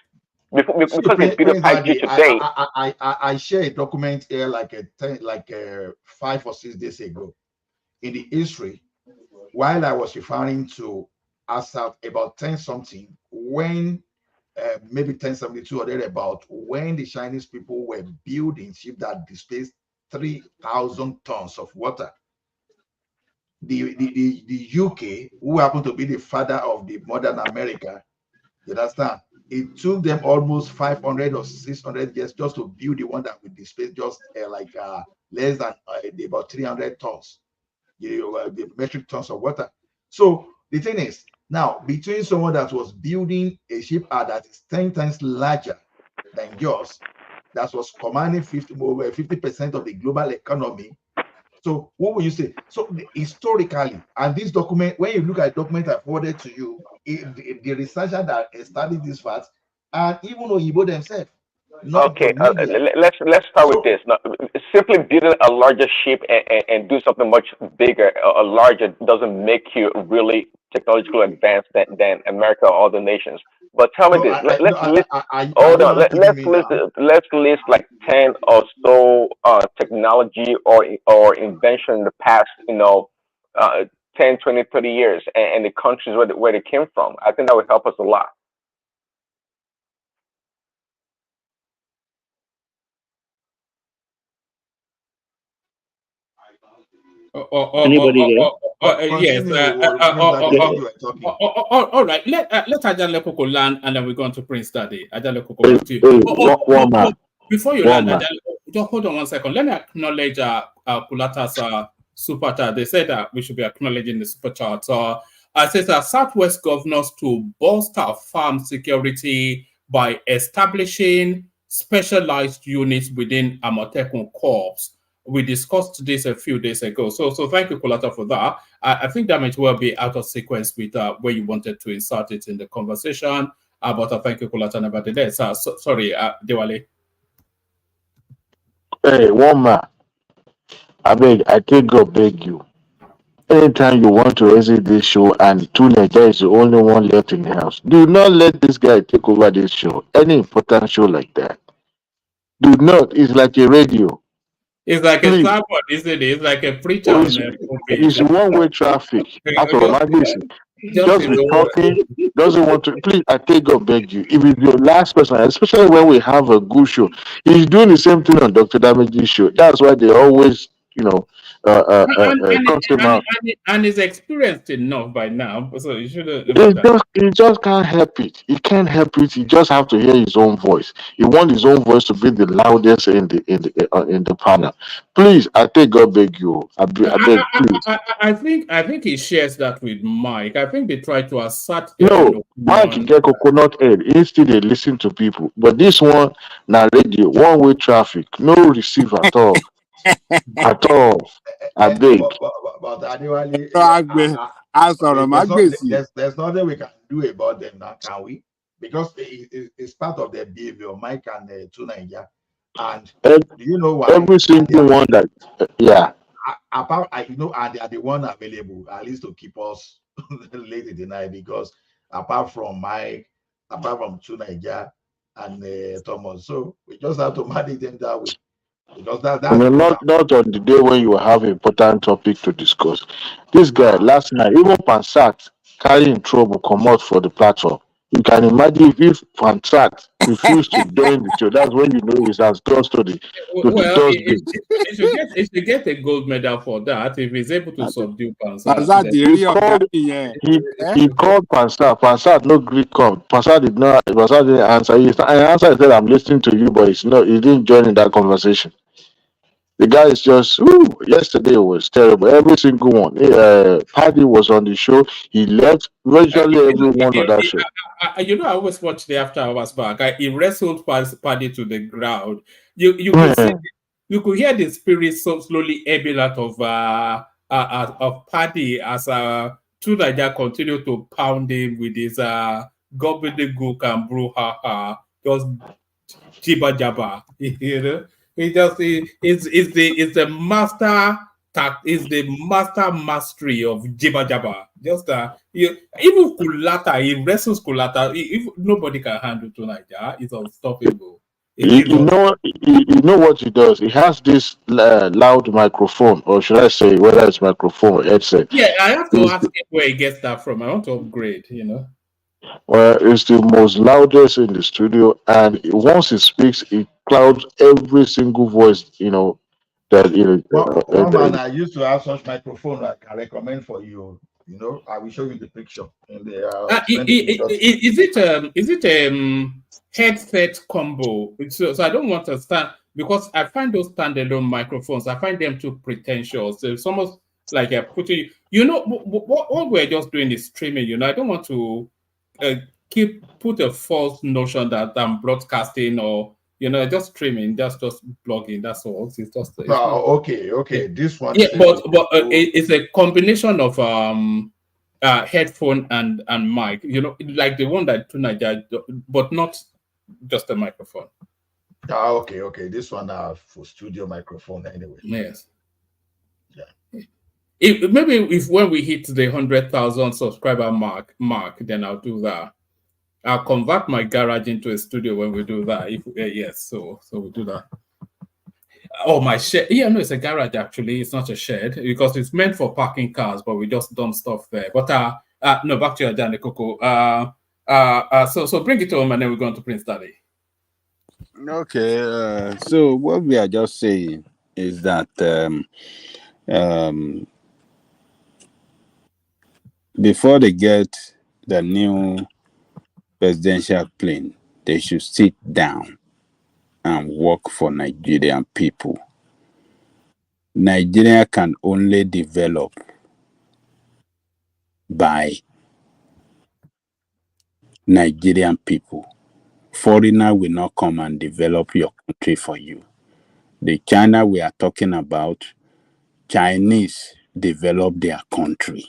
Because they build a 5G today. I share a document here like 5 or 6 days ago. In the history, while I was referring to ASAP about 10 something, when maybe 1072 or thereabout, when the Chinese people were building ships that displaced 3,000 tons of water, the UK, who happened to be the father of the modern America, you understand? It took them almost 500 or 600 years just to build the one that would displace just less than about 300 tons. The metric tons of water. So the thing is, now between someone that was building a ship that is 10 times larger than yours, that was commanding 50% of the global economy. So what will you say? So historically, and this document, when you look at the document I forwarded to you, the researcher that studied these facts, and even Oyibo themselves, not Okay, the media. let's start with this. Now, simply building a larger ship and do something much bigger, a larger, doesn't make you really technologically advanced than America or other nations. But tell me this. Let's list like 10 or so technology or invention in the past, 10, 20, 30 years, and the countries where they came from. I think that would help us a lot. Anybody Yes. All right. Let Ajale Koko land, and then we're going to Prince Daddy. Ajale Koko, back to you. Before you land, just hold on 1 second. Let me acknowledge Kulata's super chat. They said that we should be acknowledging the super chat. I said that Southwest governors to bolster farm security by establishing specialized units within Amotekun Corps. We discussed this a few days ago. So thank you, Kulata, for that. I think that might well be out of sequence with where you wanted to insert it in the conversation. But thank you, Kulata, nevertheless. Sorry, Dewale. Hey, woman, I take God beg you. anytime you want to exit this show and Tuneja is the only one left in the house, do not let this guy take over this show. Any important show like that. Do not. It's like a radio. It's like a Please. tripod, isn't it? It's like a preacher on a It's pulpit. one-way traffic. Out of my business. Just be talking, doesn't want to. Please, I take God beg you. If it's your last person, especially when we have a good show, he's doing the same thing on Dr. Damage's show. That's why they always, cut him out. And he's experienced enough by now, so you shouldn't. He just can't help it. He can't help it. He just have to hear his own voice. He wants his own voice to be the loudest in the panel. Please, I take God beg you. I beg, please. I think he shares that with Mike. I think they try to assert No, Mike get coconut head. Instead, they listen to people. But this one, now radio, one-way traffic, no receive at all. At all. I beg. But anyway, there's there's nothing we can do about them now, can we? Because it's part of their behavior, Mike and Tunaija. And do you know why? Every single one that, yeah. Apart, and they are the one available at least to keep us late in the night, because apart from Mike, apart from Tunaija and Thomas, so we just have to manage them that way. Because that's not on the day when you have important topic to discuss. This guy last night, even Pansat carrying trouble come out for the platform. You can imagine if Pansat refused to join the show. That's when you know it's as close to the it should get a gold medal for that if he's able to subdue Pansat. He called Pansat. Pansat no Greek call. Pansat didn't answer. He said, "I'm listening to you," but he didn't join in that conversation. The guy is just, yesterday was terrible. Every single one. Paddy was on the show. He left virtually everyone on that show. I always watch the after hours back. He wrestled Paddy to the ground. You could see, you could hear the spirit so slowly ebbing out of Paddy as Tunaija continued to pound him with his gobbledygook and brouhaha, just jibba jabba, you know. It's the master mastery of jibba jabba. Just even Kulata, he wrestles Kulata. If nobody can handle Tunaija, it's unstoppable. You know what he does? He has this loud microphone, or should I say, whether it's microphone or headset. Yeah, I have to ask him where he gets that from. I want to upgrade, you know. Well, it's the most loudest in the studio, and once he speaks, it clouds every single voice. One man I used to have such microphone I can recommend for you. I will show you the picture. Is it headset combo? So I don't want to stand, because I find those standalone microphones, I find them too pretentious. It's almost like putting. What we're just doing is streaming. I don't want to put a false notion that I'm broadcasting or just streaming, just blogging. That's all. It's just. Okay. This one. Yeah, but it's a combination of headphone and mic. Like the one that Tunaija, but not just a microphone. Okay. This one for studio microphone anyway. Yes. Yeah. Maybe if when we hit the 100,000 subscriber mark, then I'll do that. I'll convert my garage into a studio when we do that. So we do that. Oh, my shed. Yeah, no, it's a garage actually. It's not a shed because it's meant for parking cars, but we just dump stuff there. But no, back to your Johnny Coco. So bring it home and then we're going to Prince Daddy. Okay. So what we are just saying is that before they get the new presidential plane, they should sit down and work for Nigerian people. Nigeria can only develop by Nigerian people. Foreigner will not come and develop your country for you. The China we are talking about, Chinese develop their country.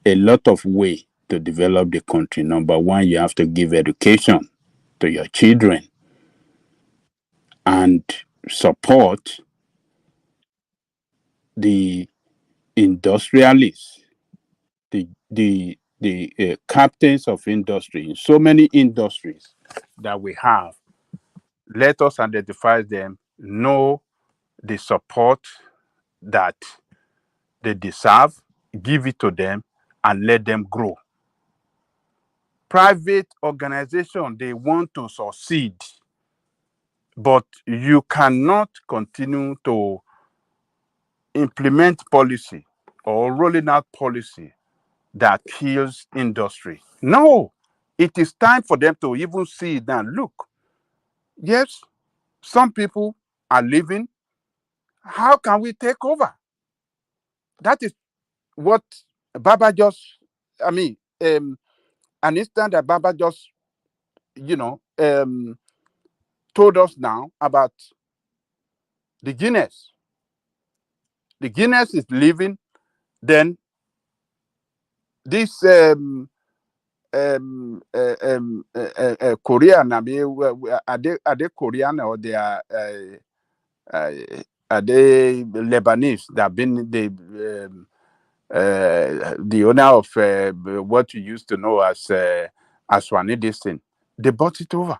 A lot of way to develop the country. Number one, you have to give education to your children and support the industrialists, the captains of industry in so many industries that we have. Let us identify them, know the support that they deserve, give it to them, and let them grow. Private organization, they want to succeed, but you cannot continue to implement policy or rolling out policy that kills industry. No, it is time for them to even see it now. Look, yes, some people are leaving. How can we take over? That is what Baba just, an instant that Baba just, told us now about the Guinness. The Guinness is leaving. Then this Korean, are they Korean or they are they Lebanese that have been the owner of what you used to know as Aswani thing? They bought it over.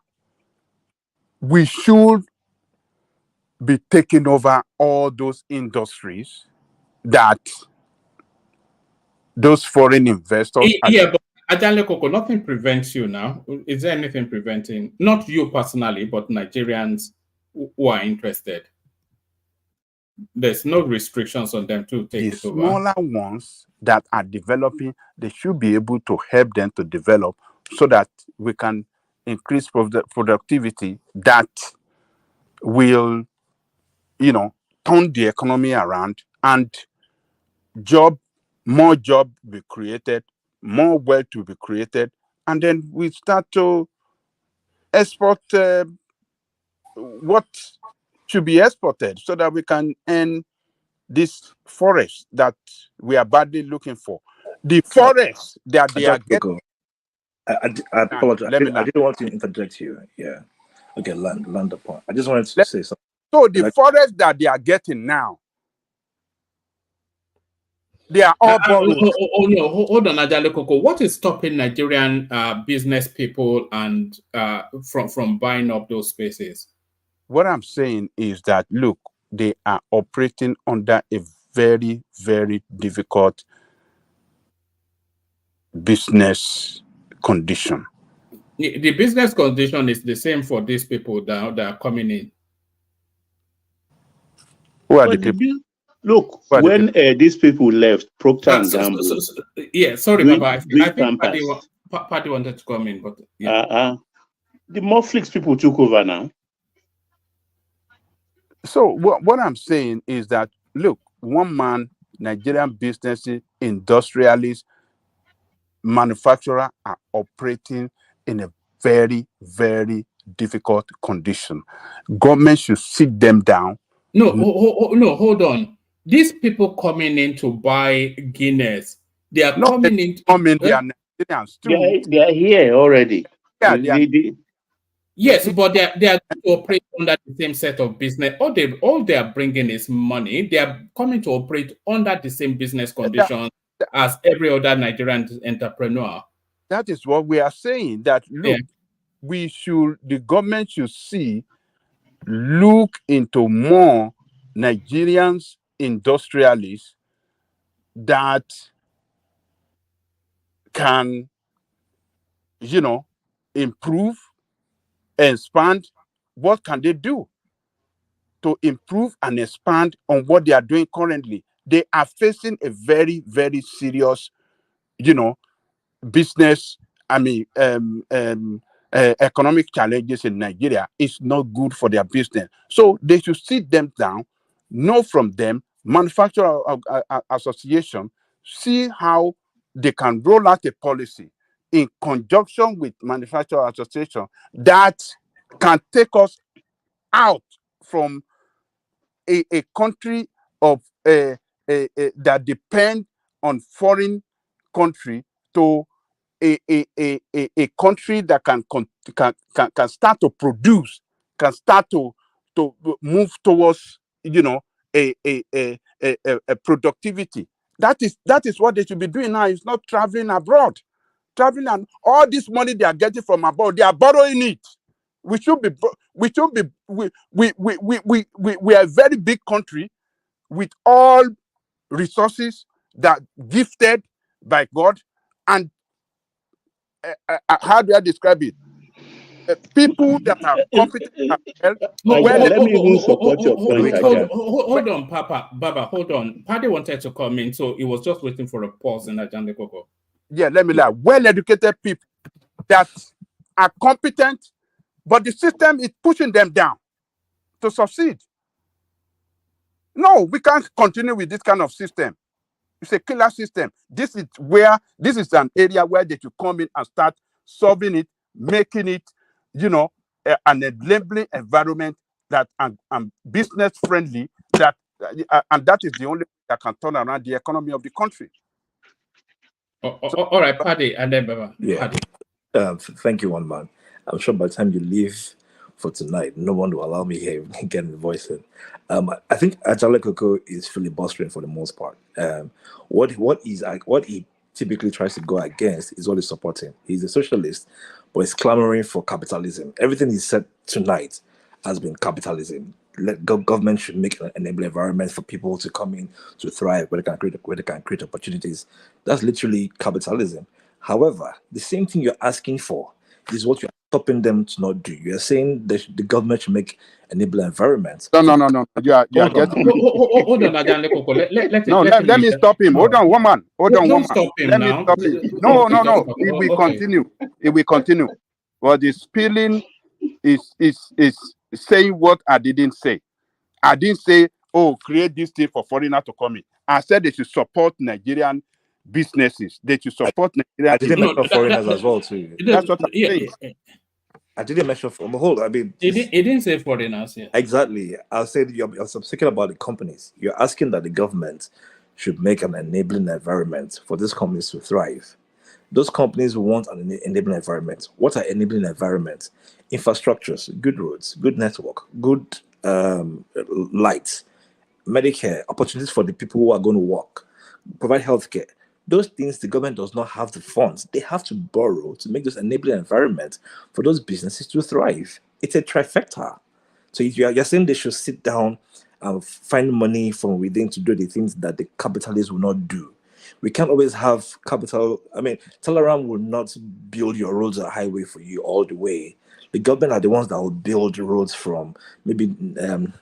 We should be taking over all those industries that those foreign investors are. Yeah, but Ajale Koko, nothing prevents you now. Is there anything preventing, not you personally, but Nigerians who are interested? There's no restrictions on them to take it over. The smaller ones that are developing, they should be able to help them to develop so that we can increase productivity that will, turn the economy around, and more job be created, more wealth to be created, and then we start to export what should be exported so that we can earn this forest that we are badly looking for. The forest that they are getting. I apologize. I didn't want to interject you. Yeah. Okay, land the point. I just wanted to say something. So the forest that they are getting now, they are all borrowed. No, hold on, Ajale Koko. What is stopping Nigerian business people and from buying up those spaces? What I'm saying is that, look, they are operating under a very, very difficult business condition. The business condition is the same for these people that are coming in. Who are the people? Look, when these people left, Procter and Gamble. Sorry, Baba. I think Paddy wanted to come in, but the Netflix people took over now. So what I'm saying is that, look, one man, Nigerian businesses, industrialists, manufacturers are operating in a very, very difficult condition. Government should sit them down. No, hold on. These people coming in to buy Guinness, they are coming in. They are Nigerians too. They are here already. Yeah, yes, but they are to operate under the same set of business. All they are bringing is money. They are coming to operate under the same business conditions as every other Nigerian entrepreneur. That is what we are saying. That look, the government should look into more Nigerians industrialists that can, improve, expand. What can they do to improve and expand on what they are doing currently? They are facing a very, very serious, business, economic challenges in Nigeria. It's not good for their business. So they should sit them down, know from them, manufacturer association, see how they can roll out a policy in conjunction with manufacturer association that can take us out from a country of that depend on foreign country to a country that can start to produce, can start to move towards a a productivity. That is what they should be doing now. It's not traveling abroad. Traveling, and all this money they are getting from abroad, they are borrowing it. We are a very big country with all resources that gifted by God, and how do I describe it? People that are competent as well. Let me even support your point. Hold on, Baba, hold on. Paddy wanted to come in, so he was just waiting for a pause in Ajande Koko. Yeah, let me lie. Well-educated people that are competent, but the system is pushing them down to succeed. No, we can't continue with this kind of system. It's a killer system. This is an area where they should come in and start solving it, making it, an enabling environment that and business friendly, that and that is the only thing that can turn around the economy of the country. All right, Paddy, and then Baba. Yeah. Thank you, one man. I'm sure by the time you leave for tonight, no one will allow me here getting the voice in. I think Ajale Koko is filibustering for the most part. What he typically tries to go against is what he's supporting. He's a socialist, but he's clamoring for capitalism. Everything he said tonight has been capitalism. Government should make an enabling environment for people to come in to thrive, where they can create opportunities. That's literally capitalism. However, the same thing you're asking for is what you're stopping them to not do. You're saying that the government should make enabling environments. No. You are getting. Hold on, Ajande Koko. Let me stop him. Hold on, woman. Stop him let now. me stop him. No. It will continue. It will continue. But the spilling is saying what I didn't say. I didn't say, create this thing for foreigners to come in. I said they should support Nigerian businesses. They should support Nigerian. I didn't mention foreigners as well too. That's what I'm saying. I didn't mention He didn't say foreigners. Yeah. Exactly. I said I'm speaking about the companies. You're asking that the government should make an enabling environment for these companies to thrive. Those companies want an enabling environment. What are enabling environments? Infrastructures, good roads, good network, good lights, Medicare, opportunities for the people who are going to work, provide healthcare. Those things the government does not have the funds. They have to borrow to make this enabling environment for those businesses to thrive. It's a trifecta. So if you're saying they should sit down and find money from within to do the things that the capitalists will not do. We can't always have capital. I mean, Telegram will not build your roads or highway for you all the way. The government are the ones that will build roads from maybe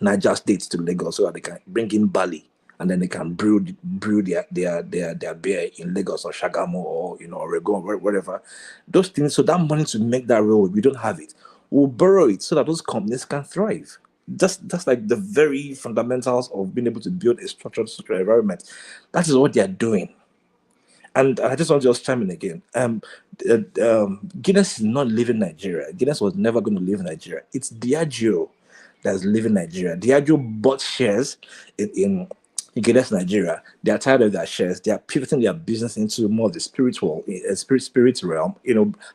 Niger State to Lagos so that they can bring in barley and then they can brew their beer in Lagos or Shagamu or Oregon or wherever. Those things. So that money to make that road, we don't have it. We'll borrow it so that those companies can thrive. That's like the very fundamentals of being able to build a structured social environment. That is what they are doing. And I just want to chime in again. Guinness is not leaving Nigeria. Guinness was never going to leave Nigeria. It's Diageo that's leaving Nigeria. Diageo bought shares in Guinness Nigeria. They are tired of their shares. They are pivoting their business into more of the spiritual, spirit realm,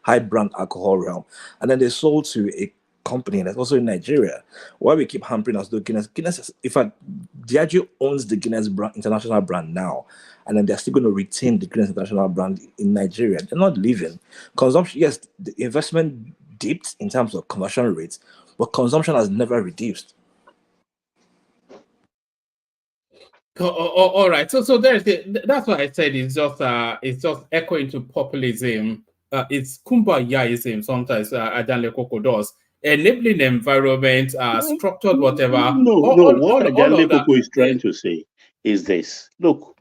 high brand alcohol realm. And then they sold to a company that's also in Nigeria. Why we keep hampering us though Guinness, in fact, Diageo owns the Guinness brand, international brand now, and then they're still going to retain the Guinness international brand in Nigeria. They're not leaving. Consumption, yes, the investment dipped in terms of conversion rates, but consumption has never reduced. All right. So that's what I said. It's just echoing to populism. It's kumbayaism sometimes. Ajande Koko does. Enabling environment, structured whatever. What Ajande Koko is trying to say is this. Look,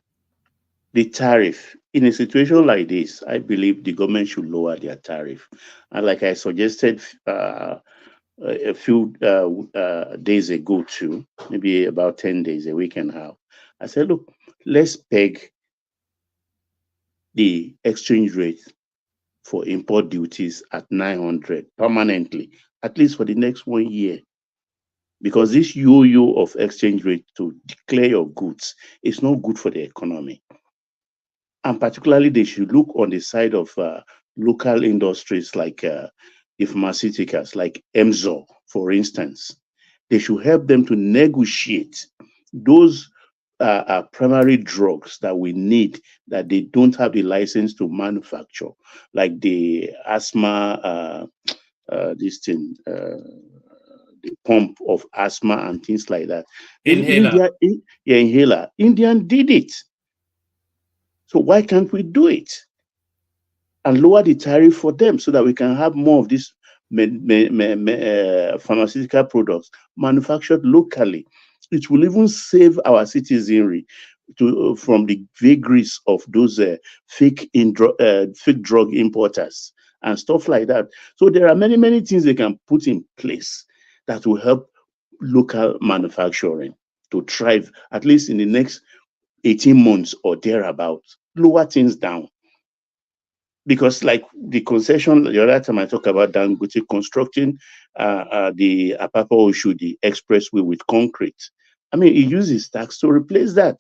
the tariff, in a situation like this, I believe the government should lower their tariff. And like I suggested a few days ago too, maybe about 10 days, a week and a half, I said, look, let's peg the exchange rate for import duties at 900 permanently, at least for the next 1 year. Because this yo-yo of exchange rate to declare your goods is not good for the economy. And particularly, they should look on the side of local industries like the pharmaceuticals, like Emzor, for instance. They should help them to negotiate those primary drugs that we need that they don't have the license to manufacture, like the asthma, the pump of asthma and things like that. In Inhaler. India, inhaler. Indian did it. So why can't we do it and lower the tariff for them so that we can have more of these pharmaceutical products manufactured locally? It will even save our citizenry from the vagaries of those fake drug importers and stuff like that. So there are many things they can put in place that will help local manufacturing to thrive, at least in the next 18 months or thereabouts. Lower things down. Because like the concession, the other time I talked about Dangote constructing the Apapa Oshodi expressway with concrete. I mean, it uses tax to replace that.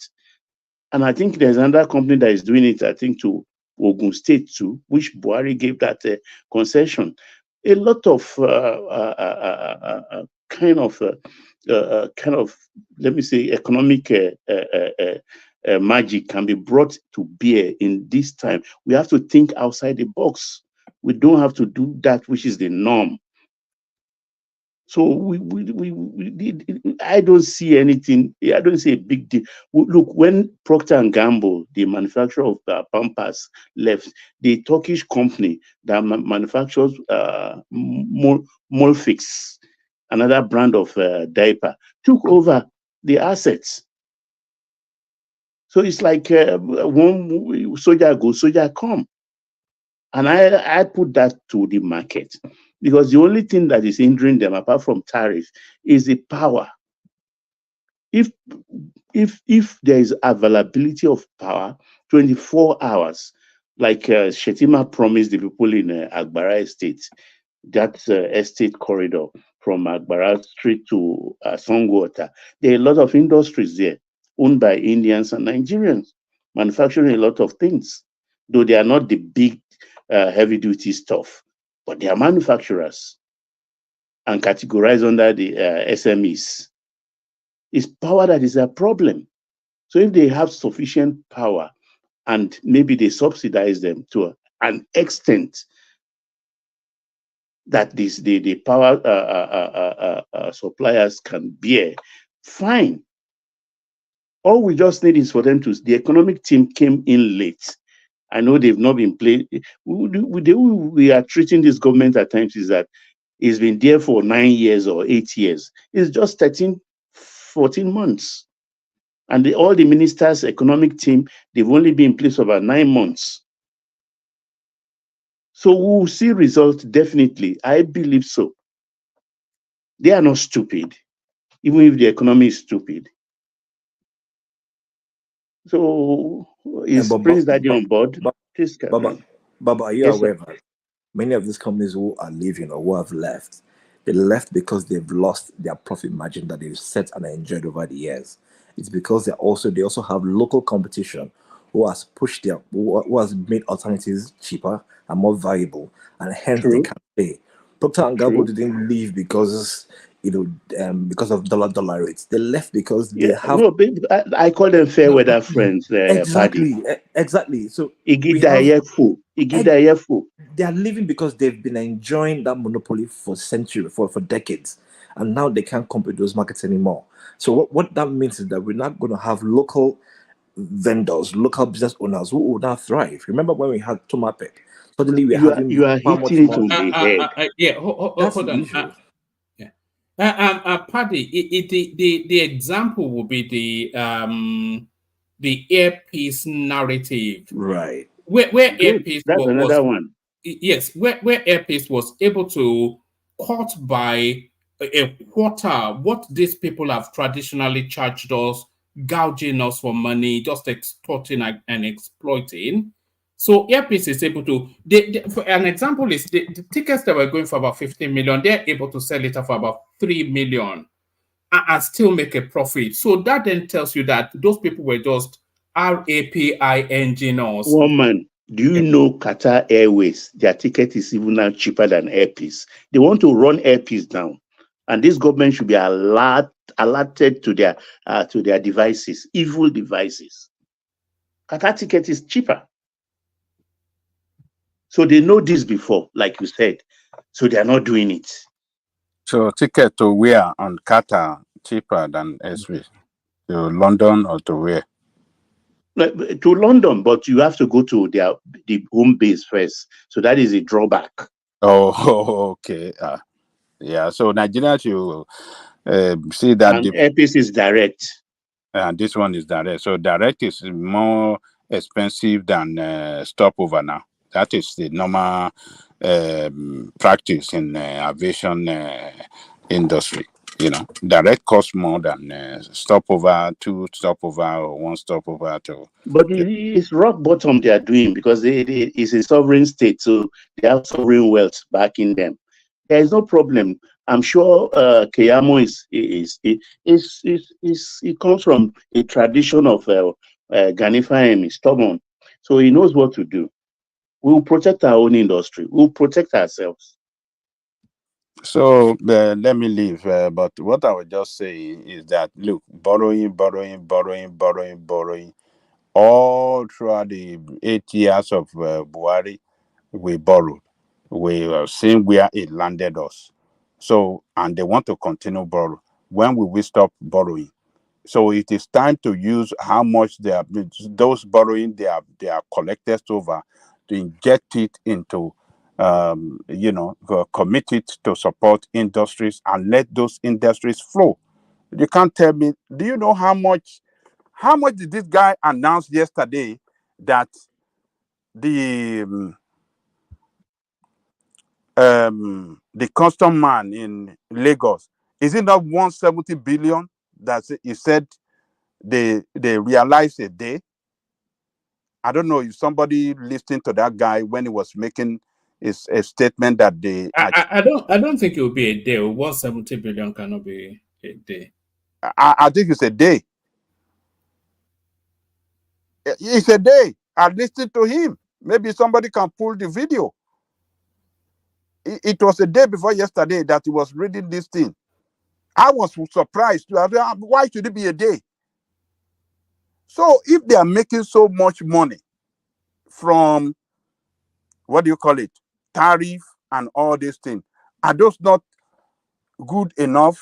And I think there's another company that is doing it, I think, to Ogun State too, which Buhari gave that concession. A lot of kind of, let me say, economic magic can be brought to bear in this time. We have to think outside the box. We don't have to do that which is the norm. So I don't see anything. I don't see a big deal. Look, when Procter & Gamble, the manufacturer of Pampers, left, the Turkish company that manufactures Molfix, another brand of diaper, took over the assets. So it's like one soldier go, soldier come. And I put that to the market because the only thing that is hindering them, apart from tariff, is the power. If there is availability of power 24 hours, like Shetima promised the people in Agbara Estate, that estate corridor from Agbara Street to Songwater, there are a lot of industries there owned by Indians and Nigerians, manufacturing a lot of things, though they are not the big heavy-duty stuff, but they are manufacturers and categorized under the SMEs. It's power that is a problem. So if they have sufficient power and maybe they subsidize them to an extent that the power suppliers can bear, fine. All we just need is for them to, the economic team came in late. I know they've not been played. We are treating this government at times is that it's been there for 9 years or 8 years. It's just 13, 14 months. And all the ministers' economic team, they've only been in place for about 9 months. So we'll see results definitely. I believe so. They are not stupid, even if the economy is stupid. So is Prince Daddy on board? Baba, are you aware that many of these companies who are leaving or who have left, they left because they've lost their profit margin that they've set and enjoyed over the years. It's because they also have local competition who has pushed who has made alternatives cheaper and more valuable, and hence they can pay. Procter & Gamble didn't leave because because of dollar rates. They left because they have. No, I call them fair weather friends. Exactly. So they are leaving because they've been enjoying that monopoly for centuries, for decades, and now they can't compete with those markets anymore. So what that means is that we're not going to have local vendors, local business owners who will not thrive. Remember when we had Tomapek? Suddenly we are having you are hitting it on the head. Yeah, hold on. Paddy, the example will be the earpiece narrative, right? Where earpiece that's another one. Yes, where earpiece was able to cut by a quarter what these people have traditionally charged us, gouging us for money, just extorting and exploiting. So earpiece is able to, for an example is the tickets that were going for about 15 million, they're able to sell it for about 3 million and still make a profit. So that then tells you that those people were just RAPI engineers. Woman, do you know Qatar Airways? Their ticket is even now cheaper than Airpeace. They want to run Airpeace down. And this government should be allowed alerted to their devices, evil devices. Qatar ticket is cheaper. So they know this before, like you said. So they are not doing it. So ticket to where on Qatar cheaper than SV? To London or to where? To London, but you have to go to the home base first. So that is a drawback. Oh, okay. Yeah. So Nigeria should see that and Airpeace is direct. And this one is direct. So direct is more expensive than stopover now. That is the normal practice in aviation industry. You know, direct costs more than stopover, 2 stopover, or 1 stopover. But it's rock bottom they are doing because it's a sovereign state, so they have sovereign wealth backing them. There is no problem. I'm sure Keyamo it comes from a tradition of Ganifa stubborn, so he knows what to do. We'll protect our own industry. We'll protect ourselves. So let me leave. But what I would just say is that look, borrowing all throughout the 8 years of Buhari, we borrowed. We have seen where it landed us. So, and they want to continue borrow. When will we stop borrowing? So it is time to use how much they are, those borrowing they are collected over, to inject it into commit it to support industries and let those industries flow. You can't tell me, do you know how much did this guy announce yesterday that the custom man in Lagos, is it not 170 billion that he said they realized a day? I don't know if somebody listened to that guy when he was making a statement that they. I don't think it will be a day. 170 billion cannot be a day. I think it's a day. It's a day. I listened to him. Maybe somebody can pull the video. It was a day before yesterday that he was reading this thing. I was surprised. Why should it be a day? So if they are making so much money from, what do you call it, tariff and all these things, are those not good enough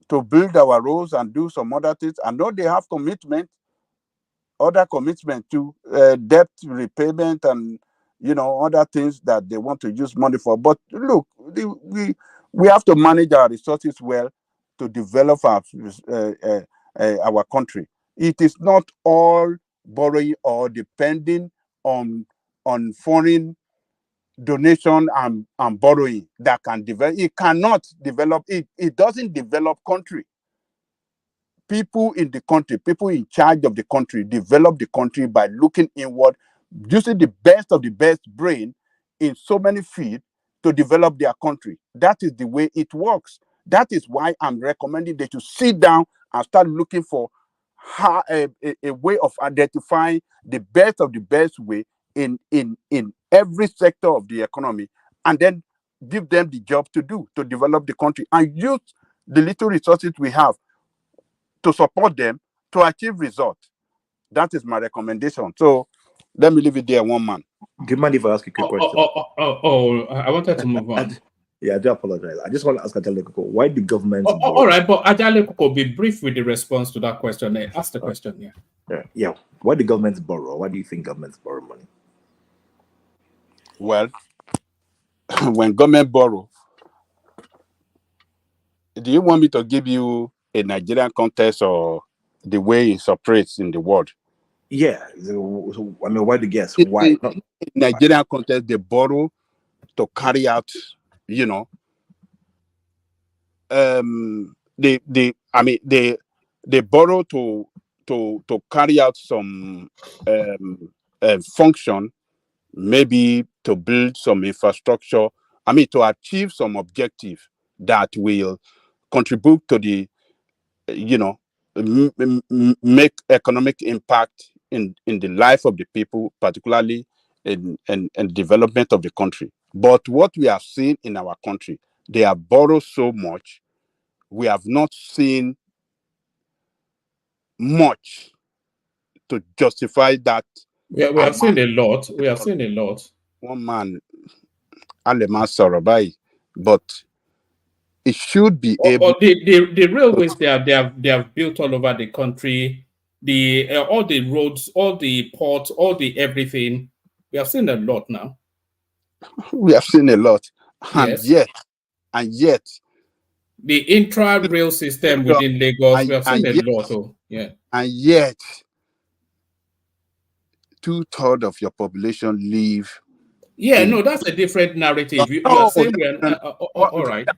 to build our roads and do some other things? I know they have other commitment to debt repayment and other things that they want to use money for. But look, we have to manage our resources well to develop our country. It is not all borrowing or depending on foreign donation and borrowing that can develop. It cannot develop. It doesn't develop country. People in the country, people in charge of the country, develop the country by looking inward, using the best of the best brain in so many fields to develop their country. That is the way it works. That is why I'm recommending that you sit down and start looking for a way of identifying the best of the best way in every sector of the economy, and then give them the job to do to develop the country and use the little resources we have to support them to achieve results. That is my recommendation. So let me leave it there, one man. Do you mind if I ask a quick question? I wanted to move on. Yeah, I do apologize. I just want to ask Ajale Koko, why the government... all right, but Ajale Koko, be brief with the response to that question. Ask the question, yeah. Why the governments borrow? Why do you think governments borrow money? Well, when government borrow, do you want me to give you a Nigerian context or the way it operates in the world? Yeah. So, I mean, why the guess? Why? In Nigerian context, they borrow to carry out, they borrow to carry out some function, maybe to build some infrastructure. To achieve some objective that will contribute to the, make economic impact in the life of the people, particularly in development of the country. But what we have seen in our country, they have borrowed so much we have not seen much to justify that. We have seen a lot. We have seen a lot. One man, Aleman Sorobai, but it should be able. Or the railways they have built all over the country. All the roads, all the ports, all the everything. We have seen a lot now. We have seen a lot, and yes. yet, the intra-rail system within Lagos, we have seen a lot. And yet, 2/3 of your population live. Yeah, no, that's a different narrative. You are saying we are all right. That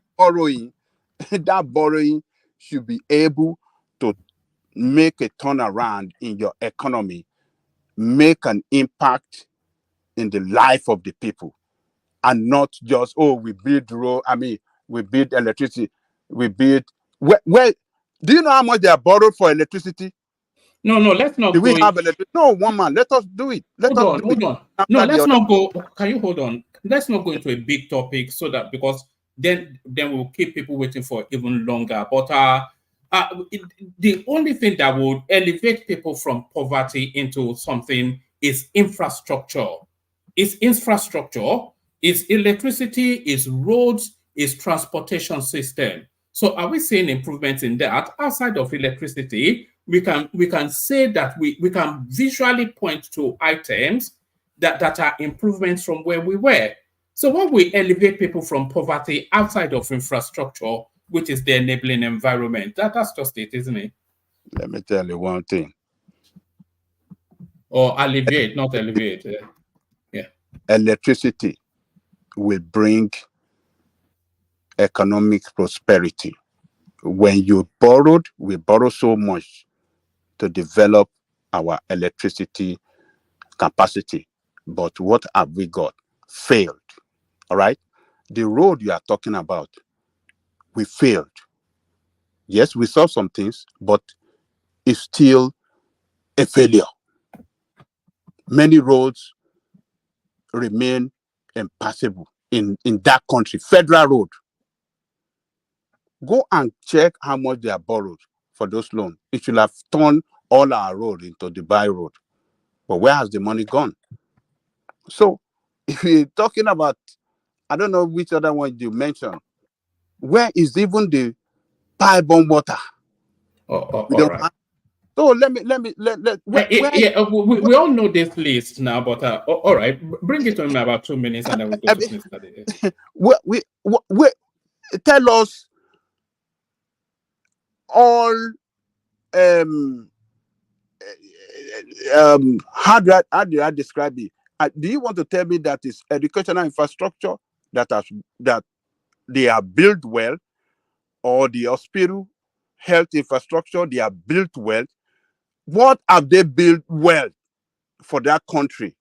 borrowing should be able to make a turnaround in your economy, make an impact in the life of the people, and not just, we build road. I mean, we build electricity. We build. Well, do you know how much they are borrowed for electricity? No, let's not do go. We have electricity? No, one man. Let us do it. Hold on. No, let's not go. Can you hold on? Let's not go into a big topic so that because then we'll keep people waiting for even longer. But the only thing that would elevate people from poverty into something is infrastructure. It's infrastructure. It's electricity. It's roads. It's transportation system. So are we seeing improvements in that? Outside of electricity, we can say that we can visually point to items that are improvements from where we were. So when we elevate people from poverty outside of infrastructure, which is the enabling environment, that's just it, isn't it? Let me tell you one thing. Or alleviate, not alleviate. Yeah. Electricity will bring economic prosperity. When we borrow so much to develop our electricity capacity. But what have we got? Failed. All right? The road you are talking about, we failed. Yes, we saw some things, but it's still a failure. Many roads remain impassable in that country. Federal road. Go and check how much they are borrowed for those loans. It should have turned all our road into Dubai road. But where has the money gone? So if you're talking about, I don't know which other one you mentioned, where is even the pipe-borne water? All right. So let we all know this list now, but all right, bring it to me in about 2 minutes and then we'll go to the study. we tell us all how do I describe it? Do you want to tell me that it's educational infrastructure that they are built well, or the hospital health infrastructure they are built well? What have they built well for that country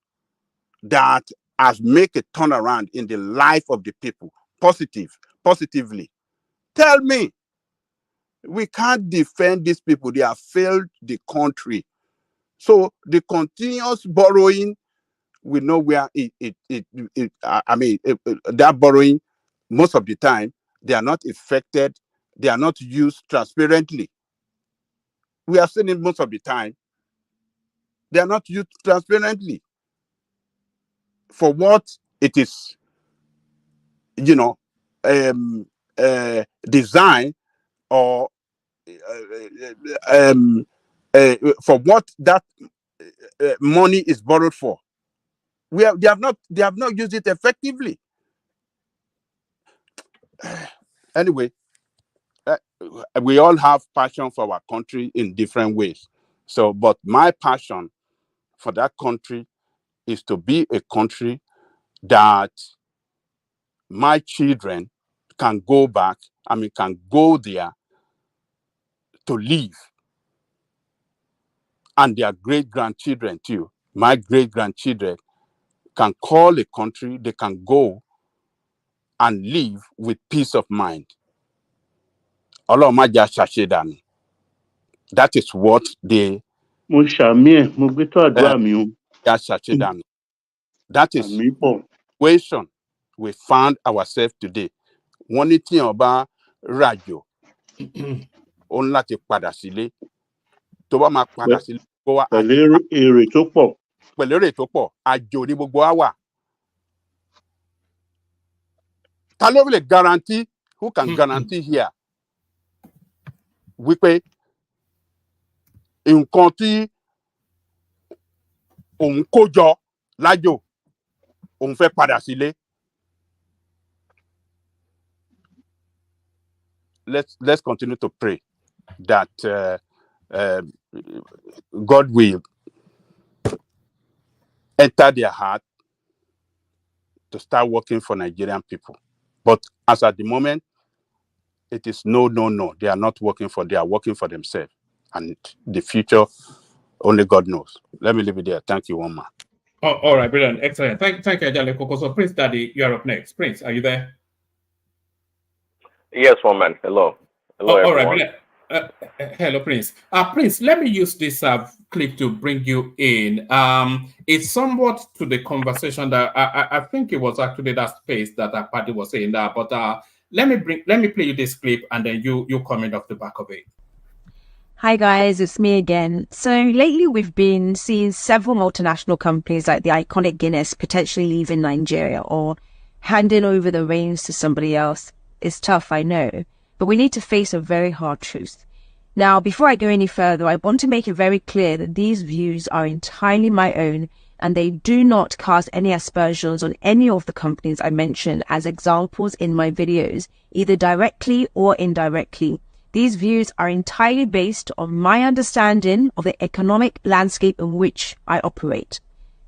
that has made a turnaround in the life of the people positively? Tell me. We can't defend these people. They have failed the country. So the continuous borrowing, we know where that borrowing, most of the time, they are not affected. They are not used transparently. We are seeing it most of the time. They are not used transparently for what it is, designed or for what that money is borrowed for. They have not used it effectively. Anyway, we all have passion for our country in different ways. So, but my passion for that country is to be a country that my children can go back, can go there to live. And their great-grandchildren too. My great-grandchildren can call a country, they can go and live with peace of mind. That is what they that is the situation we found ourselves today. One thing about radio, ó ń láti padà sílé tó bá máa padà sílé gbogbo wa pẹ̀lú èrè tó pọ̀. pẹ̀lú èrè tó pọ̀ àjò ní gbogbo wa wà. Ta ló lè guarantee, who can guarantee here wípé nǹkan tí òun kó jọ lájò òun fẹ́ padà sílé. Let's continue to pray that God will enter their heart to start working for Nigerian people. But as at the moment, it is no. They are not working for, they are working for themselves. And the future, only God knows. Let me leave it there. Thank you, Oma. Oh, all right, brilliant. Excellent. Thank you, Ajale Koko. So, Prince Daddy, you are up next. Prince, are you there? Yes, woman. Hello. Hello, all everyone. Right. Hello, Prince. Prince, let me use this clip to bring you in. It's somewhat to the conversation that I think it was actually that space that Apadi was saying that. But let me play you this clip and then you comment off the back of it. Hi guys, it's me again. So lately we've been seeing several multinational companies like the iconic Guinness potentially leaving Nigeria or handing over the reins to somebody else. It's tough, I know, but we need to face a very hard truth. Now, before I go any further, I want to make it very clear that these views are entirely my own and they do not cast any aspersions on any of the companies I mentioned as examples in my videos, either directly or indirectly. These views are entirely based on my understanding of the economic landscape in which I operate.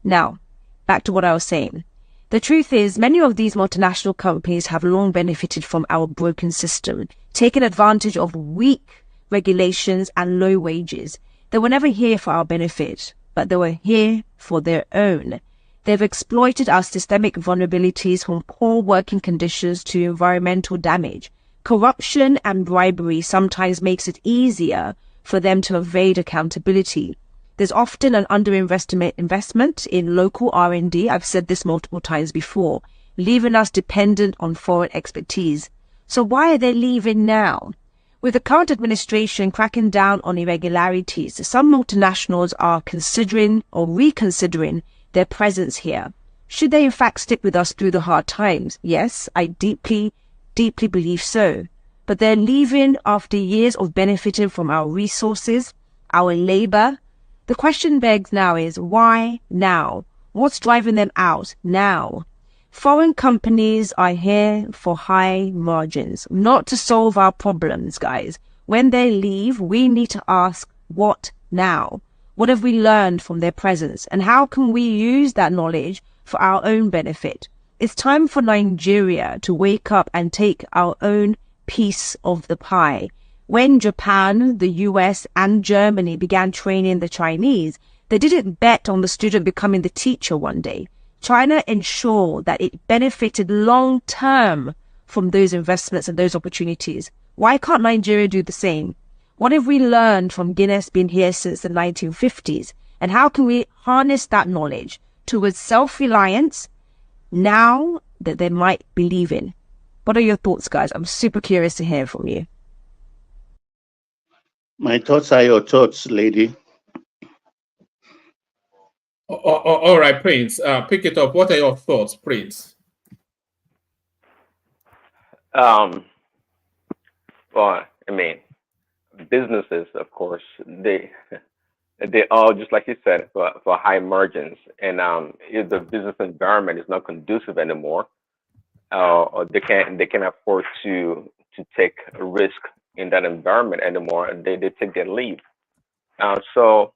Now, back to what I was saying. The truth is, many of these multinational companies have long benefited from our broken system, taking advantage of weak regulations and low wages. They were never here for our benefit, but they were here for their own. They've exploited our systemic vulnerabilities from poor working conditions to environmental damage. Corruption and bribery sometimes makes it easier for them to evade accountability. There's often an underinvestment in local R&D, I've said this multiple times before, leaving us dependent on foreign expertise. So why are they leaving now? With the current administration cracking down on irregularities, some multinationals are considering or reconsidering their presence here. Should they in fact stick with us through the hard times? Yes, I deeply believe so. But they're leaving after years of benefiting from our resources, our labor. The question begs now is, why now? What's driving them out now? Foreign companies are here for high margins, not to solve our problems, guys. When they leave, we need to ask, what now? What have we learned from their presence? And how can we use that knowledge for our own benefit? It's time for Nigeria to wake up and take our own piece of the pie. When Japan, the US, and Germany began training the Chinese, they didn't bet on the student becoming the teacher one day. China ensured that it benefited long term from those investments and those opportunities. Why can't Nigeria do the same? What have we learned from Guinness being here since the 1950s? And how can we harness that knowledge towards self-reliance now that they might be leaving? What are your thoughts, guys? I'm super curious to hear from you. My thoughts are your thoughts, lady. All right, Prince. Pick it up. What are your thoughts, Prince? Well, I mean, businesses, of course, they all, just like you said, for high margins, and if the business environment is not conducive anymore, or they can't afford to take a risk in that environment anymore, they take their leave. So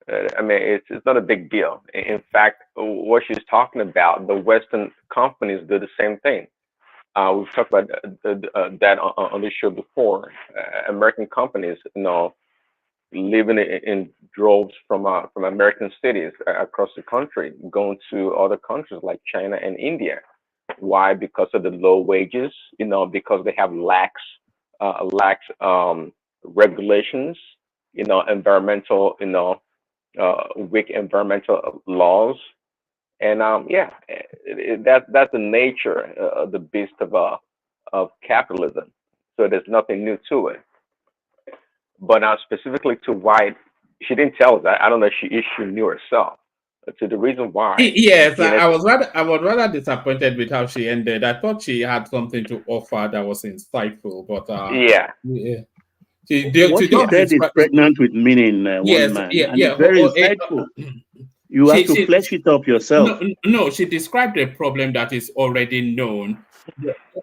I mean, it's not a big deal. In fact, what she's talking about, the Western companies do the same thing. We've talked about that on this show before. American companies, living in droves from American cities across the country, going to other countries like China and India. Why? Because of the low wages, because they have lax regulations, environmental, weak environmental laws, and that's the nature of the beast of capitalism. so there's nothing new to it. But now specifically to why she didn't tell us that. I don't know if she knew herself. To the reason why. Yes, Guinness, I was rather disappointed with how she ended. I thought she had something to offer that was insightful, but yeah. What she said is pregnant with meaning, one man, and it's very insightful. You have to flesh it up yourself. No, she described a problem that is already known.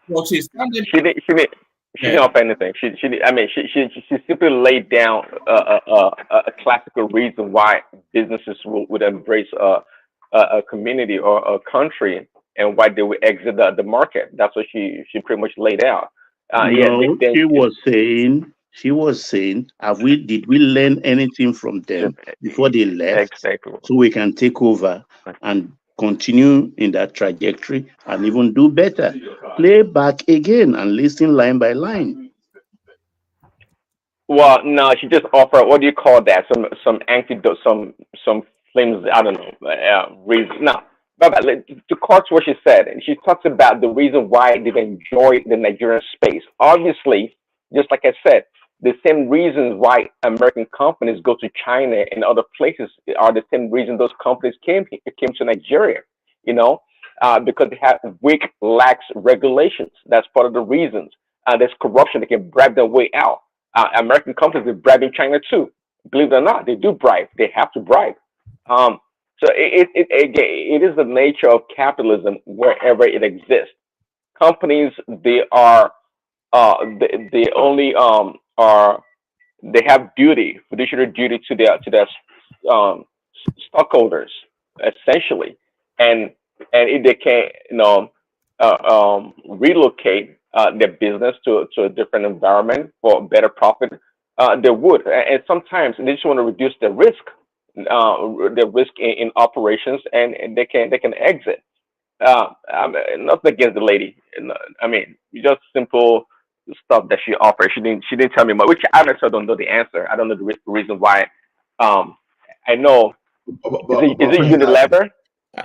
Well, she didn't offer anything. She simply laid down a classical reason why businesses would embrace a community or a country and why they would exit the market. That's what she pretty much laid out. She was saying, did we learn anything from them before they left? Exactly. So we can take over and continue in that trajectory and even do better. Play back again and listen line by line. Well, no, she just offered, what do you call that? Some antidote, some flames, I don't know, reason. No, but to quote what she said, and she talks about the reason why they enjoy the Nigerian space. Obviously, just like I said, the same reasons why American companies go to China and other places are the same reason those companies came to Nigeria, because they have weak, lax regulations. That's part of the reasons. There's corruption. They can bribe their way out. American companies are bribing China too. Believe it or not, they do bribe. They have to bribe. So it is the nature of capitalism wherever it exists. Companies, they are they only they have fiduciary duty to their stockholders, essentially, and if they can relocate their business to a different environment for better profit, they would. And sometimes they just want to reduce the risk in operations, and they can exit. Nothing against the lady. I mean, just simple stuff that she offered. She didn't tell me much, which I also don't know the answer. I don't know the reason why. I know. Is it Unilever?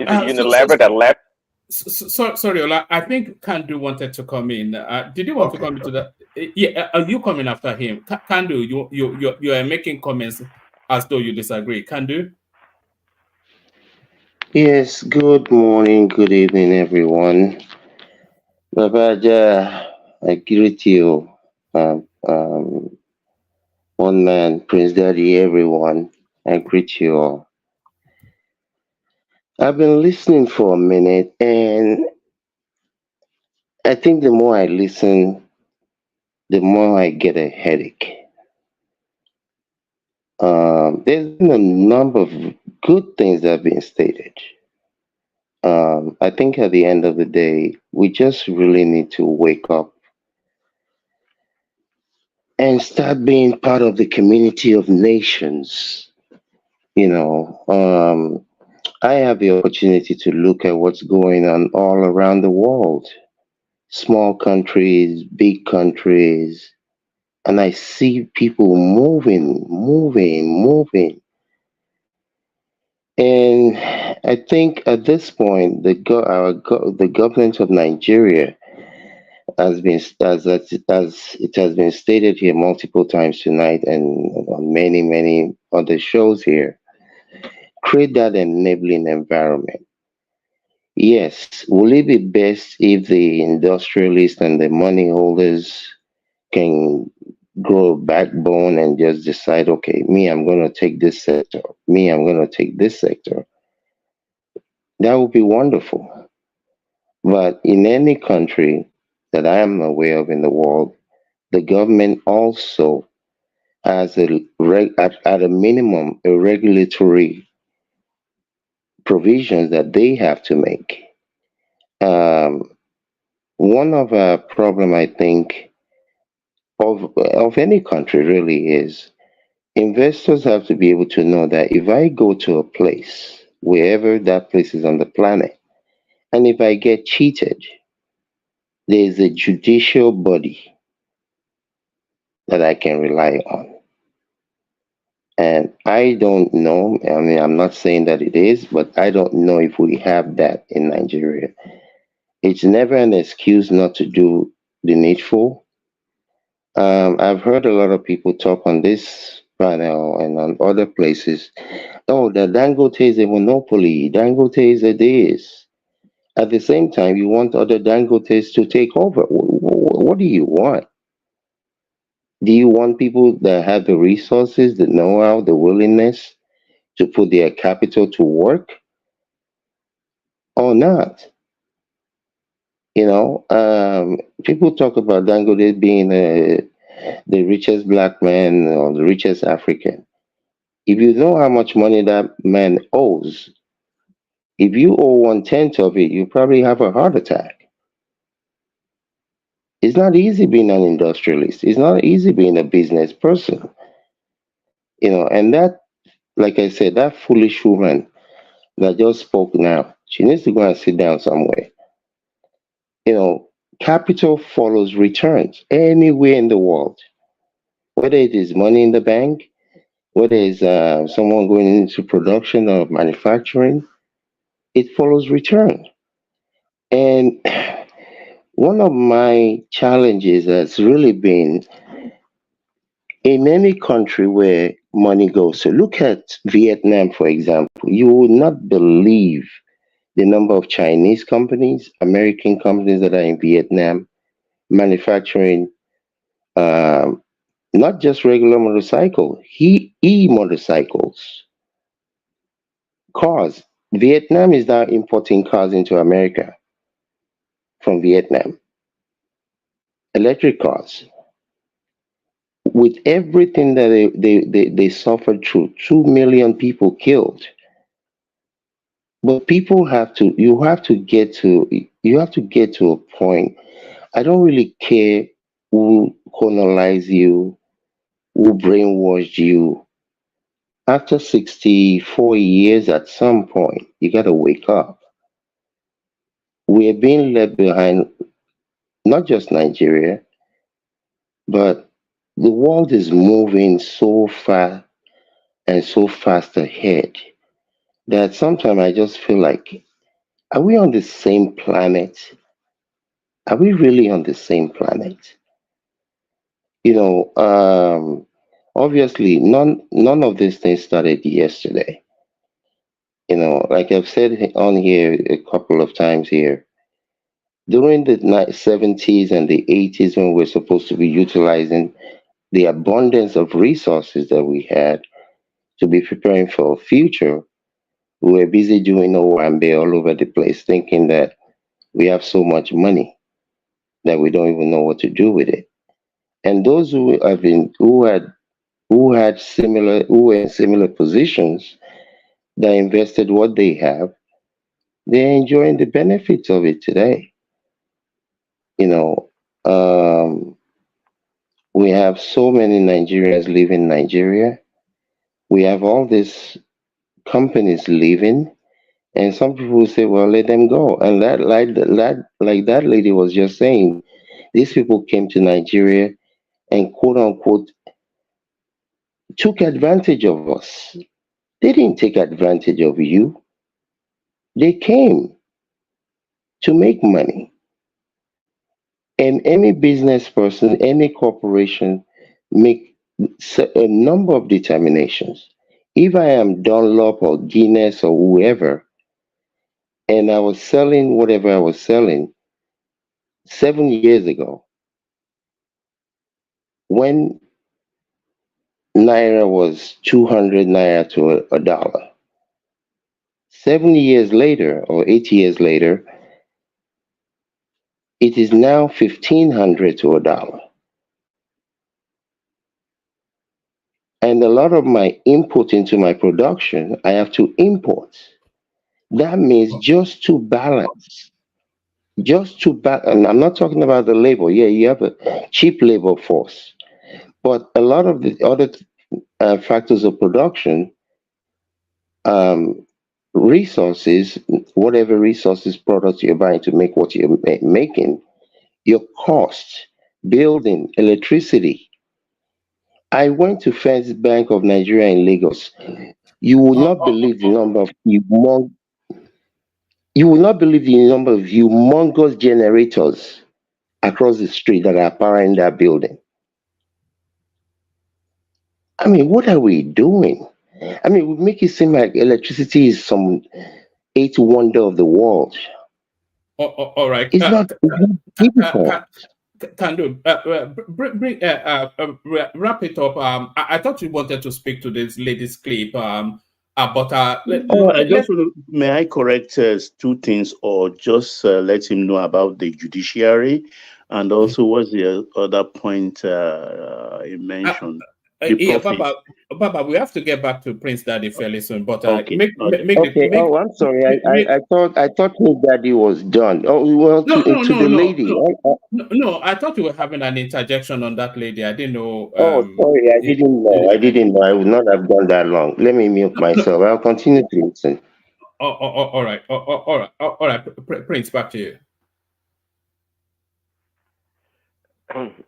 Is it Unilever that left? Sorry, Ola. I think Kandu wanted to come in. Did you want to come into that? Yeah, are you coming after him? Kandu, you are making comments as though you disagree. Kandu? Yes, good morning, good evening, everyone. Babaja, I greet you. One man, Prince Daddy, everyone. I greet you all. I've been listening for a minute, and I think the more I listen, the more I get a headache. There's been a number of good things that have been stated. I think at the end of the day, we just really need to wake up and start being part of the community of nations. I have the opportunity to look at what's going on all around the world, small countries, big countries, and I see people moving. And I think at this point, the government of Nigeria as it has been stated here multiple times tonight and on many other shows here, create that enabling environment. Yes, will it be best if the industrialists and the money holders can grow a backbone and just decide, okay, me, I'm going to take this sector. Me, I'm going to take this sector. That would be wonderful. But in any country that I am aware of in the world, the government also has at a minimum a regulatory provisions that they have to make. One of a problem I think of any country really is investors have to be able to know that if I go to a place, wherever that place is on the planet, and if I get cheated, there's a judicial body that I can rely on. And I don't know, I mean, I'm not saying that it is, but I don't know if we have that in Nigeria. It's never an excuse not to do the needful. I've heard a lot of people talk on this panel and on other places. Oh, the Dangote is a monopoly. Dangote is a this. At the same time, you want other Dangotes to take over. What do you want? Do you want people that have the resources, the know-how, the willingness to put their capital to work or not? People talk about Dangote being the richest black man or the richest African. If you know how much money that man owes, if you owe 1/10 of it, you probably have a heart attack. It's not easy being an industrialist. It's not easy being a business person. And that, like I said, that foolish woman that just spoke now, she needs to go and sit down somewhere. Capital follows returns anywhere in the world, whether it is money in the bank, whether it's someone going into production or manufacturing, it follows return. And one of my challenges has really been in any country where money goes. So look at Vietnam, for example. You would not believe the number of Chinese companies, American companies that are in Vietnam manufacturing not just regular motorcycle, motorcycles, cars. Vietnam is now importing cars into America from Vietnam, electric cars. With everything that they suffered through, 2 million people killed. But you have to get to a point. I don't really care who colonized you, who brainwashed you. After 64 years, at some point, you got to wake up. We're being left behind, not just Nigeria, but the world is moving so fast and so fast ahead that sometimes I just feel like, are we on the same planet? Are we really on the same planet? You know, obviously, none of these things started yesterday. Like I've said on here a couple of times here, during the 70s and the 80s, when we're supposed to be utilizing the abundance of resources that we had to be preparing for a future, we were busy doing Owambe all over the place, thinking that we have so much money that we don't even know what to do with it. And those who were in similar positions that invested what they have, they're enjoying the benefits of it today. You know, we have so many Nigerians leaving Nigeria. We have all these companies leaving, and some people say, "Well, let them go." And like that lady was just saying, these people came to Nigeria and quote unquote took advantage of us. They didn't take advantage of you. They came to make money. And any business person, any corporation make a number of determinations. If I am Dunlop or Guinness or whoever, and I was selling whatever I was selling 7 years ago, when Naira was 200 Naira to a dollar, 7 years later or 8 years later, it is now 1,500 to a dollar. And a lot of my input into my production, I have to import. That means just to balance, and I'm not talking about the labor. Yeah, you have a cheap labor force, but a lot of the other factors of production, resources, whatever resources, products you're buying to make what you're making, your cost, building, electricity. I went to First Bank of Nigeria in Lagos. You will not believe the number of humongous generators across the street that are powering that building. I mean, what are we doing? I mean, we make it seem like electricity is some eighth wonder of the world. All right. It's not difficult. Can do. Wrap it up. I thought you wanted to speak to this latest clip. But Oh, I just may I correct two things, or just let him know about the judiciary, and also what's the other point he mentioned? The yeah, profit. Baba, we have to get back to Prince Daddy fairly soon. But Okay. Okay. Oh, I'm sorry. I thought his daddy was done. Oh, well, no, no, to no, the no, lady. no, no. I thought you were having an interjection on that lady. I didn't know. Oh, sorry. I didn't know. I didn't know. I would not have gone that long. Let me mute myself. I'll continue to listen. All right. All right. Prince, back to you.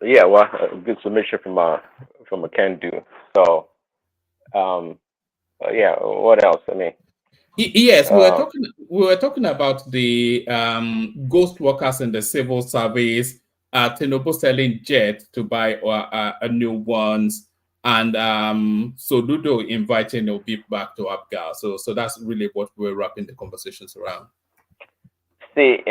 Yeah, well, a good submission from a can do. So, yeah. What else? I mean, Yes, we were talking about the ghost workers in the civil service, Tinubu selling jet to buy a new ones, and Soludo inviting Obi back to Apga. So that's really what we're wrapping the conversations around. see,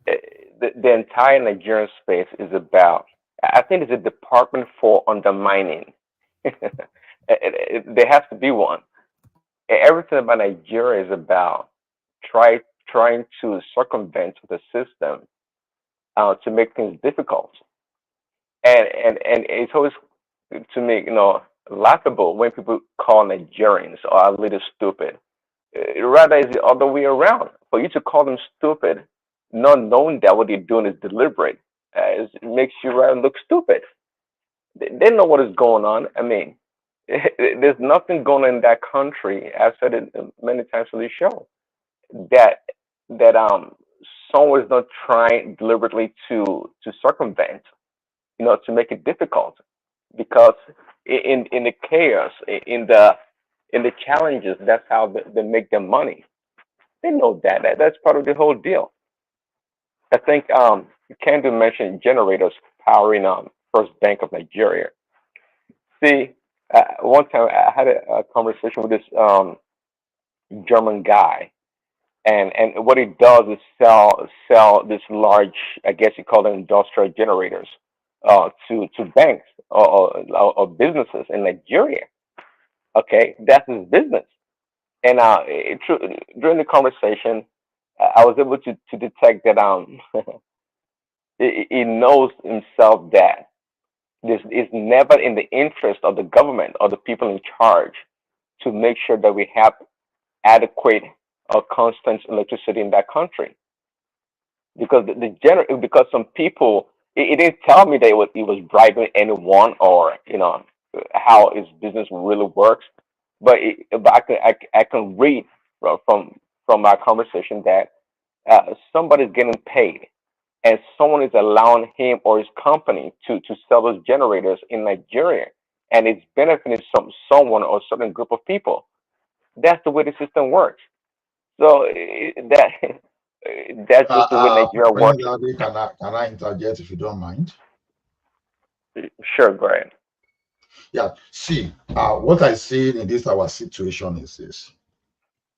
the entire Nigerian space is about. I think it's a department for undermining. There has to be one. Everything about Nigeria is about trying to circumvent the system to make things difficult. And it's always to me, laughable when people call Nigerians a little stupid. Rather, it's the other way around. For you to call them stupid, not knowing that what they're doing is deliberate, it makes you rather look stupid. They know what is going on. I mean, there's nothing going on in that country. I've said it many times on the show that that someone is not trying deliberately to circumvent, to make it difficult, because in the chaos, in the challenges, that's how they make their money. They know that's part of the whole deal. I think Candy mentioned generators powering First Bank of Nigeria. See, one time I had a conversation with this German guy, and what he does is sell this large, I guess you call them industrial generators, to banks or businesses in Nigeria. Okay, that's his business. And during the conversation, I was able to detect that he knows himself that this is never in the interest of the government or the people in charge to make sure that we have adequate or constant electricity in that country. Because because some people, he didn't tell me that he was bribing anyone, or how his business really works. But I can read from our conversation that somebody's getting paid, and someone is allowing him or his company to sell those generators in Nigeria, and it's benefiting someone or a certain group of people. That's the way the system works. So that's just the way Nigeria Prince works. Daddy, can I interject if you don't mind? Sure, go ahead. Yeah. See, what I see in this our situation is this.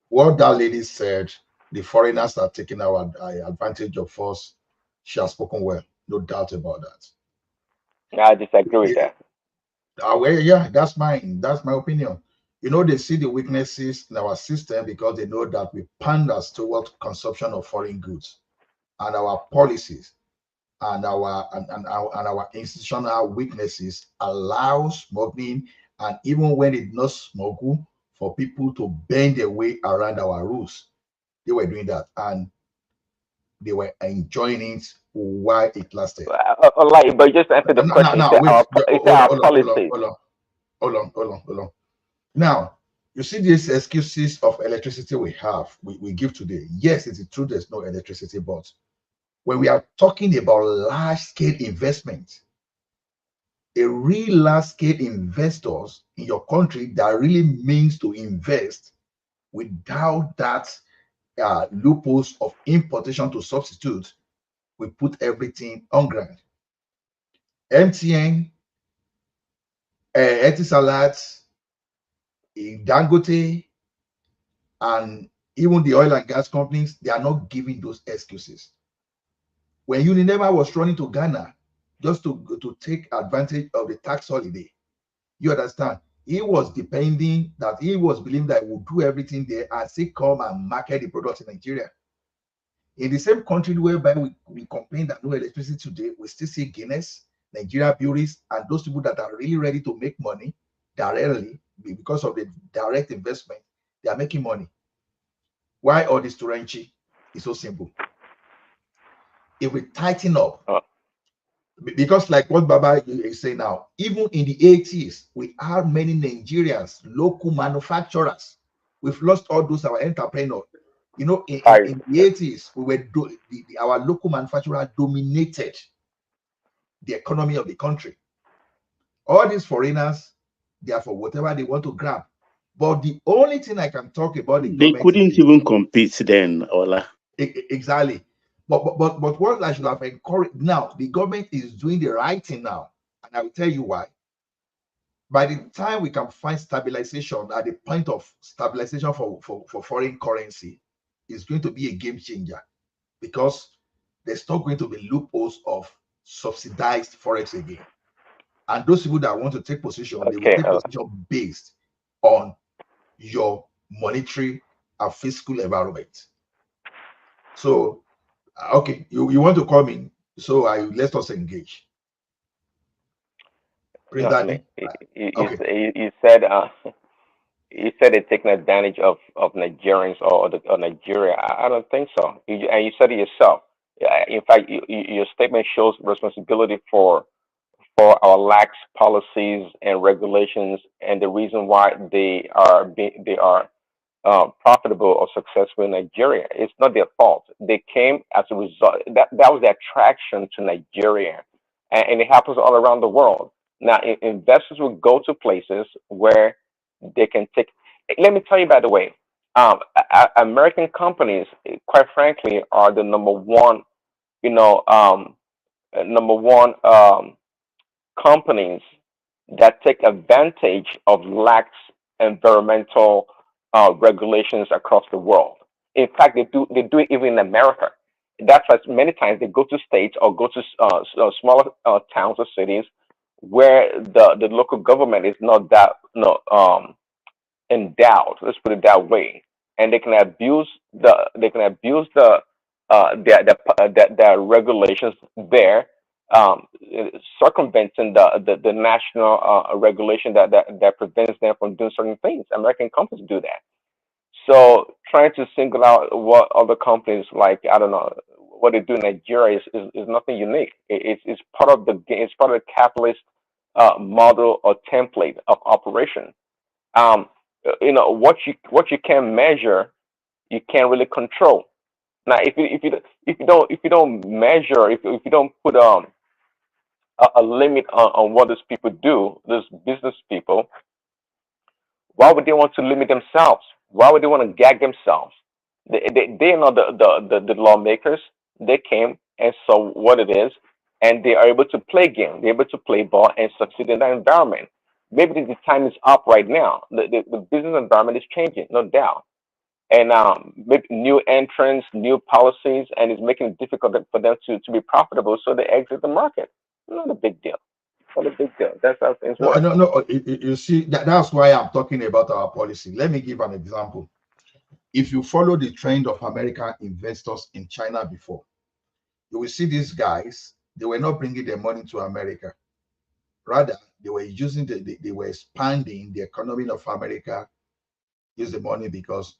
What that lady said, the foreigners are taking our advantage of us. She has spoken well, no doubt about that. I disagree with that. Well, yeah, that's mine. That's my opinion. They see the weaknesses in our system because they know that we panders towards consumption of foreign goods, and our policies and our institutional weaknesses allow smuggling, and even when it's not smuggle, for people to bend their way around our rules. They were doing that, and they were enjoying it while it lasted. Like, but just answer the question. Now, wait, It's hold on, our hold on, policy. hold on. Now, you see these excuses of electricity we give today. Yes, it's true there's no electricity, but when we are talking about large-scale investment, a real large-scale investors in your country that really means to invest without that loopholes of importation to substitute, we put everything on ground. MTN Etisalat, Dangote, and even the oil and gas companies, they are not giving those excuses. When Unilever was running to Ghana just to take advantage of the tax holiday, you understand, he was believing that he would do everything there and still come and market the products in Nigeria. In the same country whereby we complain that no electricity today, we still see Guinness, Nigeria breweries, and those people that are really ready to make money directly because of the direct investment, they are making money. Why all this Turanchi is so simple? If we tighten up, because like what Baba is saying now, even in the 80s, we have many Nigerians, local manufacturers. We've lost all those our entrepreneurs. You know, in the 80s, our local manufacturer dominated the economy of the country. All these foreigners, they are for whatever they want to grab. But the only thing I can talk about the they government couldn't even compete then, Ola. Exactly. But what I should have encouraged now, the government is doing the right thing now, and I will tell you why. By the time we can find stabilization at the point of stabilization for foreign currency, it's going to be a game changer, because there's not going to be loopholes of subsidized forex again. And those people that want to take position, they will take position based on your monetary and fiscal environment. So, okay, you want to come in, so let us engage. No, I mean, you said they're taking advantage of Nigerians or Nigeria. I don't think so. And you said it yourself. In fact, your statement shows responsibility for our lax policies and regulations, and the reason why they are profitable or successful in Nigeria. It's not their fault. They came as a result. That was the attraction to Nigeria, and it happens all around the world. Now, investors will go to places where they can take. Let me tell you, by the way, American companies, quite frankly, are the number one. Companies that take advantage of lax environmental regulations across the world. In fact, they do it even in America. That's why many times they go to states or go to smaller towns or cities where the local government is not that endowed. Let's put it that way, and they can abuse the regulations there, circumventing the national regulation that prevents them from doing certain things. American companies do that. So trying to single out what other companies, like, I don't know, what they do in Nigeria is nothing unique. It's part of the game. It's part of the capitalist model or template of operation. What you can measure, you can't really control. Now, if you don't measure, if you don't put a limit on what these people do, these business people, why would they want to limit themselves? Why would they want to gag themselves? They are not the lawmakers. They came and saw what it is, and they are able to play game. They're able to play ball and succeed in that environment. Maybe the time is up right now. The business environment is changing, no doubt. And maybe new entrants, new policies, and it's making it difficult for them to be profitable, so they exit the market. Not a big deal. Not a big deal. That's how things work. No. You see, that's why I'm talking about our policy. Let me give an example. If you follow the trend of American investors in China before, you will see these guys, they were not bringing their money to America. Rather, they were using they were expanding the economy of America, use the money, because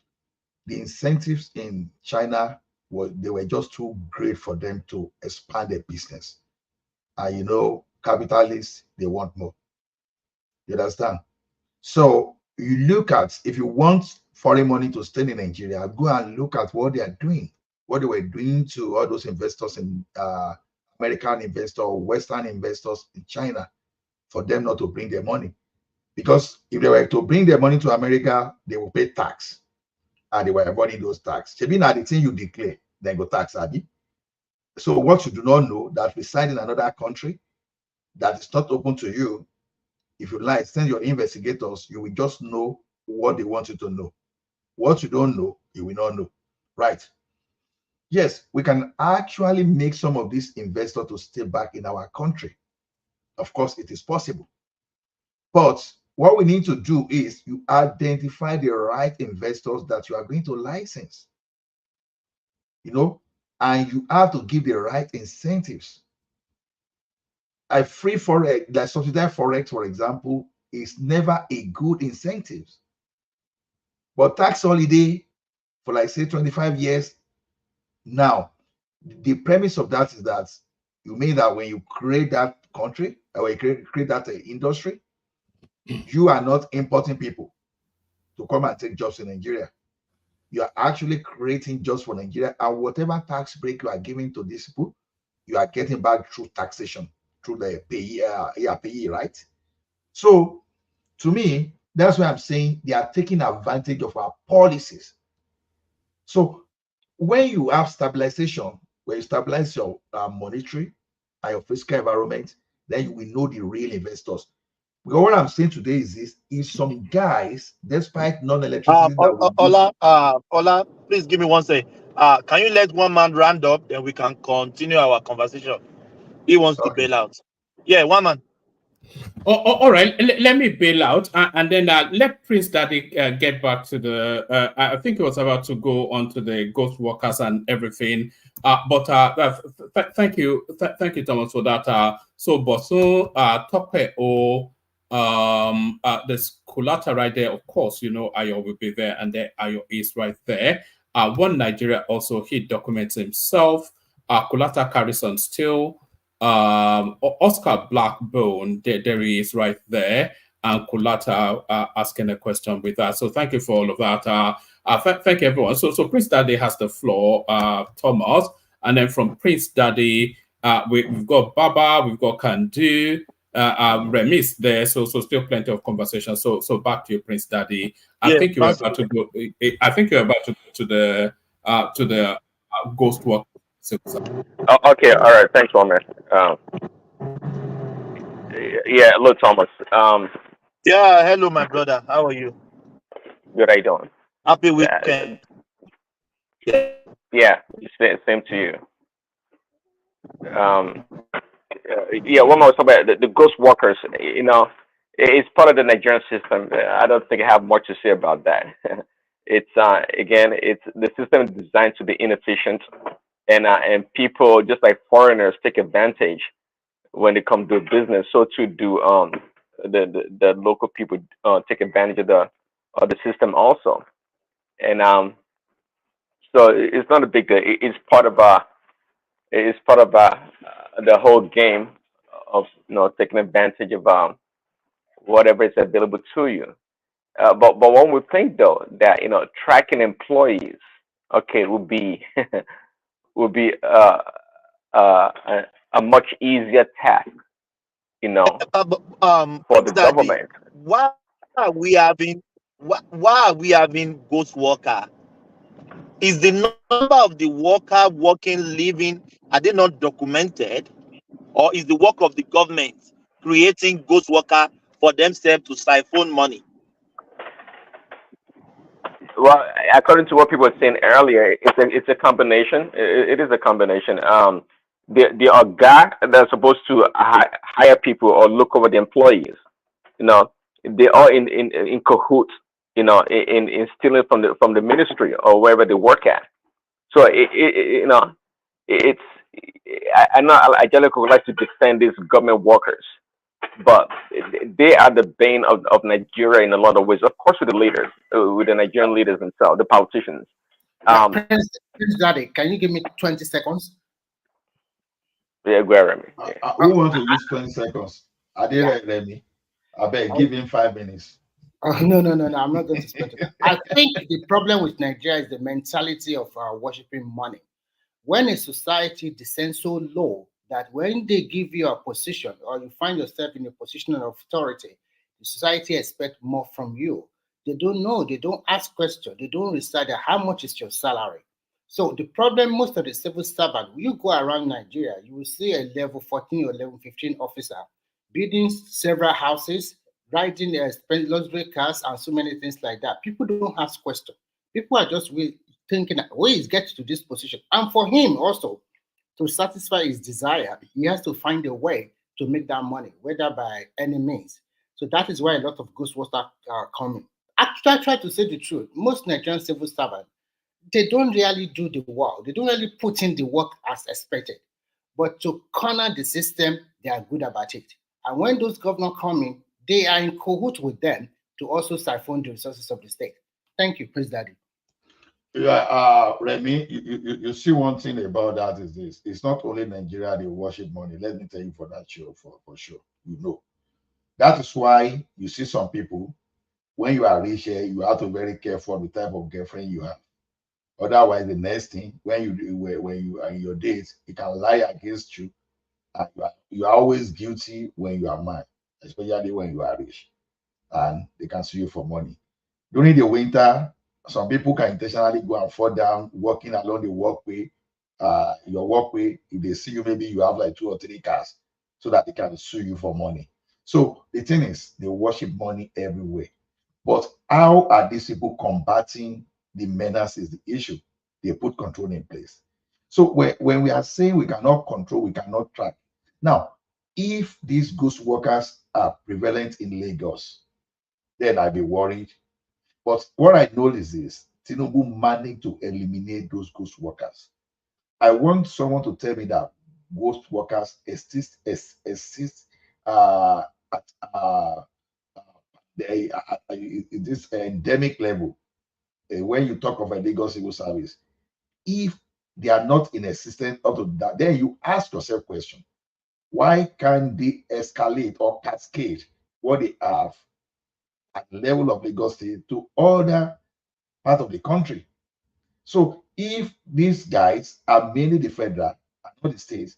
the incentives in China were just too great for them to expand their business. And capitalists, they want more. You understand? So you look at, if you want foreign money to stay in Nigeria, go and look at what they are doing, what they were doing to all those investors in American investors, Western investors in China, for them not to bring their money. Because if they were to bring their money to America, they will pay tax, and they were avoiding those tax. Maybe not the thing you declare, then go tax, Abi. So what you do not know, that reside in another country that is not open to you, If you like, send your investigators, you will just know what they want you to know. What you don't know, you will not know. Right. Yes, we can actually make some of these investors to stay back in our country. Of course, it is possible. But what we need to do is you identify the right investors that you are going to license. You know, and you have to give the right incentives. A free forex, like subsidized forex, for example, is never a good incentive. But tax holiday for like say 25 years now, the premise of that is that you mean that when you create that country or you create that industry, you are not importing people to come and take jobs in Nigeria. You are actually creating jobs for Nigeria, and whatever tax break you are giving to these people, you are getting back through taxation, through the payee, right? So to me, that's why I'm saying they are taking advantage of our policies. So when you have stabilization, when you stabilize your monetary and your fiscal environment, then you will know the real investors. Because what I'm saying today is this: is some guys, despite non-electricity that we use. Ola, please give me one second. Can you let one man round up, then we can continue our conversation? He wants to bail out. Yeah, one man. All right, let me bail out and then let Prince Daddy get back to the. I think he was about to go on to the ghost workers and everything. But thank you, Thomas, for that. So, Bosun, Tope, or there's Kulata right there. Of course, you know Ayo will be there, and there Ayo is right there. One Nigeria also, he documents himself. Kulata carries on still. Oscar Blackbone, there he is right there, and Kulata asking a question with that. So thank you for all of that. Thank you, everyone. So Prince Daddy has the floor, Thomas, and then from Prince Daddy, we've got Baba, we've got Kandu, Remis there. So still plenty of conversation. So back to you, Prince Daddy. I think you're about to go. I think you're about to go to the ghost work. Oh, okay, all right. Thanks, Woman. Yeah, look, Thomas. Yeah, hello, my brother. How are you? Good, how you doing? Happy weekend. Yeah, same to you. Yeah, one more talk about the ghost workers. You know, it's part of the Nigerian system. I don't think I have much to say about that. It's again, it's the system is designed to be inefficient, and people just like foreigners take advantage when they come to business. So too do the local people take advantage of the system also, and so it's not a big deal. It's part of the whole game of taking advantage of whatever is available to you. But one would think though that tracking employees, okay, would be would be a much easier task, for the government. Why are we having ghost worker? Is the number of the worker working, living, are they not documented? Or is the work of the government creating ghost worker for themselves to siphon money? Well, according to what people were saying earlier, it's a combination. It is a combination. There are guys that are supposed to hire people or look over the employees. They are in cahoots. In stealing from the ministry or wherever they work at. So it's I know Angelica would like to defend these government workers, but they are the bane of Nigeria in a lot of ways. Of course, with the leaders, with the Nigerian leaders themselves, the politicians. Prince Daddy, can you give me 20 seconds? Yeah, go ahead, Remy. Who wants to use 20 seconds? I didn't let me. I beg, give him 5 minutes. No, I'm not going to spend it. I think the problem with Nigeria is the mentality of worshipping money. When a society descends so low that when they give you a position or you find yourself in a position of authority, the society expects more from you. They don't know, they don't ask questions, they don't decide how much is your salary. So the problem, most of the civil servants, you go around Nigeria, you will see a level 14 or level 15 officer building several houses, riding luxury cars and so many things like that. People don't ask questions. People are just thinking, where is get to this position? And for him also, to satisfy his desire, he has to find a way to make that money, whether by any means. So that is why a lot of ghost workers are coming. Actually, I try to say the truth. Most Nigerian civil servants, they don't really do the work. They don't really put in the work as expected. But to corner the system, they are good about it. And when those governors come in, they are in cahoots with them to also siphon the resources of the state. Thank you, Praise Daddy. Yeah, Remy, you see one thing about that is this. It's not only Nigeria they worship money. Let me tell you for that show, for sure. You know. That is why you see some people, when you are rich here, you have to be very careful the type of girlfriend you have. Otherwise, the next thing, when you are in your dates, it can lie against you. And you are always guilty when you are mad, especially when you are rich. And they can sue you for money. During the winter, some people can intentionally go and fall down walking along the walkway, your walkway. If they see you, maybe you have like 2 or 3 cars, so that they can sue you for money. So the thing is, they worship money everywhere. But how are these people combating the menace is the issue. They put control in place. So when we are saying we cannot control, we cannot track. Now, if these ghost workers are prevalent in Lagos, then I'll be worried. But what I know is this: Tinubu managed to eliminate those ghost workers. I want someone to tell me that ghost workers exist at this endemic level. When you talk of a Lagos civil service, if they are not in existence up to that, then you ask yourself question: why can't they escalate or cascade what they have at the level of Lagos State to other part of the country? So if these guys are mainly the federal and not the states,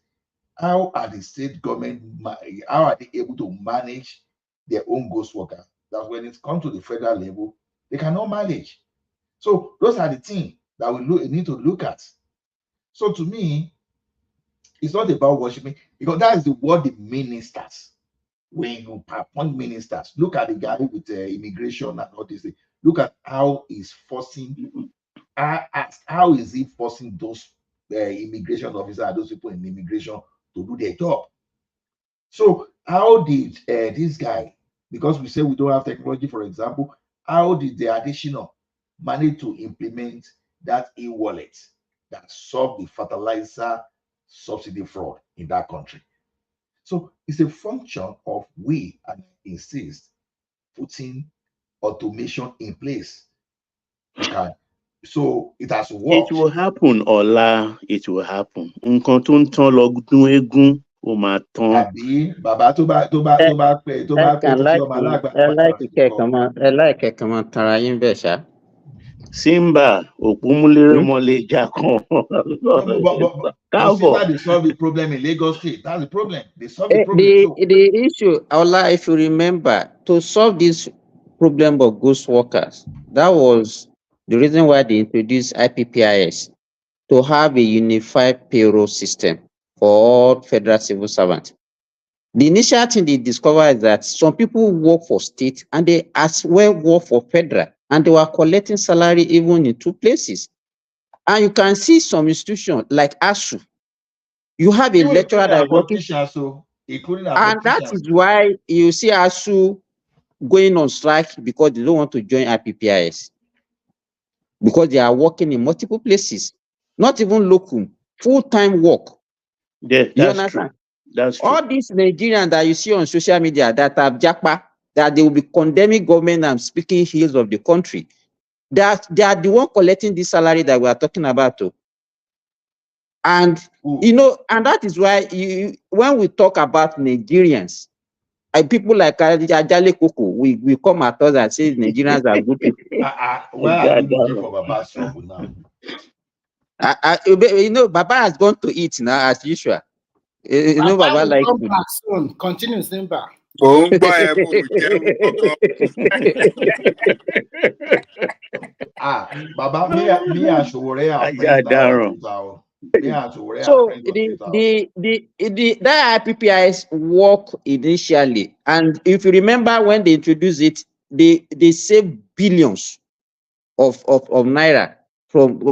how are the state government, how are they able to manage their own ghost workers? That when it comes to the federal level, they cannot manage. So those are the things that we need to look at. So to me, it's not about worshiping, because that is what the ministers, when you appoint ministers, look at the guy with immigration and all this thing. Look at how he's forcing, how is he forcing those immigration officers, those people in immigration, to do their job? So how did this guy, because we say we don't have technology, for example, how did the additional manage to implement that e-wallet that solved the fertilizer subsidy fraud in that country? So it's a function of we, and I insist, putting automation in place. Okay. So it has worked. It will happen, Ola. It will happen. Nǹkan tó ń tán lọ́dún eégún ó máa tán. Àbí bàbá tó bá pẹ́ títí ọmọ alágbà ẹlẹ́kẹ̀kẹ́ máa tanra yín bẹ̀ ṣá. Simba òpómúlérè mọ́lẹ̀ jà kan. You see that they solve the problem in Lagos State. That's the problem. They solve the problem. The issue, Ola, if you remember, to solve this problem of ghost workers, that was the reason why they introduced IPPIS, to have a unified payroll system for all federal civil servants. The initial thing they discovered is that some people work for state and they as well work for federal, and they were collecting salary even in 2 places. And you can see some institutions like ASU. You have a lecturer that is working, and that is why you see ASU going on strike, because they don't want to join IPPIS, because they are working in multiple places, not even local, full-time work. Yeah, that's true. That's true. All these Nigerians that you see on social media that have japa, that they will be condemning government and speaking ills of the country, that they are the one collecting this salary that we are talking about. And you know, and that is why when we talk about Nigerians, people like Ajale Koko, we come at us and say Nigerians are good people. Why are you looking for Baba's trouble now? You know, Baba has gone to eat now as usual. You know, Baba like come back soon. Continue, Simba. Baba, me and Showore are playing that. So that IPPIS work initially, and if you remember when they introduced it, they saved billions of naira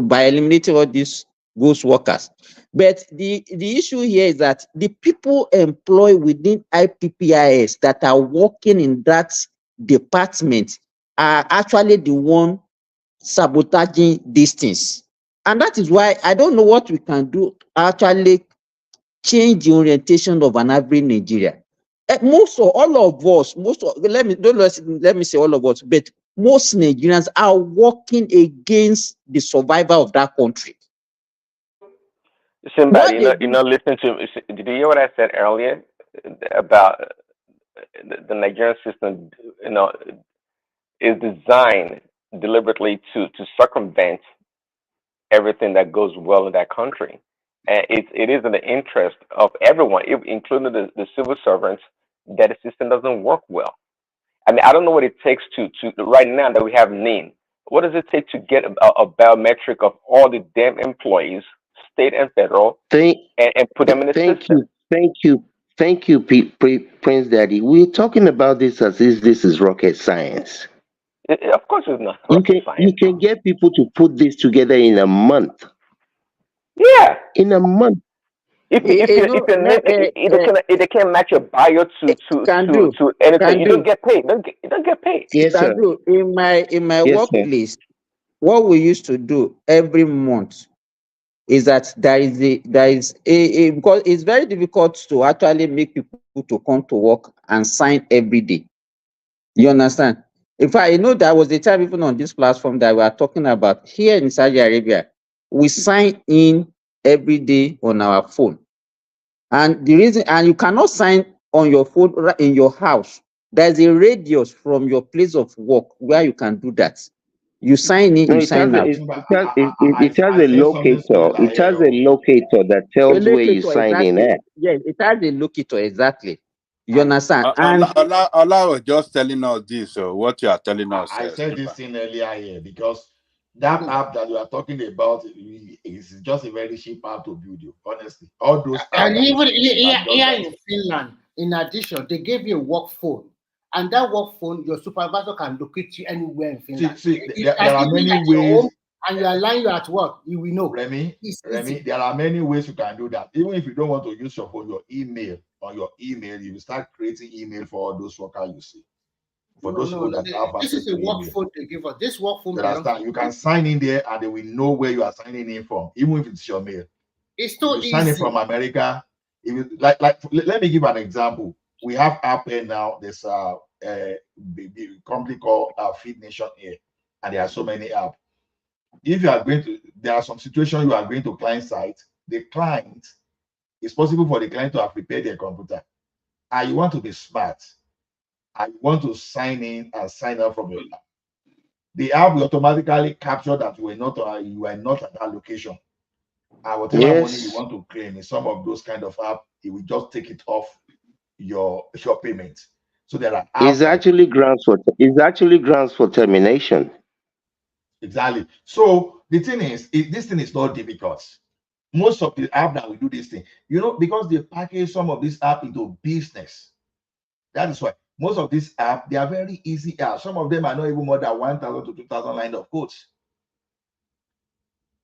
by eliminating all these ghost workers. But the issue here is that the people employed within IPPIS that are working in that department are actually the one sabotaging these things. And that is why I don't know what we can do to actually change the orientation of an average Nigeria. Most of all of us, let me say all of us, but most Nigerians are working against the survival of that country. Somebody, listen to. Did you hear what I said earlier about the Nigerian system? Is designed deliberately to circumvent everything that goes well in that country. And it is in the interest of everyone, including the civil servants, that the system doesn't work well. I mean, I don't know what it takes to right now that we have NIN. What does it take to get a biometric of all the damn employees, state and federal, and put them in the system? Thank you, Prince Daddy. We're talking about this as if this is rocket science. Of course, it's not rocket science. You can get people to put this together in a month. Yeah, in a month. If they can't match your bio to anything, you don't get paid. You don't get paid. Yes, sir. In my workplace, what we used to do every month is that there is a because it's very difficult to actually make people to come to work and sign every day. You understand? In fact, I know there was a time even on this platform that we are talking about here in Saudi Arabia, we sign in every day on our phone. And the reason, and you cannot sign on your phone in your house. There's a radius from your place of work where you can do that. You sign in, you sign out. It has a locator. It has a locator that tells where you sign in at. Yes, it has a locator, exactly. You understand? Allah was just telling us this, so what you are telling us. I said this thing earlier here because that app that you are talking about is just a very cheap app to build you, honestly. All those apps. And even here in Finland, in addition, they gave you a work phone. And that work phone, your supervisor can locate you anywhere in Finland. There are many ways. And you are lying, you're at work, you will know. Remy, there are many ways you can do that. Even if you don't want to use your phone, your email, you will start creating email for all those workers you see. For those people that have this is a work phone they give us. This work phone, you can sign in there and they will know where you are signing in from, even if it's your mail. It's so easy. Signing from America. Let me give an example. We have Apga now. There's a company called Feed Nation here, and there are so many apps. If you are going to, there are some situations you are going to client side. The client, it's possible for the client to have prepared their computer, and you want to be smart. I want to sign in and sign out from your app. The app will automatically capture that you are not at that location. And whatever money you want to claim in some of those kind of apps, it will just take it off your payment. So there are apps. It's actually grounds for termination. Exactly. So the thing is, this thing is not difficult. Most of the app that will do this thing, because they package some of this app into business. That is why most of these apps, they are very easy apps. Some of them are not even more than 1,000 to 2,000 lines of code.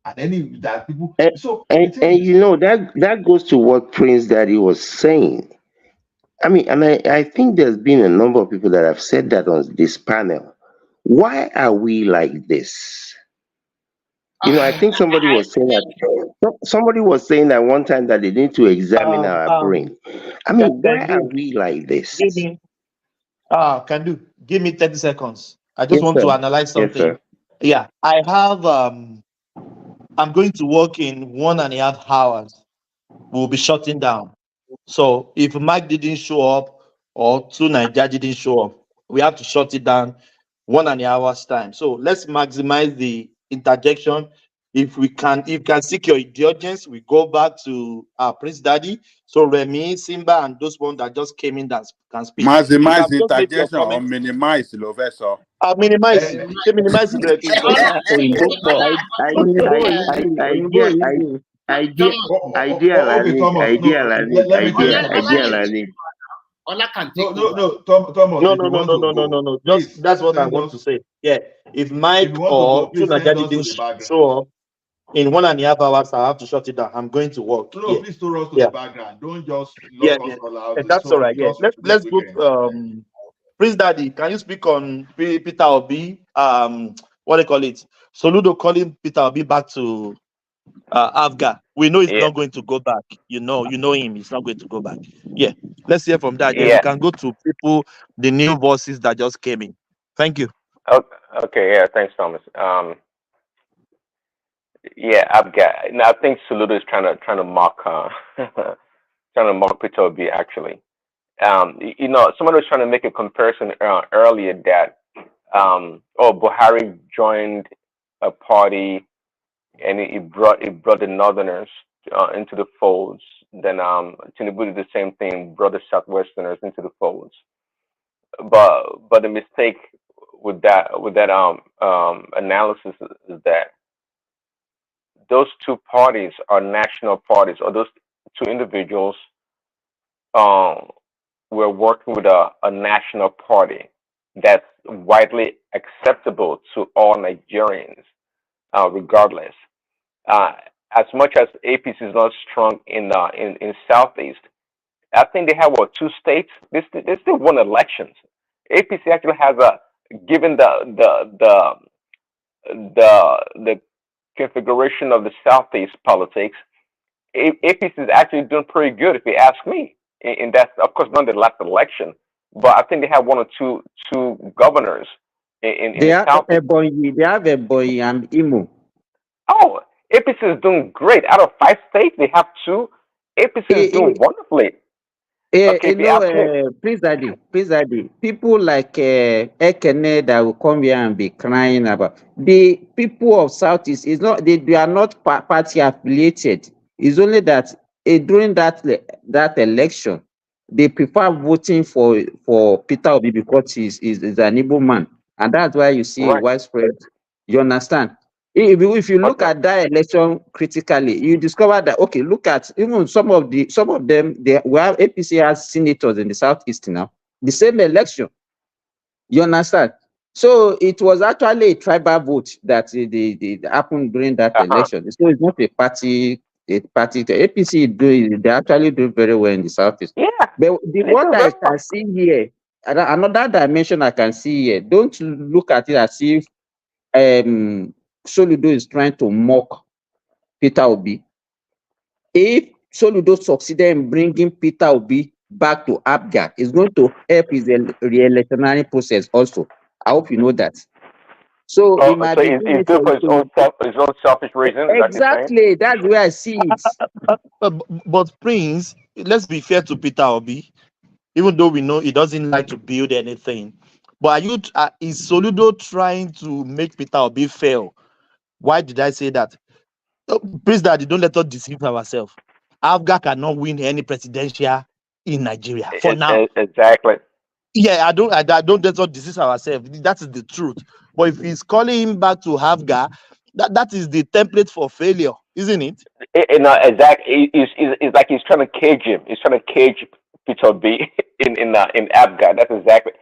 And any that people. That goes to what Prince Daddy was saying. I mean, and I think there's been a number of people that have said that on this panel. Why are we like this? I think somebody was saying that one time that they need to examine our brain. I mean, why are we like this? Give me 30 seconds. I just want to analyze something. Yes, I have I'm going to work in 1.5 hours. We'll be shutting down. So if Mike didn't show up or 2 Nigeria didn't show up, we have to shut it down 1.5 hours time. So let's maximize the interjection. If you can seek your indulgence, we go back to Prince Daddy. So Remy, Simba, and those ones that just came in that can speak. Maximize the interjection or minimize the vessel. Minimize it. Minimize it. idea, Okay, Thomas. No, let me clear something. Ola can No, take no, over. no, Thomas. No, If no, you no, want no, to no, no, go, no, no. please That's what I send want us. to say. Yeah, if If Mike you want to go, or please send Chunaja us to didn't the background. show up in 1.5 hours, I have to shut it down. I'm going to work. No, Yeah, please throw us to yeah, the background. Don't just yeah, lock us yeah. all out. That's all So right. Yeah, just this let's put weekend. Prince Daddy. Can you speak on Peter Obi? What do you call it? Soludo calling Peter Obi back to Apga. We know he's Yeah, not going to go back. You know him. He's not going to go back. Yeah, let's hear from that. Then we yeah. can go to people, the new voices that just came in. Thank you. Okay, yeah. Thanks, Thomas. Yeah, I've got. Now, I think Soludo is trying to mock trying to mock Peter Obi actually. Somebody was trying to make a comparison earlier that Buhari joined a party and it brought the Northerners into the folds. Then Tinubu did the same thing, brought the Southwesterners into the folds. But the mistake with that analysis is that those two parties are national parties, or those two individuals were working with a national party that's widely acceptable to all Nigerians, regardless. Uh, as much as APC is not strong in Southeast, I think they have two states. They still won elections. APC actually has given the configuration of the Southeast politics. APC is actually doing pretty good, if you ask me. And that's, of course, not the last election, but I think they have one or two governors in They the have Southeast. Ebonyi and Imo. Oh, APC is doing great. Out of 5 states, they have 2. APC is doing wonderfully. Okay, if you ask me. Please, Daddy, people like Ekene that will come here and be crying about the people of Southeast is not they are not party affiliated. It's only that during that election, they prefer voting for Peter Obi because he's an Igbo man, and that's why you see Right. widespread. You understand? If you look at that election critically, you discover that okay, look at even some of them. We have APC has senators in the Southeast now. The same election, you understand? So it was actually a tribal vote that the happened during that election. So it's not a party. APC they actually do very well in the Southeast. Yeah. But what I can see here, another dimension I can see here. Don't look at it as if Soludo is trying to mock Peter Obi. If Soludo succeeded in bringing Peter Obi back to Apga, it's going to help his re-electionary process also. I hope you know that. So it might So be he's doing it doing for his own selfish reasons. Is that what you're saying? exactly. That's where I see it. But Prince, let's be fair to Peter Obi, even though we know he doesn't like to build anything. But is Soludo trying to make Peter Obi fail? Why did I say that? Please, Daddy, don't let us deceive ourselves. Apga cannot win any presidential in Nigeria for now. Exactly. Yeah, I don't let us deceive ourselves. That is the truth. But if he's calling him back to Apga, that is the template for failure, isn't it? Exactly. It's like he's trying to cage him. He's trying to cage Peter B in Apga. That's exactly.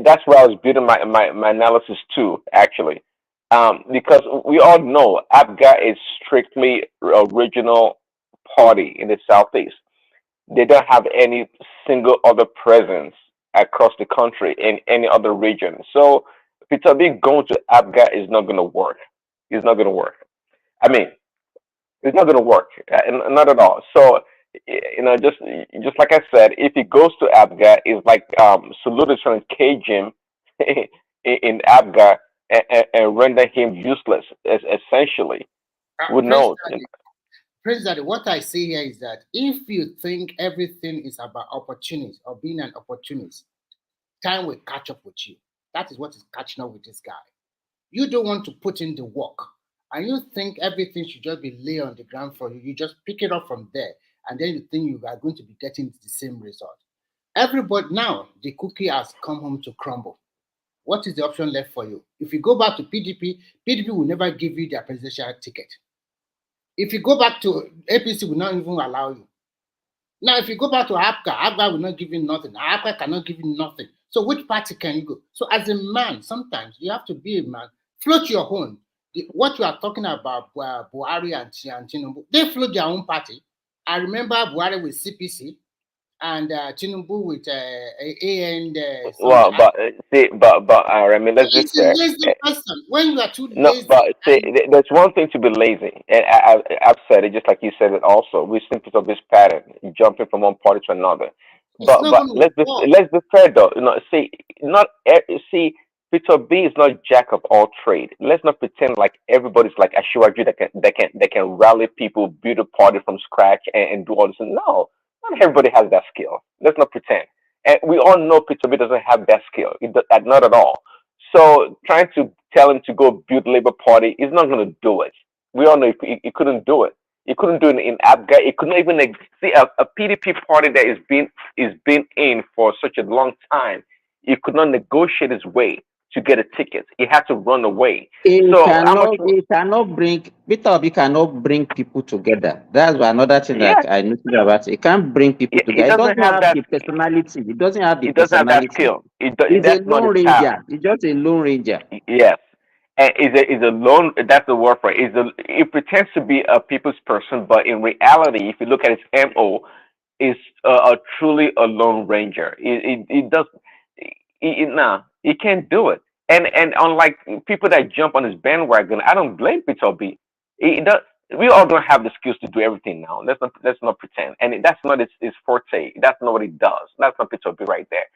That's where I was building my analysis too, actually, because we all know Apga is strictly a regional party in the Southeast. They don't have any single other presence across the country in any other region. So Peter B going to Apga is not going to work. It's not going to work. I mean, it's not going to work, not at all. So, just like I said, if he goes to Apga, it's like Soludo is trying to cage him in Apga and render him useless, essentially. Who knows? President, what I see here is that if you think everything is about opportunities or being an opportunist, time will catch up with you. That is what is catching up with this guy. You don't want to put in the work, and you think everything should just be laid on the ground for you. You just pick it up from there, and then you think you are going to be getting the same result. Everybody now, the cookie has come home to crumble. What is the option left for you? If you go back to PDP, PDP will never give you their presidential ticket. If you go back to APC, will not even allow you. Now, if you go back to Apga will not give you nothing. Apga cannot give you nothing. So which party can you go? So as a man, sometimes you have to be a man. Float your own. What you are talking about, Buhari and Tinubu, they float their own party. I remember Buhari with CPC and Tinubu with and Well, but I mean, let's be it's a fair. lazy person. When you are too No, lazy, but see, there's one thing to be lazy, and I've said it just like you said it. Also, we seem to have this pattern, jumping from one party to another. it's not But going to work. let's be fair though. See, see, Peter B is not jack of all trade. Let's not pretend like everybody's like Ashiwaju that can rally people, build a party from scratch, and do all this. No, not everybody has that skill. Let's not pretend. And we all know Peter B doesn't have that skill. Not at all. So trying to tell him to go build Labour Party is not going to do it. We all know he couldn't do it. He couldn't do it in Apga. He couldn't even see a PDP party that is been in for such a long time. He could not negotiate his way to get a ticket. He had to run away. So how much? He cannot bring Peter Obi cannot bring people together. That's another thing that I noticed about it. He can't bring people together. He doesn't have the personality. He doesn't have the personality. Have that skill. He's a lone ranger. He's just a lone ranger. Yes. And is a lone. That's the word for it. He pretends to be a people's person, but in reality, if you look at his MO, is truly a lone ranger. He does. He can't do it. And unlike people that jump on his bandwagon, I don't blame Peter B. He does. We all don't have the skills to do everything now. Let's not pretend. And that's not his forte. That's not what he does. That's not Peter B right there.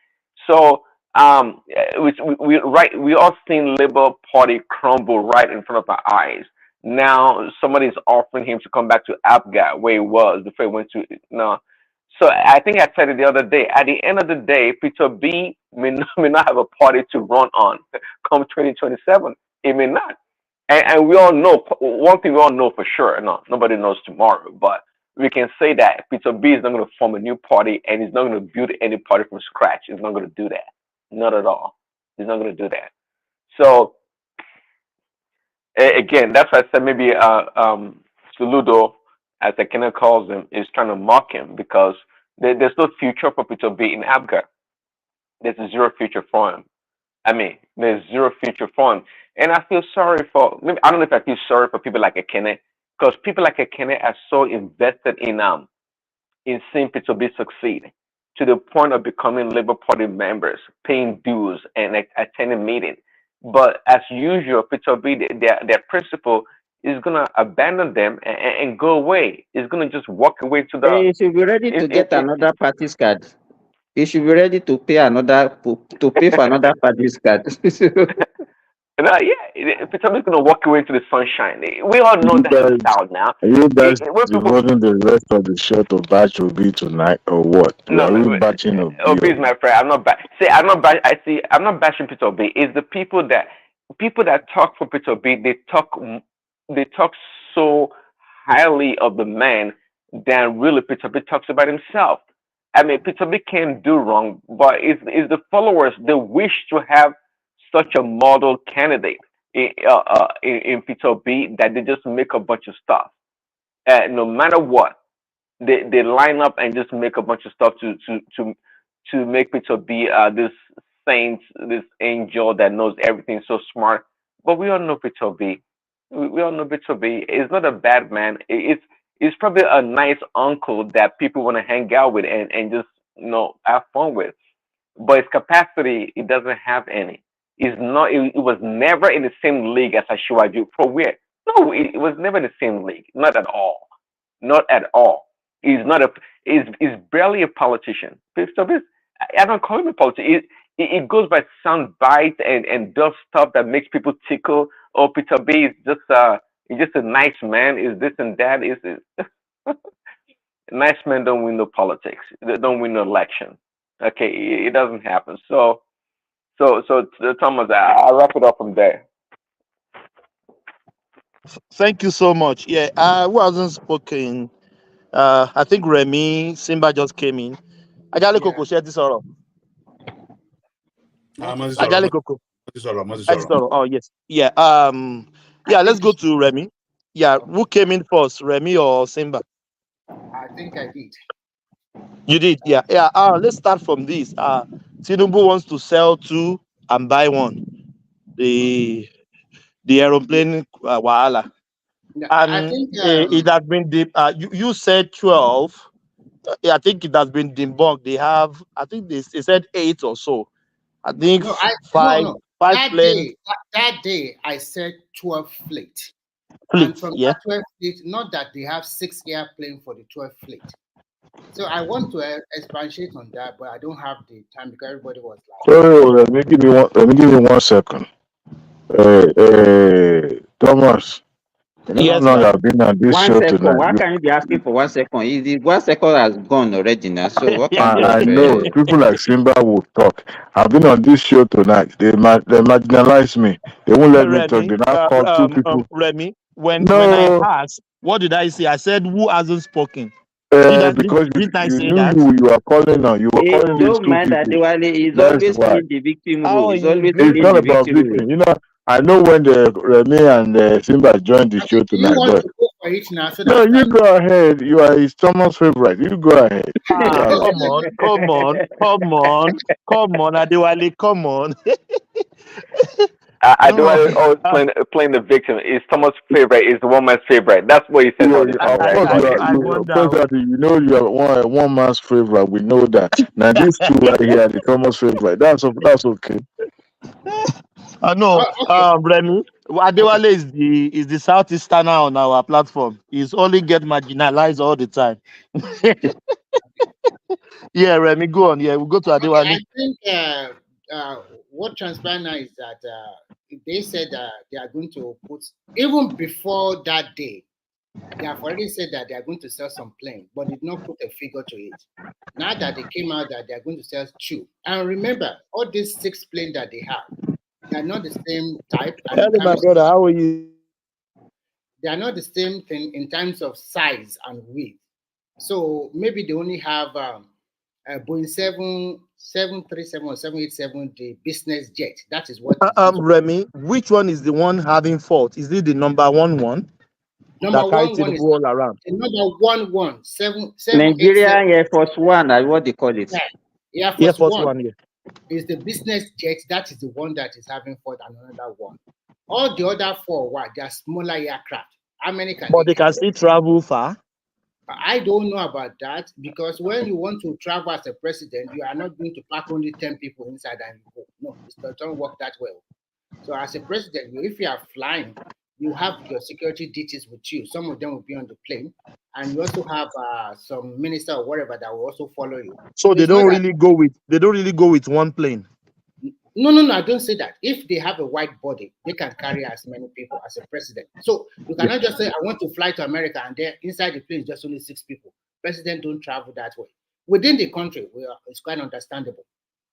So we all seen Labour Party crumble right in front of our eyes. Now somebody's offering him to come back to Apga where he was before he went to So I think I said it the other day. At the end of the day, Peter B may not have a party to run on come 2027. It may not. And we all know one thing we all know for sure. No, nobody knows tomorrow, but we can say that Peter B is not going to form a new party and he's not going to build any party from scratch. He's not going to do that. Not at all. He's not going to do that. So again, that's why I said maybe Soludo, as Ekene calls him, is trying to mock him because there's no future for Peter B in Apga. There's zero future for him. I mean, there's zero future for him. And I feel sorry for, I don't know if I feel sorry for people like Ekene, because people like Ekene are so invested in seeing Peter B succeed to the point of becoming Labour Party members, paying dues and attending meetings. But as usual, Peter B, their principle is going to abandon them and go away. It's going to just walk away to the... He should be ready to get another party's card. He should be ready to pay for another party's card. Yeah, Peter B is going to walk away into the sunshine. We all know that's out now. Are you guys devoting the rest of the show to batch Obi tonight or what? No, are we batching Obi? Obi is my friend. I'm not I'm not bashing Peter Obi. It's the people that talk for Peter Obi. They talk so highly of the man than really Peter B talks about himself. I mean, Peter B can't do wrong, but it's the followers they wish to have such a model candidate in Peter B that they just make a bunch of stuff. No matter what, they line up and just make a bunch of stuff to make Peter B this saint, this angel that knows everything, so smart. But we all know Peter B. We all know Peter B. He's not a bad man. It's probably a nice uncle that people want to hang out with and just have fun with. But his capacity, it doesn't have any. It was never in the same league as Ashiwaju. For where? No, it was never in the same league. Not at all. Not at all. He's barely a politician. I don't call him a politician. It goes by sound bites and does stuff that makes people tickle. Oh, Peter B is just a nice man. Is this and that? Nice men don't win no politics. They don't win no election. Okay, it doesn't happen. So Thomas, I'll wrap it up from there. Thank you so much. Yeah, who hasn't spoken? I think Remy Simba just came in. Ajale Koko, share this all. Ajale Koko. Oh yes. Yeah. Yeah. Let's go to Remy. Yeah, who came in first, Remy or Simba? I think I did. You did, yeah, yeah. Let's start from this. Tinubu wants to sell two and buy one. The aeroplane wahala, Yeah, I and think it has been you said 12. I think it has been debunked. They have, I think they said 8 or so. I think no, five no. five That planes. day, that day, I said 12 fleet. And Fleets, from yeah. that 12 fleet, not that they have 6 airplanes for the 12 fleet. So I want to expatiate on that, but I don't have the time because everybody was like, So let me give you 1 second. Thomas, you know how Yes, long sir. I've been on this 1 show second. tonight? Why can't you be asking for 1 second? The 1 second has gone already now. So what kind of I know people like Simba will talk. I've been on this show tonight. They marginalize me. They won't let me talk. Remy, They now call two people. Remy, when I No, asked, what did I say? I said, who hasn't spoken? because Didn't I you say knew that? you are calling on. You were calling these don't two mind that people. Diwali is That's always why. playing the victim How role. are He's you always It's playing not the about victim role. victim. You know, I know when the Remy and Simba joined the show do you tonight, want but to go for it now so no, that you go ahead. You are his Thomas favorite. You go ahead. Ah, Wow. come on, Adewale, come on. I do No, always playing the victim. Is someone's favorite is the woman's favorite. That's what he says all the time, Of right? course, I of wonder. course, that you know you are one man's favorite. We know that. Now these two right here are the Thomas favorite. That's okay. No, okay. Remy, Adewale is the southeasterner on our platform. He's only get marginalized all the time. Yeah, Remy, go on. Yeah, we'll go to Okay, I Adewale. think what transpired now is that they said they are going to put, even before that day, they have already said that they are going to sell some plane, but did not put a figure to it. Now that they came out that they are going to sell 2. And remember, all these 6 planes that they have, they are not the same type and Hello, my brother. How are you? they are not the same thing in terms of size and width. So maybe they only have Boeing 737 or 787, the business jet. That is what is used. Remy, which one is the one having fault? Is it the number one Number that carry one Tinubu is all around? the number 787. Nigeria Air Force One, what they call it. Yeah, Air Force Force One One, yeah. is the business jet. That is the one that is having fault, and another one. All the other 4, they are smaller aircraft. How many can But they they can carry? still travel far. I don't know about that because when you want to travel as a president, you are not going to pack only 10 people inside and you go. No, it doesn't work that well. So as a president, if you are flying, you have your security details with you. Some of them will be on the plane, and you also have some minister or whatever that will also follow you. So they It's not don't that. really go with one plane. No, I don't say that. If they have a wide body, they can carry as many people as a president. So you cannot just say, I want to fly to America and there inside the plane is just only 6 people. President don't travel that way. Within the country, it's quite understandable.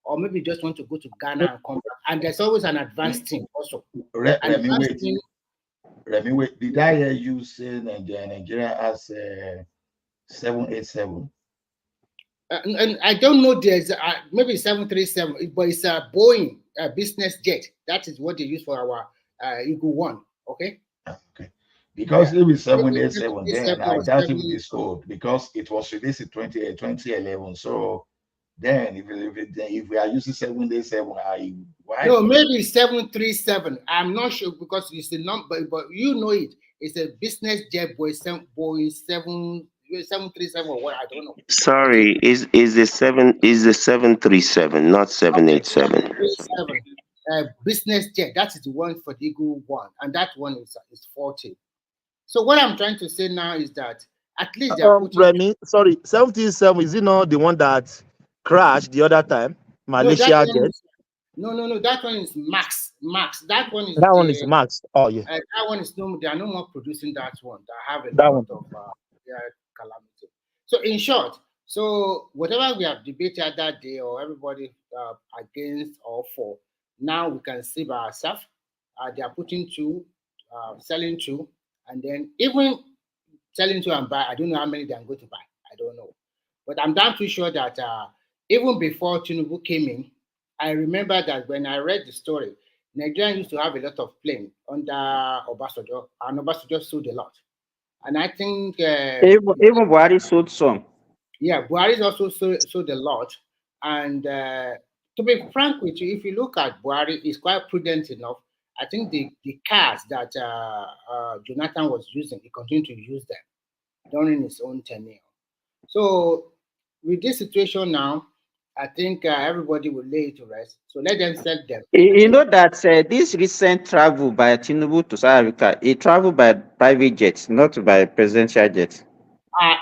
Or maybe just want to go to Ghana and come back. And there's always an advanced team also. Remy, wait. Did I hear you say Nigeria has 787? And I don't know, there's maybe 737, but it's a Boeing business jet. That is what they use for our Eagle One. Okay. Because if it's 787, then 787 I or doubt it will be sold because it was released in 2011. So then, if we are using 787, why? No, maybe 737. I'm not sure because it's the number, but you know it. It's a business jet, Boeing 737 or what, I don't know. Sorry, is the 737, not 787. 737 business jet. That is the one for the Eagle One, and that one is 40. So what I'm trying to say now is that at least they are putting. Remy, sorry, 737 is it not the one that crashed the other time? Malaysia jet. No. That one is Max. That one is That one is Max. Oh yeah. That one is no. They are no more producing that one. They have a That lot one. of calamity. So in short, so whatever we have debated that day, or everybody against or for, now we can see by ourselves. They are putting 2, selling 2, and then even selling 2 and buy. I don't know how many they are going to buy. I don't know, but I'm damn too sure that even before Tinubu came in, I remember that when I read the story, Nigeria used to have a lot of planes under Obasanjo, and Obasanjo sold a lot. And I think even Buhari sold some. Yeah, Buhari also sold a lot. And to be frank with you, if you look at Buhari, he's quite prudent enough. I think the cars that Jonathan was using, he continued to use them during his own tenure. So with this situation now, I think everybody will lay it to rest. So let them sell them. You know that this recent travel by Tinubu to South Africa, he traveled by private jets, not by presidential jets.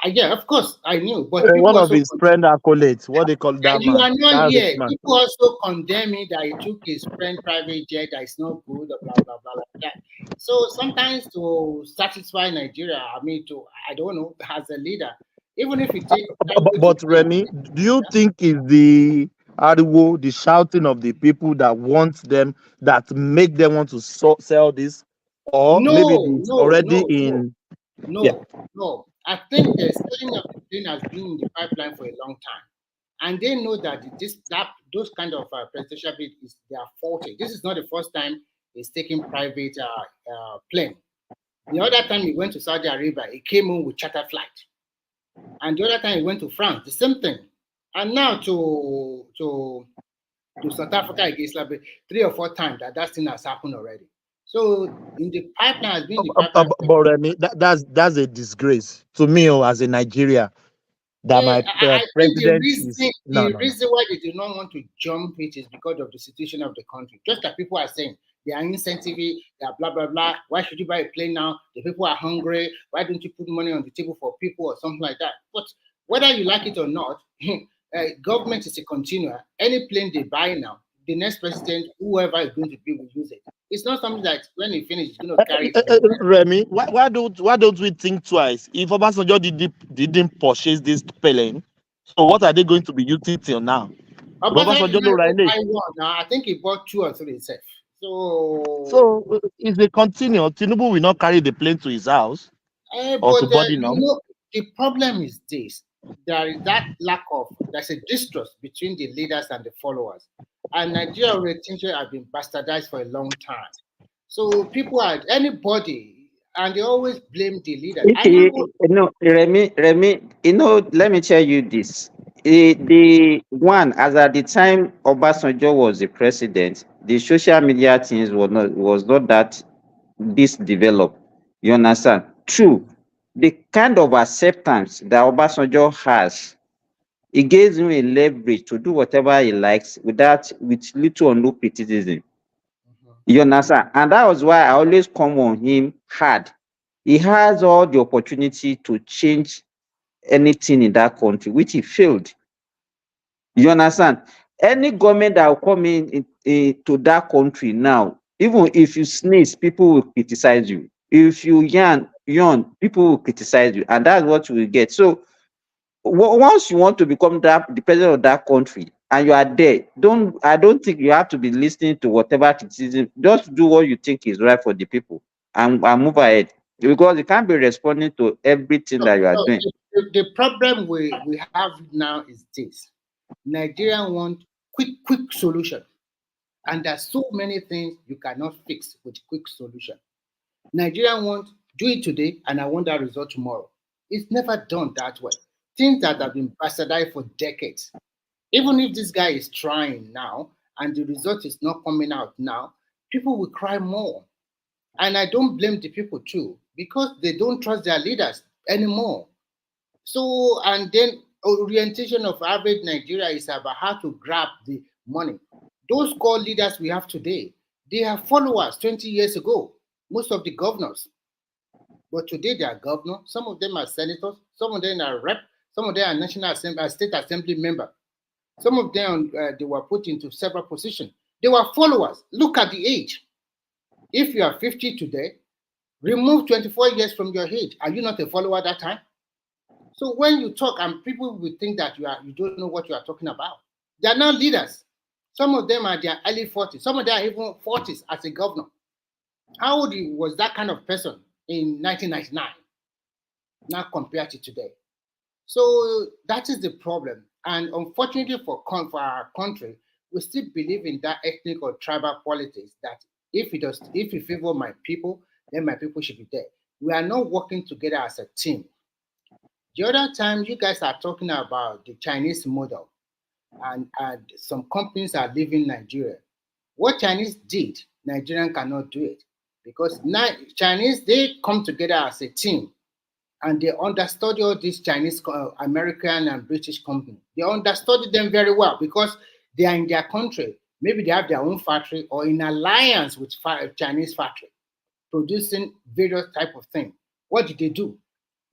Yeah, of course, I knew. But one of his friend accolades, what they call that you man. are not That's here. People also condemn me that he took his friend private jet, that is not good, blah, blah, blah, like that. So sometimes to satisfy Nigeria, I don't know, as a leader, even if you take... But Remy, do you think is the Ariwo, the shouting of the people that want them, that make them want to sell this? Or maybe it's already in... No. I think the selling of the plane has been in the pipeline for a long time. And they know that those kind of presidential bid they are faulty. This is not the first time he's taking private plane. The other time he went to Saudi Arabia, he came home with charter flight. And the other time he went to France, the same thing. And now to South Africa against Slavery, 3 or 4 times that thing has happened already. So in the pipeline has been the pipeline. But Remy, that's a disgrace to me as a Nigeria. That my president the reason why they do not want to jump it is because of the situation of the country. Just like people are saying, they are incentive, they are blah, blah, blah. Why should you buy a plane now? The people are hungry. Why don't you put money on the table for people or something like that? But whether you like it or not, government is a continuer. Any plane they buy now, the next president, whoever is going to be, will use it. It's not something that when he finishes, he's going to carry it. Remy, why don't we think twice? If Obasanjo didn't purchase this plane, so what are they going to be using till now? Obasanjo didn't buy one. I think he bought 2 or 3 himself. So if they continue, Tinubu will not carry the plane to his house or to body now. The problem is this: there is there's a distrust between the leaders and the followers, and Nigeria relationship has been bastardized for a long time. So people are anybody, and they always blame the leader. Remy, let me tell you this. The one, as at the time Obasanjo was the president, the social media things was not that this developed. You understand? True, the kind of acceptance that Obasanjo has, it gives him a leverage to do whatever he likes with little or no criticism. You understand? And that was why I always come on him hard. He has all the opportunity to change anything in that country, which he failed. You understand? Any government that will come into that country now, even if you sneeze, people will criticize you. If you yawn, people will criticize you, and that's what you will get. So once you want to become the president of that country and you are there, I don't think you have to be listening to whatever criticism. Just do what you think is right for the people and move ahead, because you can't be responding to everything that you are doing. The problem we have now is this: Nigeria want quick solution, and there's so many things you cannot fix with quick solution. Nigeria want do it today, and I want that result tomorrow. It's never done that way. Things that have been bastardized for decades. Even if this guy is trying now and the result is not coming out now, people will cry more. And I don't blame the people too, because they don't trust their leaders anymore. So, and then orientation of average Nigeria is about how to grab the money. Those core leaders we have today, they have followers 20 years ago, most of the governors. But today they are governors, some of them are senators, some of them are rep, some of them are National Assembly, State Assembly member. Some of them, they were put into several positions. They were followers. Look at the age. If you are 50 today, remove 24 years from your age. Are you not a follower at that time? So when you talk, and people will think that you don't know what you are talking about. They are not leaders. Some of them are their early 40s. Some of them are even 40s as a governor. How old was that kind of person in 1999? Now compared to today. So that is the problem. And unfortunately for our country, we still believe in that ethnic or tribal politics that if you favor my people, then my people should be there. We are not working together as a team. The other time you guys are talking about the Chinese model and some companies are leaving Nigeria. What Chinese did, Nigerian cannot do it because now Chinese, they come together as a team and they understudy all these Chinese, American and British companies. They understudy them very well because they are in their country. Maybe they have their own factory or in alliance with Chinese factory producing various type of things. What did they do?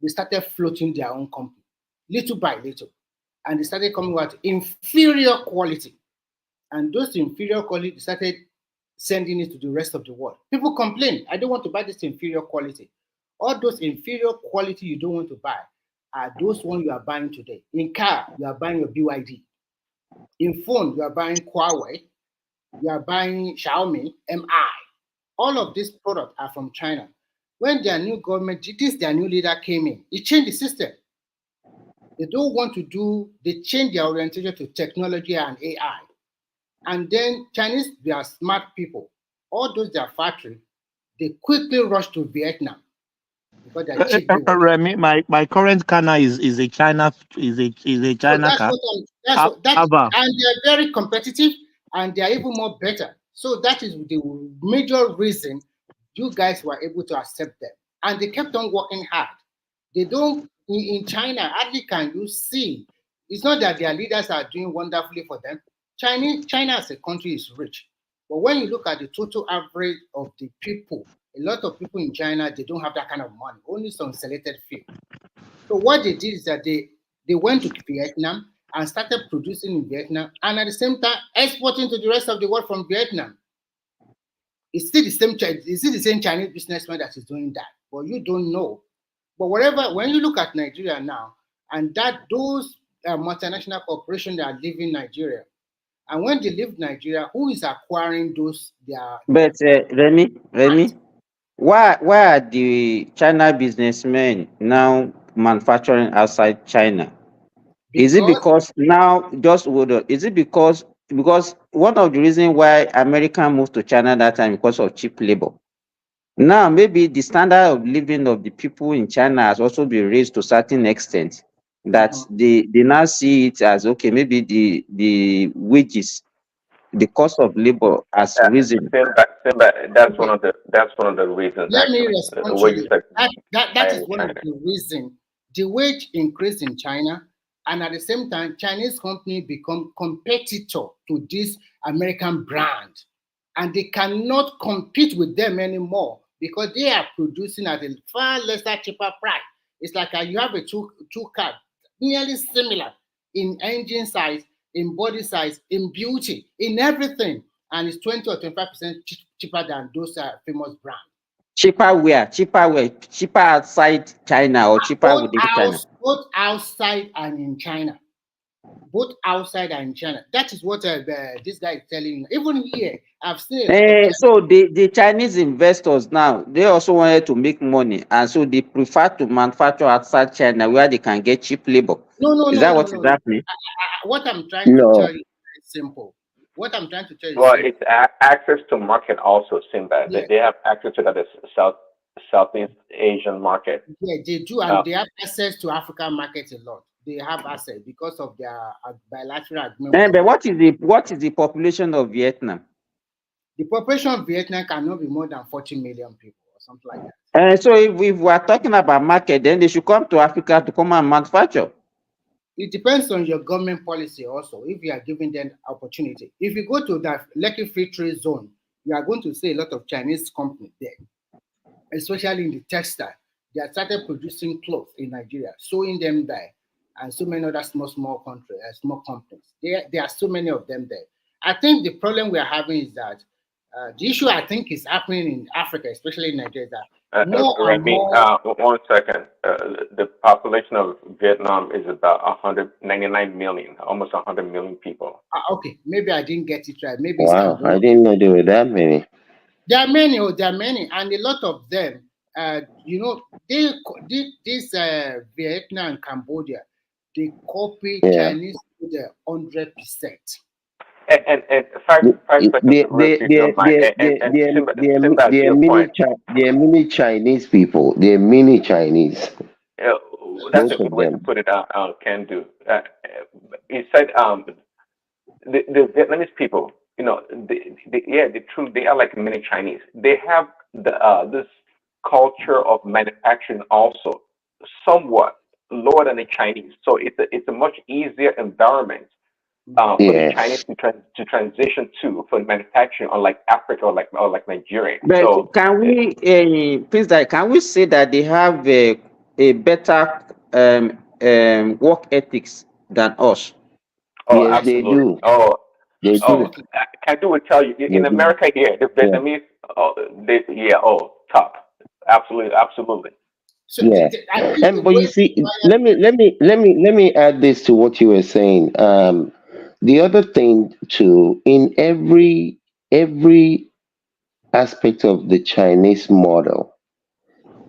They started floating their own company, little by little. And they started coming with inferior quality. And those inferior quality started sending it to the rest of the world. People complain, I don't want to buy this inferior quality. All those inferior quality you don't want to buy are those ones you are buying today. In car, you are buying your BYD. In phone, you are buying Huawei. You are buying Xiaomi, MI. All of these products are from China. When their new government, their new leader came in, he changed the system. They don't want to do, they change their orientation to technology and AI. And then Chinese, they are smart people. All those their factory, they quickly rush to Vietnam because they're cheap. Remy, my current Kana is a China China car. And they're very competitive and they're even more better. So that is the major reason you guys were able to accept them. And they kept on working hard. They don't, in China, hardly can you see, it's not that their leaders are doing wonderfully for them. China as a country is rich. But when you look at the total average of the people, a lot of people in China, they don't have that kind of money, only some selected few. So what they did is that they went to Vietnam and started producing in Vietnam and at the same time exporting to the rest of the world from Vietnam. It's still the same Chinese businessman that is doing that, but you don't know. But when you look at Nigeria now, and that those multinational corporations that are leaving Nigeria, and when they leave Nigeria, who is acquiring those? But Remy, why are the China businessmen now manufacturing outside China? Is it because now just hold on? Is it because one of the reasons why America moved to China that time because of cheap labor? Now maybe the standard of living of the people in China has also been raised to a certain extent that they now see it as okay, maybe the wages, the cost of labor has risen. That's one of the reasons. Let me actually. respond to you. That is one of the reasons. The wage increase in China, and at the same time, Chinese companies become competitor to this American brand, and they cannot compete with them anymore because they are producing at a far lesser, cheaper price. It's like you have a two car, nearly similar in engine size, in body size, in beauty, in everything, and it's 20 or 25% cheaper than those famous brands. Cheaper where? Cheaper outside China or cheaper within China? Both outside and in China. Both outside and in China. That is what this guy is telling you. Even here, I've seen a lot of so the Chinese investors now, they also wanted to make money, and so they prefer to manufacture outside China where they can get cheap labor. Is that what is happening? What I'm trying to tell you is simple. What I'm trying to tell you Well, it's access to market also, Simba. Yeah. They have access to the Southeast Asian market. Yeah, they do, and they have access to African markets a lot. They have access because of their bilateral agreement. But what is the population of Vietnam? The population of Vietnam cannot be more than 40 million people or something like that. And so if we are talking about market, then they should come to Africa to come and manufacture. It depends on your government policy also, if you are giving them opportunity. If you go to that Lekki Free Trade Zone, you are going to see a lot of Chinese companies there, especially in the textile. They have started producing clothes in Nigeria, sewing them there, and so many other small countries, small companies. There are so many of them there. I think the problem we are having is that the issue I think is happening in Africa, especially in Nigeria, that Remy, 1 second. The population of Vietnam is about 199 million, almost 100 million people. Okay, maybe I didn't get it right. Maybe wow, I didn't know there were that many. There are many, and a lot of them. This Vietnam and Cambodia, they copy Chinese food 100%. and five seconds real quick, if you don't mind. And Simba, to your point, they're mini Chinese people. They're mini Chinese. that's Both a good of way to them. put it. Can do. He said the Vietnamese people, they are like mini Chinese. They have this culture of manufacturing also somewhat lower than the Chinese. So it's a much easier environment for the Chinese to transition to for manufacturing, unlike Africa or like Nigeria. But So can we, please, can we say that they have a better work ethics than us? oh, absolutely. Can will tell you in America here, the Vietnamese, top, absolutely. So Yeah, but you see, let me add this to what you were saying. The other thing too, in every aspect of the Chinese model,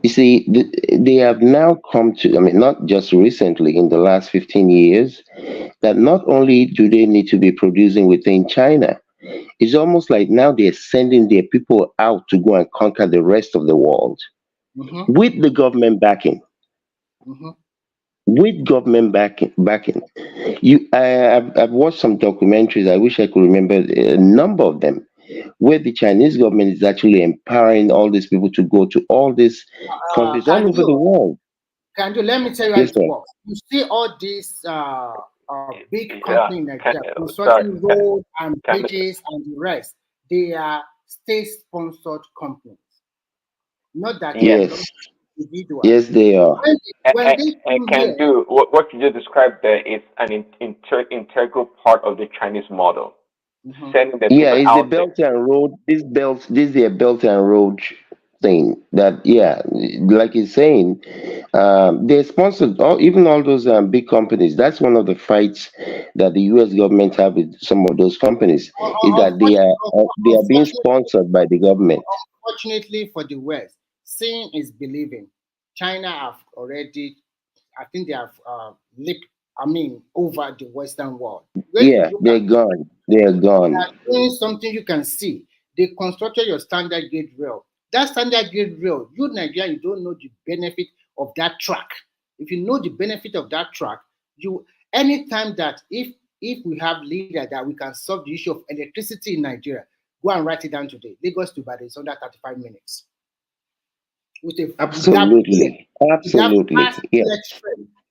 you see, they have now come to. I mean, not just recently, in the last 15 years, that not only do they need to be producing within China, it's almost like now they're sending their people out to go and conquer the rest of the world with the government backing. With government backing, I've watched some documentaries. I wish I could remember a number of them, where the Chinese government is actually empowering all these people to go to all these countries all over the world. Let me tell you how Yes, it sir. works. You see all these big companies in Nigeria, construction road and bridges and the rest. They are state-sponsored companies, not that they belong to individuals. Yes, they are. When they And come can here, do what you just described there is an integral part of the Chinese model. Sending the Yeah, people it's the out there. Belt and Road. This is a Belt and Road thing. That like he's saying, they sponsored even all those big companies. That's one of the fights that the U.S. government have with some of those companies, is that they are being sponsored by the government. unfortunately for the West, seeing is believing. China have already, I think they have leaped, over the Western world. When you Yeah, look they're at gone. They're they gone. are doing something you can see. They constructed your standard gauge rail. That standard gauge rail, you Nigeria, you don't know the benefit of that track. If you know the benefit of that track, you anytime that if we have leader that we can solve the issue of electricity in Nigeria, go and write it down today. Lagos to Ibadan is under 35 minutes. Absolutely. Absolutely. Yeah.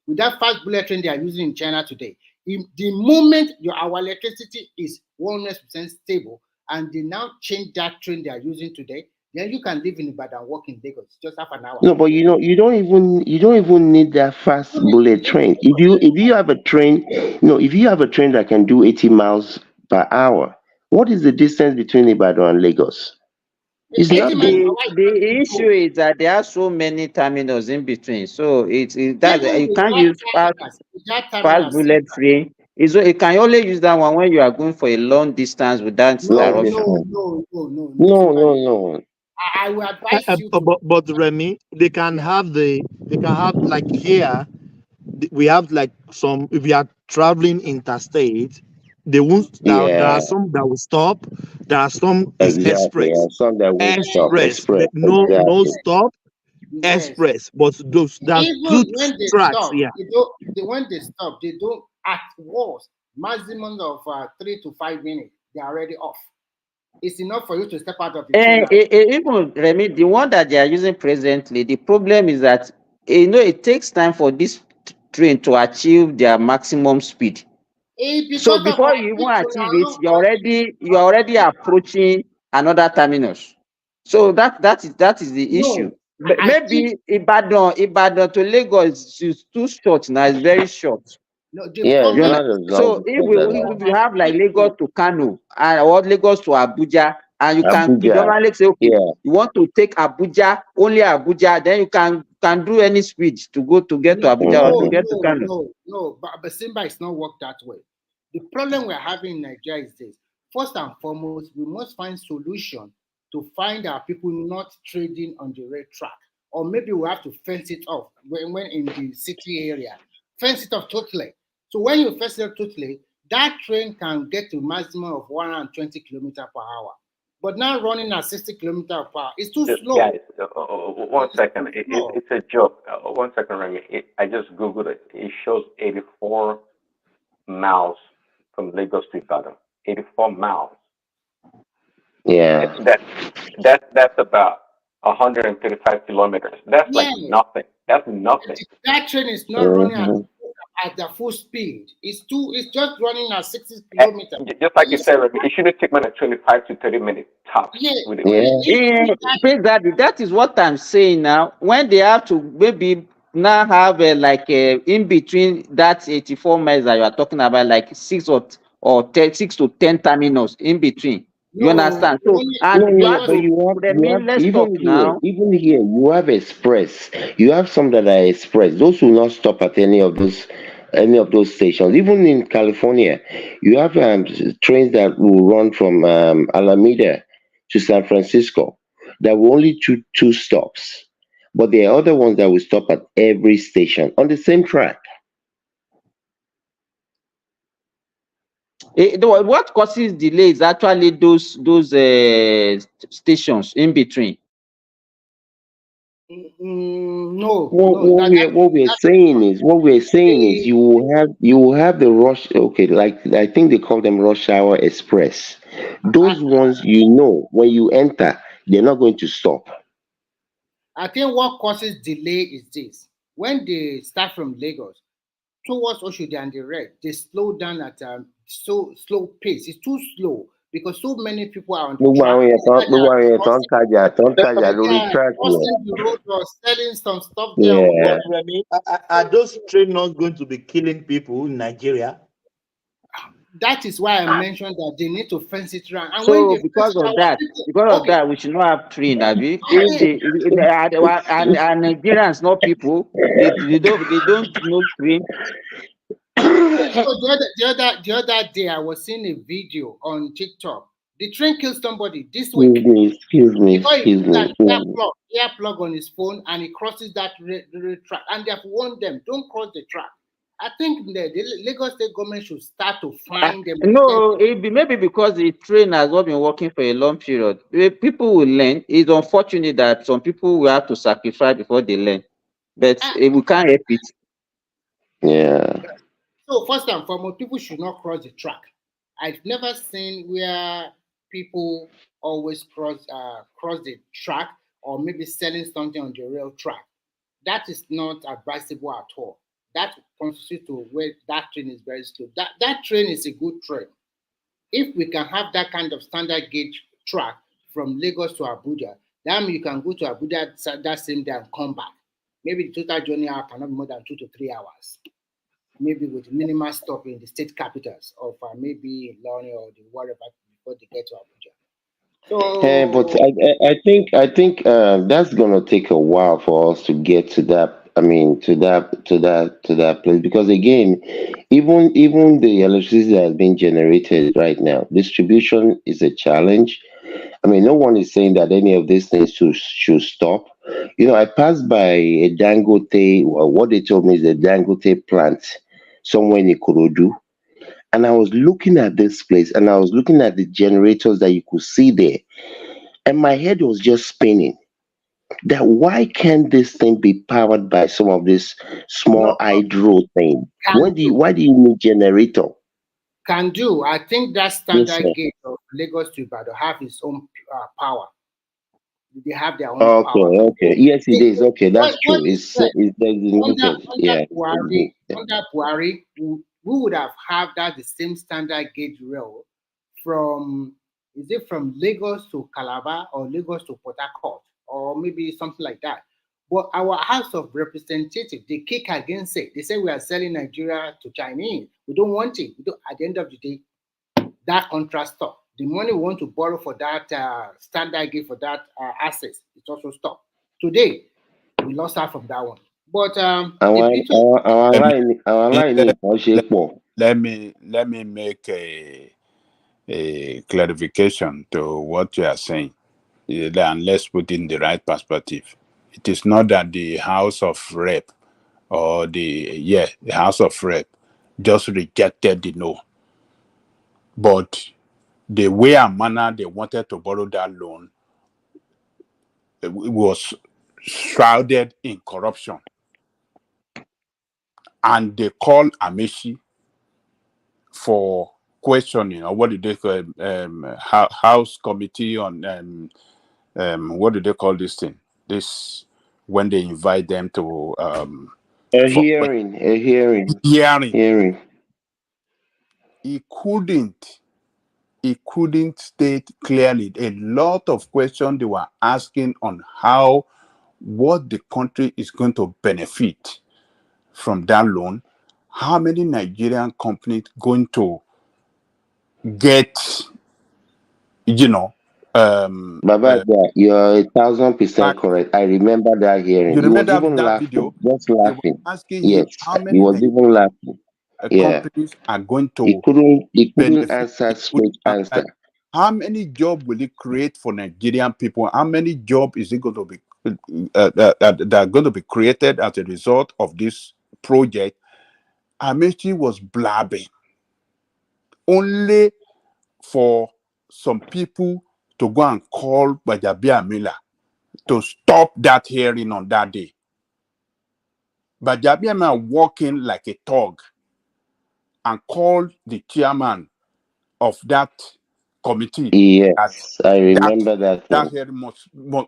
With that fast bullet train they are using in China today, the moment our electricity is 100% stable and they now change that train they are using today, then you can live in Ibadan and work in Lagos just half an hour. No, but you don't even need that fast bullet train. If you have a train, if you have a train that can do 80 miles per hour, what is the distance between Ibadan and Lagos? It's nothing. The issue is that there are so many terminals in between, so that you can't use fast bullet train. You can only use that one when you are going for a long distance without interruption. No. I will advise you to. But Remy, they can have like here, we have like some, if we are traveling interstate, they won't, there are some that will stop, there are some is Exactly. express. And some that will stop express. No Exactly. stop, express. But there's Even two when they tracks stop, here. when they stop, they don't at worst maximum of 3 to 5 minutes. They are already off. It's enough for you to step out of the train. Even Remy, the one that they are using presently, the problem is that it takes time for this train to achieve their maximum speed. So before you even achieve it, you're already approaching another terminus. So that is the issue. Maybe Ibadan to Lagos is too short now. It's very short. No, so if we have like Lagos to Kano or Lagos to Abuja, and you can normally say, okay, you want to take Abuja, only Abuja, then you can do any speed to get to Abuja or to get to Kano. No, but Simba is not work that way. The problem we're having in Nigeria is this. First and foremost, we must find solution to find our people not trading on the red track. Or maybe we have to fence it off when in the city area. Fence it off totally. So when you fence it off totally, that train can get to maximum of 120 kilometers per hour. But now running at 60 kilometers per hour, it's too slow. Guys, 1 second. It's a joke. 1 second, Remy. I just Googled it. It shows 84 miles from Lagos to Ibadan. 84 miles. Yeah. That's about 135 kilometers. That's like nothing. That's nothing. That train is not running at the full speed. It's just running at 60 kilometers. Just like you said, Remy, it shouldn't take more than 25 to 30 minutes tops. That is what I'm saying now. When they have to maybe now have in between that 84 miles that you are talking about, like 6 to 10 terminals in between. You understand? So even here, you have express. You have some that are express. Those will not stop at any of those stations. Even in California, you have trains that will run from Alameda to San Francisco. There will only two stops, but there are other ones that will stop at every station on the same track. What causes delays actually those stations in between? What we're saying is you will have the rush. Okay, like I think they call them rush hour express. Those ones, when you enter, they're not going to stop. I think what causes delay is this: when they start from Lagos towards Oshodi and the red, they slow down at a slow pace. It's too slow because so many people are on the track. Crossing the road or selling some stuff there. Are those trains not going to be killing people in Nigeria? That is why I mentioned that they need to fence it around. And so because of that, we should not have train, Abi. And Nigerians, not people, they don't know train. The other day, I was seeing a video on TikTok. The train killed somebody this week. Excuse me. Earplug on his phone, and he crosses that track, and they have warned them, don't cross the track. I think the Lagos State government should start to find them. No, maybe because the train has not been working for a long period. People will learn. It's unfortunate that some people will have to sacrifice before they learn, but we can't help it. Yeah. So first and foremost, people should not cross the track. I've never seen where people always cross the track or maybe selling something on the rail track. That is not advisable at all. That constitutes to where that train is very slow. That train is a good train. If we can have that kind of standard gauge track from Lagos to Abuja, then you can go to Abuja that same day and come back. Maybe the total journey hour cannot be more than 2 to 3 hours. Maybe with minimal stop in the state capitals of maybe London or the whatever before they get to Abuja. So, but I think that's gonna take a while for us to get to that. I mean, to that place, because again, even the electricity that has been generated right now, distribution is a challenge. I mean, no one is saying that any of these things should stop. I passed by a Dangote. What they told me is a Dangote plant somewhere in Ikorodu, and I was looking at this place, and I was looking at the generators that you could see there, and my head was just spinning. That why can't this thing be powered by some of this small hydro thing? Why do you need generator? Can do. I think that standard gauge of Lagos to Ibadan have its own power. They have their own power. Okay. Yes, it is. Okay, that's true. It's designated. Under Buhari, we would have that the same standard gauge rail from Lagos to Calabar or Lagos to Port Harcourt or maybe something like that. But our House of Representatives, they kick against it. They say we are selling Nigeria to Chinese. We don't want it. At the end of the day, that contract stopped. The money we want to borrow for that standard gauge for that assets, it also stopped. Today, we lost out from that one. But let me make a clarification to what you are saying, and let's put in the right perspective. It is not that the House of Rep or the House of Rep just rejected the no. but the way and manner they wanted to borrow that loan was shrouded in corruption. And they called Amechi for questioning, or what did they call House Committee on what do they call this thing? This when they invite them to A for hearing, a hearing, hearing. hearing. He couldn't state clearly a lot of questions they were asking on how what the country is going to benefit from that loan, how many Nigerian companies going to get, Baba, you're 1,000% correct. I remember that hearing. you He was remember even that laughing, video? just They were laughing. asking him Yes, how he many was even laughing. Yeah, companies are going he to couldn't benefit. answer straight answer. How many jobs will it create for Nigerian people? How many jobs is it going to be that are going to be created as a result of this project? Amechi was blabbing only for some people to go and call Bajabiamila to stop that hearing on that day. Bajabiamila walking like a thug and called the chairman of that committee. Yes, I remember that That thing. hearing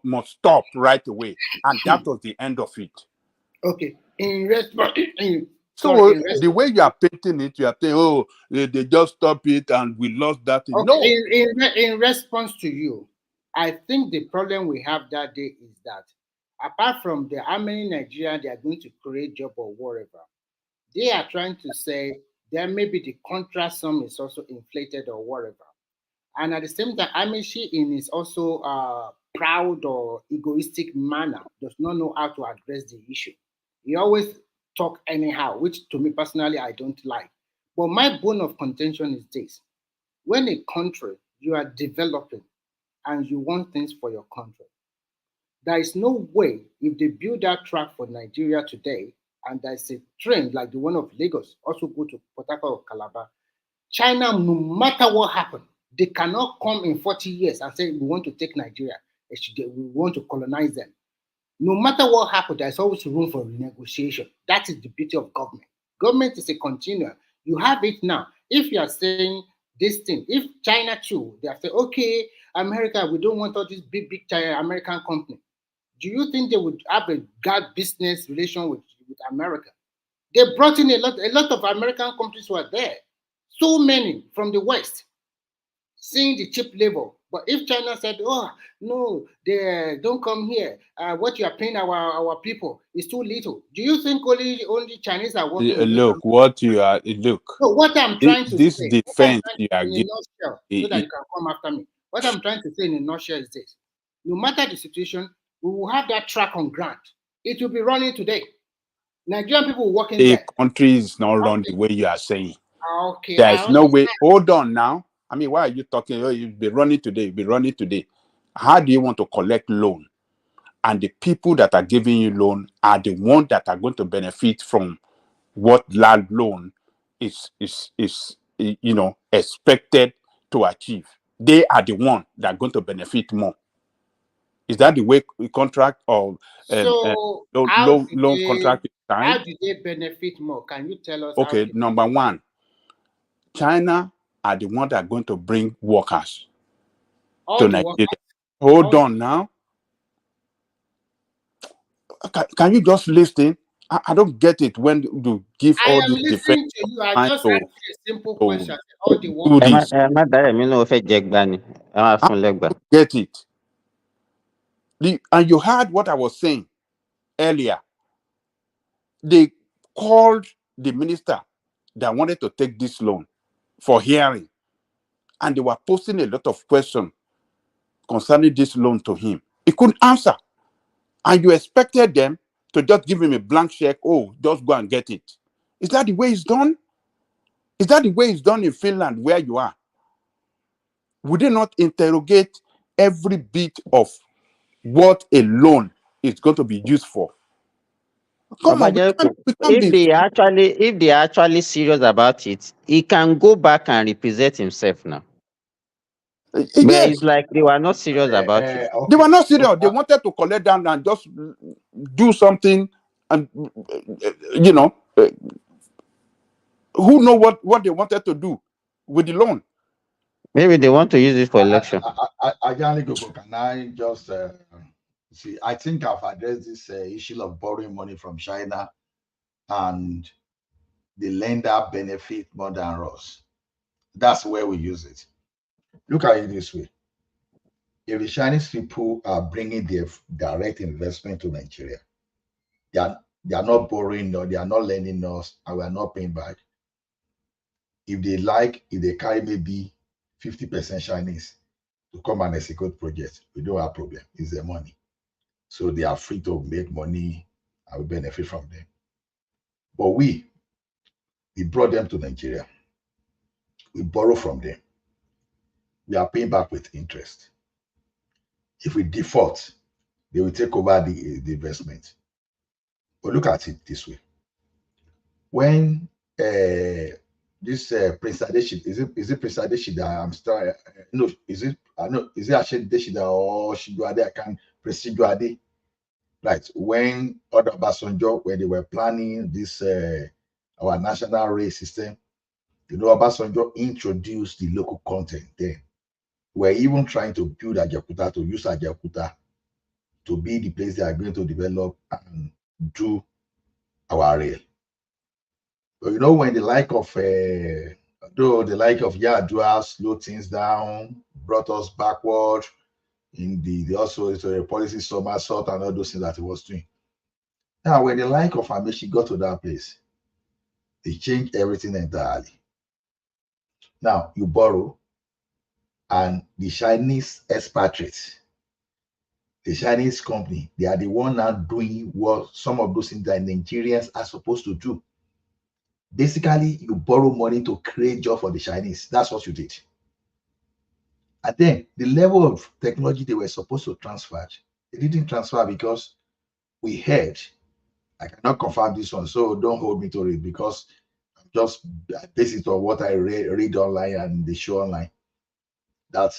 must stop right away, and that was the end of it. Okay. In response, So the way you are painting it, you are saying, "Oh, they just stop it, and we lost that thing." No, in response to you, I think the problem we have that day is that apart from the how many Nigerians they are going to create job or whatever, they are trying to say that maybe the contract sum is also inflated or whatever. And at the same time, Amishi in his also proud or egoistic manner does not know how to address the issue. He always talk anyhow, which to me personally I don't like. But my bone of contention is this: when a country you are developing and you want things for your country, there is no way if they build that track for Nigeria today and there's a train like the one of Lagos also go to Port Harcourt or Calabar, China, no matter what happened, they cannot come in 40 years and say we want to take Nigeria, we want to colonize them. No matter what happened, there's always room for renegotiation. That is the beauty of government. Government is a continuum. You have it now. If you are saying this thing, if China too, they have said, okay, America, we don't want all these big China American company. Do you think they would have a good business relation with America? They brought in a lot of American companies were there. So many from the West, seeing the cheap labor. But if China said, oh, no, they don't come here, what you are paying our people is too little. Do you think only Chinese are working in those look countries? what you are. Look, So what I'm trying to this say, defense you are in a giving. nutshell, so that you can come after me. What I'm trying to say in a nutshell is this: no matter the situation, we will have that track on ground. It will be running today. Nigerian people working A there. country is not run the way you are saying. Okay, There I is no way. understand. Hold on now. I mean, why are you talking? Oh, you'll be running today. You'll be running today. How do you want to collect loan? And the people that are giving you loan are the ones that are going to benefit from what land loan is expected to achieve. They are the one that are going to benefit more. Is that the way contract or So loan contract is how signed? do they benefit more? Can you tell us how Okay, they number one, China are the ones that are going to bring workers all to the workers? Nigeria. Hold All on now. Can you just listen? I don't get it when you give I all am this defense listening to you. I trying just asked to, you a simple to question. All the do workers. this. I Get it. And you heard what I was saying earlier. They called the minister that wanted to take this loan for hearing, and they were posing a lot of questions concerning this loan to him. He couldn't answer. And you expected them to just give him a blank check. Oh, just go and get it. Is that the way it's done? Is that the way it's done in Finland where you are? Would they not interrogate every bit of what a loan is going to be used for? Come on, if they actually serious about it, he can go back and represent himself now. But yes. it's like they were not serious about it. They were not serious. They wanted to collect down and just do something, and you know, who know what they wanted to do with the loan. Maybe they want to use it for election. Can I just see? I think I've addressed this issue of borrowing money from China, and the lender benefit more than us. That's where we use it. Look at it this way: if the Chinese people are bringing their direct investment to Nigeria, they are not borrowing, or they are not lending us, and we are not paying back. If they carry maybe 50% Chinese to come and execute projects, we don't have problem. It's their money. So they are free to make money and we benefit from them. But we brought them to Nigeria. We borrow from them. We are paying back with interest. If we default, they will take over the investment. But look at it this way. When this Prince Adeshida, is it Prince Adeshida? I'm still no, is it actually Adeshida or Shijuade? I can Prince Shijuade. Right. When other Obasanjo, when they were planning this our national race system, Obasanjo introduced the local content then. We're even trying to build Ajaokuta, to use Ajaokuta to be the place they are going to develop and do our rail. But when the like of Yadua slowed things down, brought us backward in the also the policy somersault and all those things that he was doing. Now, when the like of Amechi got to that place, they changed everything entirely. Now, you borrow, and the Chinese expatriates, the Chinese company, they are the one now doing what some of those things that Nigerians are supposed to do. Basically, you borrow money to create job for the Chinese. That's what you did. And then the level of technology they were supposed to transfer, they didn't transfer because we heard, I cannot confirm this one, so don't hold me to it, because I'm just based it on what I read online and they show online, that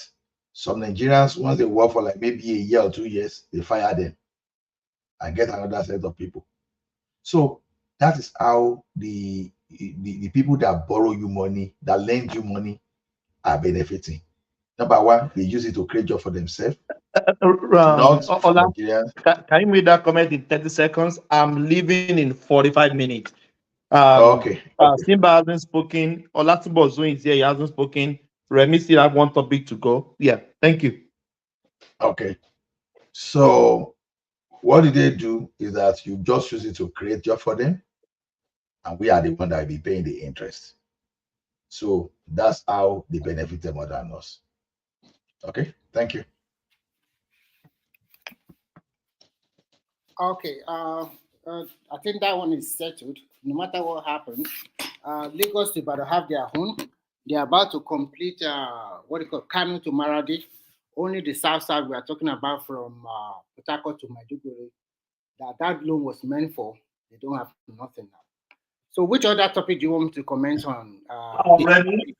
some Nigerians, once they work for like maybe a year or 2 years, they fire them and get another set of people. So that is how the people that borrow you money, that lend you money, are benefiting. Number one, they use it to create job for themselves. Not for Ola, Nigerians. can you make that comment in 30 seconds? I'm leaving in 45 minutes. Okay. Simba hasn't spoken. Olatibo Zun is here. He hasn't spoken. Remy still have one topic to go. Yeah, thank you. Okay. So what did they do is that you just use it to create job for them, and we are the one that will be paying the interest. So that's how they benefited more than us. Okay, thank you. Okay, I think that one is settled. No matter what happens, Lagos to about to have their own. They're about to complete what they call Kano to Maradi. Only the south side we are talking about from Port Harcourt to Maiduguri, that loan was meant for. They don't have nothing now. So which other topic do you want me to comment on?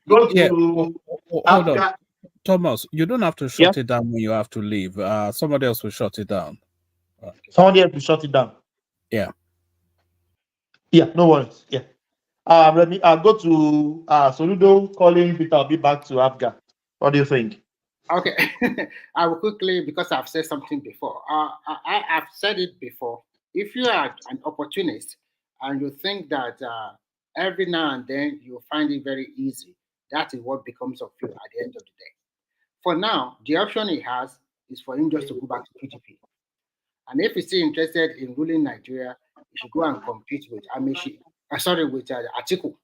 Go to hold on. Thomas, you don't have to shut it down when you have to leave. Somebody else will shut it down. Somebody else will shut it down. Yeah. Yeah, no worries. Yeah. Remy, I'll go to Soludo calling Peter. I'll be back to Apga. What do you think? Okay, I will quickly, because I've said something before. I've said it before. If you are an opportunist and you think that every now and then you find it very easy, that is what becomes of you at the end of the day. For now, the option he has is for him just to go back to PDP. And if he's still interested in ruling Nigeria, he should go and compete with with Atiku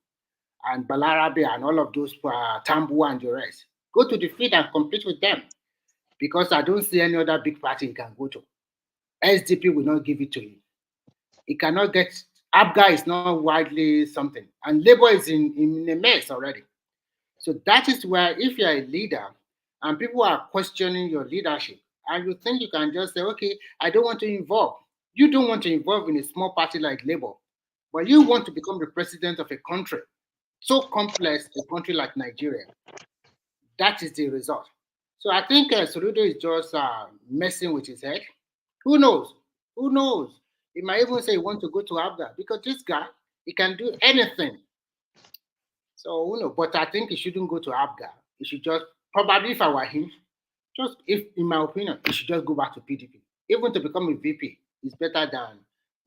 and Balarabe and all of those Tambu and the rest. Go to the field and compete with them, because I don't see any other big party he can go to. SDP will not give it to him. He cannot get, Apga is not widely something, and Labour is in a mess already. So that is where, if you're a leader and people are questioning your leadership, and you think you can just say, okay, I don't want to involve, You don't want to involve in a small party like Labour, but you want to become the president of a country so complex, a country like Nigeria. That is the result. So I think Soludo is just messing with his head. Who knows? Who knows? He might even say he wants to go to Apga because this guy, he can do anything. So, you know, but I think he shouldn't go to Apga. He should just, probably if I were him, just, if in my opinion, he should just go back to PDP. Even to become a VP is better than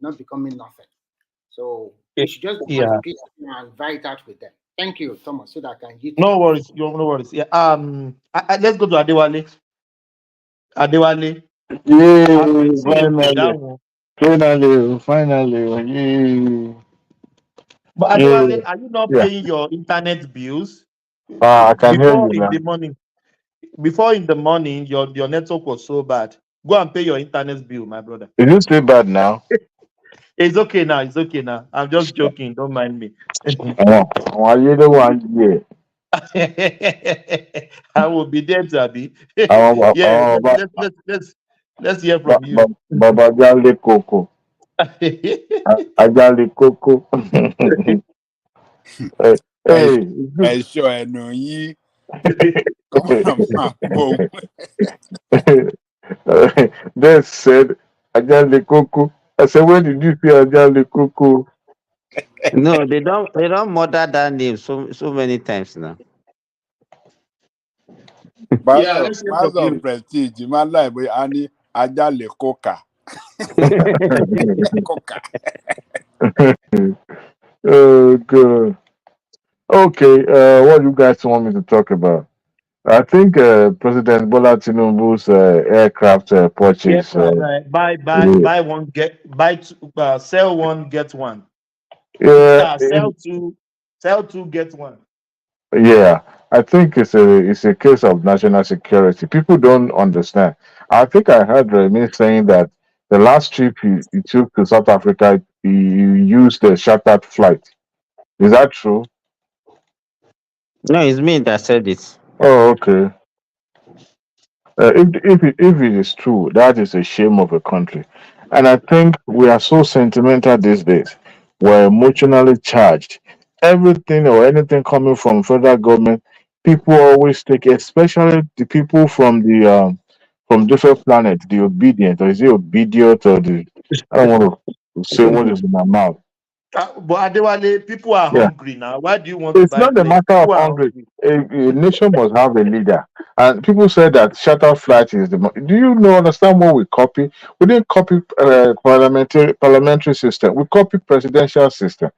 not becoming nothing. So he should just go back to PDP and fight out with them. Thank you, Thomas, so that I can get No worries, no worries. Yeah. Let's go to Adewale. Adewale. Yay, finally. Yay. But Adewale, are you not paying your internet bills? I can hear Before you in now. the morning, your network was so bad. Go and pay your internet bill, my brother. Is it still bad now? It's okay now. It's okay now. I'm just joking. Don't mind me. Why you the one here? I will be there, Zabi. Yeah, let's hear from you. Baba Jale Coco. Ajale Coco. Hey. Sure, I know you. Come on, boom. They said Ajale Coco. I said, when did you see Ajale Coco? No, they don't murder that name so many times now. Let's hear from Master you. of Prestige, my life, but Annie Ajale Coca. Coca. Oh, good. Okay, what do you guys want me to talk about? I think President Bola Tinubu's aircraft purchase. Buy one, buy two, sell one, get one. Yeah, Sell two, get one. yeah. I think it's a case of national security. People don't understand. I think I heard Remy saying that the last trip he took to South Africa, he used a chartered flight. Is that true? No, it's me that said it. Oh, okay. If it is true, that is a shame of a country. And I think we are so sentimental these days. We're emotionally charged. Everything or anything coming from federal government, people always take, especially the people from different planets, the obedient, or is it obedient or the I don't want to say what is in my mouth. But Adewale, people are Yeah. hungry now. Why do you want to It's buy not a planes? matter of People are hungry. hungry. A nation must have a leader. And people say that shuttle flight is the. Do you know understand what we copy? We didn't copy parliamentary system. We copy presidential system.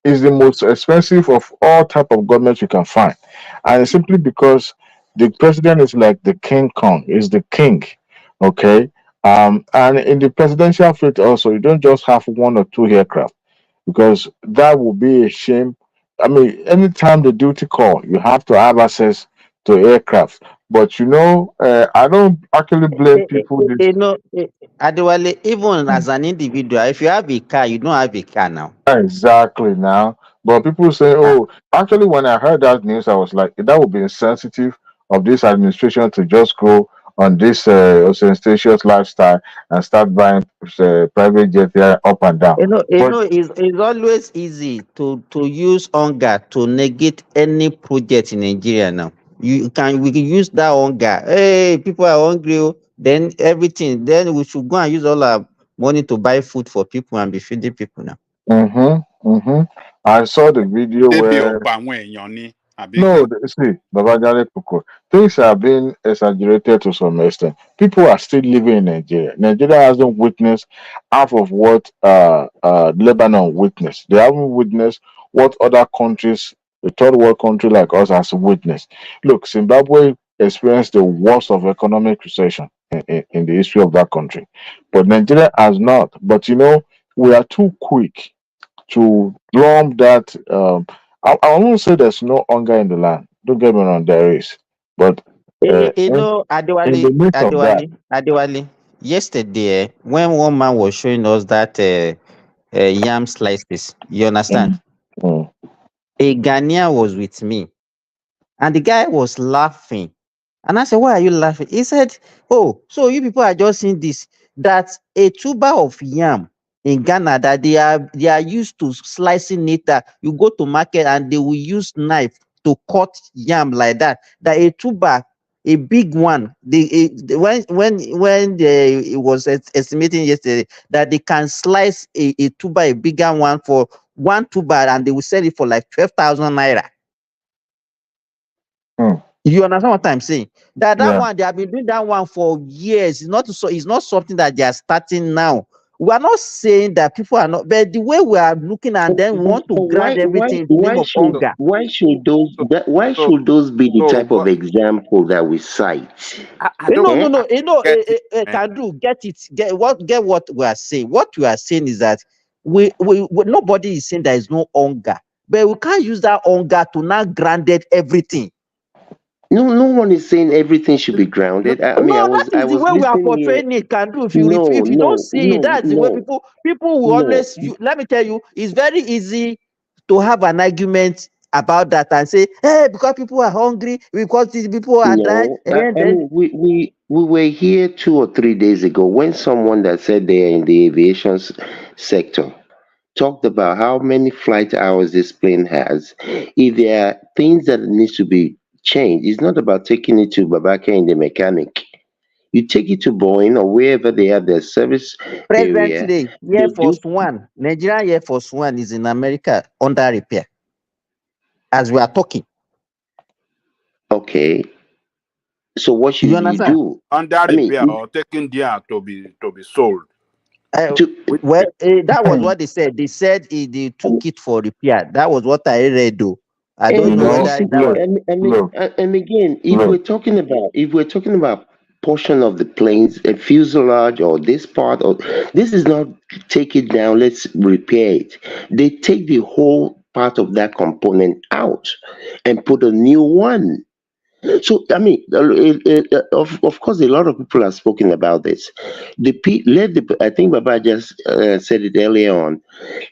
It's the most expensive of all type of governments you can find, and it's simply because the president is like the King Kong. Is the king, okay? And in the presidential fleet also, you don't just have one or two aircraft because that would be a shame. I mean, anytime the duty call, you have to have access to aircraft. But I don't actually blame people. You know, Adewale, even as an individual, if you have a car, you don't have a car now. Exactly now. But people say, oh, actually, when I heard that news, I was like, that would be insensitive of this administration to just go on this ostentatious lifestyle and start buying private jet there up and down. But It's always easy to use hunger to negate any project in Nigeria now. We can use that hunger. Hey, people are hungry. Then everything. Then we should go and use all our money to buy food for people and be feeding people now. I saw the video where no, see, Babajale Koko, things have been exaggerated to some extent. People are still living in Nigeria. Nigeria hasn't witnessed half of what Lebanon witnessed. They haven't witnessed what other countries, the third world country like us, has witnessed. Look, Zimbabwe experienced the worst of economic recession in the history of that country, but Nigeria has not. But we are too quick to lump that. I won't say there's no hunger in the land. Don't get me wrong, there is. But in the midst of that, Adewale, yesterday, when one man was showing us that yam slices, you understand? Mm. A Ghanaian was with me, and the guy was laughing. And I said, "Why are you laughing?" He said, "Oh, so you people are just seeing this. that a tuber of yam in Ghana, that they are used to slicing it. That you go to market and they will use knife to cut yam like that. That a tuber, a big one, it was estimating yesterday that they can slice a tuber, a bigger one, for one tuber, and they will sell it for like 12,000 naira. You understand what I'm saying? That Yeah. one, they have been doing that one for years. It's not something that they are starting now. We are not saying that people are not, but the way we are looking and then want to grant everything in the name of hunger. Why should those be the type of example that we cite? No. Can do get it. Get what we are saying. What we are saying is that nobody is saying there is no hunger, but we can't use that hunger to now grant everything. No one is saying everything should be grounded. I mean, that is the way we are portraying it. Can do if you don't see it, that's the way people will always. Let me tell you, it's very easy to have an argument about that and say, hey, because people are hungry, because these people are dying. I mean, we were here 2 or 3 days ago when someone that said they're in the aviation sector talked about how many flight hours this plane has. If there are things that needs to be changed, it's not about taking it to Babaka in the mechanic. You take it to Boeing or wherever they have their service area. Presently, Air Force One, Nigerian Air Force One is in America under repair as we are talking. Okay. So what should you do? Under repair or taking there to be sold? That was what they said. They said they took it for repair. That was what I read, though. I don't know whether that was. And again, if we're talking about portion of the planes, a fuselage or this part, or this is not take it down, let's repair it. They take the whole part of that component out and put a new one. So I mean, of course, a lot of people have spoken about this. I think Baba just said it earlier on.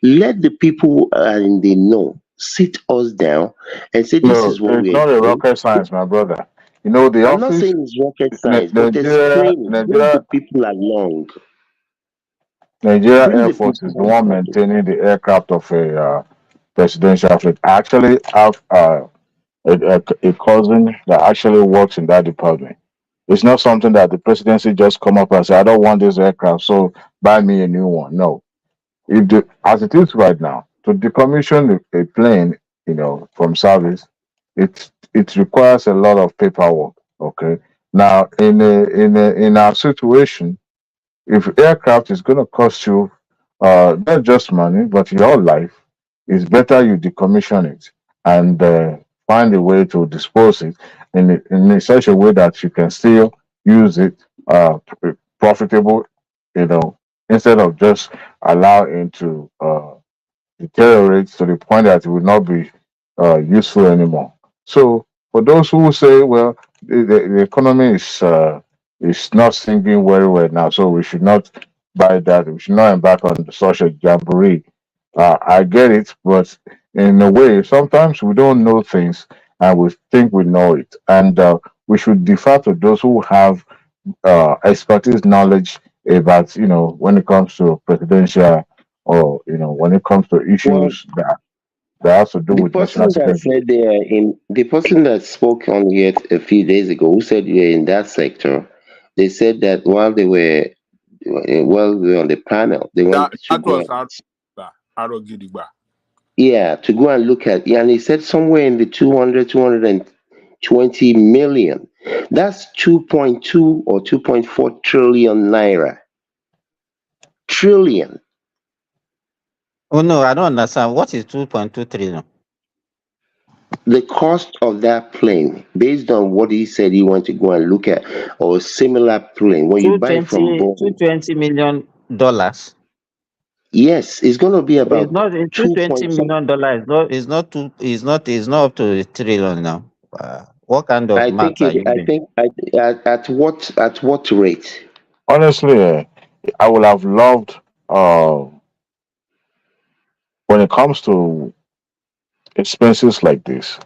Let the people in the know sit us down and say this is what it's we are not a doing. rocket science, my brother. You know, the I'm not office. saying it's rocket science, but explain it. Bring the people along. Nigeria Air Force is the one maintaining the aircraft of a presidential fleet. I actually have a cousin that actually works in that department. It's not something that the presidency just come up and say, I don't want this aircraft, so buy me a new one. No. As it is right now, to decommission a plane, from service, it requires a lot of paperwork. Okay. Now, in our situation, if aircraft is going to cost you not just money but your life, it's better you decommission it and find a way to dispose it in such a way that you can still use it profitable, instead of just allowing to deteriorate to the point that it will not be useful anymore. So for those who say, well, the economy is not sinking very well now, so we should not buy that. We should not embark on such a jamboree. I get it, but in a way, sometimes we don't know things and we think we know it, and we should defer to those who have expertise, knowledge about when it comes to presidential or when it comes to issues that has to do with national security. The person that spoke on here a few days ago, who said you're in that sector, they said that while we were on the panel, they went to go to go and look at, and he said somewhere in the 220 million. That's 2.2 or 2.4 trillion naira. Trillion. Oh no, I don't understand. What is 2.2 trillion? The cost of that plane, based on what he said he wanted to go and look at, or a similar plane, when you buy from Boeing, $220 million. Yes, it's going to be about it's not $220 million. It's not up to a trillion now. What kind of math are you doing? At what rate? Honestly, I would have loved when it comes to expenses like this,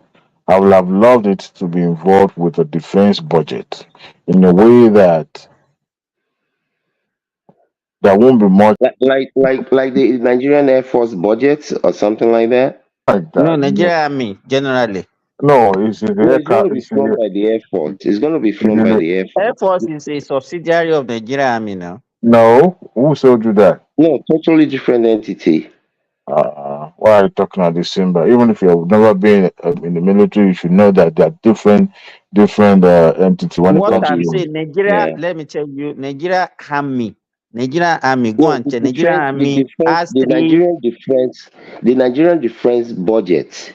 I would have loved it to be involved with the defense budget in a way that there won't be much Like the Nigerian Air Force budget or something like that. like No, that. Nigeria Army generally. No, it's in the No, it's going aircraft. to be flown by the Air Force. It's going to be It's flown in by the, the Air Air Force. Force is a subsidiary of Nigeria Army now. no, who sold you that? No, totally different entity. Why are you talking about this symbol? Even if you've never been in the military, you should know that there are different entity when it What comes I'm to. saying, Nigeria, Yeah. let me tell you, Nigeria Army, go No, and the check. Nigeria defense, the Army defense, has The Nigerian defense budget.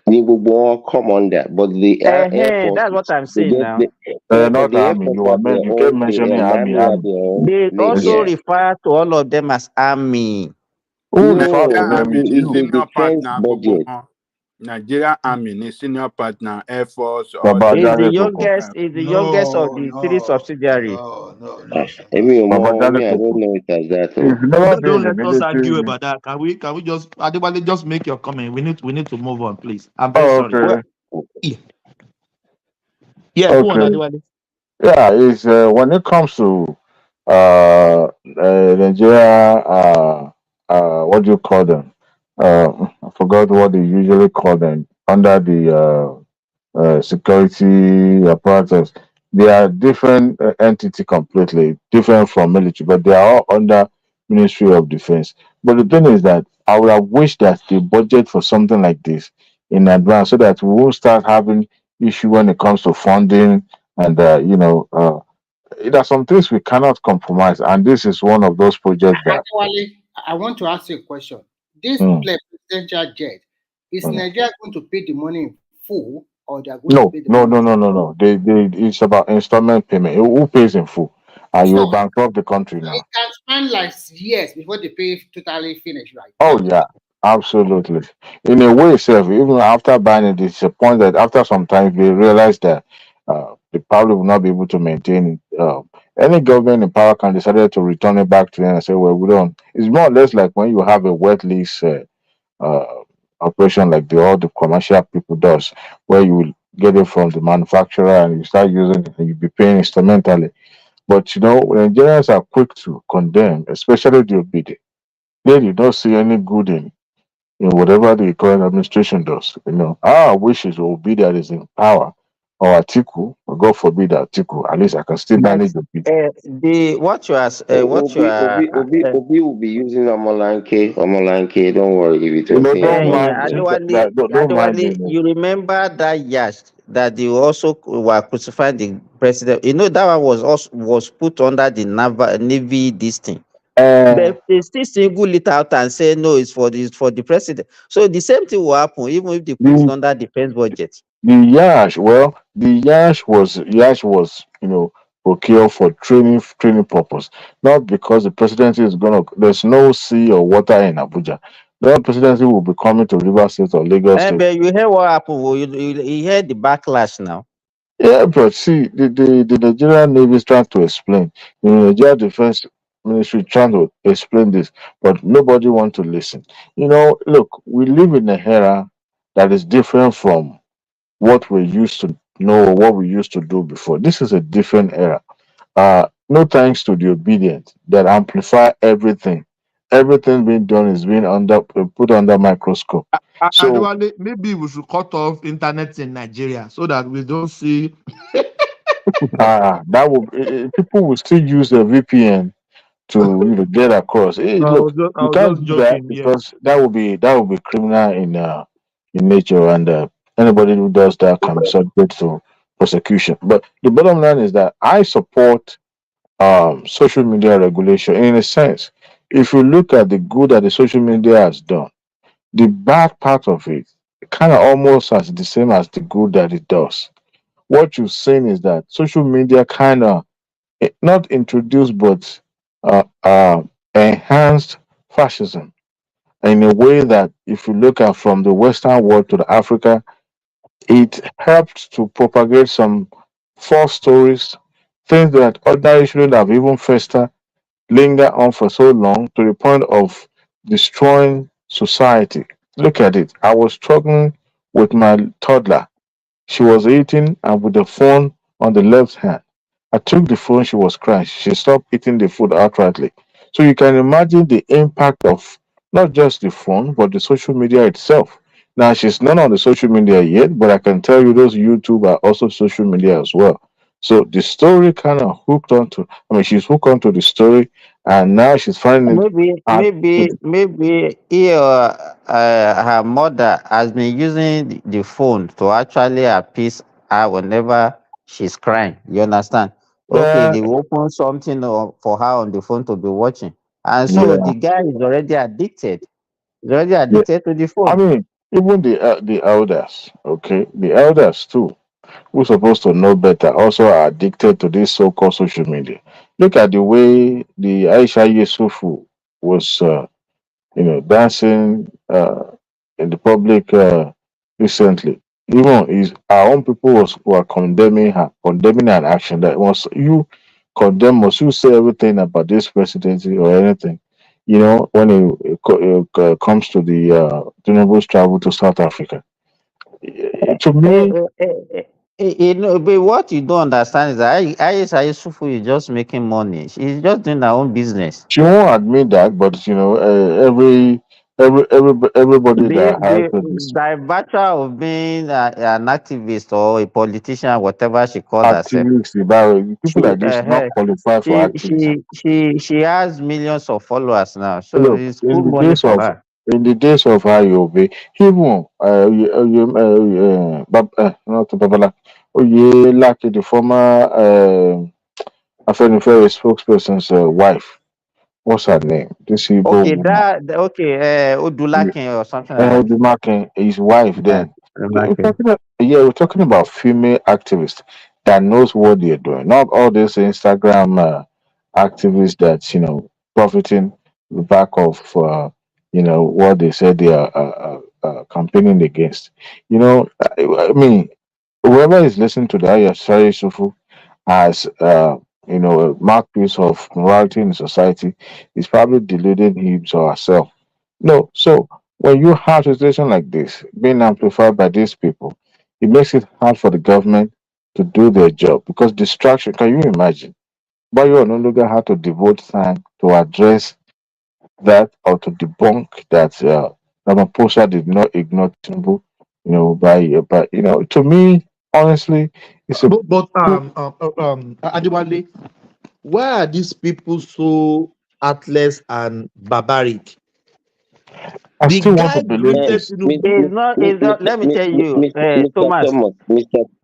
They will all come under, but the Air Force, that's what I'm they saying get now. the no, but Not the Air army. Force You are have their you kept own, mentioning and army, Army have army. their own. They also Yeah. refer to all of them as army. Who refer Nigeria to No, them? Army Is ni it's you, the senior defense partner gbogbo budget. wọn. Nigeria Army ni senior partner, Air Force, all Baba the Is the Jale Koko? youngest, of the three subsidiaries. Baba I Jale don't Koko. know it as that. If you never been Don't in the let us argue military, about that. Can we just Adewale just make your comment? We need to move on, please. I'm very oh sorry. Well, okay, Yeah, go on, okay. Adewale. Yeah, it's when it comes to Nigeria, what do you call them? I forgot what they usually call them under the security apparatus. They are different entity completely, different from military, but they are all under Ministry of Defense. But the thing is that I would have wished that they budget for something like this in advance so that we won't start having issue when it comes to funding and there are some things we cannot compromise, and this is one of those projects that. Actually, I want to ask you a question. This Mm, presidential jet, is mm. Nigeria going to pay the money in full, or they are going to No, pay the no, money? no, no, no, no. They it's about installment payment. Who pays in full? And you So will bankrupt the country it now. can span like years before the pay totally finish, right? Oh yeah, absolutely. In a way, self, even after buying it, it's a point that after some time they realize that they probably will not be able to maintain it. Any government in power can decide to return it back to them and say, "Well, we don't." It's more or less like when you have a wet lease uh, operation, like all the commercial people does, where you will get it from the manufacturer and you start using it and you be paying instrumentally. But Nigerians are quick to condemn, especially the obedient. They did not see any good in whatever the current administration does. Our wishes will be that is in power or Atiku, or God forbid Atiku. At least I can still But manage the bid. the what you are Obi will be using Omolanke. Don't worry if it was him. Don't mind don't mind Adewale, him. you remember that yash that they also were crucifying the president. You know that one was put under the Navy this thing. Uh, But they still single it out and say no, it's for the president. So the same thing will happen even if they put it the under defense budget. the Yash was procured for training purpose, not because the presidency is gonna. There's no sea or water in Abuja. The presidency will be coming to Rivers State or Lagos State. But you hear what happened? Oh, you hear the backlash now. Yeah, but see, the Nigerian Navy is trying to explain. The Nigerian Defense Ministry trying to explain this, but nobody want to listen. Look, we live in a era that is different from what we used to know or what we used to do before. This is a different era. No thanks to the obedient that amplify everything. Everything being done is being put under microscope. So Adewale, maybe we should cut off internet in Nigeria so that we don't see. that will people will still use the VPN to get across. Hey, look, I you was can't just do that joking. Yeah. because that would be criminal in nature, and anybody who does that can be subject to prosecution. But the bottom line is that I support social media regulation in a sense. If you look at the good that the social media has done, the bad part of it kind of almost as the same as the good that it does. What you're saying is that social media kind of not introduced but enhanced fascism in a way that if you look at from the Western world to the Africa, it helped to propagate some false stories, things that ordinarily shouldn't have even festered, linger on for so long to the point of destroying society. Look at it. I was struggling with my toddler. She was eating and with the phone on the left hand. I took the phone, she was crying. She stopped eating the food outrightly. So you can imagine the impact of not just the phone, but the social media itself. Now she's not on the social media yet, but I can tell you those YouTube are also social media as well. So the story kind of hooked onto. I mean, she's hooked onto the story, and now she's finding it Maybe, hard to. maybe he or her mother has been using the phone to actually appease her whenever she's crying. You understand? Okay, Yeah, they open something for her on the phone to be watching, and so yeah, the guy is already addicted. He's already yeah. addicted to the I phone. mean, even the elders, okay, the elders too, who's supposed to know better, also are addicted to this so-called social media. Look at the way the Aisha Yusufu was, dancing in the public recently. Even his our own people were condemning her, condemning an action that was you condemn, must you say everything about this presidency or anything? When it comes to the Tinubu's travel to South Africa. To Eh, me, eh, eh, but what you don't understand is that Aisha Yusufu is just making money. She's just doing her own business. she won't admit that, but everybody that has this By virtue of being an activist or a politician, whatever she calls herself, activist about people she like this not qualify for activism. she has millions of followers now, so Look, it's good money for her. in the days of IOB, even not Babala, Oyelaki, the former Afenifere spokesperson's wife. What's her name? This Igbo Okay, woman. Odulakin or something like that. The Markin, his wife. Then Odulakin. we're talking about female activists that knows what they're doing. Not all these Instagram activists that profiting the back of what they said they are campaigning against. I mean, whoever is listening to that, Yasari Sufu, as a mouthpiece of morality in society, is probably deluding him or herself. No, so when you have a situation like this being amplified by these people, it makes it hard for the government to do their job because distraction. Can you imagine? Bayo no longer had to devote time to address that or to debunk that Ramaphosa did not ignore Tinubu. To me, honestly, it's a But Adewale, why are these people so heartless and barbaric? I The still want to guy believe greeted this. Tinubu. Let me tell you, Mr. Thomas. Thomas,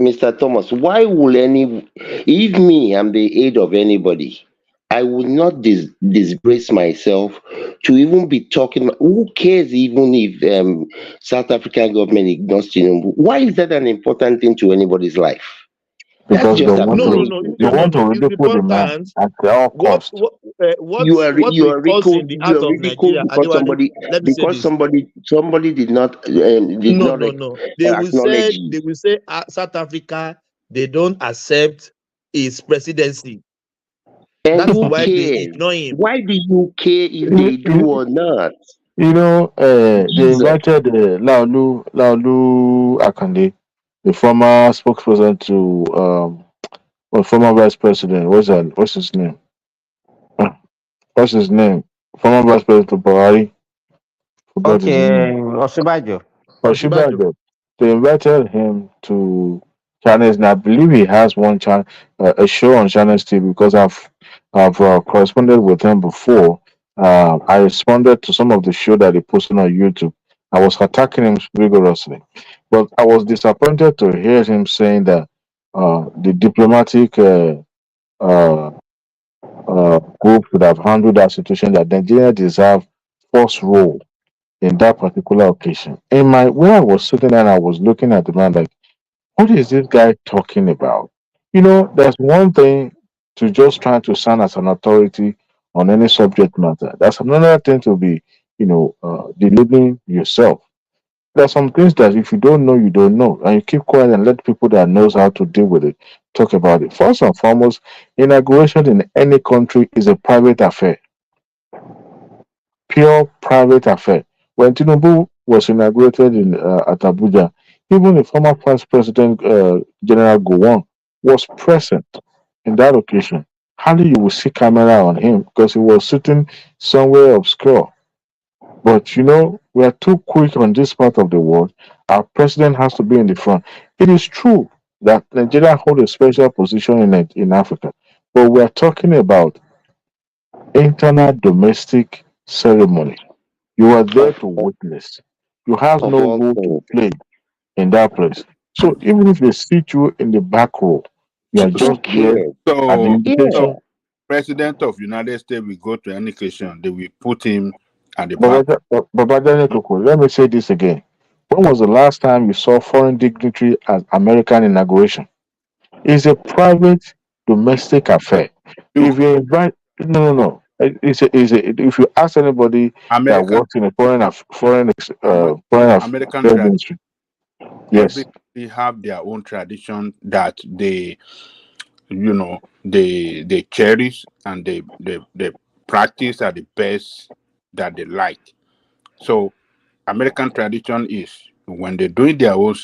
Mr. Thomas, why will if me, I'm the aide of anybody, I would not disgrace myself to even be talking. Who cares even if South African government ignores Tinubu? Why is that an important thing to anybody's life? That's Because just No. absurd. they want to It's ridicule the man important. at all cost. What You we are cause in the you heart are of ridiculed Nigeria, Adewale, let me say this. somebody did not No. They will acknowledge say you. South Africa, they don't accept his presidency. And That is who why they cares? ignore him. Why do you care if You, they do you, or not? they Jesus. invited Laulu Akande, the former spokesperson to former vice president. What's his name? What's his name? Former vice president of Buhari. Forgot his Okay, name. Osibajo. Oshibajo. Oshibajo. They invited him to channels, and I believe he has one channel, a show on Channels TV because I've corresponded with him before. I responded to some of the show that he posted on YouTube. I was attacking him vigorously, but I was disappointed to hear him saying that the diplomatic uh, group would have handled that situation. That Nigeria deserve first role in that particular occasion. In my where I was sitting and I was looking at the man like, what is this guy talking about? There's one thing to just try to stand as an authority on any subject matter. That's another thing to be, delivering yourself. There's some things that if you don't know, you don't know, and you keep quiet and let people that knows how to deal with it talk about it. First and foremost, inauguration in any country is a private affair, pure private affair. When Tinubu was inaugurated at Abuja, even the former Vice President General Gowon was present in that occasion. hardly you will see camera on him because he was sitting somewhere obscure. But we are too quick on this part of the world. Our president has to be in the front. It is true that Nigeria holds a special position in Africa, but we are talking about internal domestic ceremony. You are there to witness. You have Of no all role to things. play in that place. So even if they sit you in the back row, you are just there at the invitation. So president of United States will go to any occasion, they will put him at the back. Baba Daniel Koko, let me say this again. When was the last time you saw foreign dignitary at American inauguration? It's a private domestic affair. If you invite, no. If you ask anybody that American works in a foreign American affairs tradition. ministry, yes, Every country have their own tradition that they cherish and they practice at the best that they like. So American tradition is when they're doing their own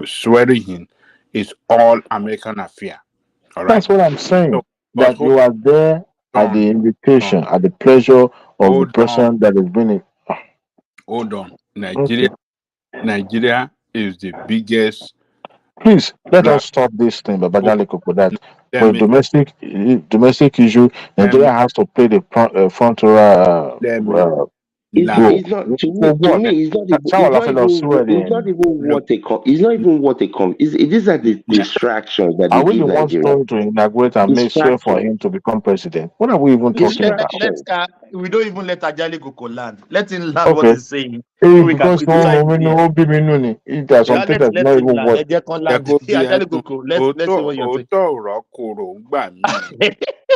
swearing in, it's all American affair. All right. that's what I'm saying. So, but That you are there at the invitation, at the pleasure of the hold on, person that has been in. hold on. Okay. Nigeria is the biggest. Please let black. us stop this thing, Babajale Koko. That Let for a me domestic issue, Nigeria has to play the front row let me role. It's not to For what? me. It's not even. Someone laughing us swear It's not then. even what they come. It's not even what they come. These are the distractions that they Are we the give ones Nigeria. going to inaugurate and make sure for Distraction. him to become president? What are we even talking about? We don't even let Ajali Koko land. Let him land what Okay. he's saying. Because criticize him there. there's Yeah, something that's let not him even land. worth. Ajali Koko, let's say what you're saying. òótọ́ ọ̀rọ̀ korò ń gbà mí.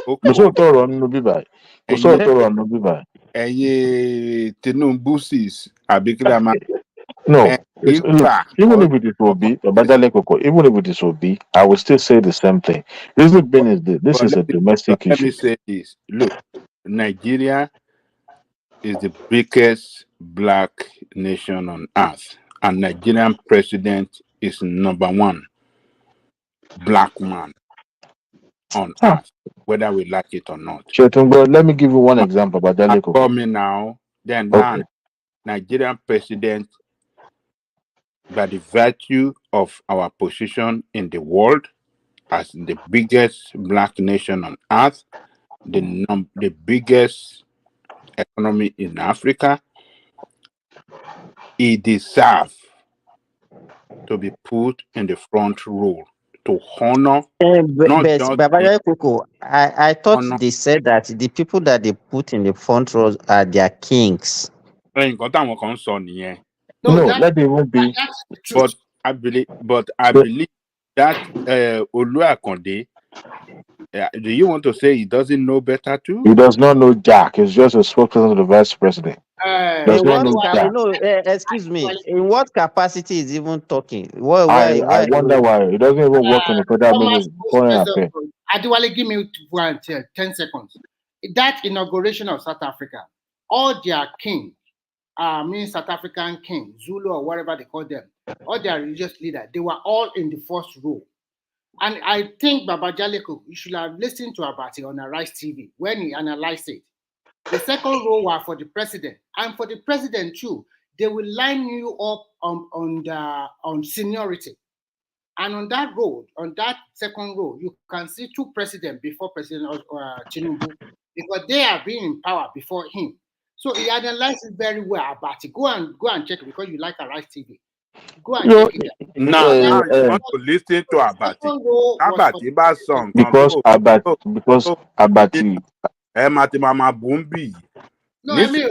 Kò sóòótọ́ ọ̀rọ̀ nínú bíbá yìí. Kò sóòótọ́ ọ̀rọ̀ nínú bíbá yìí. ẹ̀yin Tinubu sis àbí kí la máa. No, even if it is Obi, Babajale Koko, even if it is Obi, I will still say the same thing. Reason being is this is a domestic Let me issue. say this. Look, Nigeria is the biggest black nation on earth, and Nigerian president is number one black man on earth, whether we like it or not. Chetungo, let me give you one example, Babajale Koko. Call me now. Then Okay. Nigerian president, by the virtue of our position in the world as the biggest black nation on earth, the biggest economy in Africa, he deserves to be put in the front row to honor. But not just Babajale Koko, I thought honor. they said that the people that they put in the front rows are their kings. Nǹkan táwọn kan sọ nìyẹn. No, let it even be. But I believe that Olu Akande, do you want to say he doesn't know better too? He does not know Jack. He's just a spokesperson of the vice president. Does not know Jack. Excuse me. In what capacity is he even talking? Where I wonder why he doesn't even work in the federal ministry. Foreign affairs. Adiwale, give me 10 seconds. That inauguration of South Africa, all their king, South African king, Zulu or whatever they call them, all their religious leaders, they were all in the first row. And I think Babajale Koko, you should have listened to Abati on Arise TV when he analyzed it. The second row were for the president, and for the president too, they will line you up on seniority. And on that road, on that second row, you can see two presidents before President Tinubu, because they have been in power before him. So he analyzed it very well about it. Go and check it because you like Arise TV. Go and check it out. Now you want to listen to Abati. Abati bá sọ nǹkan because Abati. Mati Mama Bumbi. No, I mean,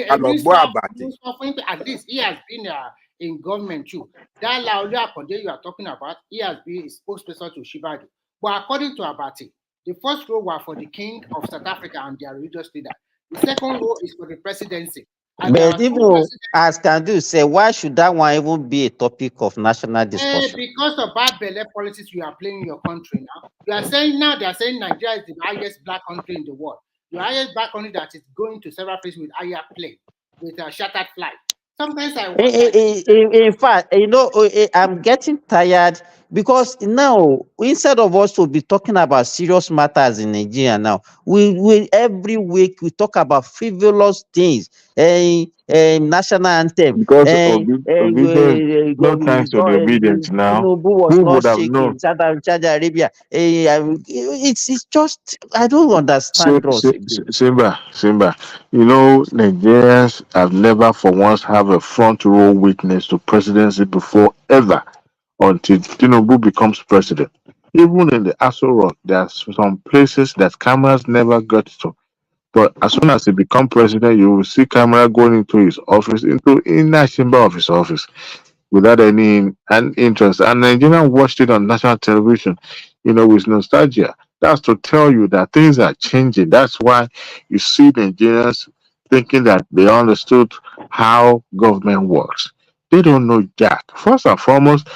at least he has been in government too. That Laola Akonde you are talking about, he has been a spokesperson to Shibagi. But according to Abati, the first row were for the king of South Africa and their religious leader. The second row is for the presidency. But even as Kandu say, why should that one even be a topic of national discussion? Because of bad belly policies you are playing in your country now. They are saying Nigeria is the highest black country in the world. The highest black country that is going to several places with higher plane, with a shattered flight. Sometimes I wonder. In fact, I'm getting tired Because now, instead of us to be talking about serious matters in Nigeria now, we every week we talk about frivolous things, national anthem, Because obedience, no thanks to the obedience now. Tinubu was Who not would have known? shaking, Saudi Arabia. It's just, I don't understand us again. Simba, Nigerians have never for once have a front row witness to presidency before ever until Tinubu becomes president. Even in the Aso Rock, there are some places that cameras never got to. But as soon as he become president, you will see camera going into his office, into inner chamber of his office, without any interest. And Nigerians watched it on national television, with nostalgia. That's to tell you that things are changing. That's why you see Nigerians thinking that they understood how government works. They don't know jack. First and foremost,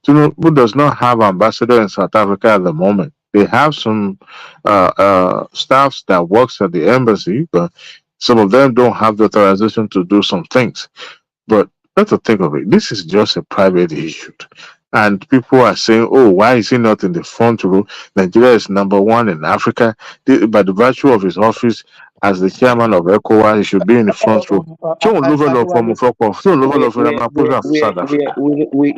Tinubu does not have ambassador in South Africa at the moment. They have some staffs that works at the embassy, but some of them don't have the authorization to do some things. But let's think of it. This is just a private issue. And people are saying, oh, why is he not in the front row? Nigeria is number one in Africa. By the virtue of his office as the chairman of ECOWAS, he should be in the front row.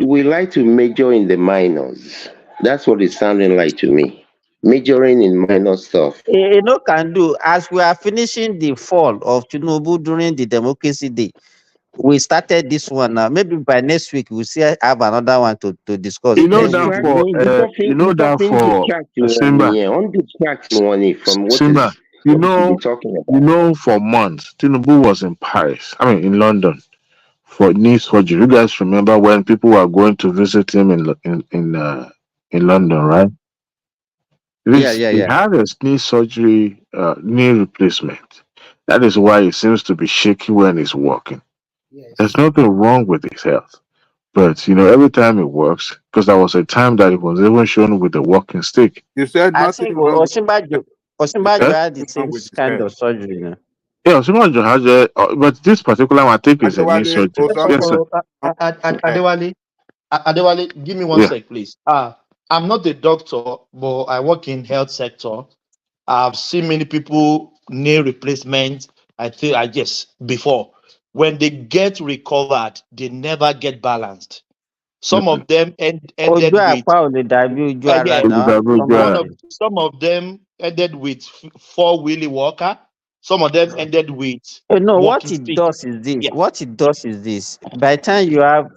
We like to major in the minors. That's what it's sounding like to me. Majoring in minor stuff. Can do. As we are finishing the fall of Tinubu during the Democracy Day, we started this one now. Maybe by next week we'll see have another one to discuss. Simba, for months, Tinubu was in Paris. In London for knee surgery. You guys remember when people were going to visit him in London, right? He had a knee surgery, knee replacement. That is why he seems to be shaky when he's walking. There's nothing wrong with his health. But every time it works, because there was a time that it was even shown with a walking stick. You said I think Osinbajo had the same kind of surgery. Yeah, Osinbajo has but this particular one, I think, is a knee surgery. Yes, sir. Adewale, give me one sec, please. I'm not a doctor, but I work in health sector. I've seen many people knee replacement. I guess before. When they get recovered, they never get balanced. Some of them ended with some of them ended with four-wheelie walker. Some of them ended with what it does is this. What it does is this. By the time you have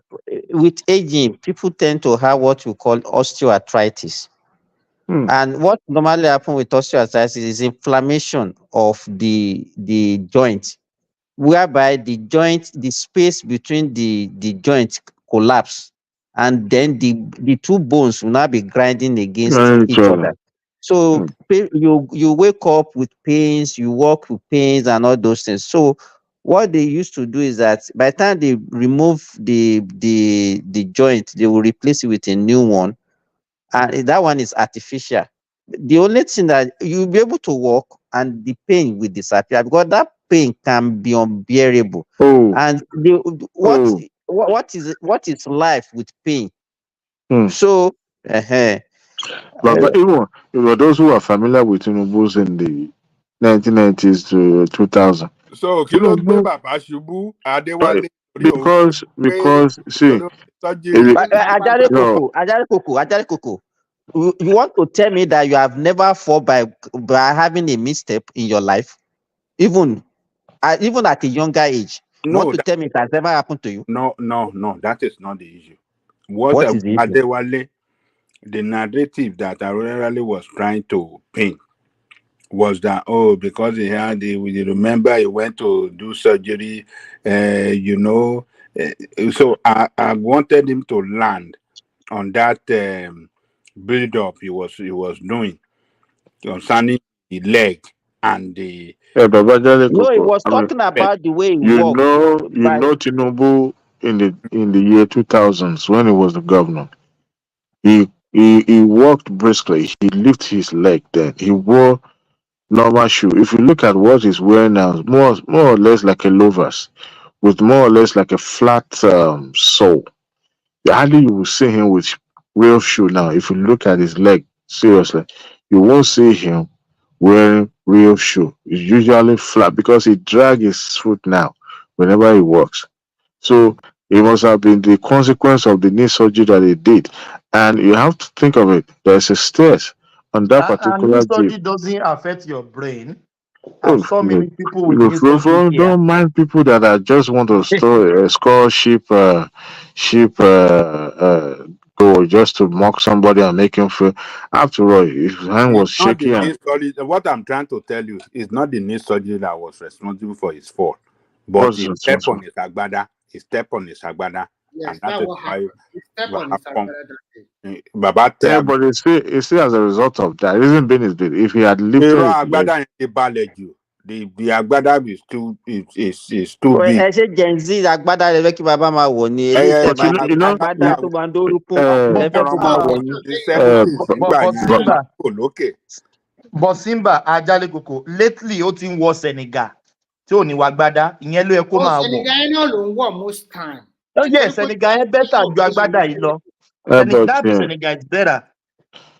with aging, people tend to have what we call osteoarthritis. And what normally happens with osteoarthritis is inflammation of the joint, whereby the space between the joint collapse, and then the two bones will now be grinding against each other. So you wake up with pains, you walk with pains and all those things. So what they used to do is that by the time they remove the joint, they will replace it with a new one. And that one is artificial. The only thing that you'll be able to walk and the pain will disappear, because that pain can be unbearable. And what is life with pain? So but even those who are familiar with Tinubu's in the 1990s to 2000. So Baba Shubu Adewale, because see, Ajare Koko, you want to tell me that you have never fall by having a misstep in your life, even at a younger age? You want to tell me it has never happened to you? No, that is not the issue. What is the issue? Adewale, the narrative that Adewale was trying to paint was that, because he had we remember he went to do surgery, so I wanted him to land on that build up he was doing concerning the leg and the no, he was talking about the way he walked. Tinubu in the year 2000s when he was the governor, he walked briskly. He lifted his leg. Then he wore normal shoe. If you look at what he's wearing now, more or less like a loafers with more or less like a flat sole. Hardly you will see him with real shoe now, if you look at his leg seriously, you won't see him wearing real shoe. It's usually flat because he drag his foot now whenever he walks. So it must have been the consequence of the knee surgery that he did. And you have to think of it. There's a stress on that And particular knee gym. surgery doesn't affect your brain. I Oh, saw many people with you knee surgery here. don't mind people that are just want to score sheep goal just to mock somebody and make him feel. After all, his hand It's was not the shaky knee and surgery. What I'm trying to tell you is not the knee surgery that was responsible for his fall, but what's he the stepped on responsible? his agbada. He stepped on his agbada, Yes, and that that's is what why happened. He stepped what on his happened. umbrella that day. Baba tẹ Yeah, but it's still as a result of that. It isn't been his bit. If he had lifted irọ́ his leg, agbada yẹn ti balẹ̀ jù. The agbada is too Well, big. ẹ ṣe Gen Z agbádá lẹ fẹ́ kí bàbá máa wọ̀ ni eléyìí tẹ́ but bá dé agbádá tó máa ń dórúkún lẹ fẹ́ kó máa wọ̀ ni. ní 70s nígbà But yẹn Simba, kò lókè. but Simba Ajale Koko, lately ó ti ń wọ Senegal tí ò ní wá gbádá, ìyẹn ló yẹ kó máa wọ̀. Senegal yẹn náà ló ń wọ̀ most time. Oh yes, Senegal yẹn better ju agbádá yìí lọ. but That Senegal is better.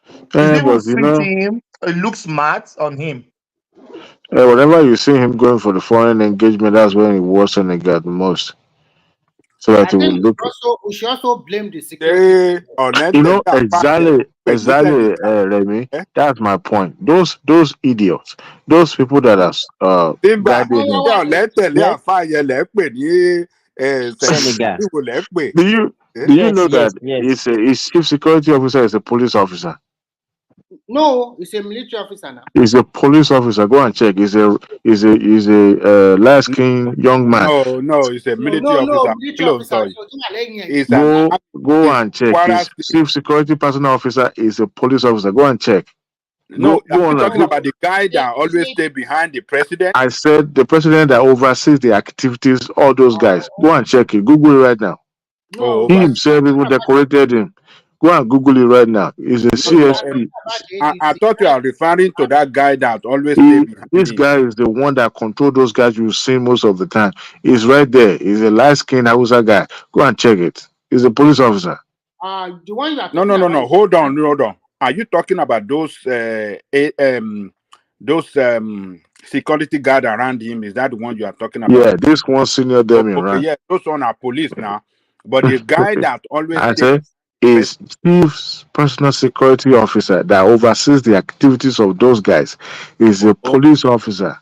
It but even you fits know, him. It looks smart on him. whenever you see him going for the foreign engagement, that's when he was Senegal the most. So I that he will think look. we should also blame the security. You know exactly, Remy. That's my point. Those idiots, those people that are Simba guiding him. ṣé ọ̀lẹ́tẹ̀lé àfáàyẹ lẹ́ pè ní Senegal. ìwò lẹ́ pè. Do you know that his chief security officer is a police officer? No, he's a military officer now. He's a police officer. Go and check. He's a light skinned young man. No, he's a military officer. Military officer. He's Go and check. Kwara His chief security personnel officer is a police officer. Go and check. No, go I'm on. talking about the guy that always stay behind the president. I said the president that oversees the activities, all those guys. Go and check it. Google it right now. He himself even decorated him. Go and Google it right now. He's a CSP. I thought you are referring to that guy that always stay behind This him. guy is the one that control those guys you see most of the time. He's right there. He's a light-skinned Hausa guy. Go and check it. He's a police officer. The one you are No. Hold on. Are you talking about those security guard around him? Is that the one you are talking about? Yeah, this one senior them in rank. Yeah, those one are police now. But the guy that always I said is chief personal security officer that oversees the activities of those guys. Is a police officer.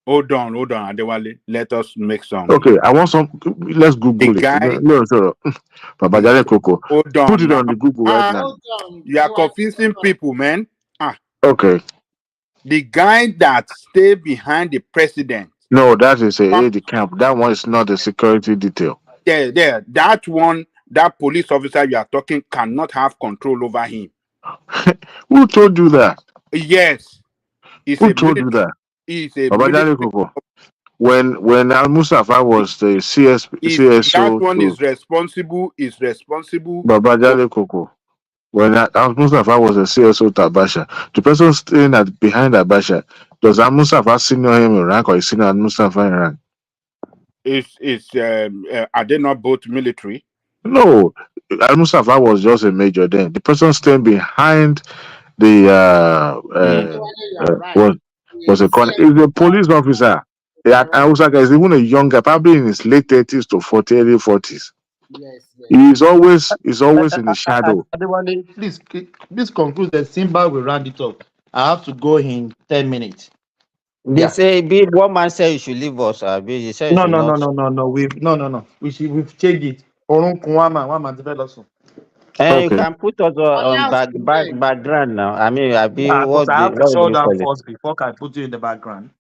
Hold on, Adewale. Let us make some. Okay, I want some. Let's Google guy, it. No, Babajale Coco. Hold on. Put it on the Google right now. You are confusing people, man. Okay. The guy that stay behind the president. No, that is a aide camp. That one is not a security detail. Yeah. That one, that police officer you are talking cannot have control over him. Who told you that? Yes. Who told you that? He's a Babajale Coco. When Al Mustafa was the CSO, that one is responsible. Babajale Coco. When Al Mustafa was the CSO to Abacha, the person staying behind Abacha, does Al Mustafa senior him in rank or is senior Al Mustafa in rank? Are they not both military? No, Al Mustafa was just a major then. The person staying behind the was a colonel. He's a police officer. Ausaka is even a young guy, probably in his late 30s to 40s. Yes. He's always in the shadow. Please conclude that Simba will round it up. I have to go in 10 minutes. They say one man said you should leave us. No. We've changed it. You can put us on background now. I mean, I have to shut down first before I put you in the background.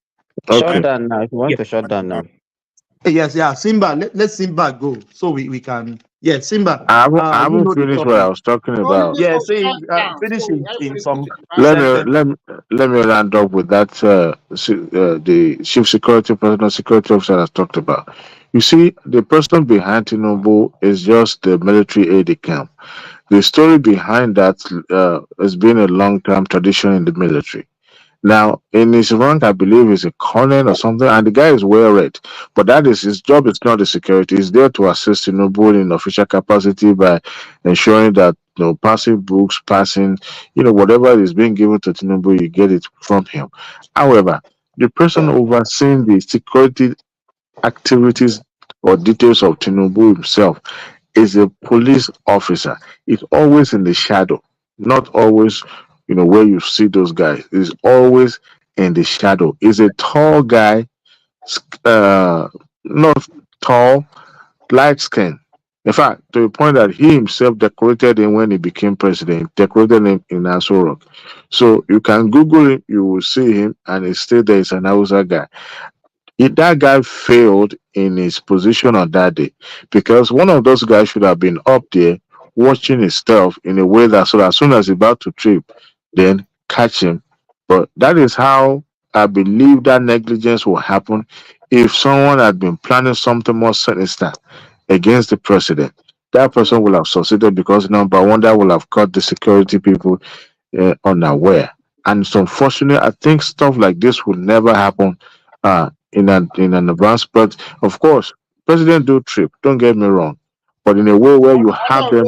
Shut down now. If you want to shut down now. Yes, Simba. Let Simba go so we can. Yeah, Simba. I haven't finished what I was talking about. Yeah, finish in some. Let me land up with that. The chief security, personal security officer has talked about. You see, the person behind Tinubu is just the military aide camp. The story behind that has been a long-term tradition in the military. Now, in his rank, I believe he's a colonel or something, and the guy is well read. But that is his job. It's not the security. He's there to assist Tinubu in official capacity by ensuring that passing books, passing, whatever is being given to Tinubu, you get it from him. However, the person overseeing the security activities or details of Tinubu himself is a police officer. It's always in the shadow, not always, where you see those guys. It's always in the shadow. Is a tall guy, not tall, light skin. In fact, to the point that he himself decorated him when he became president, decorated him in Aso Rock. So you can Google him, you will see him, and he still there is an Hausa guy. If that guy failed in his position on that day, because one of those guys should have been up there watching his stuff in a way that so as soon as he's about to trip, then catch him. But that is how I believe that negligence will happen if someone had been planning something more sinister against the president. That person will have succeeded because number one, that will have caught the security people unaware. And it's unfortunate. I think stuff like this will never happen in an advance. But of course, president do trip. Don't get me wrong, but in a way where you have them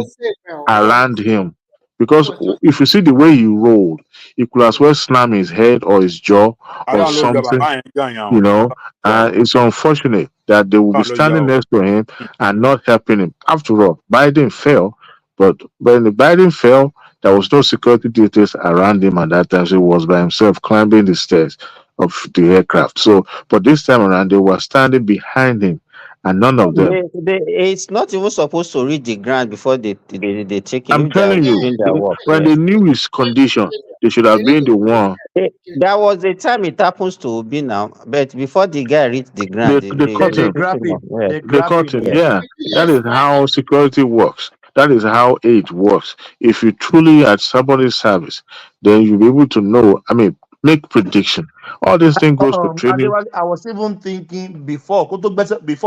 around him. Because if you see the way he rolled, he could as well slam his head or his jaw or something, and it's unfortunate that they will be standing next to him and not helping him. After all, Biden fell, but when the Biden fell, there was no security details around him at that time. So he was by himself climbing the stairs of the aircraft. So, but this time around, they were standing behind him, and none of them. It's not even supposed to reach the ground before they take him I'm if they are telling you, doing their work. when they knew his condition, they should have been the one. There was a time it happens to be now, but before the guy reached the ground, They caught him. pick him up. Yeah. They caught him. Yeah, that is how security works. That is how aid works. If you truly at somebody's service, then you'll be able to know. I mean, make prediction. All this thing goes to training. Adewale, I was even thinking before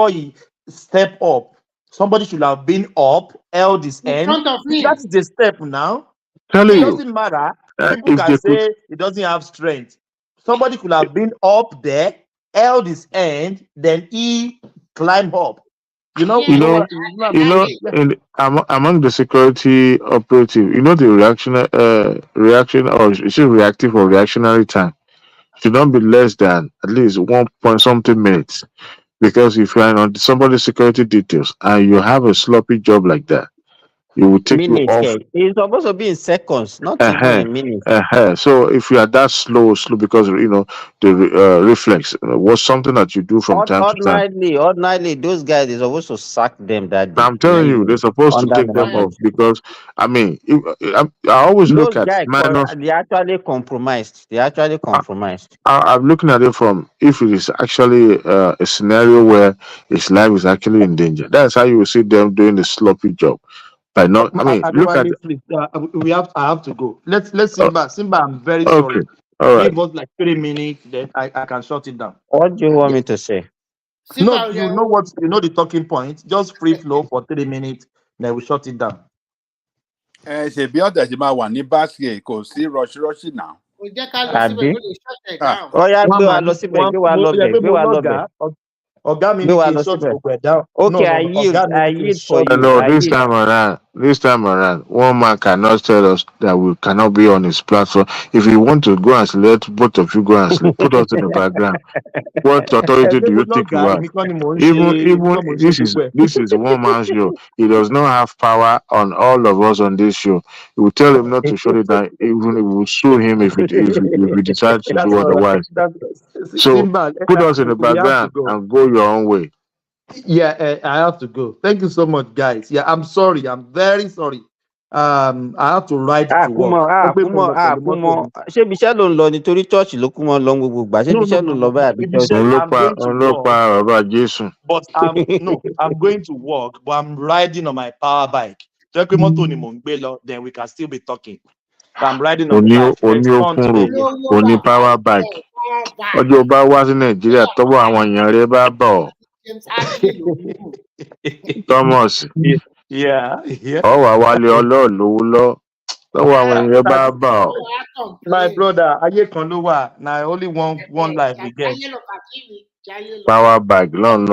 he step up, somebody should have been up, held his In end. front of him. That is the step now. Telling It you, doesn't matter. People if can they say could, he doesn't have strength. Somebody could have been up there, held his end, then he climbed up. you know, among the security operative, the reaction, or is it reactive or reactionary time should not be less than at least 1 point something minutes. Because if you're on somebody's security details and you have a sloppy job like that, it will take you Minutes, off. yeah. It's supposed to be in seconds, not even in minutes. So if you are that slow, because the reflex was something that you do from time to time. Ordinarily, those guys they're supposed to sack them that day. I'm telling you, they're supposed to take them off because I mean, I always look Those at guys, minus. they actually compromised. I'm looking at it from if it is actually a scenario where his life is actually in danger. That's how you will see them doing the sloppy job. By not, I mean, look at. Please, I have to go. Let's Simba. Simba, I'm very sorry. All right. Give us like 3 minutes, then I can shut it down. What do you want me to say? No, you know the talking point. Just free flow for 3 minutes, then we shut it down. Ṣèbí ọ̀dẹ̀ ṣe máa wà ní báṣì kò sí rọ́ṣírọ́ṣì náà. Ọ̀yá gbé wa lọ síbẹ̀, gbé wa lọ bẹ̀, gbé wa lọ bẹ̀. Ọ̀gá mi ní kí n shut gbogbo ẹ̀ down. Okay, I yield for you. No, this time around, one man cannot tell us that we cannot be on his platform. If you want to go and sleep, both of you go and sleep. Put us in the background. What authority do you think you are? Even this is one man's show. He does not have power on all of us on this show. We will tell him not to shut it down. Even we will sue him if we decide to do otherwise. So put us in the background and go your own way. Yeah, I have to go. Thank you so much, guys. Yeah, I'm sorry. I'm very sorry. I have to ride to work. Ṣé Bíṣẹ́ ló ń lọ nítorí church ló kú mọ́ lọ gbogbo gbà? Ṣé Bíṣẹ́ ló ń lọ báyà bí church? But I'm going to work, but I'm riding on my power bike. Then we can still be talking. So I'm riding on the power bike. Ọjọ́ bá wá sí Nàìjíríà tọ́wọ́ àwọn èèyàn rẹ̀ bá bọ̀. Thomas. Yeah. Wà wálé ọlọ́ọ̀lówó lọ. Tọ́wọ́ àwọn èèyàn bá bọ̀. My brother, ayé kan ló wà. Na only one life we get. Power bike, long.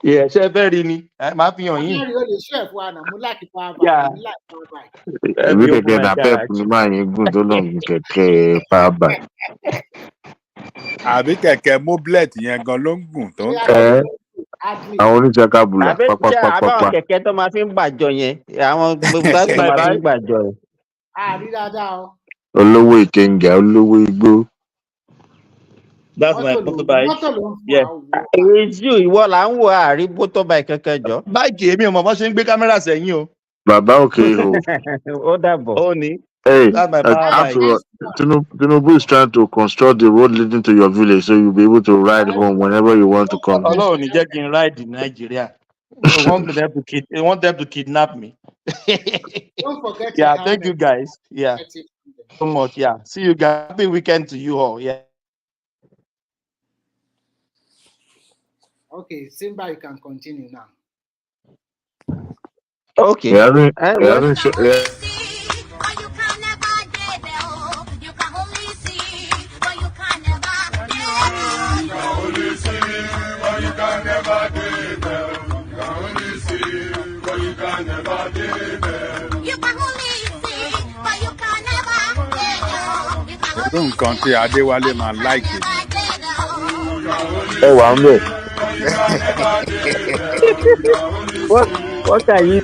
Yeah, ṣe fẹ́ rí ni. Máa fi hàn yín. Really chef one, I'm like power Yeah. bike. Like power bike. Èmi kẹ̀kẹ́ nà pep ni máa yín gùn tó lóun kẹ̀kẹ́ power bike. Àbí kẹ̀kẹ́ moblet yẹn gan ló ń gùn tó ń Àwọn oníṣẹ́ká bùlà pápápápá. Àbáwọn kẹ̀kẹ́ tó máa fi ń gbàjọ yẹn. Àwọn gbogbo tó máa fi ń gbàjọ yẹn. Rí dáadáa o. Olówó ìkẹngà, olówó igbó. That's my motorbike. Yeah. Èyí ìwọ là ń wo àárí motorbike kankan jọ. Báìkì èmi ò mọ̀ bọ́ ṣe ń gbé kámẹ́rà sẹ́yìn o. Bàbá òkè o. Ó dàbọ̀. Ó ní. Hey, That's my power bike. Tinubu is trying to construct the road leading to your village so you'll be able to ride home whenever you want to come. Ọlọ́run ní jẹ́ kí n ride in Nigeria. They want them to kidnap me. Don't forget. Yeah, thank you guys. Yeah, so much. Yeah, see you guys. Happy weekend to you all. Yeah. Okay, Simba, you can continue now. Okay. Nǹkan tí Adéwálé máa láìkè. Ẹ wà ń bẹ̀. What are you?